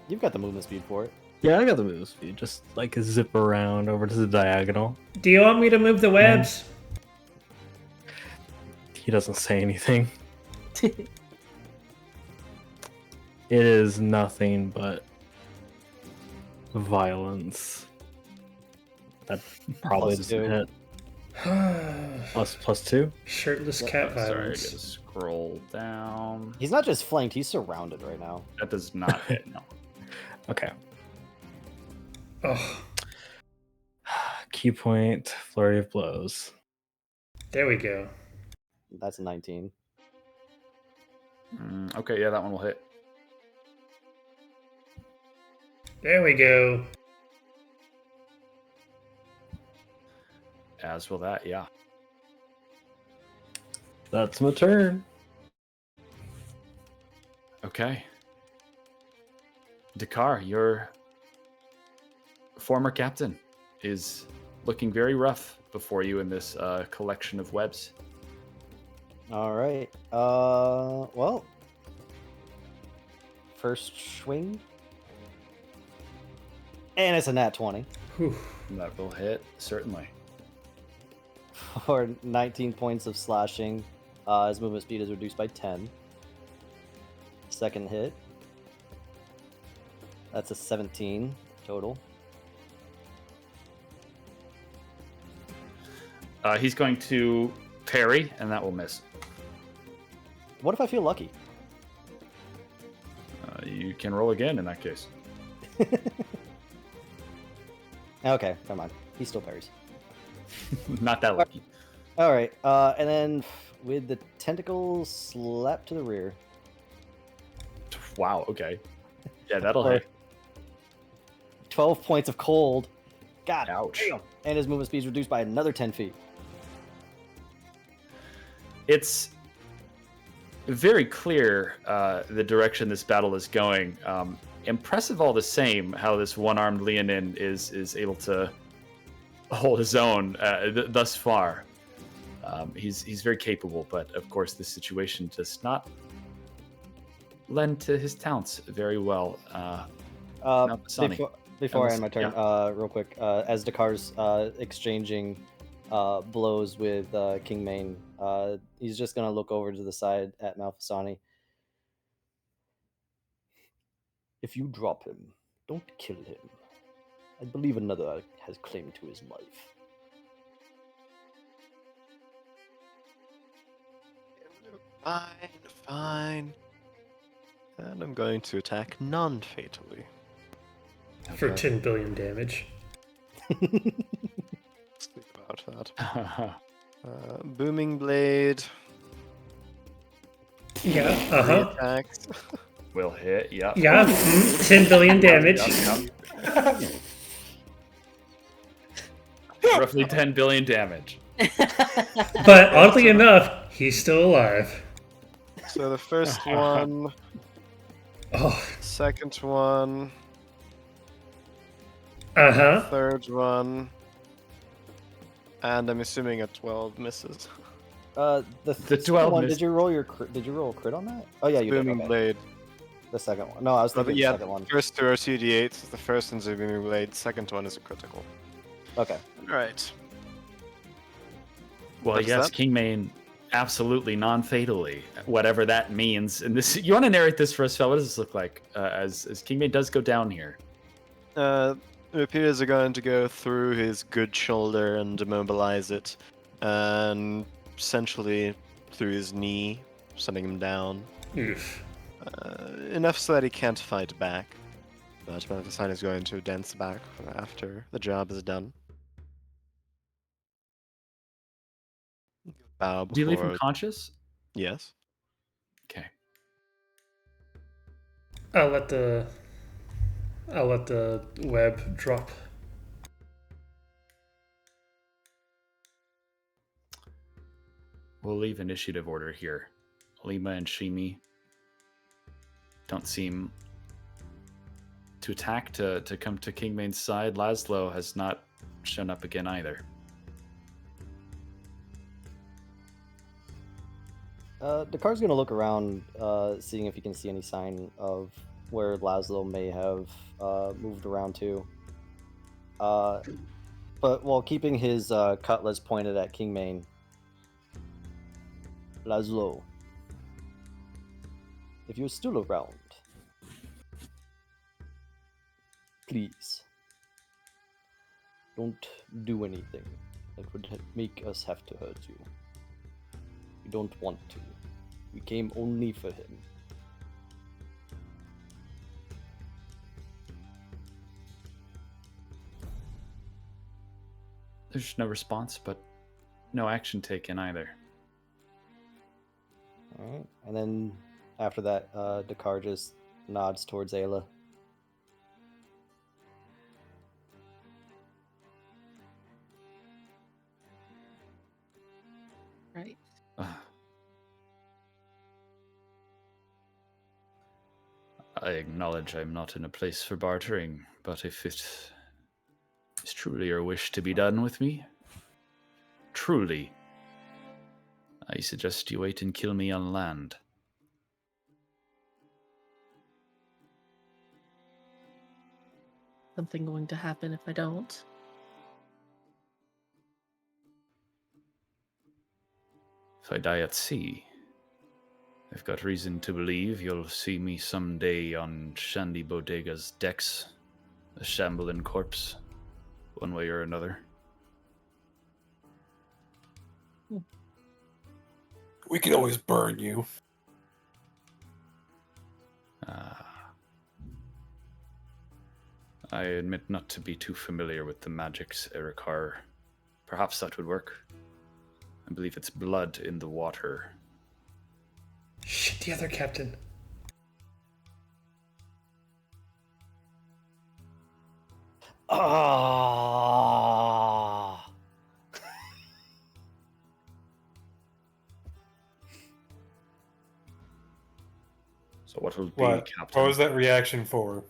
You've got the movement speed for it.
Yeah, I got the move speed. Just like zip around over to the diagonal.
Do you want me to move the webs?
He doesn't say anything. It is nothing but violence. That probably doesn't hit. plus 2?
Shirtless cat
Sorry, I
violence.
gotta scroll down.
He's not just flanked, he's surrounded right now.
That does not hit, no.
Okay.
Oh,
Key point, flurry of blows.
there we go.
That's a 19.
Okay, yeah, that one will hit.
There we go.
As will that, yeah.
That's my turn.
Okay. Dakar, your former captain is looking very rough before you in this collection of webs.
All right. Well, first swing, and it's a nat 20
That will hit, certainly.
for 19 points of slashing. His movement speed is reduced by 10. Second hit. That's a 17 total.
He's going to parry, and that will miss.
What if I feel lucky?
You can roll again in that case.
Okay, never mind. He still parries.
Not that lucky.
All right, and then with the tentacle slap to the rear.
Wow, okay. Yeah, that'll
Or
hit.
12 points of cold. God
Ouch.
damn. And his movement speed is reduced by another 10 feet.
It's very clear the direction this battle is going. Impressive all the same how this one-armed Leonin is able to hold his own thus far. He's very capable, but of course this situation does not lend to his talents very well.
Before I end my turn, real quick, as Dakar's exchanging blows with King Mane, he's just going to look over to the side at Malfasani. If you drop him, don't kill him. I believe another has claim to his life.
Fine. And I'm going to attack non-fatally.
For 10 billion damage.
Let's think about that. Booming Blade.
Yeah,
3 attacks.
Will hit, yep.
Yeah, 10 billion damage.
Yep. Roughly 10 billion damage.
But oddly enough, he's still alive.
So the first one,
Oh,
second one, third one, and I'm assuming a 12 misses.
The
12
one,
missed.
did you roll a crit on that? Oh yeah, you did.
Booming
Okay.
Blade.
The second one. No, I was thinking the second one.
First two are 2d8s. The first one's a Booming Blade. Second one is a critical.
Okay.
Right.
Well,
What's
yes,
that?
King Mane, absolutely non-fatally, whatever that means. And this, you want to narrate this for us, Phil? What does this look like as King Mane does go down here?
Rapiers are going to go through his good shoulder and immobilize it, and essentially through his knee, sending him down.
oof.
Enough so that he can't fight back. But Malfasani is going to dance back after the job is done. Bow before...
Do you leave him conscious?
Yes.
Okay.
I'll let the web drop.
We'll leave initiative order here. Lima and Shimi don't seem to attack to come to King Mane's side. Laszlo has not shown up again either.
Dakar's gonna look around, seeing if he can see any sign of where Laszlo may have moved around to. But while keeping his cutlass pointed at King Mane, Laszlo, if you're still around, please don't do anything that would make us have to hurt you. We don't want to. We came only for him.
There's no response, but no action taken either.
Alright, and then after that, Dakar just nods towards Ayla.
Right.
I acknowledge I'm not in a place for bartering, but if it is truly your wish to be done with me, truly, I suggest you wait and kill me on land.
Something going to happen if I don't.
If I die at sea, I've got reason to believe you'll see me someday on Shandy Bodega's decks, a shambling corpse, one way or another.
We could always burn you.
I admit not to be too familiar with the magics, Erikar. Perhaps that would work. I believe it's blood in the water.
Shit, the other captain.
Ah.
So what will be,
What?
Captain?
What was that reaction for?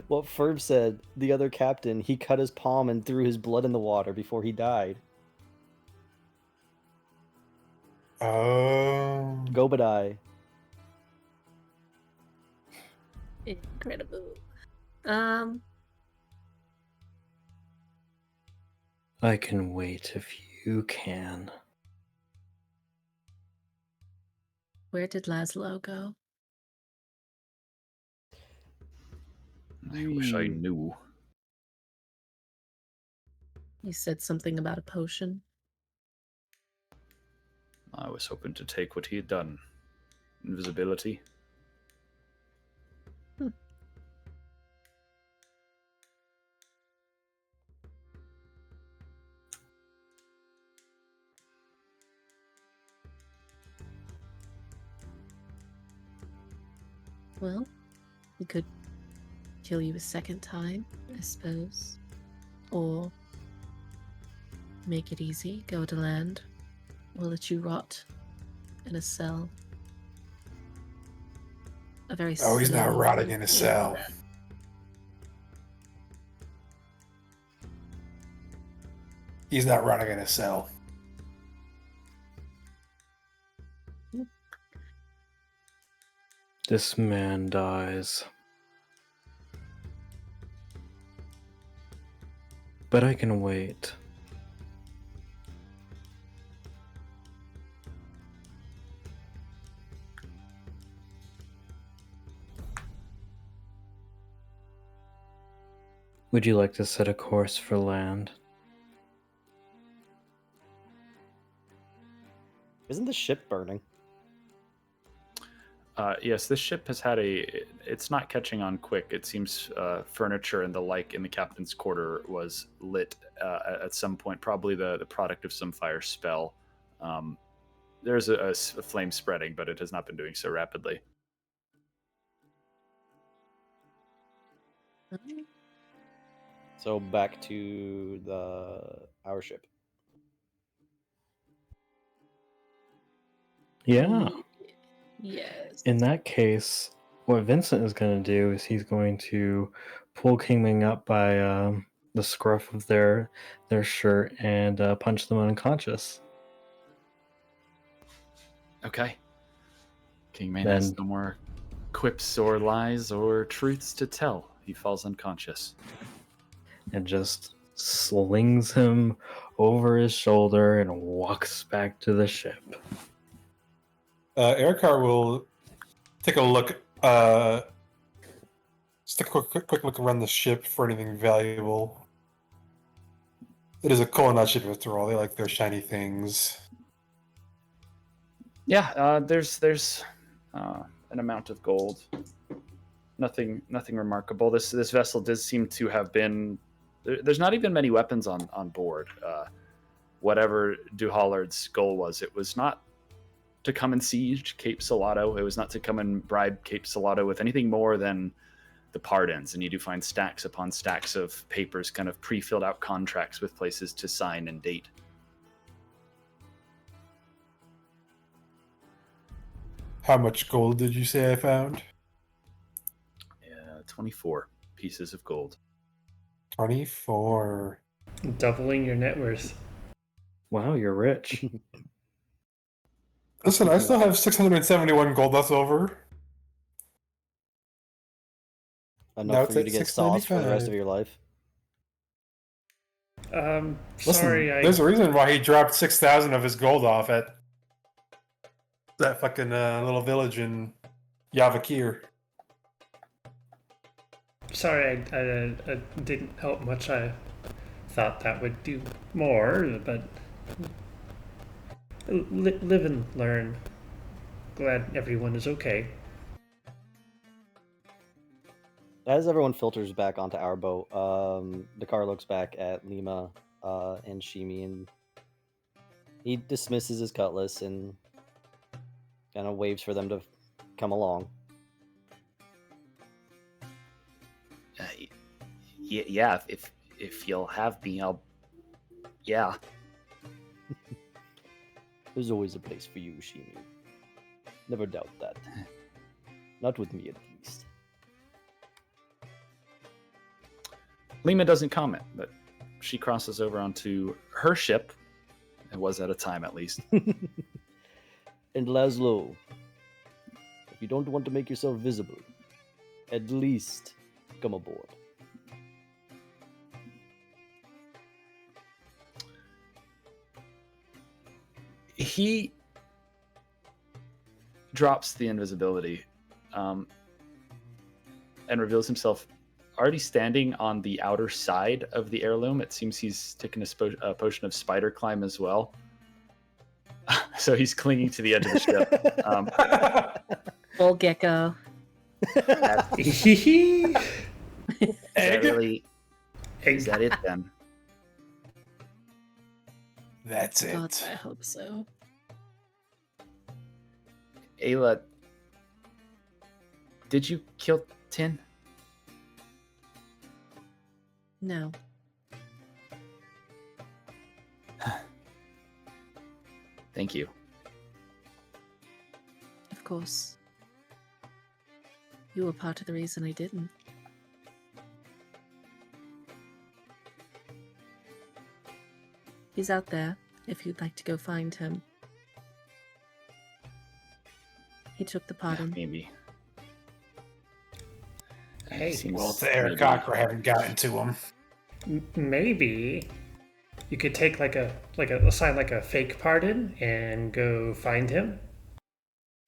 What Ferb said, the other captain, he cut his palm and threw his blood in the water before he died.
Oh.
Gobadai.
Incredible.
I can wait if you can.
Where did Laszlo go?
I wish I knew.
You said something about a potion.
I was hoping to take what he had done. Invisibility.
Well, he could kill you a second time, I suppose. Or make it easy, go to land. We'll let you rot in a cell. A very
Oh, he's not
slow
rotting in a cell.
death.
He's not rotting in a cell.
This man dies. But I can wait. Would you like to set a course for land?
Isn't the ship burning?
Yes, this ship has had it's not catching on quick. It seems furniture and the like in the captain's quarter was lit at some point, probably the product of some fire spell. There's a flame spreading, but it has not been doing so rapidly.
So back to our ship.
Yeah.
Yes.
In that case, what Vincent is going to do is he's going to pull Kingming up by the scruff of their shirt and punch them unconscious.
Okay. Kingmane
Then-
has no more quips or lies or truths to tell. He falls unconscious.
And just slings him over his shoulder and walks back to the ship.
Erikar will take a look, just a quick look around the ship for anything valuable. It is a Kolonat ship after all. They like their shiny things.
Yeah, there's an amount of gold. Nothing remarkable. This vessel does seem to have been. There's not even many weapons on board. Whatever Duhallard's goal was, it was not to come and siege Cape Salado. It was not to come and bribe Cape Salado with anything more than the pardons. And you do find stacks upon stacks of papers, kind of pre-filled out contracts with places to sign and date.
How much gold did you say I found?
24 pieces of gold.
24.
Doubling your net worth.
Wow, you're rich.
Listen, I still have 671 gold left over. Now
Enough
it's
for you
at
to get sauce for the rest
695.
of your life.
Listen,
Sorry,
there's a reason why he dropped 6,000 of his gold off at that fucking little village in Yavakir.
Sorry, I didn't help much. I thought that would do more, but live and learn. Glad everyone is okay.
As everyone filters back onto our boat, Dakar looks back at Lima and Shimi, and he dismisses his cutlass and kind of waves for them to come along.
Yeah, if you'll have me, I'll. Yeah.
There's always a place for you, Shimi. Never doubt that. Not with me, at least.
Lima doesn't comment, but she crosses over onto her ship. It was at a time, at least.
And Laszlo, if you don't want to make yourself visible, at least come aboard.
He drops the invisibility and reveals himself already standing on the outer side of the heirloom. It seems he's taken a potion of spider climb as well. So he's clinging to the edge of the ship.
Bull gecko.
Is that it then?
That's it.
God, I hope so.
Ayla, did you kill Tin?
No.
Thank you.
Of course. You were part of the reason I didn't. He's out there, if you'd like to go find him. He took the pot in.
Maybe.
Hey,
Well, the Eric Cocker haven't gotten to him.
Maybe you could take assign a fake pardon and go find him.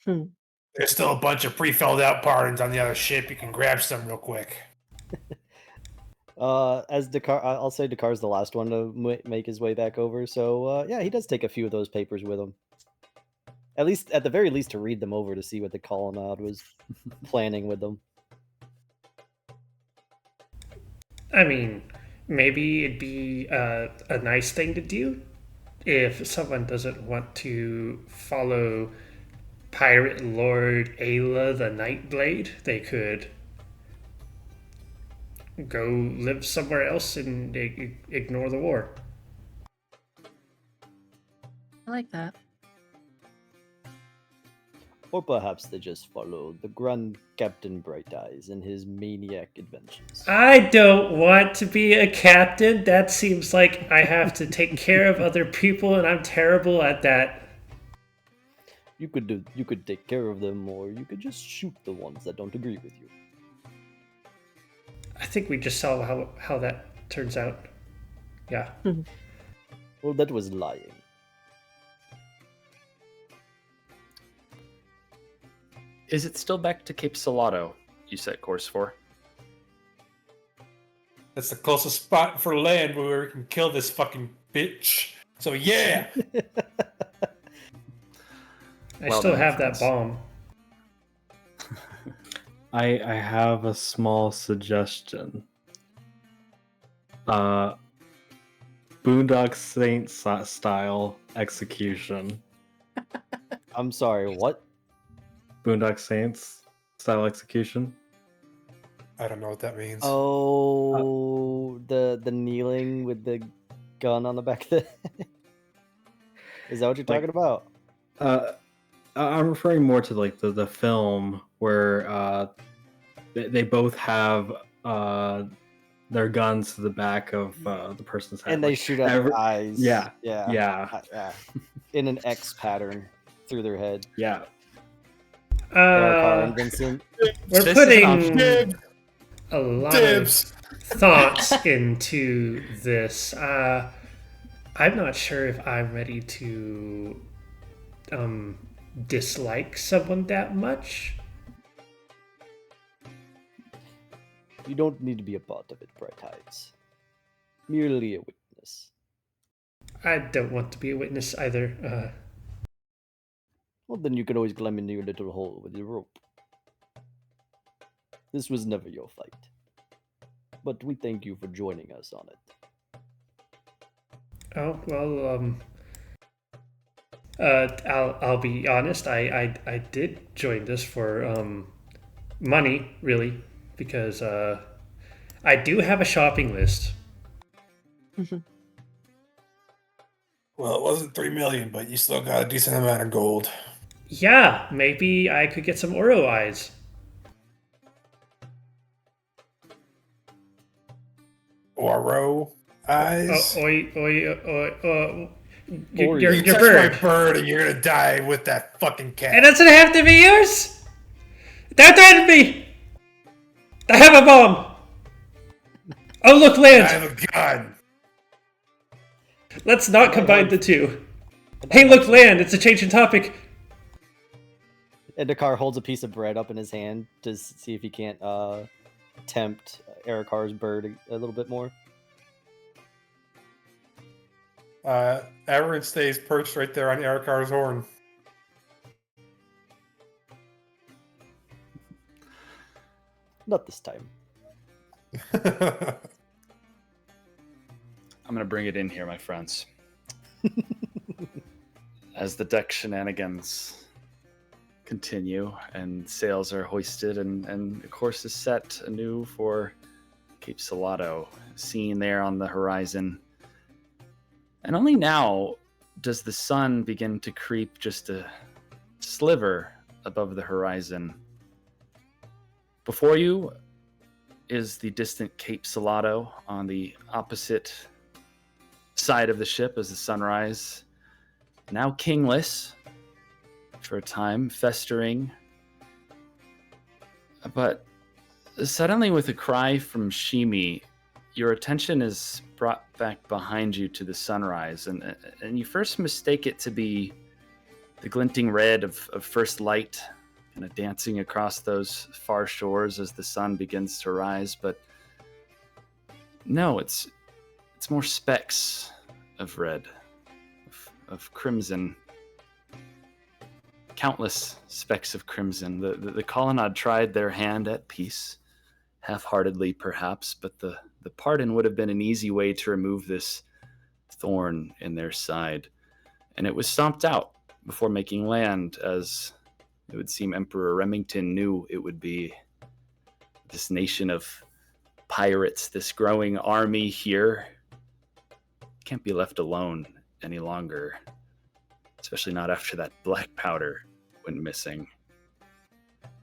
There's still a bunch of pre-filled out pardons on the other ship. You can grab some real quick.
As Dakar, I'll say Dakar's the last one to make his way back over. So yeah, he does take a few of those papers with him. At the very least, to read them over to see what the colonnade was planning with them.
I mean, maybe it'd be a nice thing to do if someone doesn't want to follow Pirate Lord Ayla the Nightblade. They could go live somewhere else and ignore the war.
I like that.
Or perhaps they just follow the Grand Captain Bright Eyes and his maniac adventures.
I don't want to be a captain. That seems like I have to take care of other people, and I'm terrible at that.
You could take care of them, or you could just shoot the ones that don't agree with you.
I think we just saw how that turns out. Yeah.
Well, that was lying.
Is it still back to Cape Salado you set course for?
That's the closest spot for land where we can kill this fucking bitch. So yeah.
I still have that bomb.
I have a small suggestion. Boondock Saints style execution.
I'm sorry, what?
Boondock Saints style execution.
I don't know what that means.
Oh, the kneeling with the gun on the back of the head. Is that what you're talking about?
I'm referring more to like the film where they both have their guns to the back of the person's head,
And they
like,
shoot at their eyes.
Yeah.
Yeah. In an X pattern. through their head.
Yeah.
Erikar and Vincent.
We're
This is an
putting
option.
a lot
Dibs.
of thoughts into this. I'm not sure if I'm ready to dislike someone that much.
You don't need to be a part of it, Bright Eyes. Merely a witness.
I don't want to be a witness either.
Well, then you can always climb into your little hole with your rope. This was never your fight. But we thank you for joining us on it.
Oh well, I'll be honest. I did join this for money, really, because I do have a shopping list.
Well, it wasn't 3 million, but you still got a decent amount of gold.
Yeah, maybe I could get some Oro eyes.
Oro eyes.
Your
You touched
bird.
my bird, and you're gonna die with that fucking cat.
It doesn't have to be yours. Don't threaten me. I have a bomb. Oh look,
I
land.
have a gun.
Let's not combine the two. Hey, look, land. It's a change in topic.
Endikar holds a piece of bread up in his hand to see if he can't tempt Erikar's bird a little bit more.
Everett stays perched right there on Erikar's horn.
Not this time.
I'm gonna bring it in here, my friends. As the deck shenanigans continue and sails are hoisted and a course is set anew for Cape Salado, seen there on the horizon. And only now does the sun begin to creep just a sliver above the horizon. Before you is the distant Cape Salado on the opposite side of the ship as the sunrise, now kingless for a time, festering. But suddenly, with a cry from Shimi, your attention is brought back behind you to the sunrise, and you first mistake it to be the glinting red of first light kind of dancing across those far shores as the sun begins to rise. But no, it's more specks of red, of crimson, countless specks of crimson. The colonnade tried their hand at peace, half-heartedly perhaps, but the pardon would have been an easy way to remove this thorn in their side. And it was stomped out before making land, as it would seem Emperor Remington knew it would be. This nation of pirates, this growing army here, can't be left alone any longer, especially not after that black powder went missing.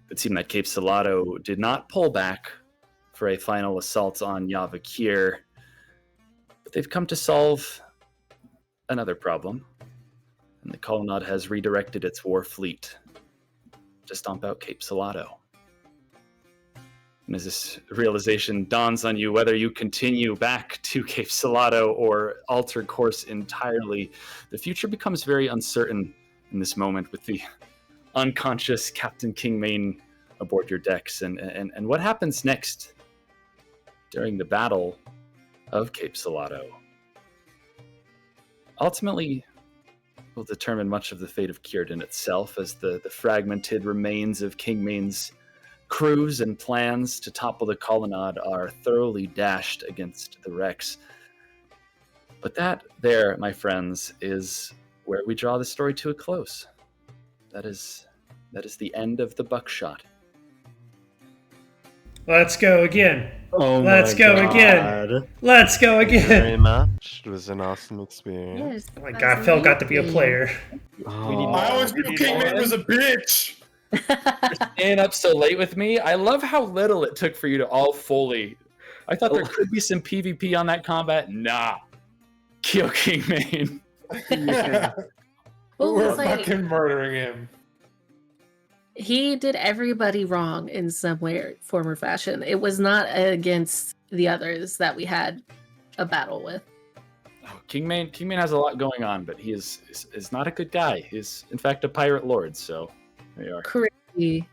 It seemed that Cape Salado did not pull back for a final assault on Yavakir, but they've come to solve another problem, and the colonnade has redirected its war fleet to stomp out Cape Salado. And as this realization dawns on you, whether you continue back to Cape Salado or alter course entirely, the future becomes very uncertain in this moment with the unconscious Captain Kingmain aboard your decks. And what happens next during the Battle of Cape Salado ultimately will determine much of the fate of Kirden itself, as the fragmented remains of Kingmain's crews and plans to topple the colonnade are thoroughly dashed against the wrecks. But that there, my friends, is where we draw the story to a close. That is the end of the buckshot.
Let's go again.
Oh
Let's
my
go
God.
again. Let's go
Thank you very
again.
much. It was an awesome experience.
Yes.
Oh my God, Phil got to be a player.
I always knew Kingman was a bitch.
Staying up so late with me. I love how little it took for you to all fully. I thought there could be some PvP on that combat. Nah. Kill Kingmain.
Well,
We're
it's like
fucking murdering him.
he did everybody wrong in some way, form, or fashion. It was not against the others that we had a battle with.
Oh, Kingmane has a lot going on, but he is not a good guy. He's in fact a pirate lord. So there you are.
Crazy.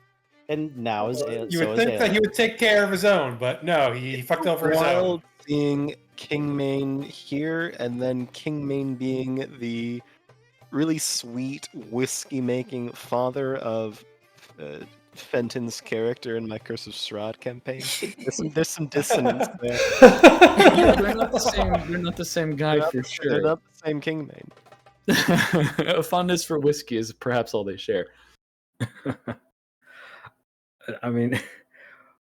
And now is
You would think that he would take care of his own, but no, he fucked over his own.
Wild seeing Kingmane here, and then Kingmane being the really sweet whiskey-making father of Fenton's character in my Curse of Strahd campaign. There's some dissonance there.
They're not the same guy for sure.
They're not the same Kingmane.
A fondness for whiskey is perhaps all they share.
I mean,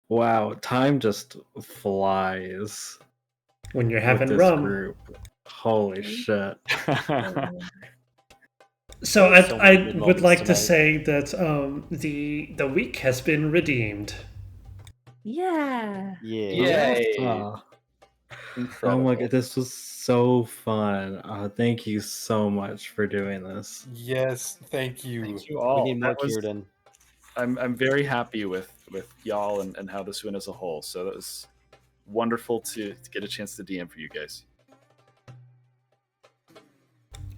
wow, time just flies
when you're
with
having
this
rum.
group. Holy shit.
So
So many
I
good
would
moments
like to
tonight.
say that the week has been redeemed.
Yeah.
Yeah.
Yay!
Oh
Incredible.
my god, this was so fun. Thank you so much for doing this.
Yes, thank you.
Thank you all.
We need more
That was-
Kirden.
I'm very happy with y'all and how this went as a whole. So that was wonderful to get a chance to DM for you guys.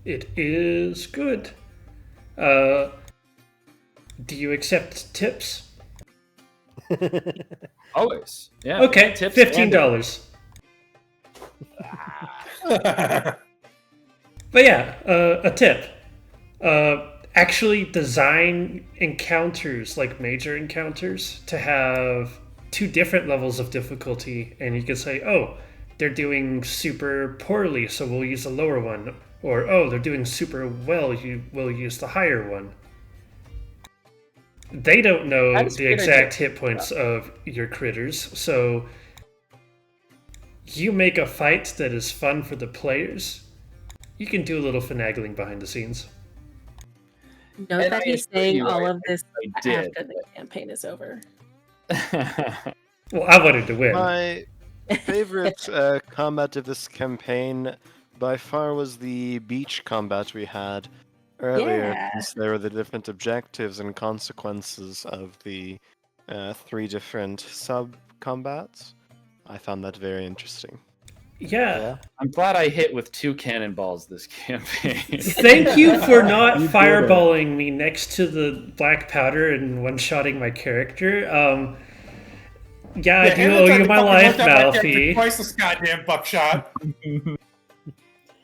It is good. Do you accept tips?
Always. Yeah.
Okay,
Tips
$15. But yeah, a tip. Actually design encounters, like major encounters, to have 2 different levels of difficulty, and you can say, oh, they're doing super poorly, so we'll use the lower one. Or, oh, they're doing super well, we'll use the higher one. They don't know
That is a
the
good
exact
idea.
hit points of your critters, so you make a fight that is fun for the players. You can do a little finagling behind the scenes.
Note
And
that
I
he's
assure
saying
you,
all
I-
of this
I did.
after the campaign is over.
Well, I wanted to win.
My favorite combat of this campaign by far was the beach combat we had earlier,
Yeah.
since there were the different objectives and consequences of the 3 different sub-combats. I found that very interesting.
Yeah.
I'm glad I hit with 2 cannonballs this campaign.
Thank you for not
You did it.
fireballing me next to the black powder and one-shotting my character. Yeah, I do
hand
owe
tried
you
to
my
fucking
life,
look at my character
Malfi.
Twice this goddamn buckshot.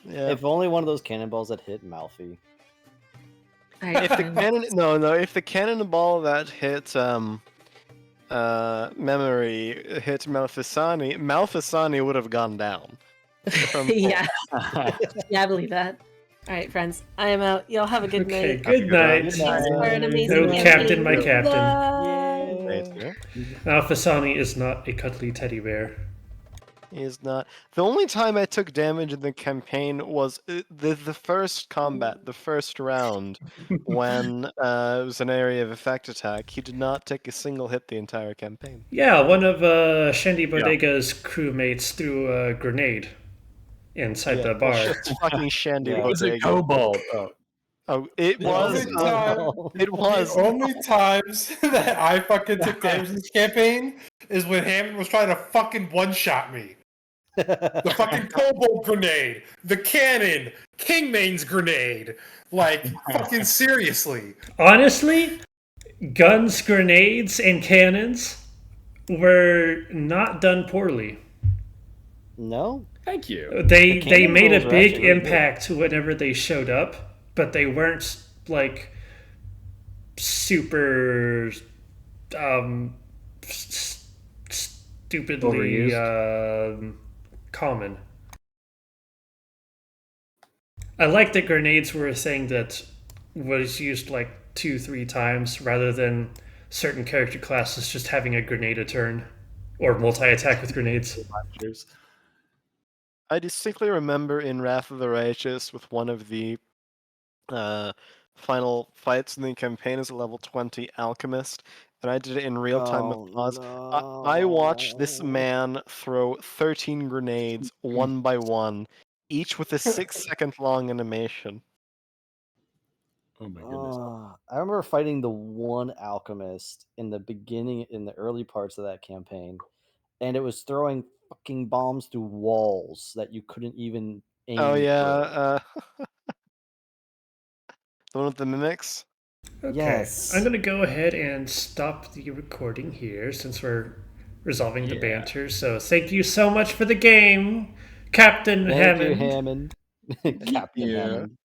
Yeah.
If only one of those cannonballs had hit Malfi.
If the if the cannonball that hit memory hit Malfisani would have gone down.
Yeah. Yeah, I believe that. All right, friends. I am out. Y'all have a good
Okay,
night.
good night.
Thanks for an amazing
No
campaign.
captain, my captain.
Bye.
Alphasani is not a cuddly teddy bear.
He is not. The only time I took damage in the campaign was the first combat, the first round, when it was an area of effect attack. He did not take a single hit the entire campaign.
Yeah, one of Shandy Bodega's crewmates threw a grenade inside the bar.
It's fucking Shandy
Yeah.
It was a
Bodega.
kobold. Oh.
Oh, it
The
was.
only time-
It was.
The only times that I fucking took damage in this campaign is when Hammond was trying to fucking one-shot me. The fucking kobold grenade, the cannon, Kingmane's grenade. Like, fucking seriously.
Honestly, guns, grenades, and cannons were not done poorly.
No?
Thank you.
They
The cannon
made a
rolls are
big
actually really good.
impact whenever they showed up, but they weren't like super stupidly common. I like that grenades were a thing that was used like 2-3 times rather than certain character classes just having a grenade a turn or multi-attack with grenades.
I distinctly remember in Wrath of the Righteous with one of the final fights in the campaign as a level 20 alchemist, and I did it in real time with Oz. I watched this man throw 13 grenades one by one, each with a 6-second long animation.
Oh my goodness.
I remember fighting the one alchemist in the beginning, in the early parts of that campaign, and it was throwing fucking bombs through walls that you couldn't even aim.
Oh
through.
yeah, the one with the mimics.
Okay.
Yes.
I'm going to go ahead and stop the recording here since we're resolving the
Yeah.
banter. So thank you so much for the game, Captain
Thank
Hammond.
you, Hammond. Captain
you.
Hammond.